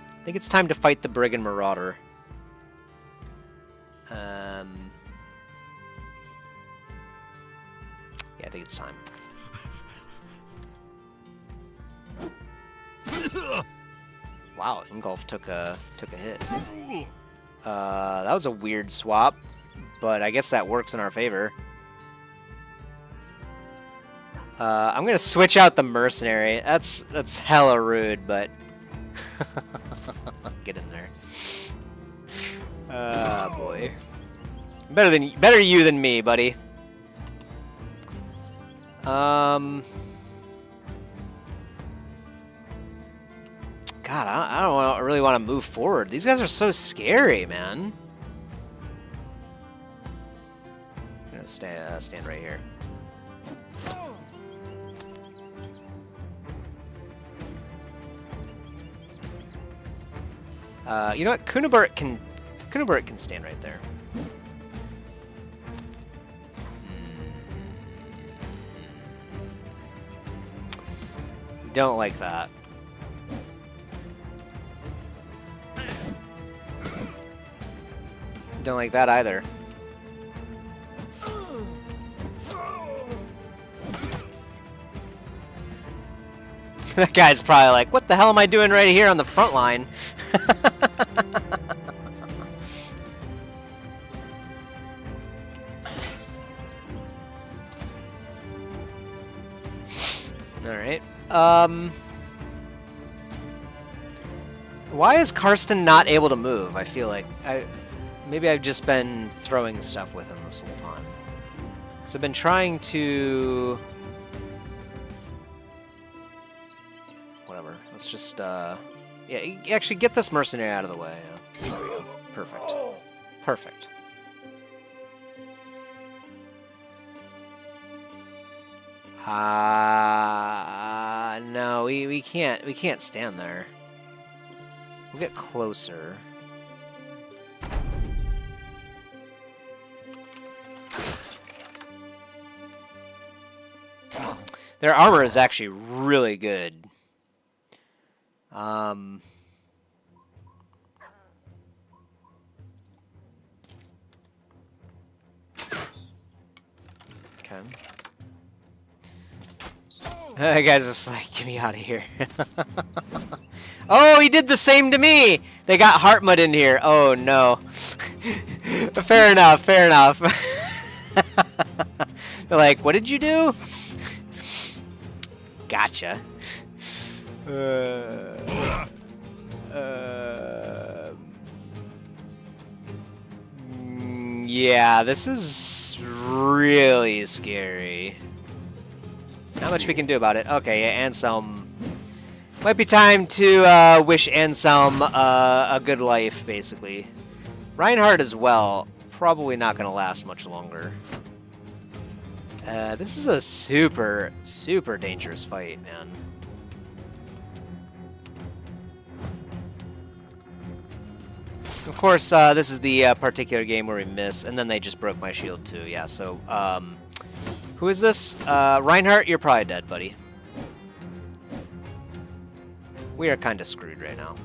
I think it's time to fight the Brigand Marauder. Yeah, I think it's time. Wow, Ingolf took a hit. That was a weird swap, but I guess that works in our favor. I'm gonna switch out the mercenary. That's hella rude, but get in there. Ah, boy. Better you than me, buddy. God, I don't really want to move forward. These guys are so scary, man. I'm gonna stand right here. You know what? Kunibert can stand right there. Don't like that. Don't like that either. That guy's probably like, what the hell am I doing right here on the front line? Alright. Why is Karsten not able to move? I feel like maybe I've just been throwing stuff with him this whole time. So I've been trying to... Whatever. Let's just, yeah, actually get this mercenary out of the way. Yeah. There we go. Perfect. Perfect. No, we can't stand there. We'll get closer. Their armor is actually really good. Okay. That guy's just like, get me out of here. Oh, he did the same to me! They got Heartmud in here. Oh, no. Fair enough, fair enough. They're like, what did you do? Gotcha. Yeah, this is really scary. Not much we can do about it. Okay, yeah, Anselm. Might be time to wish Anselm a good life, basically. Reinhardt as well. Probably not going to last much longer. This is a super, super dangerous fight, man. Of course, this is the particular game where we miss, and then they just broke my shield too. Yeah, so, who is this? Reinhardt, you're probably dead, buddy. We are kind of screwed right now.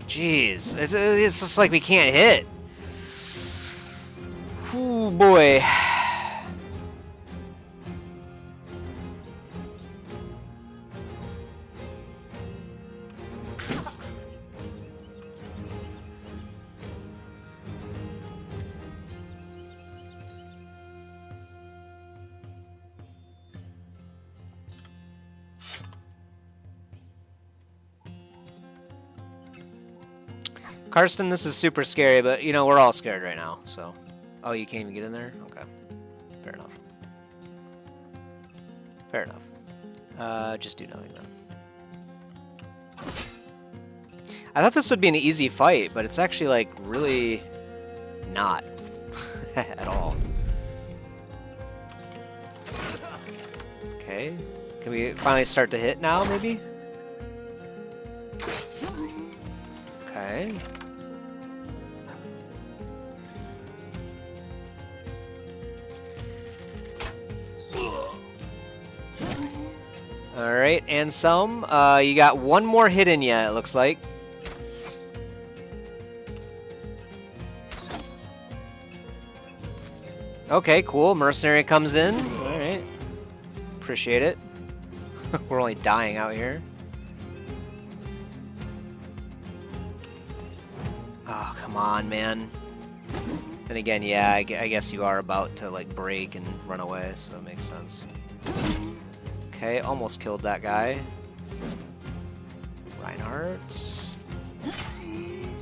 Jeez, it's just like we can't hit. Ooh, boy. Karsten, this is super scary, but, you know, we're all scared right now, so... Oh, you can't even get in there? Okay. Fair enough. Fair enough. Just do nothing, then. I thought this would be an easy fight, but it's actually, like, really... not. At all. Okay. Can we finally start to hit now, maybe? Okay. Alright, Anselm, you got one more hit in ya, it looks like. Okay, cool. Mercenary comes in. Alright. Appreciate it. We're only dying out here. Oh, come on, man. Then again, yeah, I guess you are about to, like, break and run away, so it makes sense. Okay, almost killed that guy. Reinhardt.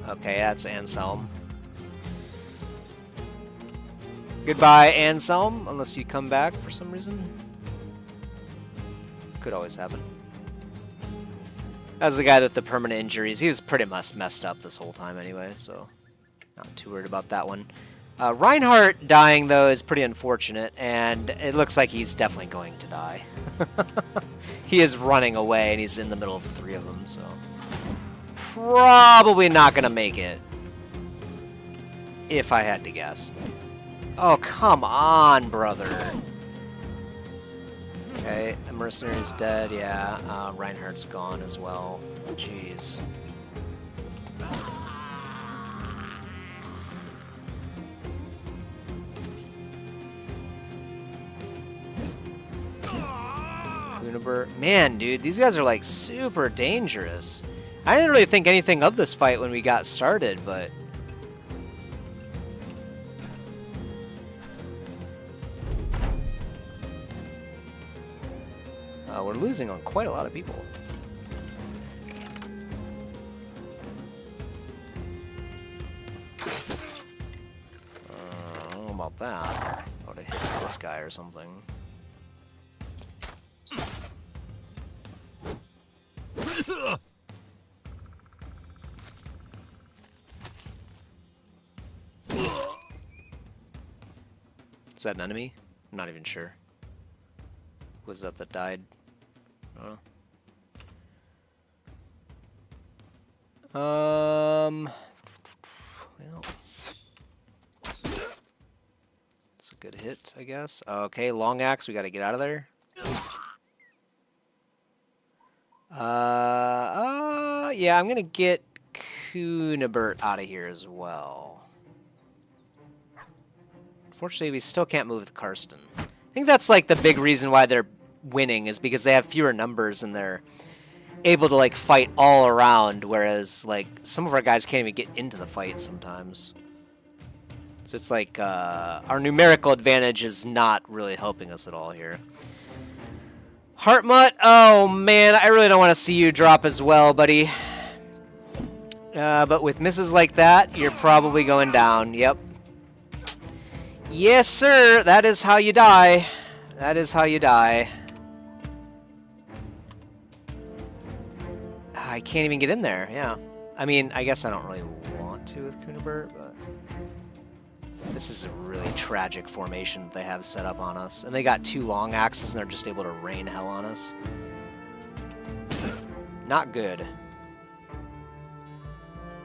Okay, that's Anselm. Goodbye, Anselm, unless you come back for some reason. Could always happen. That's the guy with the permanent injuries. He was pretty much messed up this whole time anyway, so not too worried about that one. Reinhardt dying, though, is pretty unfortunate, and it looks like he's definitely going to die. He is running away, and he's in the middle of three of them, so... Probably not going to make it. If I had to guess. Oh, come on, brother. Okay, the mercenary's dead, yeah. Reinhardt's gone as well. Jeez. Man, dude, these guys are like super dangerous. I didn't really think anything of this fight when we got started, but We're losing on quite a lot of people. I don't know about that. I would have hit this guy or something. Is that an enemy? I'm not even sure. Was that died? Well, it's a good hit, I guess. Okay, long axe. We got to get out of there. Yeah, I'm gonna get Kunibert out of here as well. Unfortunately, we still can't move with Karsten. I think that's like the big reason why they're winning is because they have fewer numbers and they're able to like fight all around, whereas like some of our guys can't even get into the fight sometimes. So it's like our numerical advantage is not really helping us at all here. Heartmut, oh man, I really don't want to see you drop as well, buddy. But with misses like that, you're probably going down. Yep. Yes, sir. That is how you die. That is how you die. I can't even get in there. Yeah. I mean, I guess I don't really want to with Kunibert, but this is a really tragic formation that they have set up on us. And they got 2 long axes, and they're just able to rain hell on us. Not good.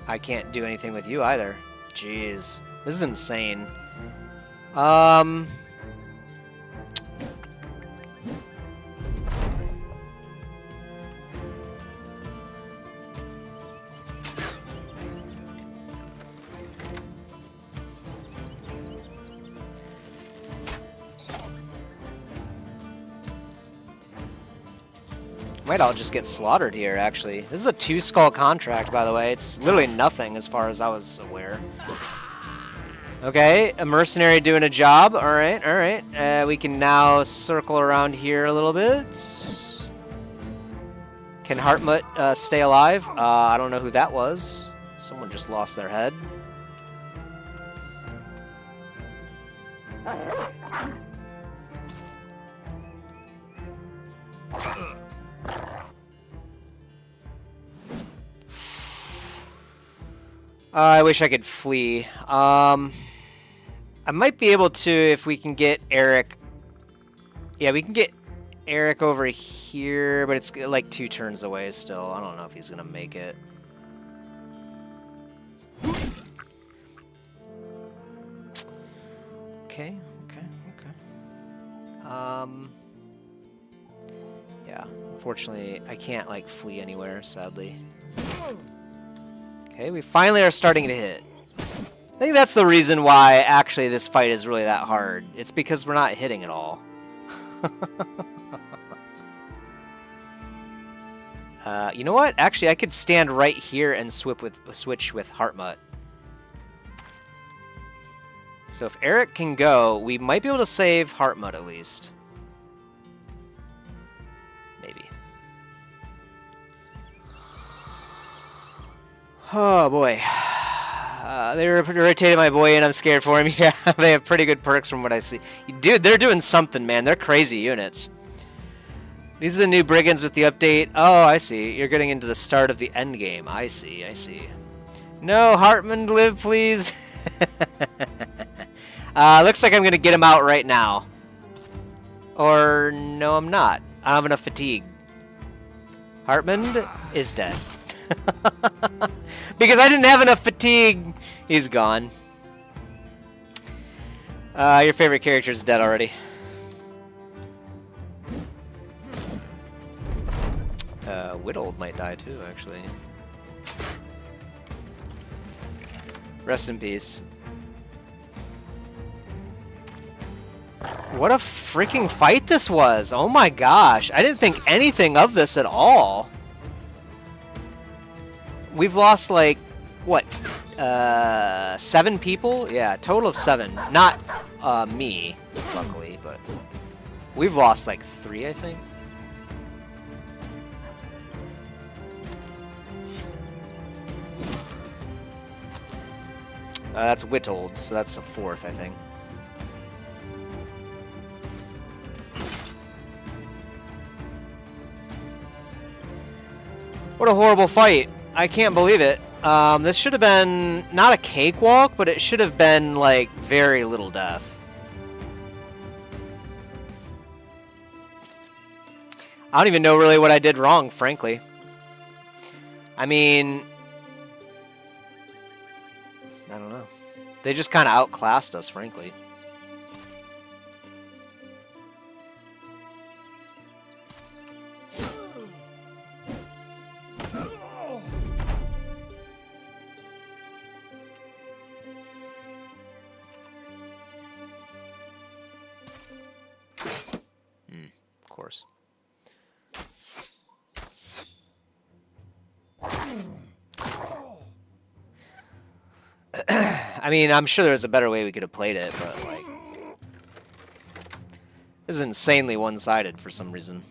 I can't do anything with you either. Jeez. This is insane. Might all just get slaughtered here, actually. This is a 2-skull contract, by the way. It's literally nothing as far as I was aware. Okay, a mercenary doing a job. Alright, alright. We can now circle around here a little bit. Can Heartmut stay alive? I don't know who that was. Someone just lost their head. I wish I could flee. I might be able to if we can get Eric. Yeah, we can get Eric over here, but it's like 2 turns away still. I don't know if he's gonna make it. Okay. Yeah, unfortunately, I can't like flee anywhere, sadly. Okay, we finally are starting to hit. I think that's the reason why actually this fight is really that hard. It's because we're not hitting at all. You know what? Actually, I could stand right here and switch with Heartmut. So if Eric can go, we might be able to save Heartmut at least. Maybe. Oh boy. They rotated my boy and I'm scared for him. Yeah, they have pretty good perks from what I see. Dude, they're doing something, man. They're crazy units. These are the new brigands with the update. Oh, I see. You're getting into the start of the end game. I see. No, Hartman, live, please. Looks like I'm going to get him out right now. Or, no, I'm not. I don't have enough fatigue. Hartman is dead. Because I didn't have enough fatigue. He's gone. Your favorite character is dead already. Whittled might die too, actually. Rest in peace. What a freaking fight this was! Oh my gosh, I didn't think anything of this at all. We've lost like, what, 7 people? Yeah, total of 7. Not me, luckily, but we've lost like 3, I think. That's Whittled, so that's the 4th, I think. What a horrible fight. I can't believe it. This should have been not a cakewalk, but it should have been, like, very little death. I don't even know really what I did wrong, frankly. I mean, I don't know. They just kind of outclassed us, frankly. Of course. I mean, I'm sure there's a better way we could have played it, but, like, this is insanely one-sided for some reason.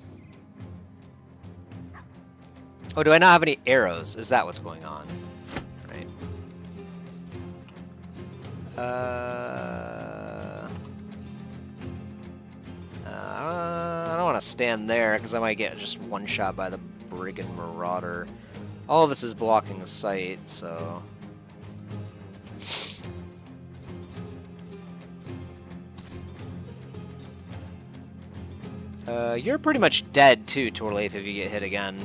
Oh, do I not have any arrows? Is that what's going on? Right. I don't want to stand there, because I might get just one-shot by the Brigand Marauder. All of this is blocking the sight, so... you're pretty much dead, too, Torleif, if you get hit again.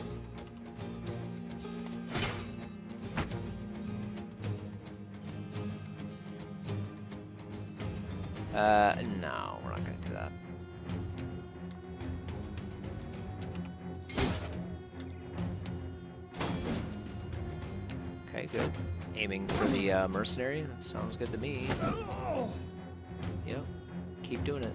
No, we're not going to do that. Okay, good. Aiming for the mercenary. That sounds good to me. Yep. Keep doing it.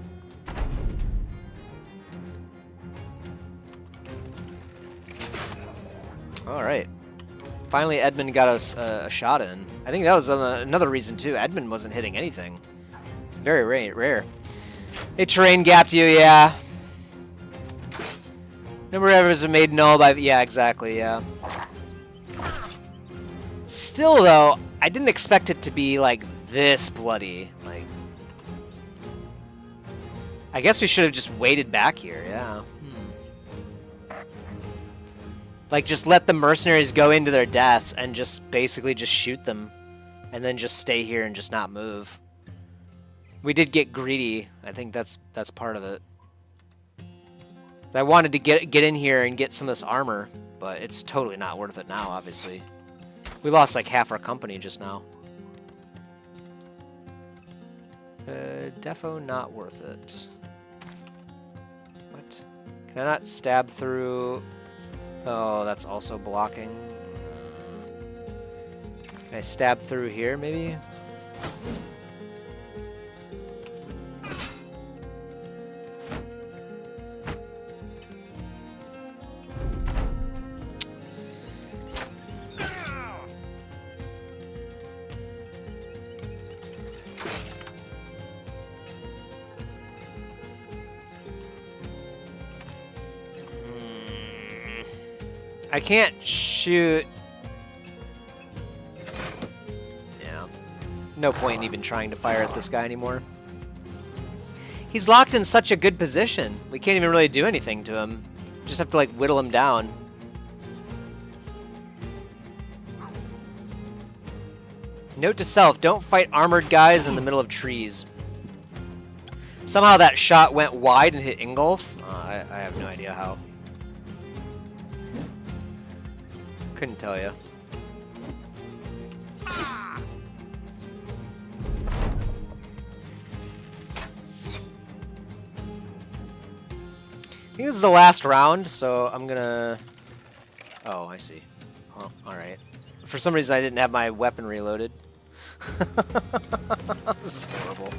All right. Finally, Edmund got us a shot in. I think that was another reason, too. Edmund wasn't hitting anything. Very rare. They terrain gapped you, yeah. Number of errors are made null by... Yeah, exactly, yeah. Still, though, I didn't expect it to be, like, this bloody. Like, I guess we should have just waited back here, yeah. Like, just let the mercenaries go into their deaths and just basically just shoot them. And then just stay here and just not move. We did get greedy. I think that's part of it. I wanted to get in here and get some of this armor, but it's totally not worth it now, obviously. We lost like half our company just now. Defo not worth it. What? Can I not stab through... Oh, that's also blocking. Can I stab through here, maybe? I can't shoot. Yeah. No point in even trying to fire at this guy anymore. He's locked in such a good position. We can't even really do anything to him. Just have to, like, whittle him down. Note to self, don't fight armored guys in the middle of trees. Somehow that shot went wide and hit Ingolf. I have no idea how. Couldn't tell you. I think this is the last round, so I'm gonna... Oh, I see. Oh, alright. For some reason I didn't have my weapon reloaded. This is horrible.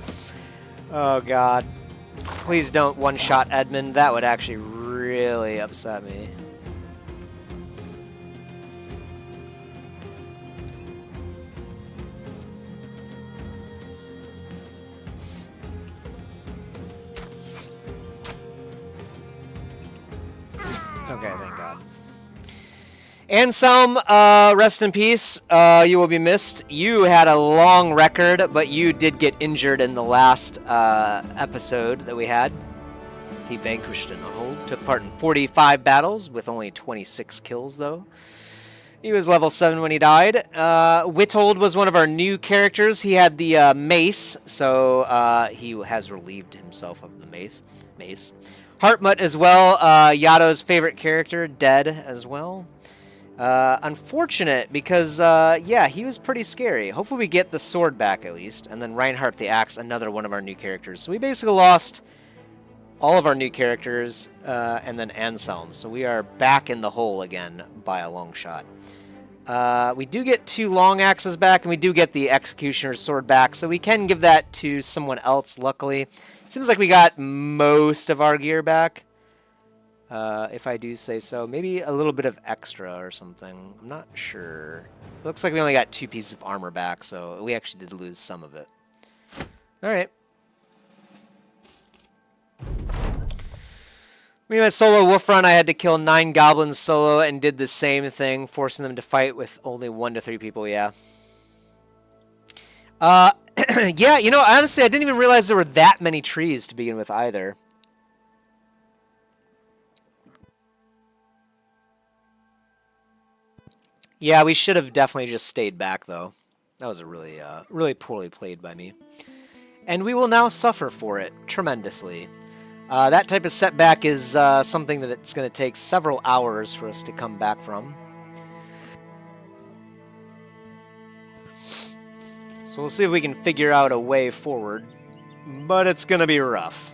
Oh god. Please don't one-shot Edmund. That would actually really upset me. Okay, thank God. Anselm, rest in peace. You will be missed. You had a long record, but you did get injured in the last episode that we had. He vanquished an hold, took part in 45 battles with only 26 kills, though. He was level 7 when he died. Witold was one of our new characters. He had the mace, so he has relieved himself of the mace. Hartmut as well, Yato's favorite character, dead as well. Unfortunate because, yeah, he was pretty scary. Hopefully we get the sword back at least. And then Reinhardt the Axe, another one of our new characters. So we basically lost all of our new characters, and then Anselm. So we are back in the hole again by a long shot. We do get 2 long axes back, and we do get the Executioner's sword back. So we can give that to someone else, luckily. Seems like we got most of our gear back. If I do say so. Maybe a little bit of extra or something. I'm not sure. It looks like we only got 2 pieces of armor back, so we actually did lose some of it. Alright. Me my solo wolf run, I had to kill 9 goblins solo and did the same thing, forcing them to fight with only 1 to 3 people, yeah. Yeah, you know, honestly, I didn't even realize there were that many trees to begin with either. Yeah, we should have definitely just stayed back, though. That was a really, really poorly played by me. And we will now suffer for it tremendously. That type of setback is something that it's going to take several hours for us to come back from. So we'll see if we can figure out a way forward. But it's going to be rough.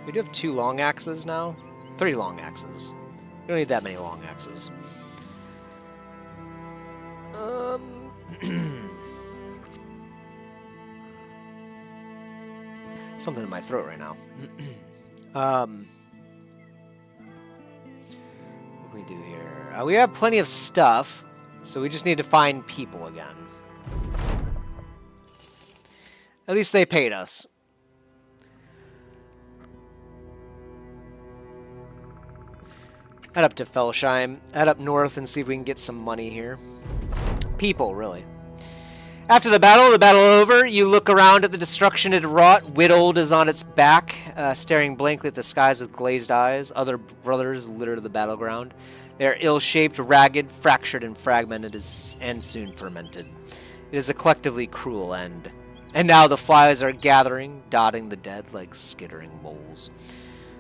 We do have 2 long axes now. 3 long axes. We don't need that many long axes. Something in my throat right now. What do we do here? We have plenty of stuff, so we just need to find people again. At least they paid us. Head up to Felsheim, head up north and see if we can get some money here. People, really. After the battle over, you look around at the destruction it wrought. Witold is on its back, staring blankly at the skies with glazed eyes. Other brothers litter the battleground. They are ill-shaped, ragged, fractured, and fragmented, and soon fermented. It is a collectively cruel end. And now the flies are gathering, dotting the dead like skittering moles.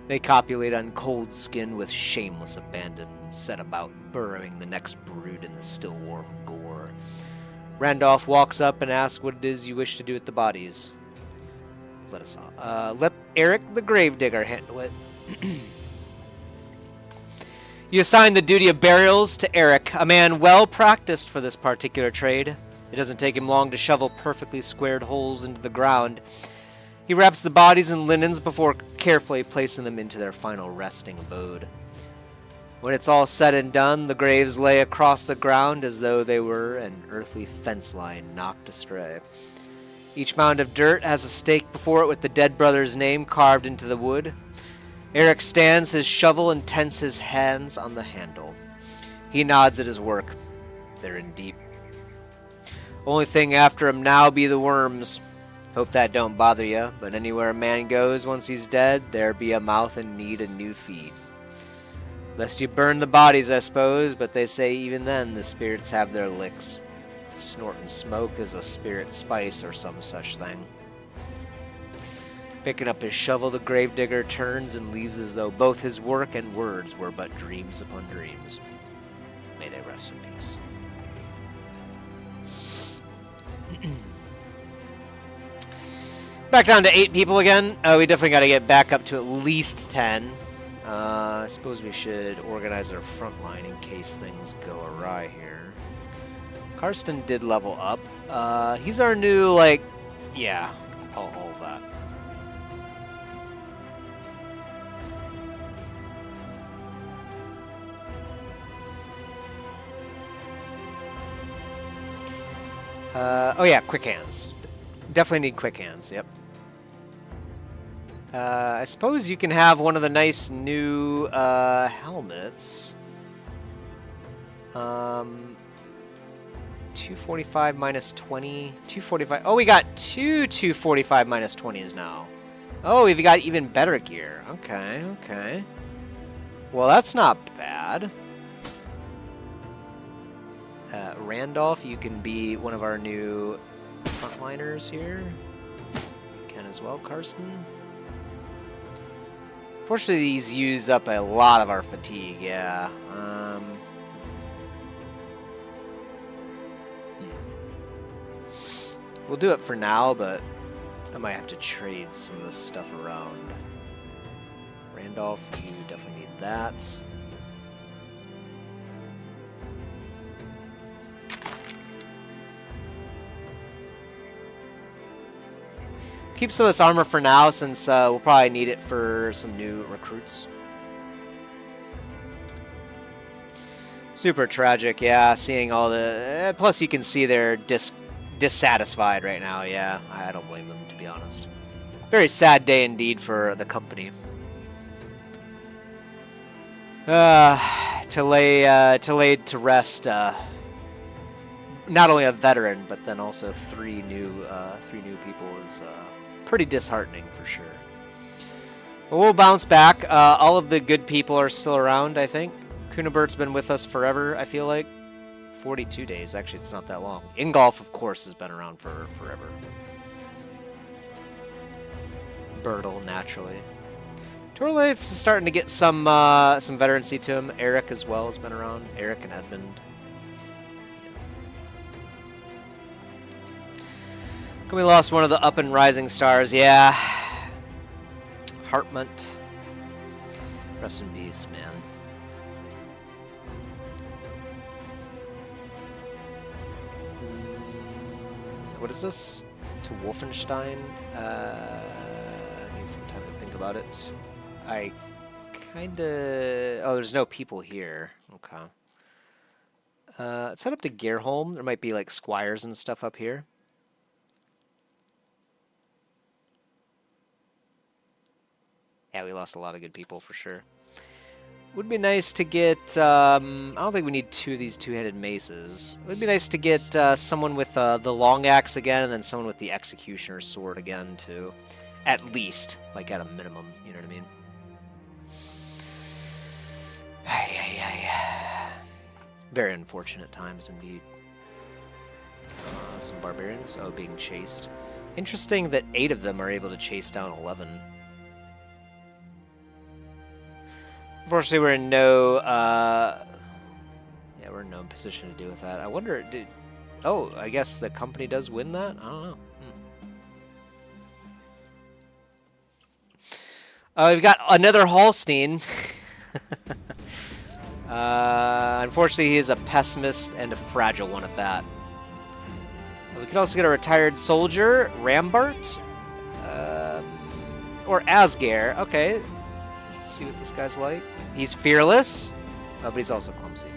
They copulate on cold skin with shameless abandon, set about burrowing the next brood in the still warm gore. Randolph walks up and asks what it is you wish to do with the bodies. Let Eric the Gravedigger handle it. You assign the duty of burials to Eric, a man well practiced for this particular trade. It doesn't take him long to shovel perfectly squared holes into the ground. He wraps the bodies in linens before carefully placing them into their final resting abode. When it's all said and done, the graves lay across the ground as though they were an earthly fence line knocked astray. Each mound of dirt has a stake before it with the dead brother's name carved into the wood. Eric stands his shovel and tenses his hands on the handle. He nods at his work. They're in deep. Only thing after him now be the worms. Hope that don't bother you, but anywhere a man goes once he's dead, there be a mouth in need of new feed. Lest you burn the bodies, I suppose, but they say even then the spirits have their licks. Snorting smoke is a spirit spice or some such thing. Picking up his shovel, the gravedigger turns and leaves as though both his work and words were but dreams upon dreams. May they rest in peace. Back down to 8 people again. We definitely got to get back up to at least 10. I suppose we should organize our front line in case things go awry here. Karsten did level up. He's our new, like, yeah, all of that. Oh yeah, quick hands. Definitely need quick hands, yep. I suppose you can have one of the nice new helmets. 245 minus 20. 245. Oh, we got two 245 minus 20s now. Oh, we've got even better gear. Okay, okay. Well, that's not bad. Randolph, you can be one of our new frontliners here. You can as well, Carson. Fortunately, these use up a lot of our fatigue, yeah. We'll do it for now, but I might have to trade some of this stuff around. Randolph, you definitely need that. Keep some of this armor for now, since we'll probably need it for some new recruits. Super tragic, yeah, seeing all the... plus you can see they're dissatisfied right now, yeah. I don't blame them, to be honest. Very sad day indeed for the company. To lay to rest not only a veteran, but then also three new people is pretty disheartening for sure. But we'll bounce back. All of the good people are still around, I think. Kunabert's been with us forever, I feel like. 42 days. Actually, it's not that long. Ingolf, of course, has been around for forever. Bertle, naturally. Torleif is starting to get some veterancy to him. Eric as well has been around. Eric and Edmund. We lost one of the up and rising stars. Yeah. Hartmut. Rest in peace, man. What is this? To Wolfenstein? I need some time to think about it. I kinda... Oh, there's no people here. Okay. Let's head up to Gerholm. There might be like squires and stuff up here. Yeah, we lost a lot of good people for sure. Would be nice to get, I don't think we need two of these two-handed maces. It would be nice to get someone with the long axe again, and then someone with the executioner's sword again, too. At least, like at a minimum, you know what I mean? Very unfortunate times indeed. Some barbarians, being chased. Interesting that 8 of them are able to chase down 11. Unfortunately, we're in no, we're in no position to deal with that. I wonder, oh, I guess the company does win that? I don't know. We've got another Hallstein. Unfortunately, he is a pessimist and a fragile one at that. We could also get a retired soldier, Rambart, or Asgare. Okay, let's see what this guy's like. He's fearless, but he's also clumsy.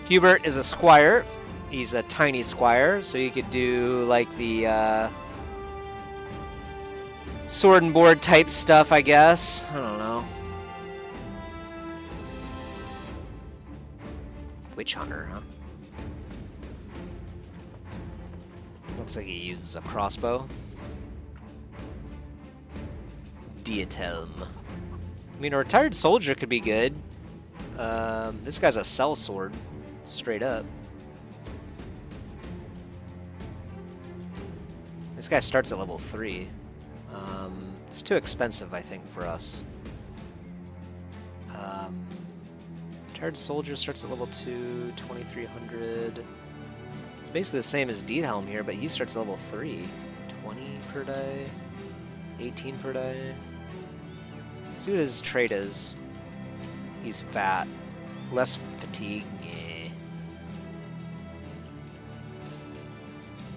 Hubert is a squire. He's a tiny squire, so you could do like the sword and board type stuff, I guess. I don't know. Witch hunter, huh? Looks like he uses a crossbow. Diatelm. I mean, a retired soldier could be good. This guy's a sellsword, straight up. This guy starts at level 3. It's too expensive, I think, for us. Retired soldier starts at level 2, 2300. It's basically the same as Diethelm here, but he starts at level 3. 20 per day, 18 per day. Let's see what his trait is. He's fat. Less fatigue. Yeah.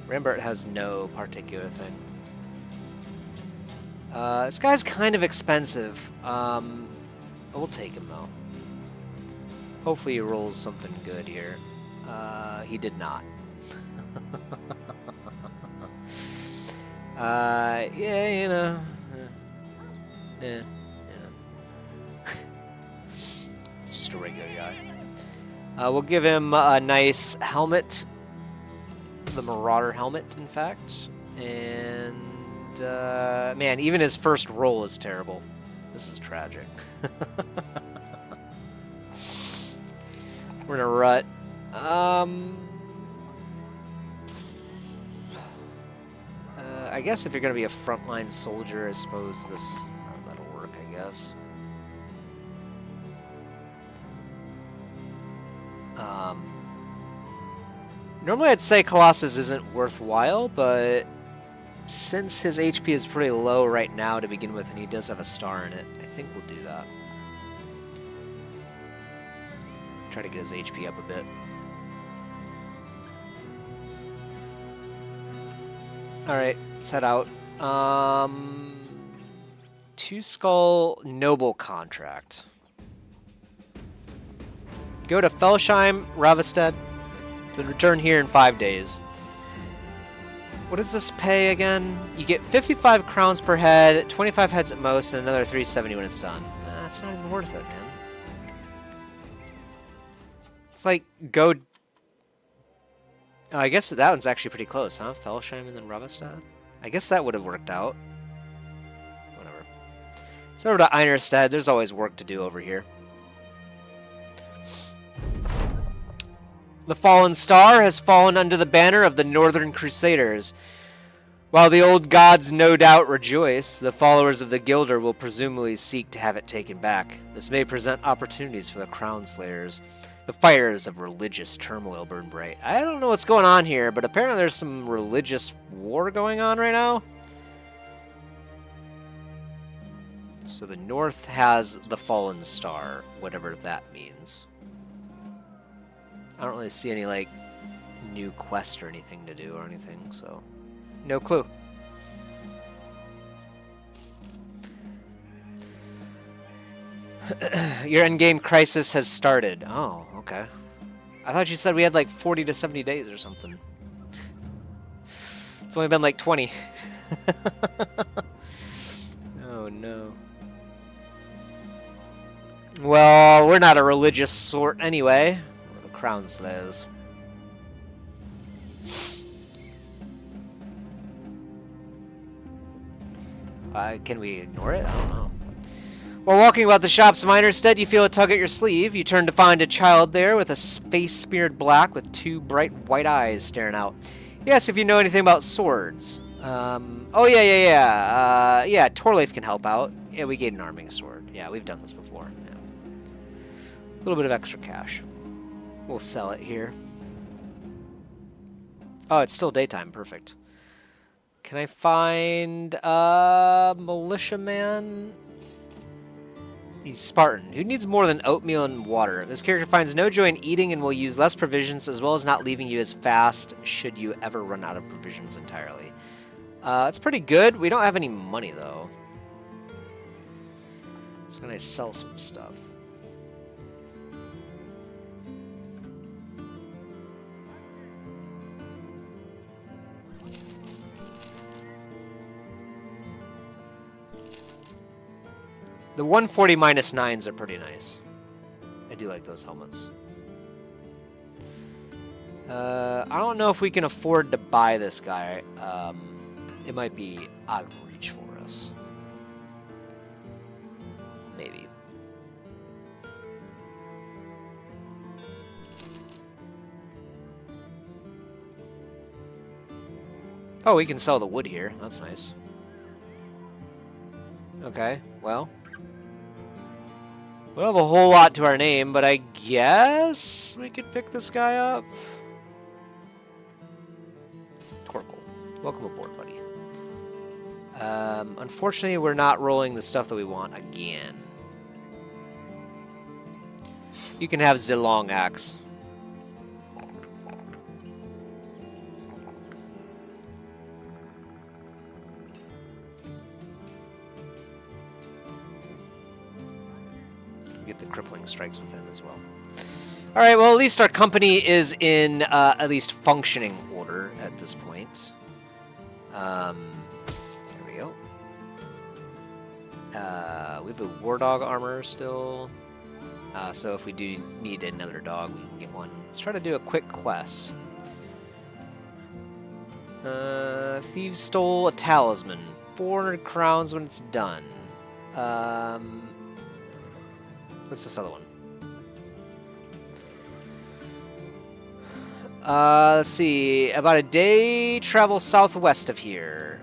Rambert has no particular thing. This guy's kind of expensive. We'll take him though. Hopefully he rolls something good here. He did not. Yeah, you know. Yeah. It's just a regular guy. We'll give him a nice helmet. The Marauder helmet, in fact. And, man, even his first roll is terrible. This is tragic. We're in a rut. I guess if you're going to be a frontline soldier, I suppose this that'll work, I guess. Normally I'd say Colossus isn't worthwhile, but since his HP is pretty low right now to begin with, and he does have a star in it, I think we'll do that. Try to get his HP up a bit. Alright, let's head out. Two Skull Noble Contract. Go to Felsheim, Ravestead, then return here in 5 days. What does this pay again? You get 55 crowns per head, 25 heads at most, and another 370 when it's done. That's not even worth it, man. It's like, go... Oh, I guess that one's actually pretty close, huh? Felsheim and then Ravestead? I guess that would have worked out. Whatever. So over to Einerstead. There's always work to do over here. The fallen star has fallen under the banner of the Northern Crusaders. While the old gods no doubt rejoice, the followers of the Guilder will presumably seek to have it taken back. This may present opportunities for the Crownslayers. The fires of religious turmoil burn bright. I don't know what's going on here, but apparently there's some religious war going on right now. So the North has the fallen star, whatever that means. I don't really see any, like, new quest or anything to do or anything, so no clue. Your endgame crisis has started. Oh, okay. I thought you said we had like 40 to 70 days or something. It's only been like 20. Oh, no. Well, we're not a religious sort anyway. We're the Crownslayers. Can we ignore it? I don't know. While walking about the shops of Einerstead, you feel a tug at your sleeve. You turn to find a child there with a face smeared black with two bright white eyes staring out. He asks if you know anything about swords. Oh, yeah. Yeah, Torleif can help out. Yeah, we get an arming sword. Yeah, we've done this before. Yeah. A little bit of extra cash. We'll sell it here. Oh, it's still daytime. Perfect. Can I find a militiaman? He's Spartan. Who needs more than oatmeal and water? This character finds no joy in eating and will use less provisions, as well as not leaving you as fast should you ever run out of provisions entirely. It's pretty good. We don't have any money, though. So can I sell some stuff? The 140 minus 9s are pretty nice. I do like those helmets. I don't know if we can afford to buy this guy. It might be out of reach for us. Maybe. Oh, we can sell the wood here. That's nice. Okay, well. We don't have a whole lot to our name, but I guess we could pick this guy up. Torkel, welcome aboard, buddy. Unfortunately, we're not rolling the stuff that we want again. You can have the long axe. Get the crippling strikes with him as well. All right, well, at least our company is in at least functioning order at this point. There we go. We have a war dog armor still. So if we do need another dog, we can get one. Let's try to do a quick quest. Thieves stole a talisman. 400 crowns when it's done. What's this other one? Let's see. About a day travel southwest of here.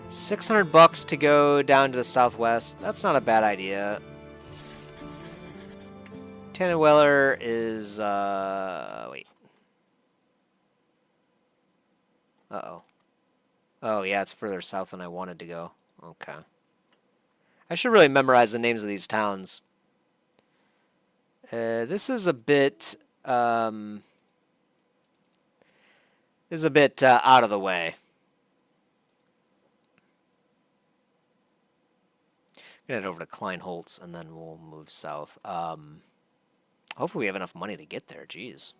600 bucks to go down to the southwest. That's not a bad idea. Tannenweller is, wait. Uh-oh. Oh, yeah, it's further south than I wanted to go. Okay. I should really memorize the names of these towns. This is a bit, out of the way. I'm gonna head over to Kleinholz, and then we'll move south. Hopefully we have enough money to get there. Jeez.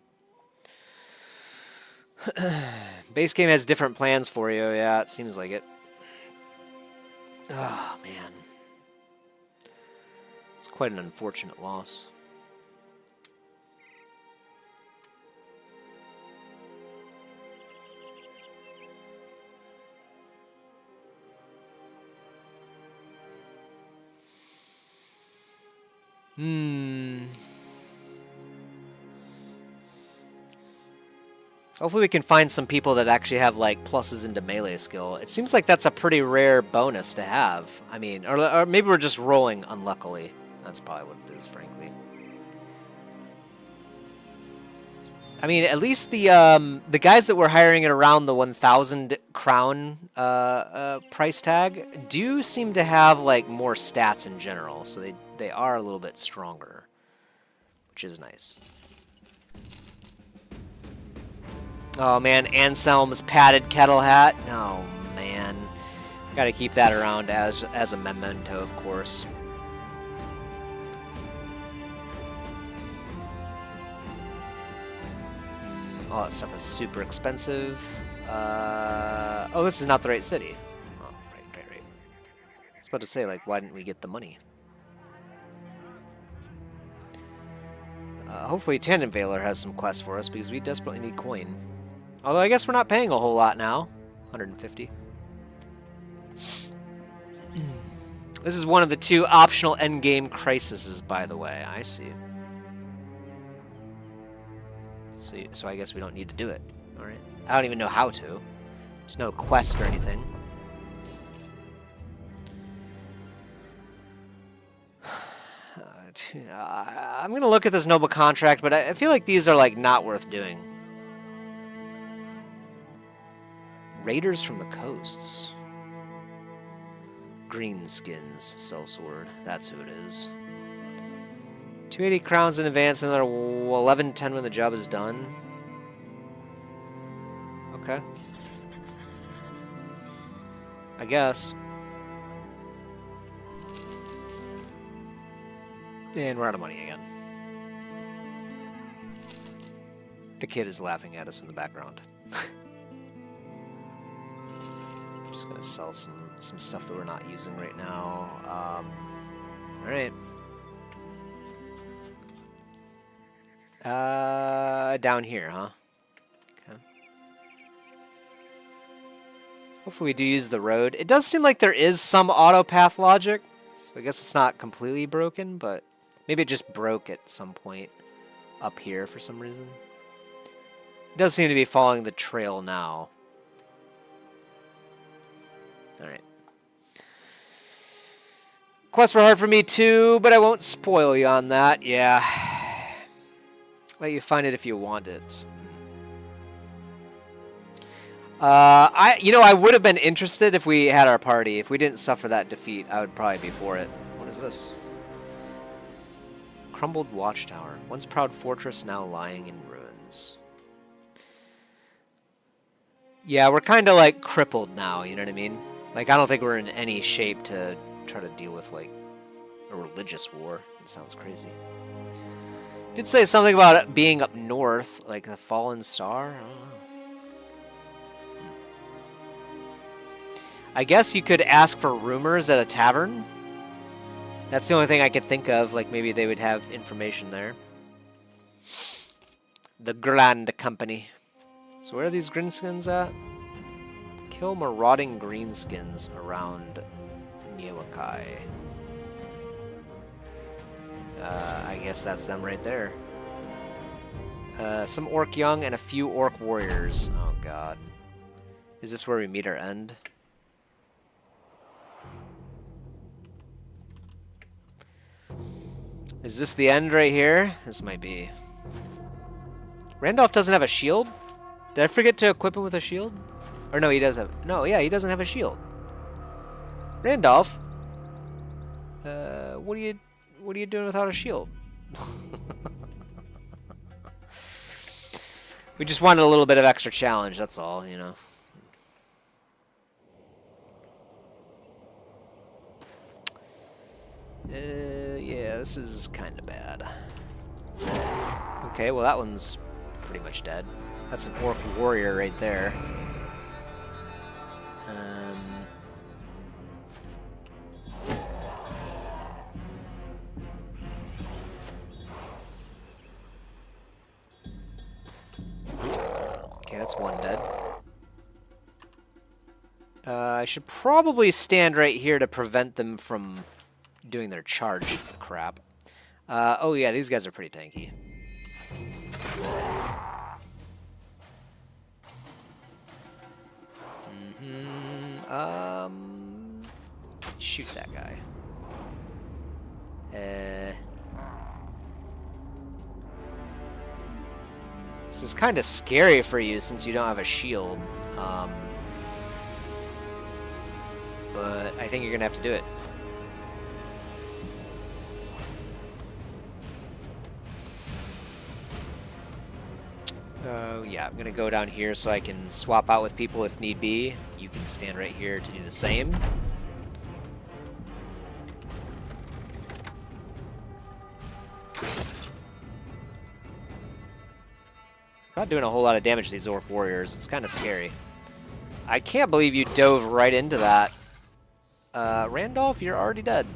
Base game has different plans for you. Yeah, it seems like it. Oh, man. It's quite an unfortunate loss. Hopefully we can find some people that actually have, like, pluses into melee skill. It seems like that's a pretty rare bonus to have. I mean, or maybe we're just rolling unluckily. That's probably what it is, frankly. I mean, at least the guys that we're hiring at around the 1,000 crown price tag do seem to have, like, more stats in general. So they are a little bit stronger, which is nice. Oh man, Anselm's padded kettle hat. Oh man, got to keep that around as a memento, of course. All that stuff is super expensive. Oh, this is not the right city. Oh, right. I was about to say, like, why didn't we get the money? Hopefully Tannenweiler has some quests for us because we desperately need coin. Although I guess we're not paying a whole lot now. 150. This is one of the 2 optional endgame crises, by the way. I see. So I guess we don't need to do it. Alright. I don't even know how to. There's no quest or anything. I'm going to look at this noble contract, but I feel like these are, like, not worth doing. Raiders from the coasts. Greenskins, sellsword. That's who it is. 280 crowns in advance, another 1110 when the job is done. Okay. I guess. And we're out of money again. The kid is laughing at us in the background. Just gonna sell some stuff that we're not using right now. Alright. Down here, huh? Okay. Hopefully we do use the road. It does seem like there is some auto path logic, so I guess it's not completely broken, but maybe it just broke at some point up here for some reason. It does seem to be following the trail now. Alright. Quests were hard for me too, but I won't spoil you on that. Yeah. Let you find it if you want it. I would have been interested if we had our party. If we didn't suffer that defeat, I would probably be for it. What is this? Crumbled watchtower. Once proud fortress, now lying in ruins. Yeah, we're kind of like crippled now, you know what I mean? Like, I don't think we're in any shape to try to deal with, like, a religious war. It sounds crazy. Did say something about it being up north, like the fallen star. I don't know. I guess you could ask for rumors at a tavern. That's the only thing I could think of. Like, maybe they would have information there. The Grand Company. So where are these greenskins at? Kill marauding greenskins around Niewakai. I guess that's them right there. Some orc young and a few orc warriors. Oh god. Is this where we meet our end? Is this the end right here? This might be. Randolph doesn't have a shield? Did I forget to equip him with a shield? Or no, he does have... No, yeah, he doesn't have a shield. Randolph? What are you doing without a shield? We just wanted a little bit of extra challenge, that's all, you know. Yeah, this is kind of bad. Okay, well that one's pretty much dead. That's an orc warrior right there. Okay, that's one dead. I should probably stand right here to prevent them from doing their charge crap. Oh yeah, these guys are pretty tanky. Shoot that guy. This is kind of scary for you since you don't have a shield. But I think you're gonna have to do it. Yeah, I'm gonna go down here so I can swap out with people if need be. You can stand right here to do the same. Not doing a whole lot of damage to these orc warriors. It's kind of scary. I can't believe you dove right into that. Randolph, you're already dead.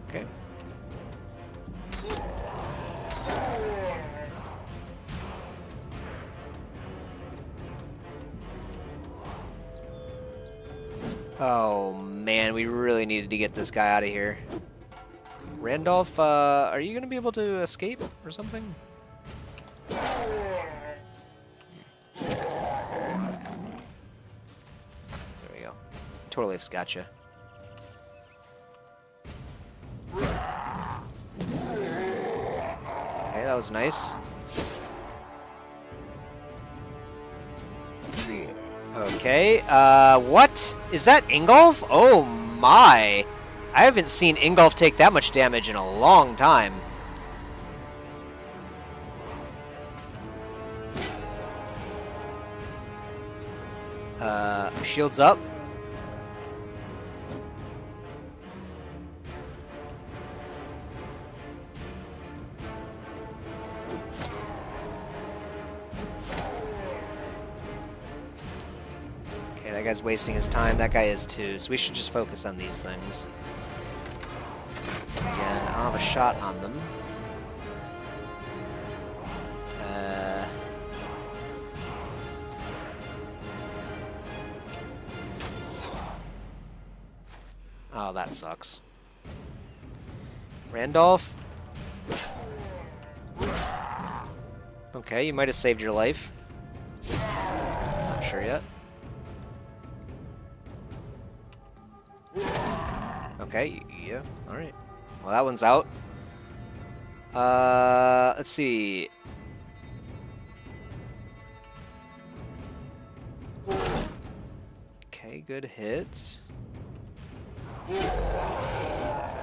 Okay. Oh man, we really needed to get this guy out of here. Randolph, are you going to be able to escape or something? There we go. Totally have got you. Okay, that was nice. Okay, what? Is that Ingolf? Oh my! I haven't seen Ingolf take that much damage in a long time. Shields up. Okay, that guy's wasting his time. That guy is too, so we should just focus on these things. Again, I don't have a shot on them. Oh, that sucks. Randolph? Okay, you might have saved your life. Not sure yet. Okay, yeah, alright. Well, that one's out. Let's see. Okay, good hits.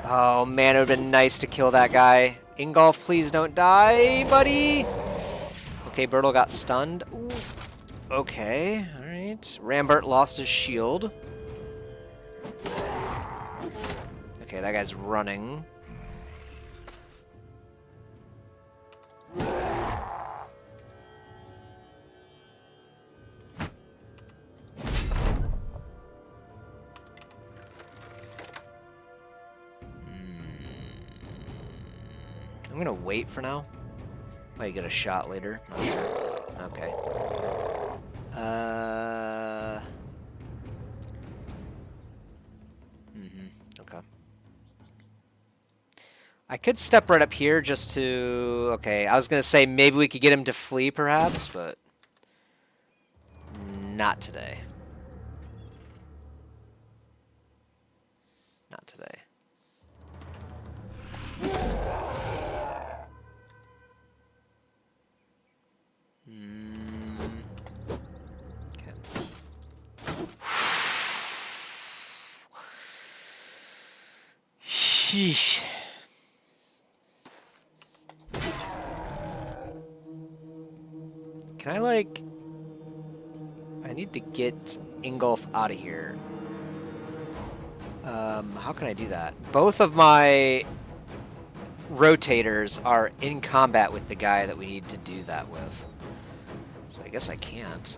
Oh man, it would have been nice to kill that guy. Ingolf, please don't die, buddy! Okay, Bertle got stunned. Ooh. Okay, alright. Rambert lost his shield. Okay, that guy's running. I'm gonna wait for now. Might get a shot later. Not sure. Okay. Okay. I could step right up here just to... Okay, I was gonna say maybe we could get him to flee, perhaps, but... Not today. Not today. Okay. Sheesh. Can I, like... I need to get Ingolf out of here. How can I do that? Both of my rotators are in combat with the guy that we need to do that with. So I guess I can't.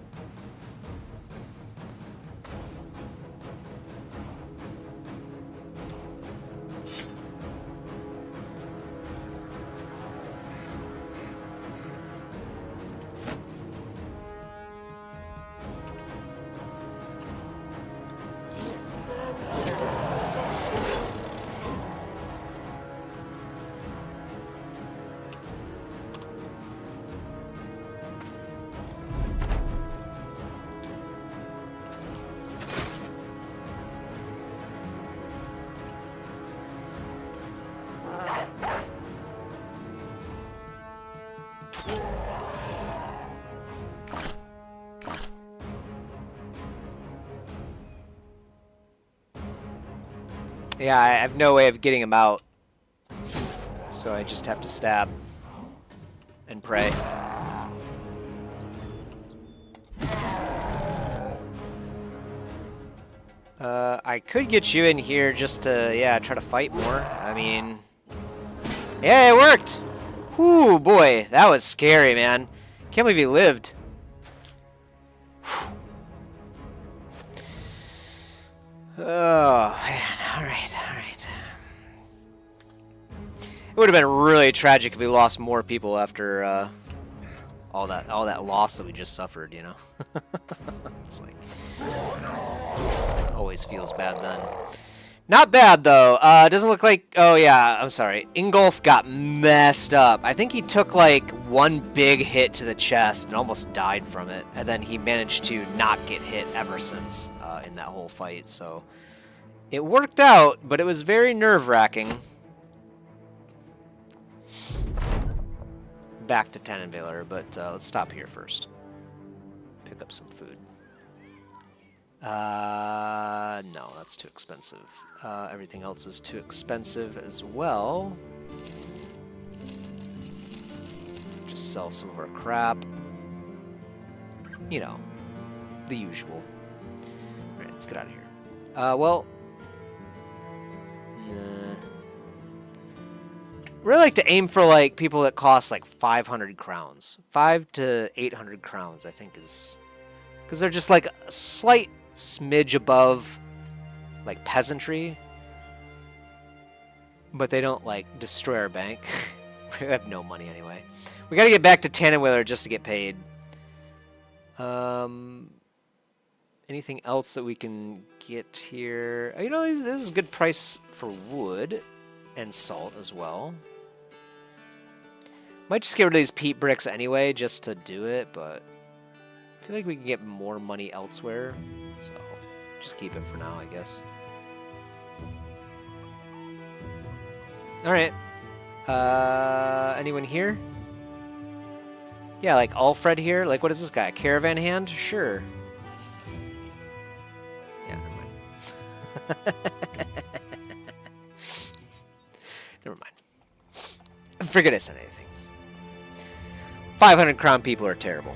Yeah, I have no way of getting him out. So I just have to stab and pray. I could get you in here just to, yeah, try to fight more. I mean, yeah, it worked! Whew, boy, that was scary, man. Can't believe he lived. Oh, man, alright. It would have been really tragic if we lost more people after all that loss that we just suffered, you know? It's like... always feels bad then. Not bad, though. Doesn't look like... Oh, yeah, I'm sorry. Ingolf got messed up. I think he took, like, one big hit to the chest and almost died from it. And then he managed to not get hit ever since in that whole fight. So it worked out, but it was very nerve-wracking. Back to Tannenweiler, but let's stop here first. Pick up some food. No, that's too expensive. Everything else is too expensive as well. Just sell some of our crap. You know, the usual. Alright, let's get out of here. Well... Nah. Really like to aim for, like, people that cost, like, 500 crowns. 5 to 800 crowns, I think, is... Because they're just, like, a slight smidge above, like, peasantry. But they don't, like, destroy our bank. We have no money anyway. We gotta get back to Tannenweiler just to get paid. Anything else that we can get here? You know, this is a good price for wood and salt as well. Might just get rid of these peat bricks anyway, just to do it, but I feel like we can get more money elsewhere, so just keep it for now, I guess. Alright. Anyone here? Yeah, like Alfred here? Like, what is this guy? A caravan hand? Sure. Yeah, never mind. Never mind. Forget I said anything. 500 crown people are terrible.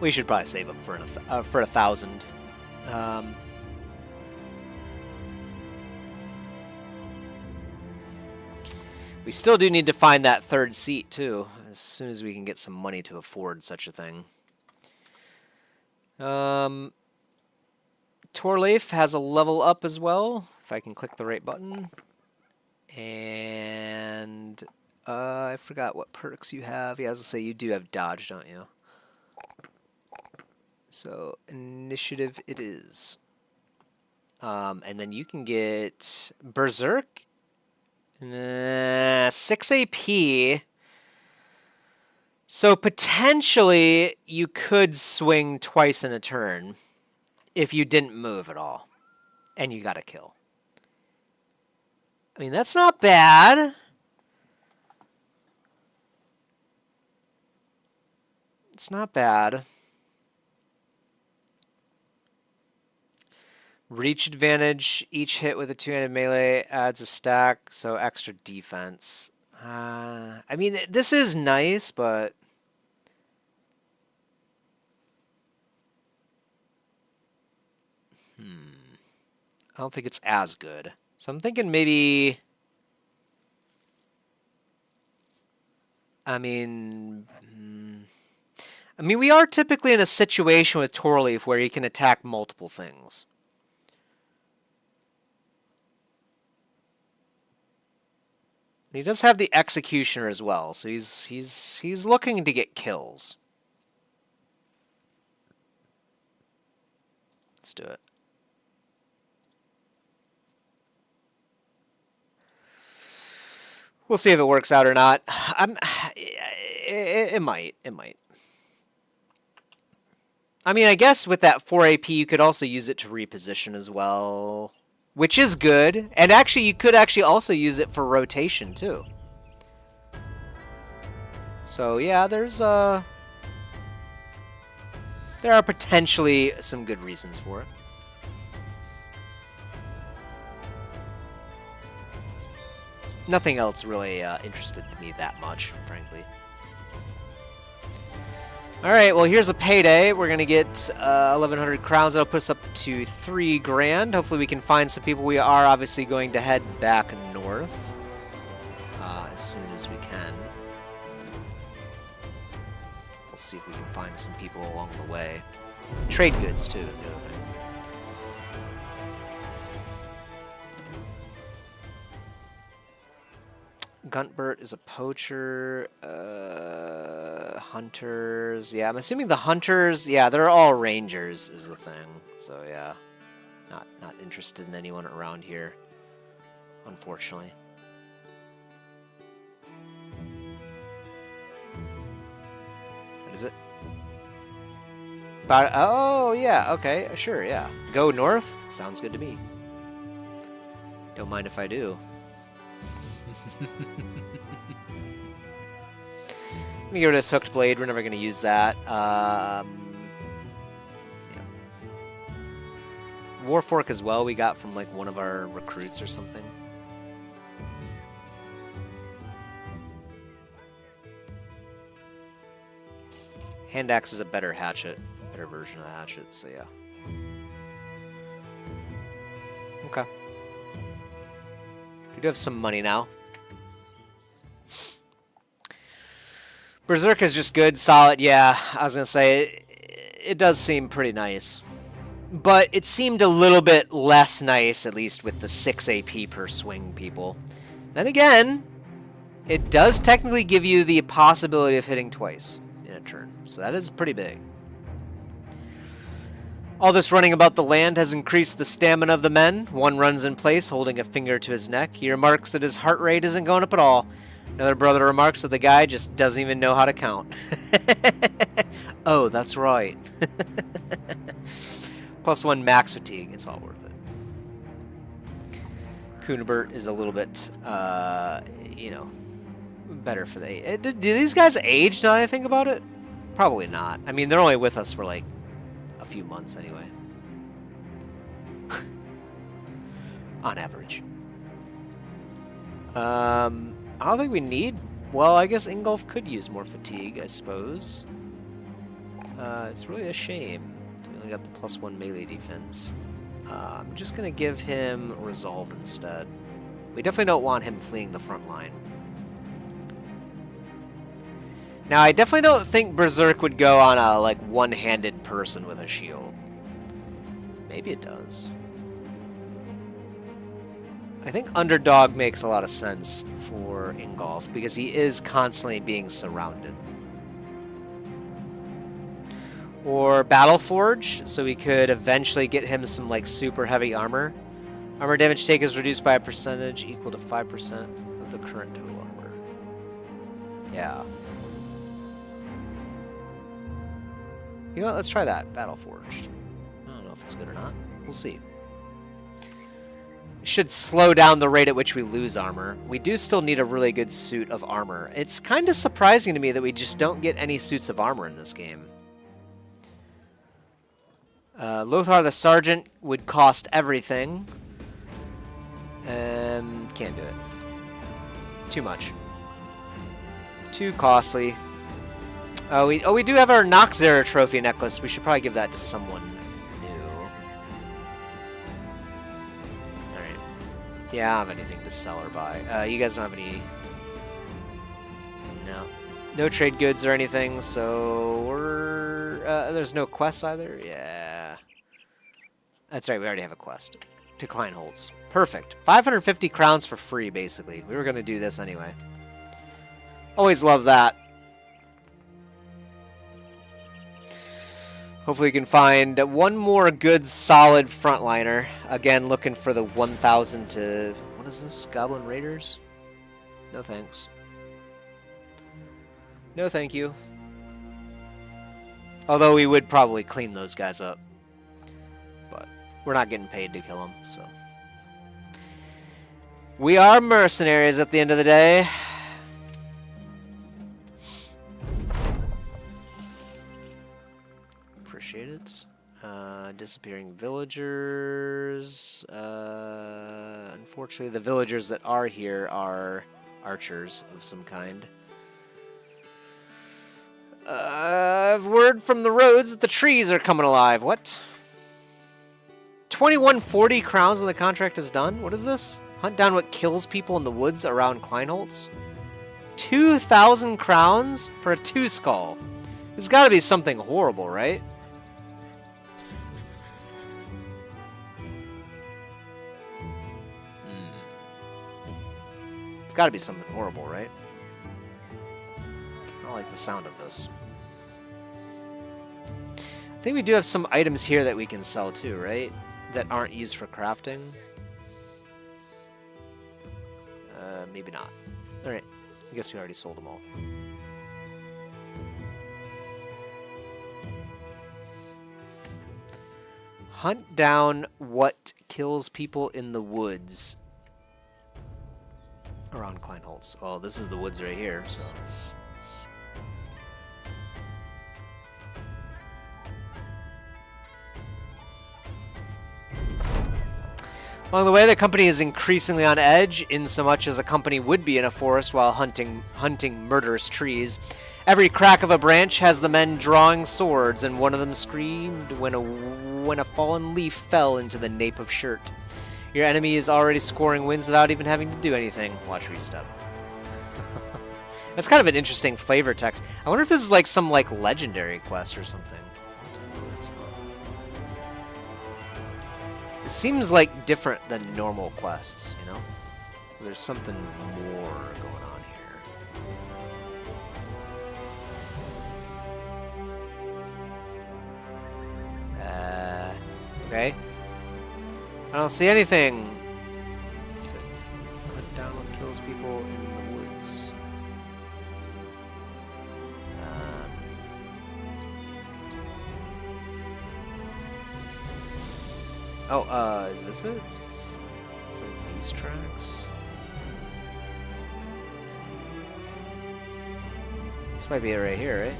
We should probably save up for 1,000. We still do need to find that third seat too, as soon as we can get some money to afford such a thing. Torleif has a level up as well, if I can click the right button. And I forgot what perks you have. Yeah, I was gonna say you do have dodge, don't you? So initiative it is. And then you can get Berserk. 6 AP. So potentially you could swing twice in a turn if you didn't move at all. And you got a kill. I mean, that's not bad. It's not bad. Reach advantage. Each hit with a two-handed melee adds a stack, so extra defense. I mean, this is nice, but... I don't think it's as good. So I'm thinking maybe... I mean, we are typically in a situation with Torleaf where he can attack multiple things. He does have the Executioner as well, so he's looking to get kills. Let's do it. We'll see if it works out or not. It might. It might. I mean, I guess with that 4 AP, you could also use it to reposition as well, which is good. And actually, you could actually also use it for rotation too. So yeah, there are potentially some good reasons for it. Nothing else really interested me that much, frankly. Alright, well here's a payday. We're going to get 1,100 crowns. That'll put us up to 3 grand. Hopefully we can find some people. We are obviously going to head back north as soon as we can. We'll see if we can find some people along the way. Trade goods, too, is the other thing. Guntbert is a poacher. Hunters. Yeah, I'm assuming the hunters. Yeah, they're all rangers is the thing. So yeah, not interested in anyone around here, unfortunately. What is it? Oh yeah. Okay. Sure. Yeah. Go north. Sounds good to me. Don't mind if I do. Let me get rid of this hooked blade. We're never going to use that. Yeah. Warfork as well. We got from like one of our recruits or something. Hand axe is a better hatchet, better version of the hatchet. So yeah. Okay. We do have some money now. Berserk is just good, solid. Yeah, I was going to say, it does seem pretty nice. But it seemed a little bit less nice, at least with the 6 AP per swing people. Then again, it does technically give you the possibility of hitting twice in a turn. So that is pretty big. All this running about the land has increased the stamina of the men. One runs in place, holding a finger to his neck. He remarks that his heart rate isn't going up at all. Another brother remarks that the guy just doesn't even know how to count. Oh, that's right. +1 max fatigue. It's all worth it. Kunibert is a little bit, you know, better for the... Do these guys age now that I think about it? Probably not. I mean, they're only with us for, like, a few months anyway. On average. I don't think we need... Well, I guess Ingolf could use more fatigue, I suppose. It's really a shame. We only got the +1 melee defense. I'm just going to give him Resolve instead. We definitely don't want him fleeing the front line. Now, I definitely don't think Berserk would go on a, like, one-handed person with a shield. Maybe it does. I think underdog makes a lot of sense for Ingolf because he is constantly being surrounded. Or Battleforge, so we could eventually get him some like super heavy armor. Armor damage take is reduced by a percentage equal to 5% of the current total armor. Yeah. You know what? Let's try that. Battleforged. I don't know if it's good or not. We'll see. It should slow down the rate at which we lose armor. We do still need a really good suit of armor. It's kind of surprising to me that we just don't get any suits of armor in this game. Lothar the Sergeant would cost everything. Can't do it. Too much. Too costly. We do have our Noxera trophy necklace. We should probably give that to someone new. Alright. Yeah, I don't have anything to sell or buy. You guys don't have any... No. No trade goods or anything, so we're... there's no quests either? Yeah. That's right, we already have a quest. To Kleinholz. Perfect. 550 crowns for free, basically. We were going to do this anyway. Always love that. Hopefully we can find one more good, solid frontliner. Again, looking for the 1,000 to... What is this? Goblin Raiders? No thanks. No thank you. Although we would probably clean those guys up. But we're not getting paid to kill them, so... We are mercenaries at the end of the day. Appreciate it. Disappearing villagers. Unfortunately, the villagers that are here are archers of some kind. I've word from the roads that the trees are coming alive. What? 2140 crowns when the contract is done? What is this? Hunt down what kills people in the woods around Kleinholz? 2,000 crowns for a 2-skull. It's got to be something horrible, right? It's got to be something horrible, right? I don't like the sound of this. I think we do have some items here that we can sell too, right? That aren't used for crafting. Maybe not. Alright. I guess we already sold them all. Hunt down what kills people in the woods around Kleinholz. Oh, this is the woods right here, so... Along the way, the company is increasingly on edge, in so much as a company would be in a forest while hunting murderous trees. Every crack of a branch has the men drawing swords, and one of them screamed when a fallen leaf fell into the nape of shirt. Your enemy is already scoring wins without even having to do anything. Watch where you step. That's kind of an interesting flavor text. I wonder if this is like some like legendary quest or something. It seems like different than normal quests, you know? There's something more going on here. Okay. I don't see anything. Hunt down what kills people in the woods. Is this it? It's like these tracks. This might be it right here, right?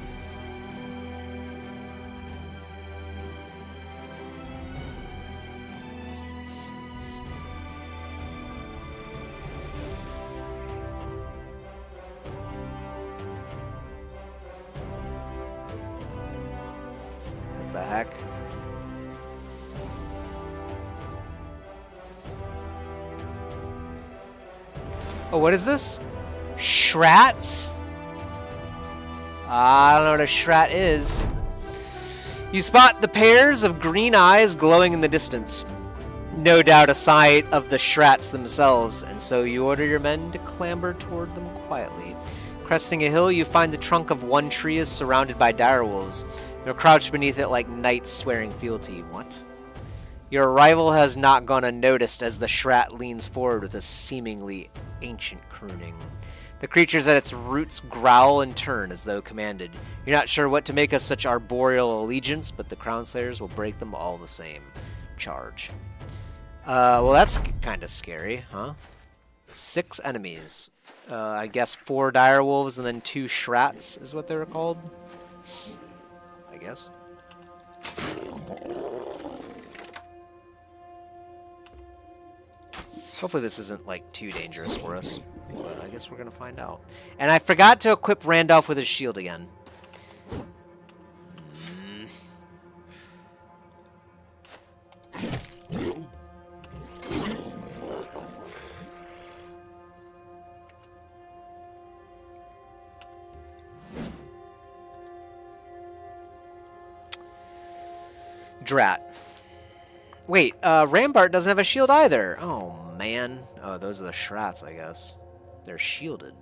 What the heck? Oh, what is this? Shrats? I don't know what a Shrat is. You spot the pairs of green eyes glowing in the distance. no doubt a sight of the Shrats themselves, and so you order your men to clamber toward them quietly. Cresting a hill, you find the trunk of one tree is surrounded by direwolves. They're crouched beneath it like knights swearing fealty. What? Your arrival has not gone unnoticed as the Shrat leans forward with a seemingly ancient crooning. The creatures at its roots growl and turn as though commanded. You're not sure what to make of such arboreal allegiance, but the Crownslayers will break them all the same. Charge. Well, that's kind of scary, huh? 6 enemies. I guess 4 direwolves and then 2 Shrats is what they were called. I guess. Hopefully this isn't, like, too dangerous for us. But I guess we're going to find out. And I forgot to equip Randolph with his shield again. Drat. Wait, Rambart doesn't have a shield either. Oh, man. Oh, those are the Shrats, I guess. They're shielded.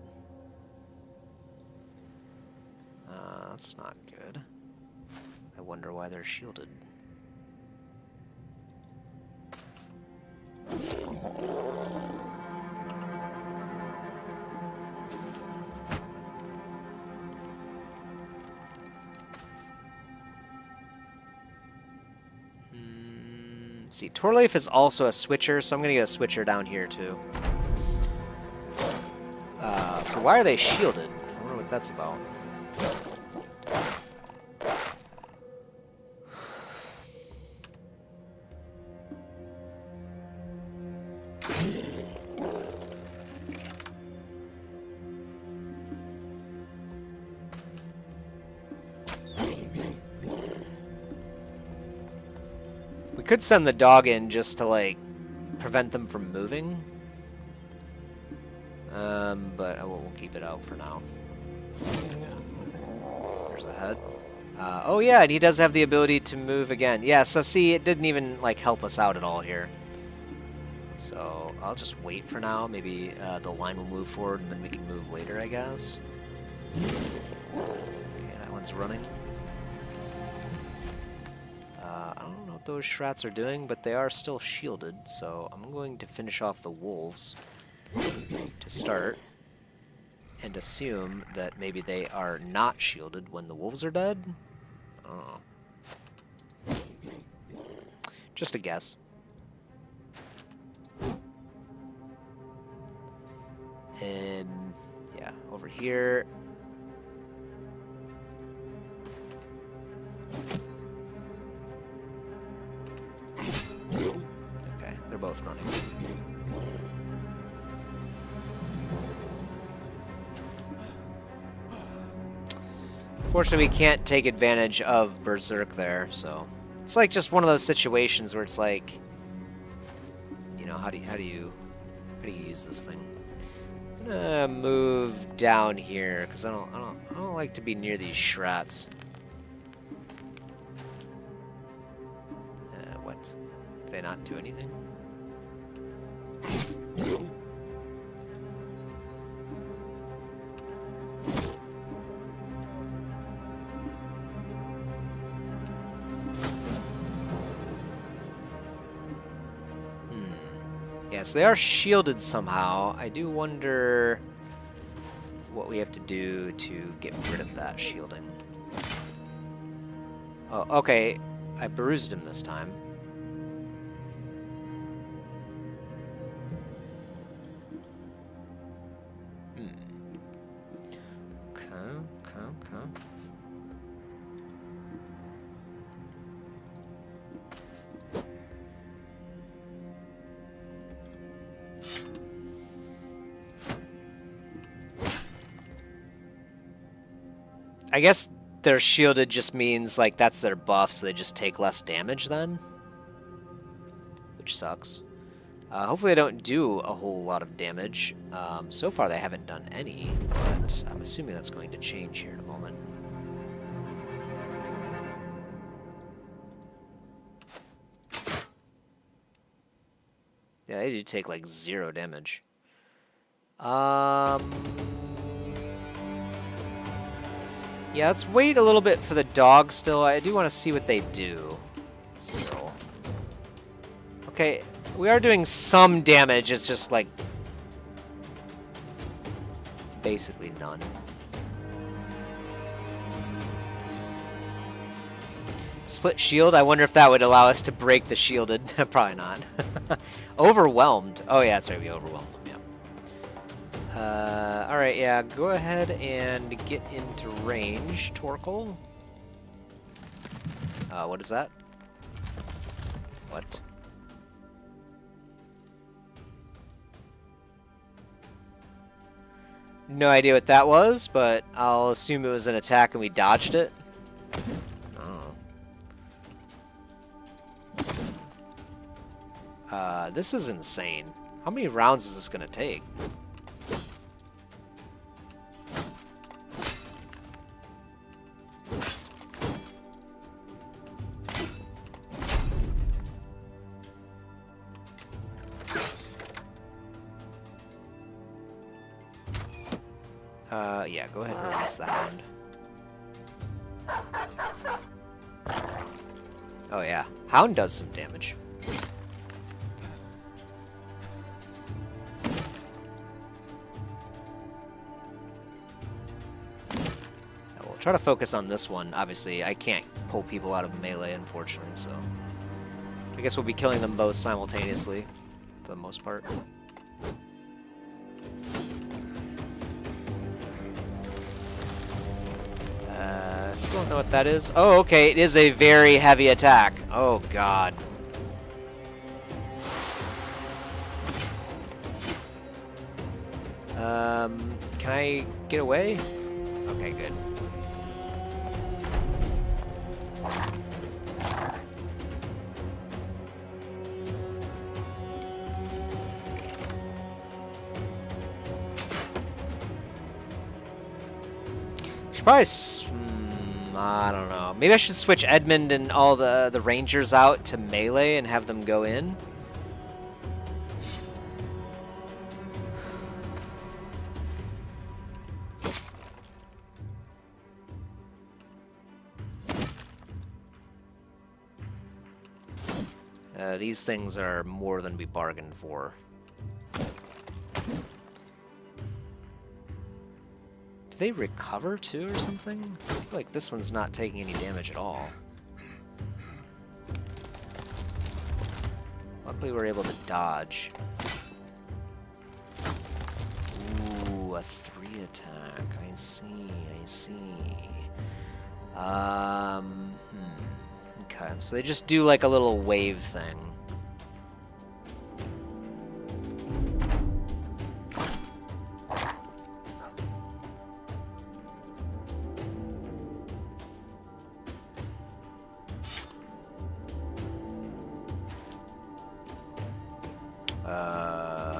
That's not good. I wonder why they're shielded. Let's see, Torleif is also a switcher, so I'm gonna get a switcher down here too. So why are they shielded? I wonder what that's about. We could send the dog in just to, like, prevent them from moving. But we'll keep it out for now. There's the head. Oh yeah, and he does have the ability to move again. Yeah, so see, it didn't even, like, help us out at all here. So I'll just wait for now. Maybe the line will move forward and then we can move later, I guess. Okay, that one's running. I don't know what those Shrats are doing, but they are still shielded, so I'm going to finish off the wolves to start and assume that maybe they are not shielded when the wolves are dead. I don't know. Just a guess. And yeah, over here. Okay, they're both running. Fortunately, we can't take advantage of Berserk there, so it's like just one of those situations where it's like, you know, how do you use this thing? I'm gonna move down here because I don't like to be near these Shrats. What? Did they not do anything? Yes, they are shielded somehow. I do wonder what we have to do to get rid of that shielding. Oh, okay. I bruised him this time. Okay. I guess they're shielded just means, like, that's their buff, so they just take less damage then. Which sucks. Hopefully they don't do a whole lot of damage. So far they haven't done any, but I'm assuming that's going to change here in a moment. Yeah, they do take like 0 damage. Yeah, let's wait a little bit for the dog still. I do want to see what they do still. Okay, we are doing some damage. It's just like basically none. Split shield. I wonder if that would allow us to break the shielded. Probably not. Overwhelmed. Oh yeah, that's right. We overwhelmed them. Yeah. All right. Yeah. Go ahead and get into range, Torkoal. What is that? What? No idea what that was, but I'll assume it was an attack and we dodged it. This is insane. How many rounds is this going to take? Yeah, go ahead and release the hound. Oh yeah, hound does some damage. We'll try to focus on this one. Obviously, I can't pull people out of melee, unfortunately, so I guess we'll be killing them both simultaneously, for the most part. Still don't know what that is. Oh, okay, it is a very heavy attack. Oh, God. Can I get away? Okay, good. Should probably... I don't know. Maybe I should switch Edmund and all the rangers out to melee and have them go in. These things are more than we bargained for. Do they recover too or something? I feel like this one's not taking any damage at all. Luckily we're able to dodge. Ooh, a 3 attack. I see, I see. Okay, so they just do like a little wave thing.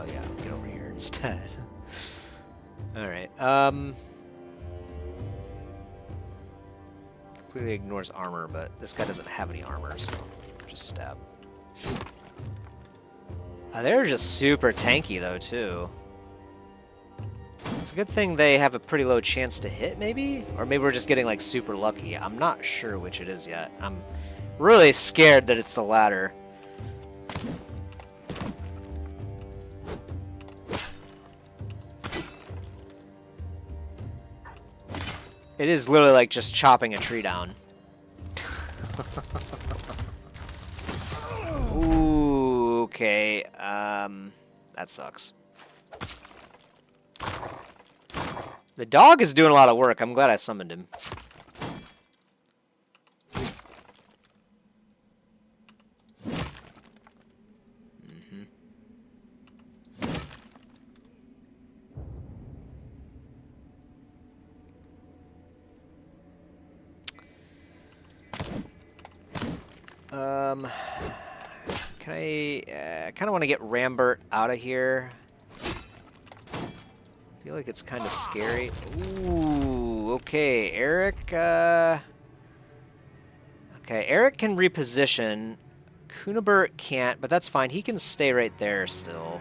Yeah, get over here instead. Alright, completely ignores armor, but this guy doesn't have any armor, so just stab. They're just super tanky, though, too. It's a good thing they have a pretty low chance to hit, maybe? Or maybe we're just getting, like, super lucky. I'm not sure which it is yet. I'm really scared that it's the latter. It is literally like just chopping a tree down. Ooh, okay. That sucks. The dog is doing a lot of work. I'm glad I summoned him. Can I kind of want to get Rambert out of here. I feel like it's kind of scary. Ooh, okay, Eric. Okay, Eric can reposition. Kunibert can't, but that's fine. He can stay right there still.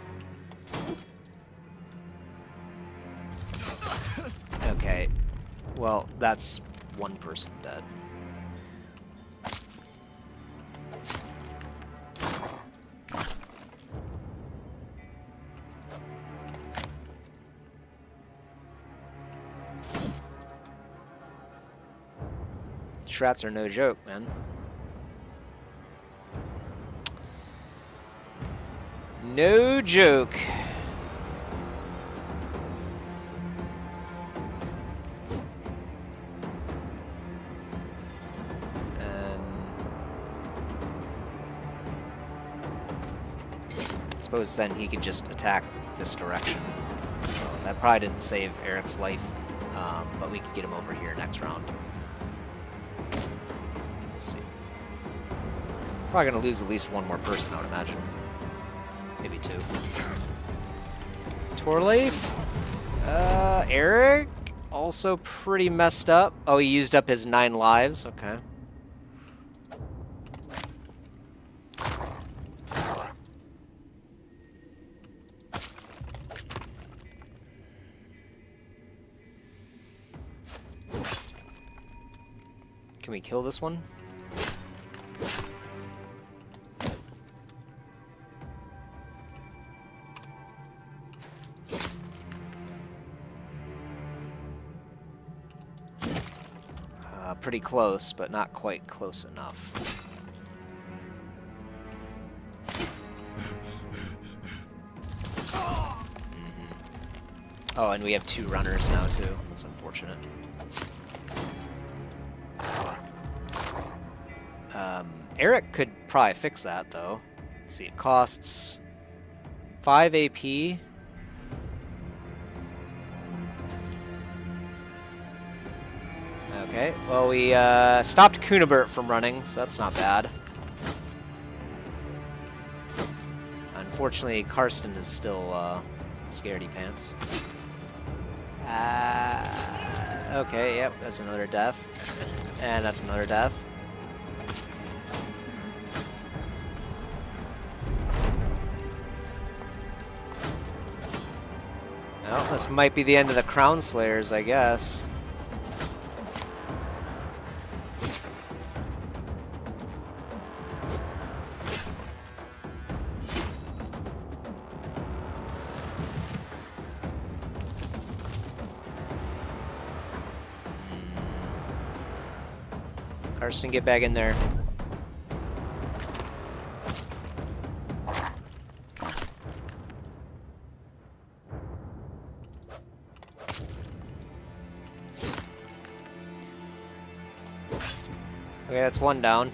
Okay. Well, that's one person dead. Shrats are no joke, man. No joke. I suppose then he could just attack this direction. So that probably didn't save Eric's life, but we could get him over here next round. We'll see. Probably going to lose at least one more person, I would imagine. Maybe two. Torleif? Eric? Also pretty messed up. Oh, he used up his 9 lives. Okay. Can we kill this one? Pretty close, but not quite close enough. Oh, and we have 2 runners now, too. That's unfortunate. Eric could probably fix that, though. Let's see, it costs 5 AP. Okay, well, we stopped Kunibert from running, so that's not bad. Unfortunately, Karsten is still scaredy pants. Okay, yep, that's another death. And that's another death. Well, this might be the end of the Crownslayers, I guess. Karsten, get back in there. Okay, that's one down.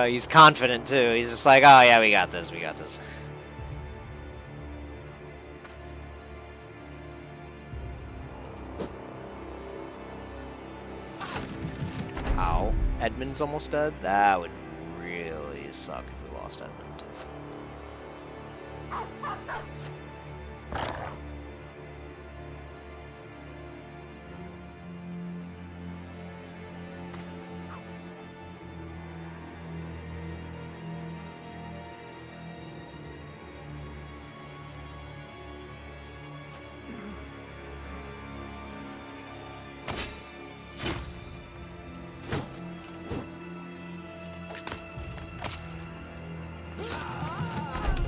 He's confident too. He's just like, oh yeah, we got this, we got this. Ow. Edmund's almost dead? That would really suck if we lost Edmund.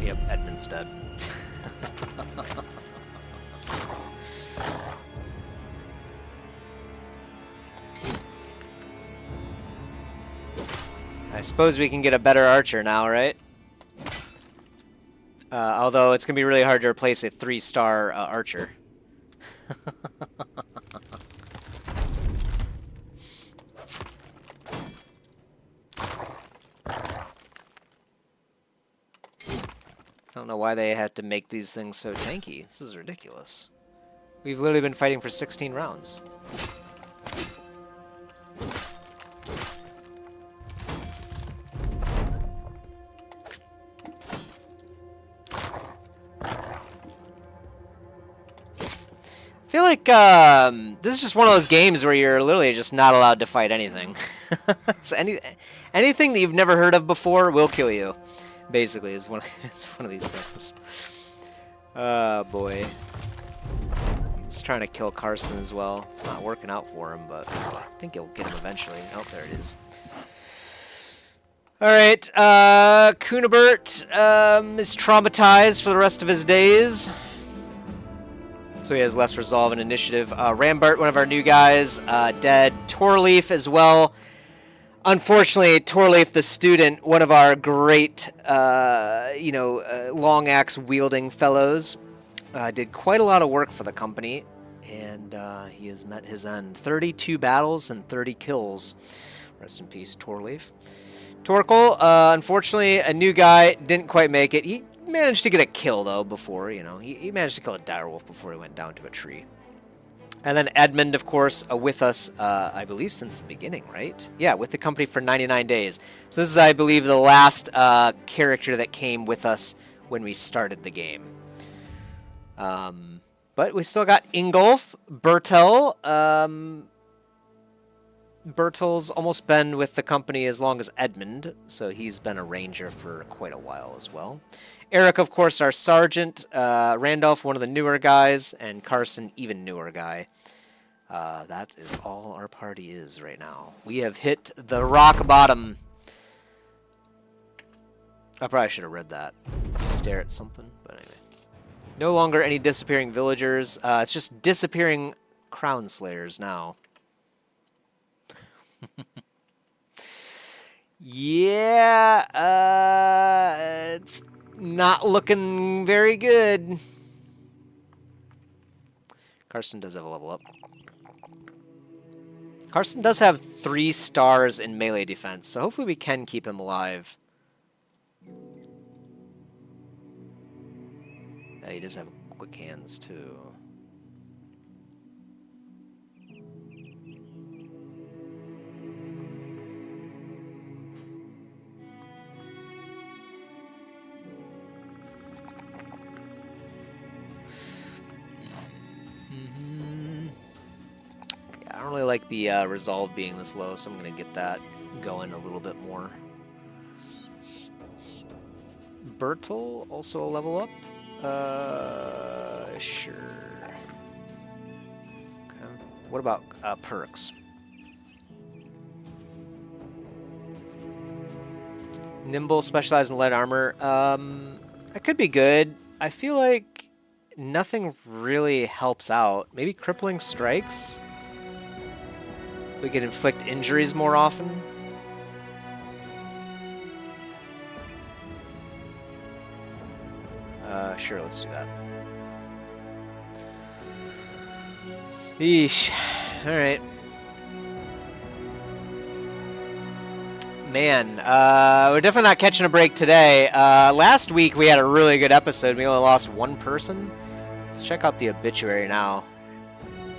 Yep, Edmund's dead. I suppose we can get a better archer now, right? Although it's going to be really hard to replace a 3-star archer. I don't know why they had to make these things so tanky. This is ridiculous. We've literally been fighting for 16 rounds. I feel like this is just one of those games where you're literally just not allowed to fight anything. So anything that you've never heard of before will kill you. Basically, it's one of these things. Oh boy. He's trying to kill Carson as well. It's not working out for him, but I think he'll get him eventually. Oh, there it is. Alright, Kunibert is traumatized for the rest of his days. So he has less resolve and initiative. Rambert, one of our new guys, dead. Torleaf as well. Unfortunately, Torleaf, the student, one of our great, long axe wielding fellows, did quite a lot of work for the company, and he has met his end. 32 battles and 30 kills. Rest in peace, Torleaf. Torkel, unfortunately, a new guy, didn't quite make it. He managed to get a kill, though, before, he managed to kill a direwolf before he went down to a tree. And then Edmund, of course, with us, I believe, since the beginning, right? Yeah, with the company for 99 days. So this is, I believe, the last character that came with us when we started the game. But we still got Ingolf, Bertel. Bertel's almost been with the company as long as Edmund, so he's been a ranger for quite a while as well. Eric, of course, our sergeant. Randolph, one of the newer guys, and Carson, even newer guy. That is all our party is right now. We have hit the rock bottom. I probably should have read that. You stare at something, but anyway. No longer any disappearing villagers. It's just disappearing Crownslayers now. Yeah, it's not looking very good. Carson does have a level up. Carson does have 3 stars in melee defense, so hopefully we can keep him alive. Yeah, he does have quick hands too. I don't really like the resolve being this low, so I'm going to get that going a little bit more. Bertel, also a level up? Sure. Okay. What about perks? Nimble, specialized in light armor. That could be good. I feel like nothing really helps out. Maybe crippling strikes? We can inflict injuries more often. Sure, let's do that. Yeesh. Alright. Man, we're definitely not catching a break today. Last week we had a really good episode. We only lost 1 person. Let's check out the obituary now.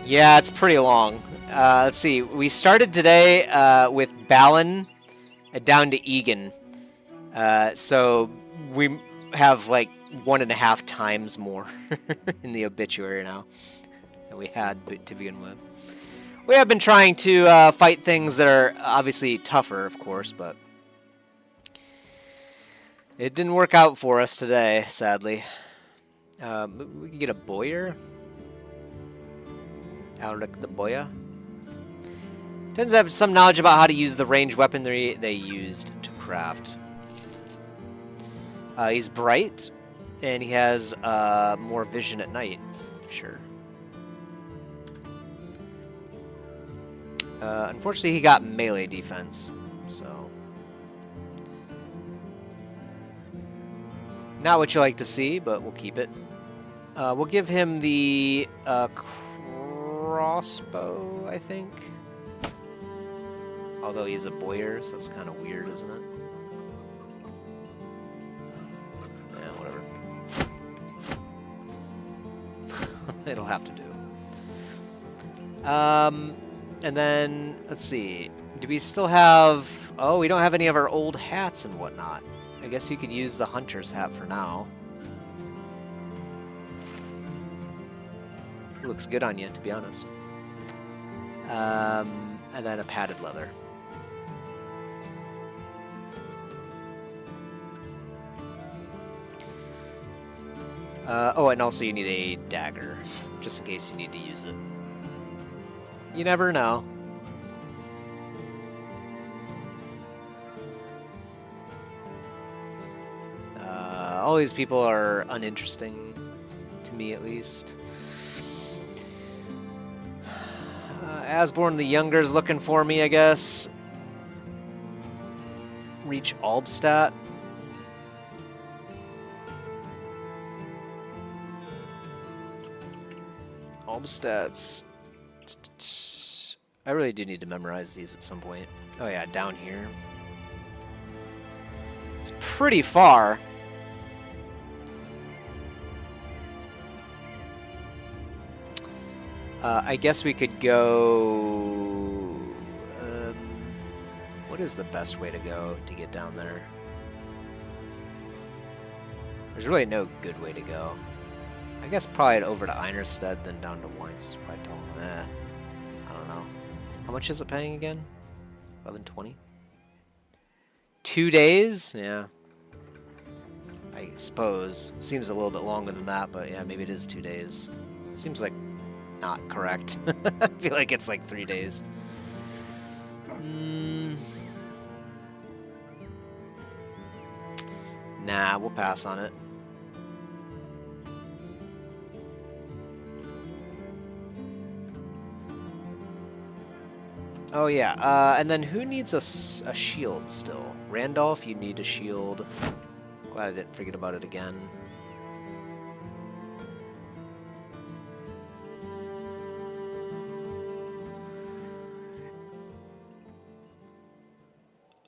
Yeah, it's pretty long. Let's see. We started today with Balon down to Egan. So we have like 1.5 times more in the obituary now than we had to begin with. We have been trying to fight things that are obviously tougher, of course, but it didn't work out for us today, sadly. We can get a Boyer. Alric the Boya. Tends to have some knowledge about how to use the ranged weaponry they used to craft. He's bright, and he has more vision at night. Sure. Unfortunately, he got melee defense, so not what you like to see, but we'll keep it. We'll give him the crossbow, I think. Although he's a Boyer, so it's kind of weird, isn't it? Yeah, whatever. It'll have to do. And then, let's see. Do we still have... Oh, we don't have any of our old hats and whatnot. I guess you could use the hunter's hat for now. looks good on you, to be honest. And then a padded leather. Oh, and also you need a dagger, just in case you need to use it. You never know. All these people are uninteresting, to me at least. Asborn the Younger is looking for me, I guess. Reach Albstadt. Albstadt's... I really do need to memorize these at some point. Oh yeah, down here. It's pretty far. I guess we could go... what is the best way to go to get down there? There's really no good way to go. I guess probably over to Einerstedt, then down to Weiss. Probably tell them that. I don't know. How much is it paying again? 11.20? 2 days? Yeah. I suppose. Seems a little bit longer than that, but yeah, maybe it is 2 days. Seems like not correct. I feel like it's like 3 days. Nah, we'll pass on it. Oh yeah, and then who needs a shield still? Randolph, you need a shield. Glad I didn't forget about it again.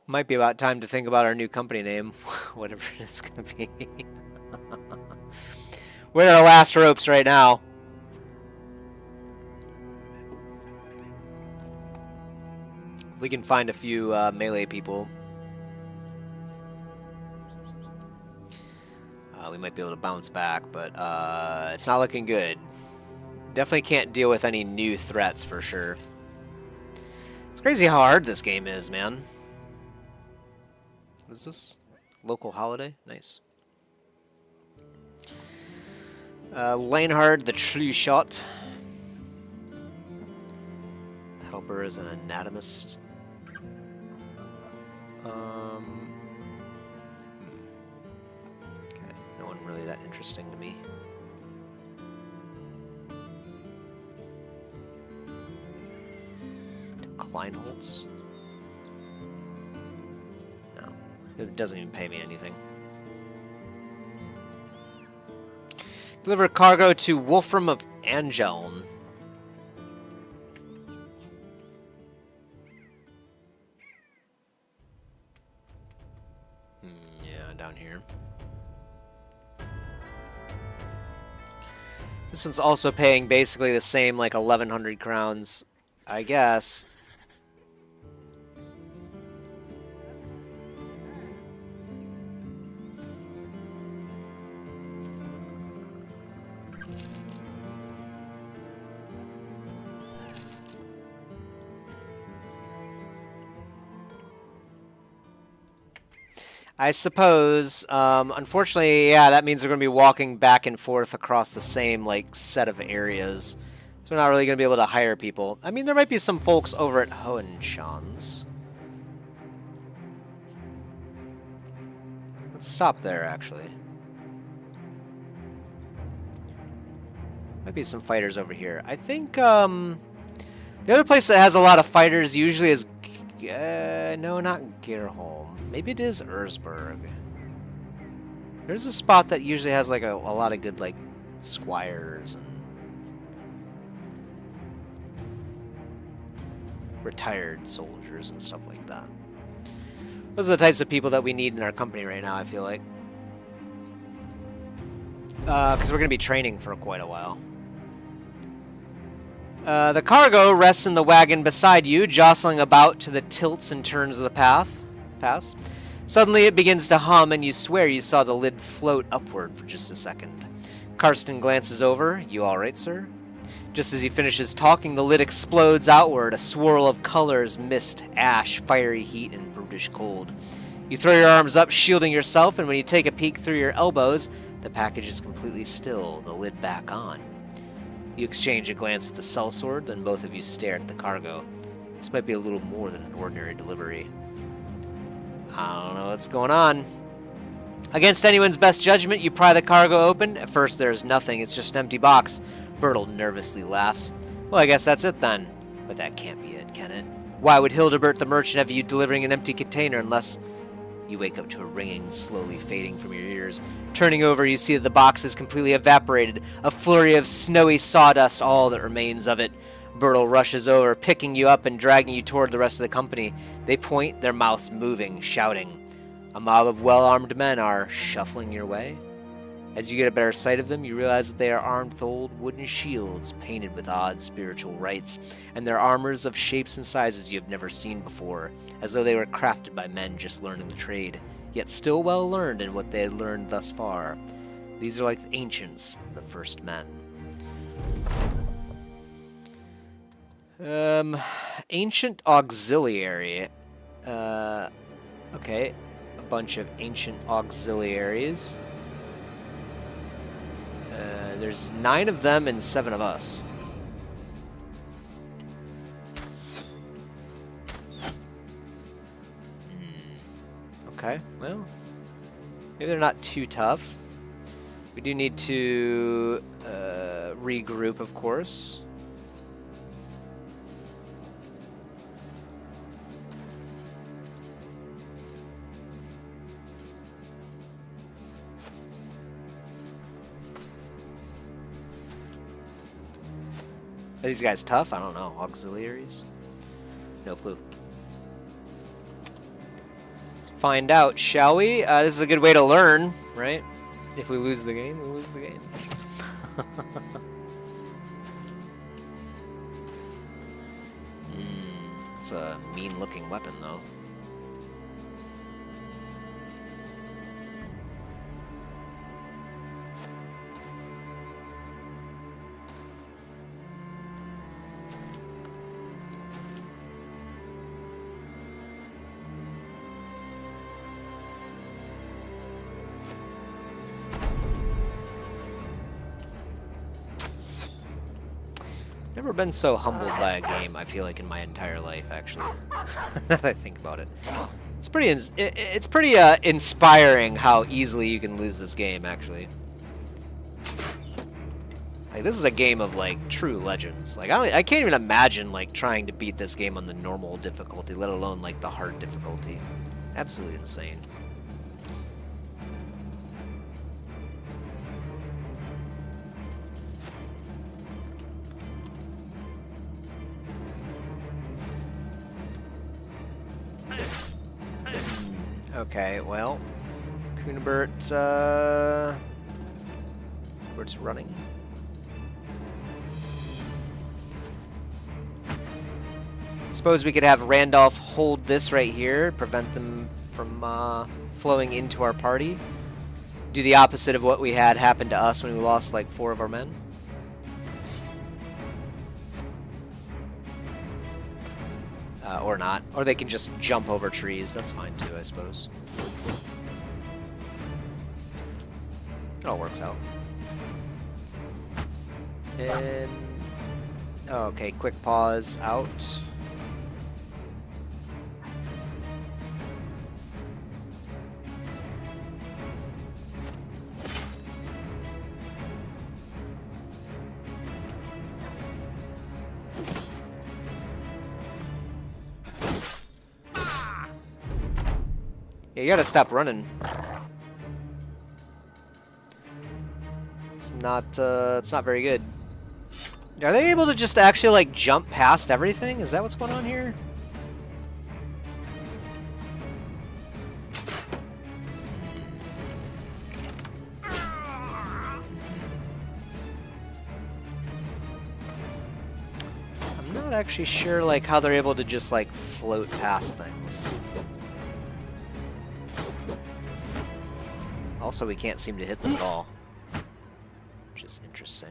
Might be about time to think about our new company name, whatever it's going to be. We're at our last ropes right now. We can find a few melee people. We might be able to bounce back, but it's not looking good. Definitely can't deal with any new threats for sure. It's crazy how hard this game is, man. What is this? Local holiday? Nice. Leinhard, the true shot. Helper is an anatomist. Okay, no one really that interesting to me. Kleinholz? No, it doesn't even pay me anything. Deliver cargo to Wolfram of Angeln. Yeah, down here. This one's also paying basically the same, like 1,100 crowns, I guess. I suppose, unfortunately, yeah, that means we're going to be walking back and forth across the same, like, set of areas. So we're not really going to be able to hire people. I mean, there might be some folks over at Hohenschanz. Let's stop there, actually. Might be some fighters over here. I think, the other place that has a lot of fighters usually is, no, not Gerholm. Maybe it is Erzberg. There's a spot that usually has like a lot of good like squires and retired soldiers and stuff like that. Those are the types of people that we need in our company right now, I feel like. Because we're going to be training for quite a while. The cargo rests in the wagon beside you, jostling about to the tilts and turns of the pass. Suddenly it begins to hum, and you swear you saw the lid float upward for just a second. Karsten glances over. You all right, sir? Just as he finishes talking, the lid explodes outward, a swirl of colors, mist, ash, fiery heat, and brutish cold. You throw your arms up, shielding yourself, and when you take a peek through your elbows, the package is completely still, the lid back on. You exchange a glance with the sellsword, then both of you stare at the cargo. This might be a little more than an ordinary delivery. I don't know what's going on. Against anyone's best judgment, you pry the cargo open. At first, there's nothing. It's just an empty box. Bertel nervously laughs. Well, I guess that's it then. But that can't be it, can it? Why would Hildebert the merchant have you delivering an empty container unless... You wake up to a ringing, slowly fading from your ears. Turning over, you see that the box is completely evaporated. A flurry of snowy sawdust, all that remains of it. Bertel rushes over, picking you up and dragging you toward the rest of the company. They point, their mouths moving, shouting. A mob of well-armed men are shuffling your way. As you get a better sight of them, you realize that they are armed with old wooden shields painted with odd spiritual rites, and their armors of shapes and sizes you have never seen before, as though they were crafted by men just learning the trade, yet still well learned in what they had learned thus far. These are like the ancients, the first men. Ancient auxiliary. Okay, a bunch of ancient auxiliaries. There's 9 of them and 7 of us. Okay, well, maybe they're not too tough. We do need to regroup, of course. Are these guys tough? I don't know. Auxiliaries? No clue. Let's find out, shall we? This is a good way to learn, right? If we lose the game, we lose the game. It's a mean-looking weapon, though. Never been so humbled by a game, I feel like, in my entire life, actually. Now that I think about it. It's pretty inspiring how easily you can lose this game, actually. Like, this is a game of, like, true legends. Like, I can't even imagine, like, trying to beat this game on the normal difficulty, let alone, like, the hard difficulty. Absolutely insane. Okay, well, Kunibert, we're just running. Suppose we could have Randolph hold this right here, prevent them from flowing into our party. Do the opposite of what we had happen to us when we lost like 4 of our men. Or not. Or they can just jump over trees. That's fine too, I suppose. It all works out. And... oh, okay, quick pause. Out. Yeah, you gotta stop running. It's not very good. Are they able to just actually, like, jump past everything? Is that what's going on here? I'm not actually sure, like, how they're able to just, like, float past things. Also, we can't seem to hit them at all, which is interesting.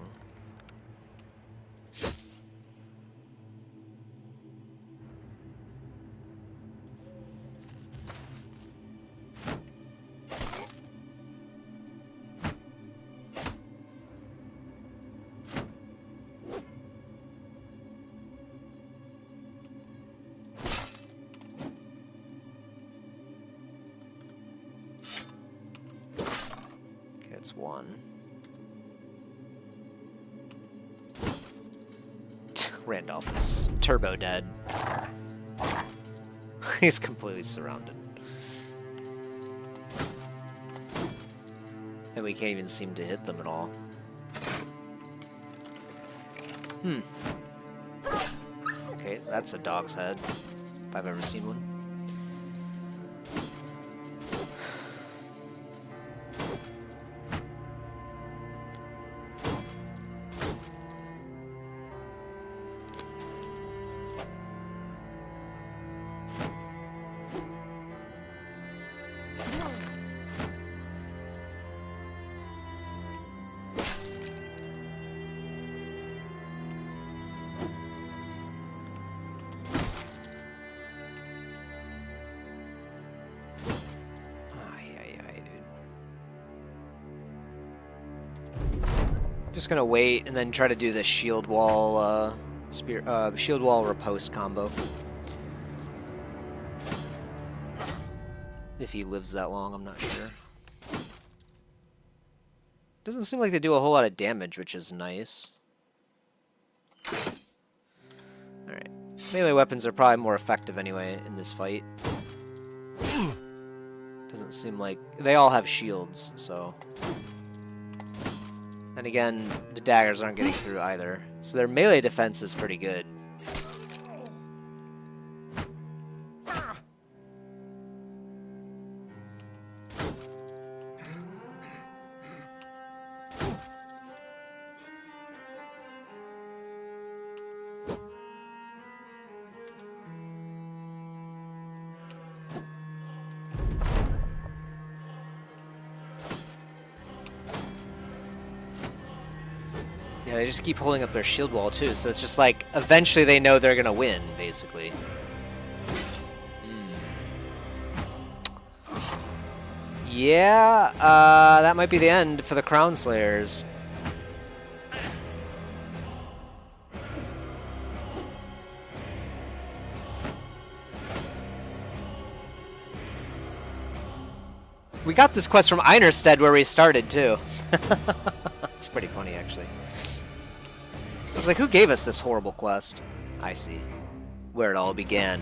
one. Randolph is turbo dead. He's completely surrounded. And we can't even seem to hit them at all. Okay, that's a dog's head, if I've ever seen one. Just gonna wait and then try to do the shield wall, shield wall riposte combo. If he lives that long, I'm not sure. Doesn't seem like they do a whole lot of damage, which is nice. Alright. Melee weapons are probably more effective anyway in this fight. Doesn't seem like... They all have shields, so... And again, the daggers aren't getting through either. So their melee defense is pretty good. Yeah, they just keep holding up their shield wall too, so it's just like, eventually they know they're gonna win, basically. Yeah, that might be the end for the Crownslayers. We got this quest from Einerstead where we started, too. It's pretty funny, actually. I was like, who gave us this horrible quest? I see. Where it all began.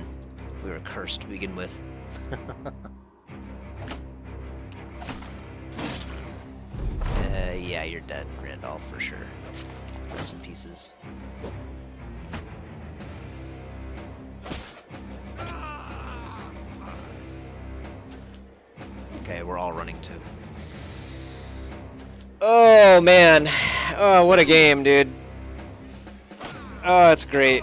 We were cursed to begin with. Yeah, you're dead, Randolph, for sure. Rest in pieces. Okay, we're all running too. Oh, man. Oh, what a game, dude. Oh, it's great.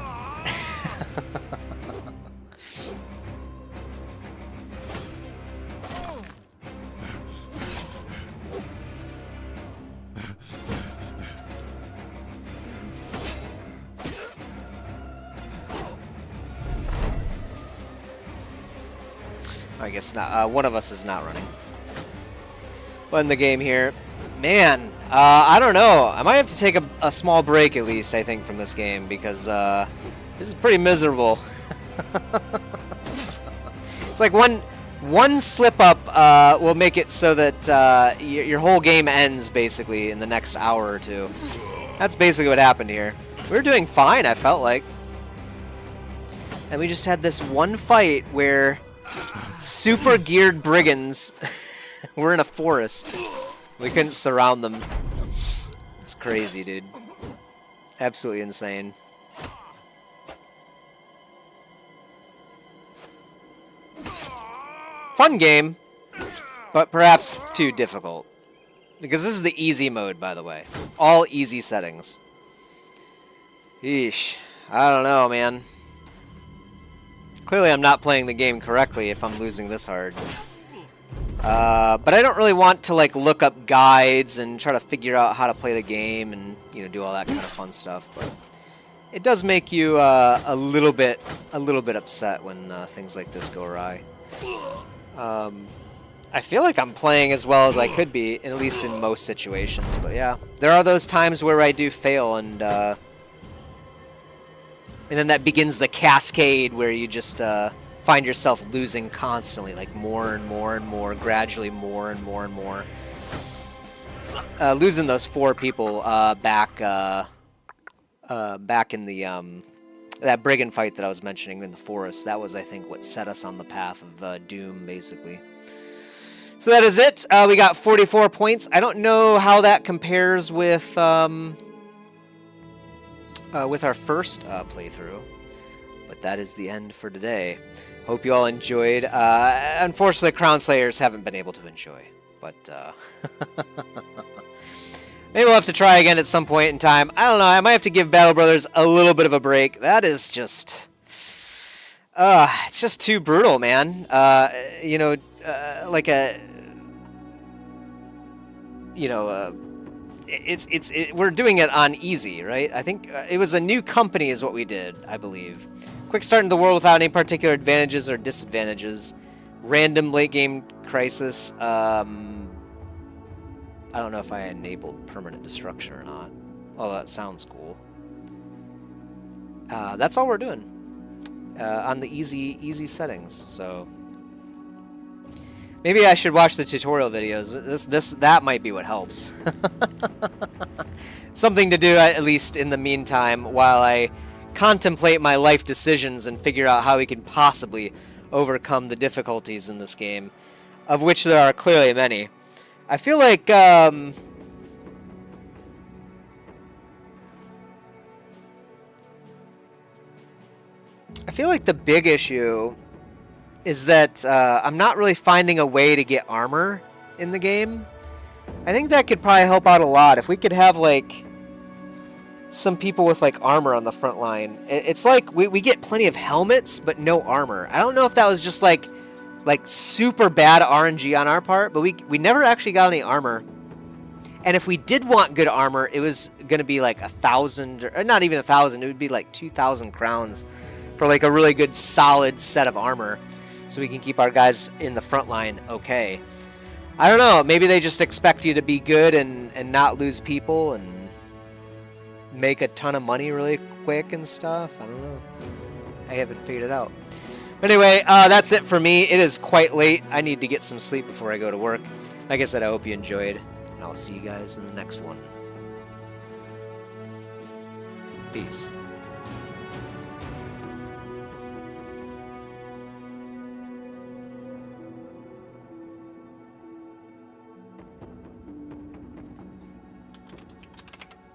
I guess not. One of us is not running. Won the game here. Man, I don't know. I might have to take a small break at least, I think, from this game, because this is pretty miserable. It's like one slip up will make it so that your whole game ends, basically, in the next hour or two. That's basically what happened here. We were doing fine, I felt like. And we just had this one fight where super geared brigands were in a forest. We couldn't surround them. It's crazy, dude. Absolutely insane. Fun game, but perhaps too difficult. Because this is the easy mode, by the way. All easy settings. Yeesh. I don't know, man. Clearly I'm not playing the game correctly if I'm losing this hard. But I don't really want to like look up guides and try to figure out how to play the game and do all that kind of fun stuff. But it does make you a little bit upset when things like this go awry. I feel like I'm playing as well as I could be, at least in most situations. But yeah, there are those times where I do fail, and then that begins the cascade where you just find yourself losing constantly, like more and more and more, gradually more and more and more. losing those 4 people back in the that brigand fight that I was mentioning in the forest. That was, I think, what set us on the path of doom, basically. So that is it. We got 44 points. I don't know how that compares with our first playthrough, but that is the end for today. Hope you all enjoyed. Unfortunately, Crownslayers haven't been able to enjoy, but maybe we'll have to try again at some point in time. I don't know. I might have to give Battle Brothers a little bit of a break. That is just, it's just too brutal, man. You know, like a, you know, we're doing it on easy, right? I think it was a new company is what we did, I believe. Quick start in the world without any particular advantages or disadvantages. Random late game crisis. I don't know if I enabled permanent destruction or not. Oh, that sounds cool. That's all we're doing on the easy settings. So maybe I should watch the tutorial videos. That might be what helps. Something to do at least in the meantime while I contemplate my life decisions and figure out how we can possibly overcome the difficulties in this game, of which there are clearly many. I feel like I feel like the big issue is that I'm not really finding a way to get armor in the game. I think that could probably help out a lot if we could have like some people with like armor on the front line. It's like we get plenty of helmets but no armor. I don't know if that was just like super bad RNG on our part, but we never actually got any armor. And if we did want good armor, it was going to be like 1,000, or not even 1,000, it would be like 2,000 crowns for like a really good solid set of armor so we can keep our guys in the front line okay. I don't know, maybe they just expect you to be good and not lose people and make a ton of money really quick and stuff. I don't know. I haven't figured it out. But anyway, that's it for me. It is quite late. I need to get some sleep before I go to work. Like I said, I hope you enjoyed, and I'll see you guys in the next one. Peace.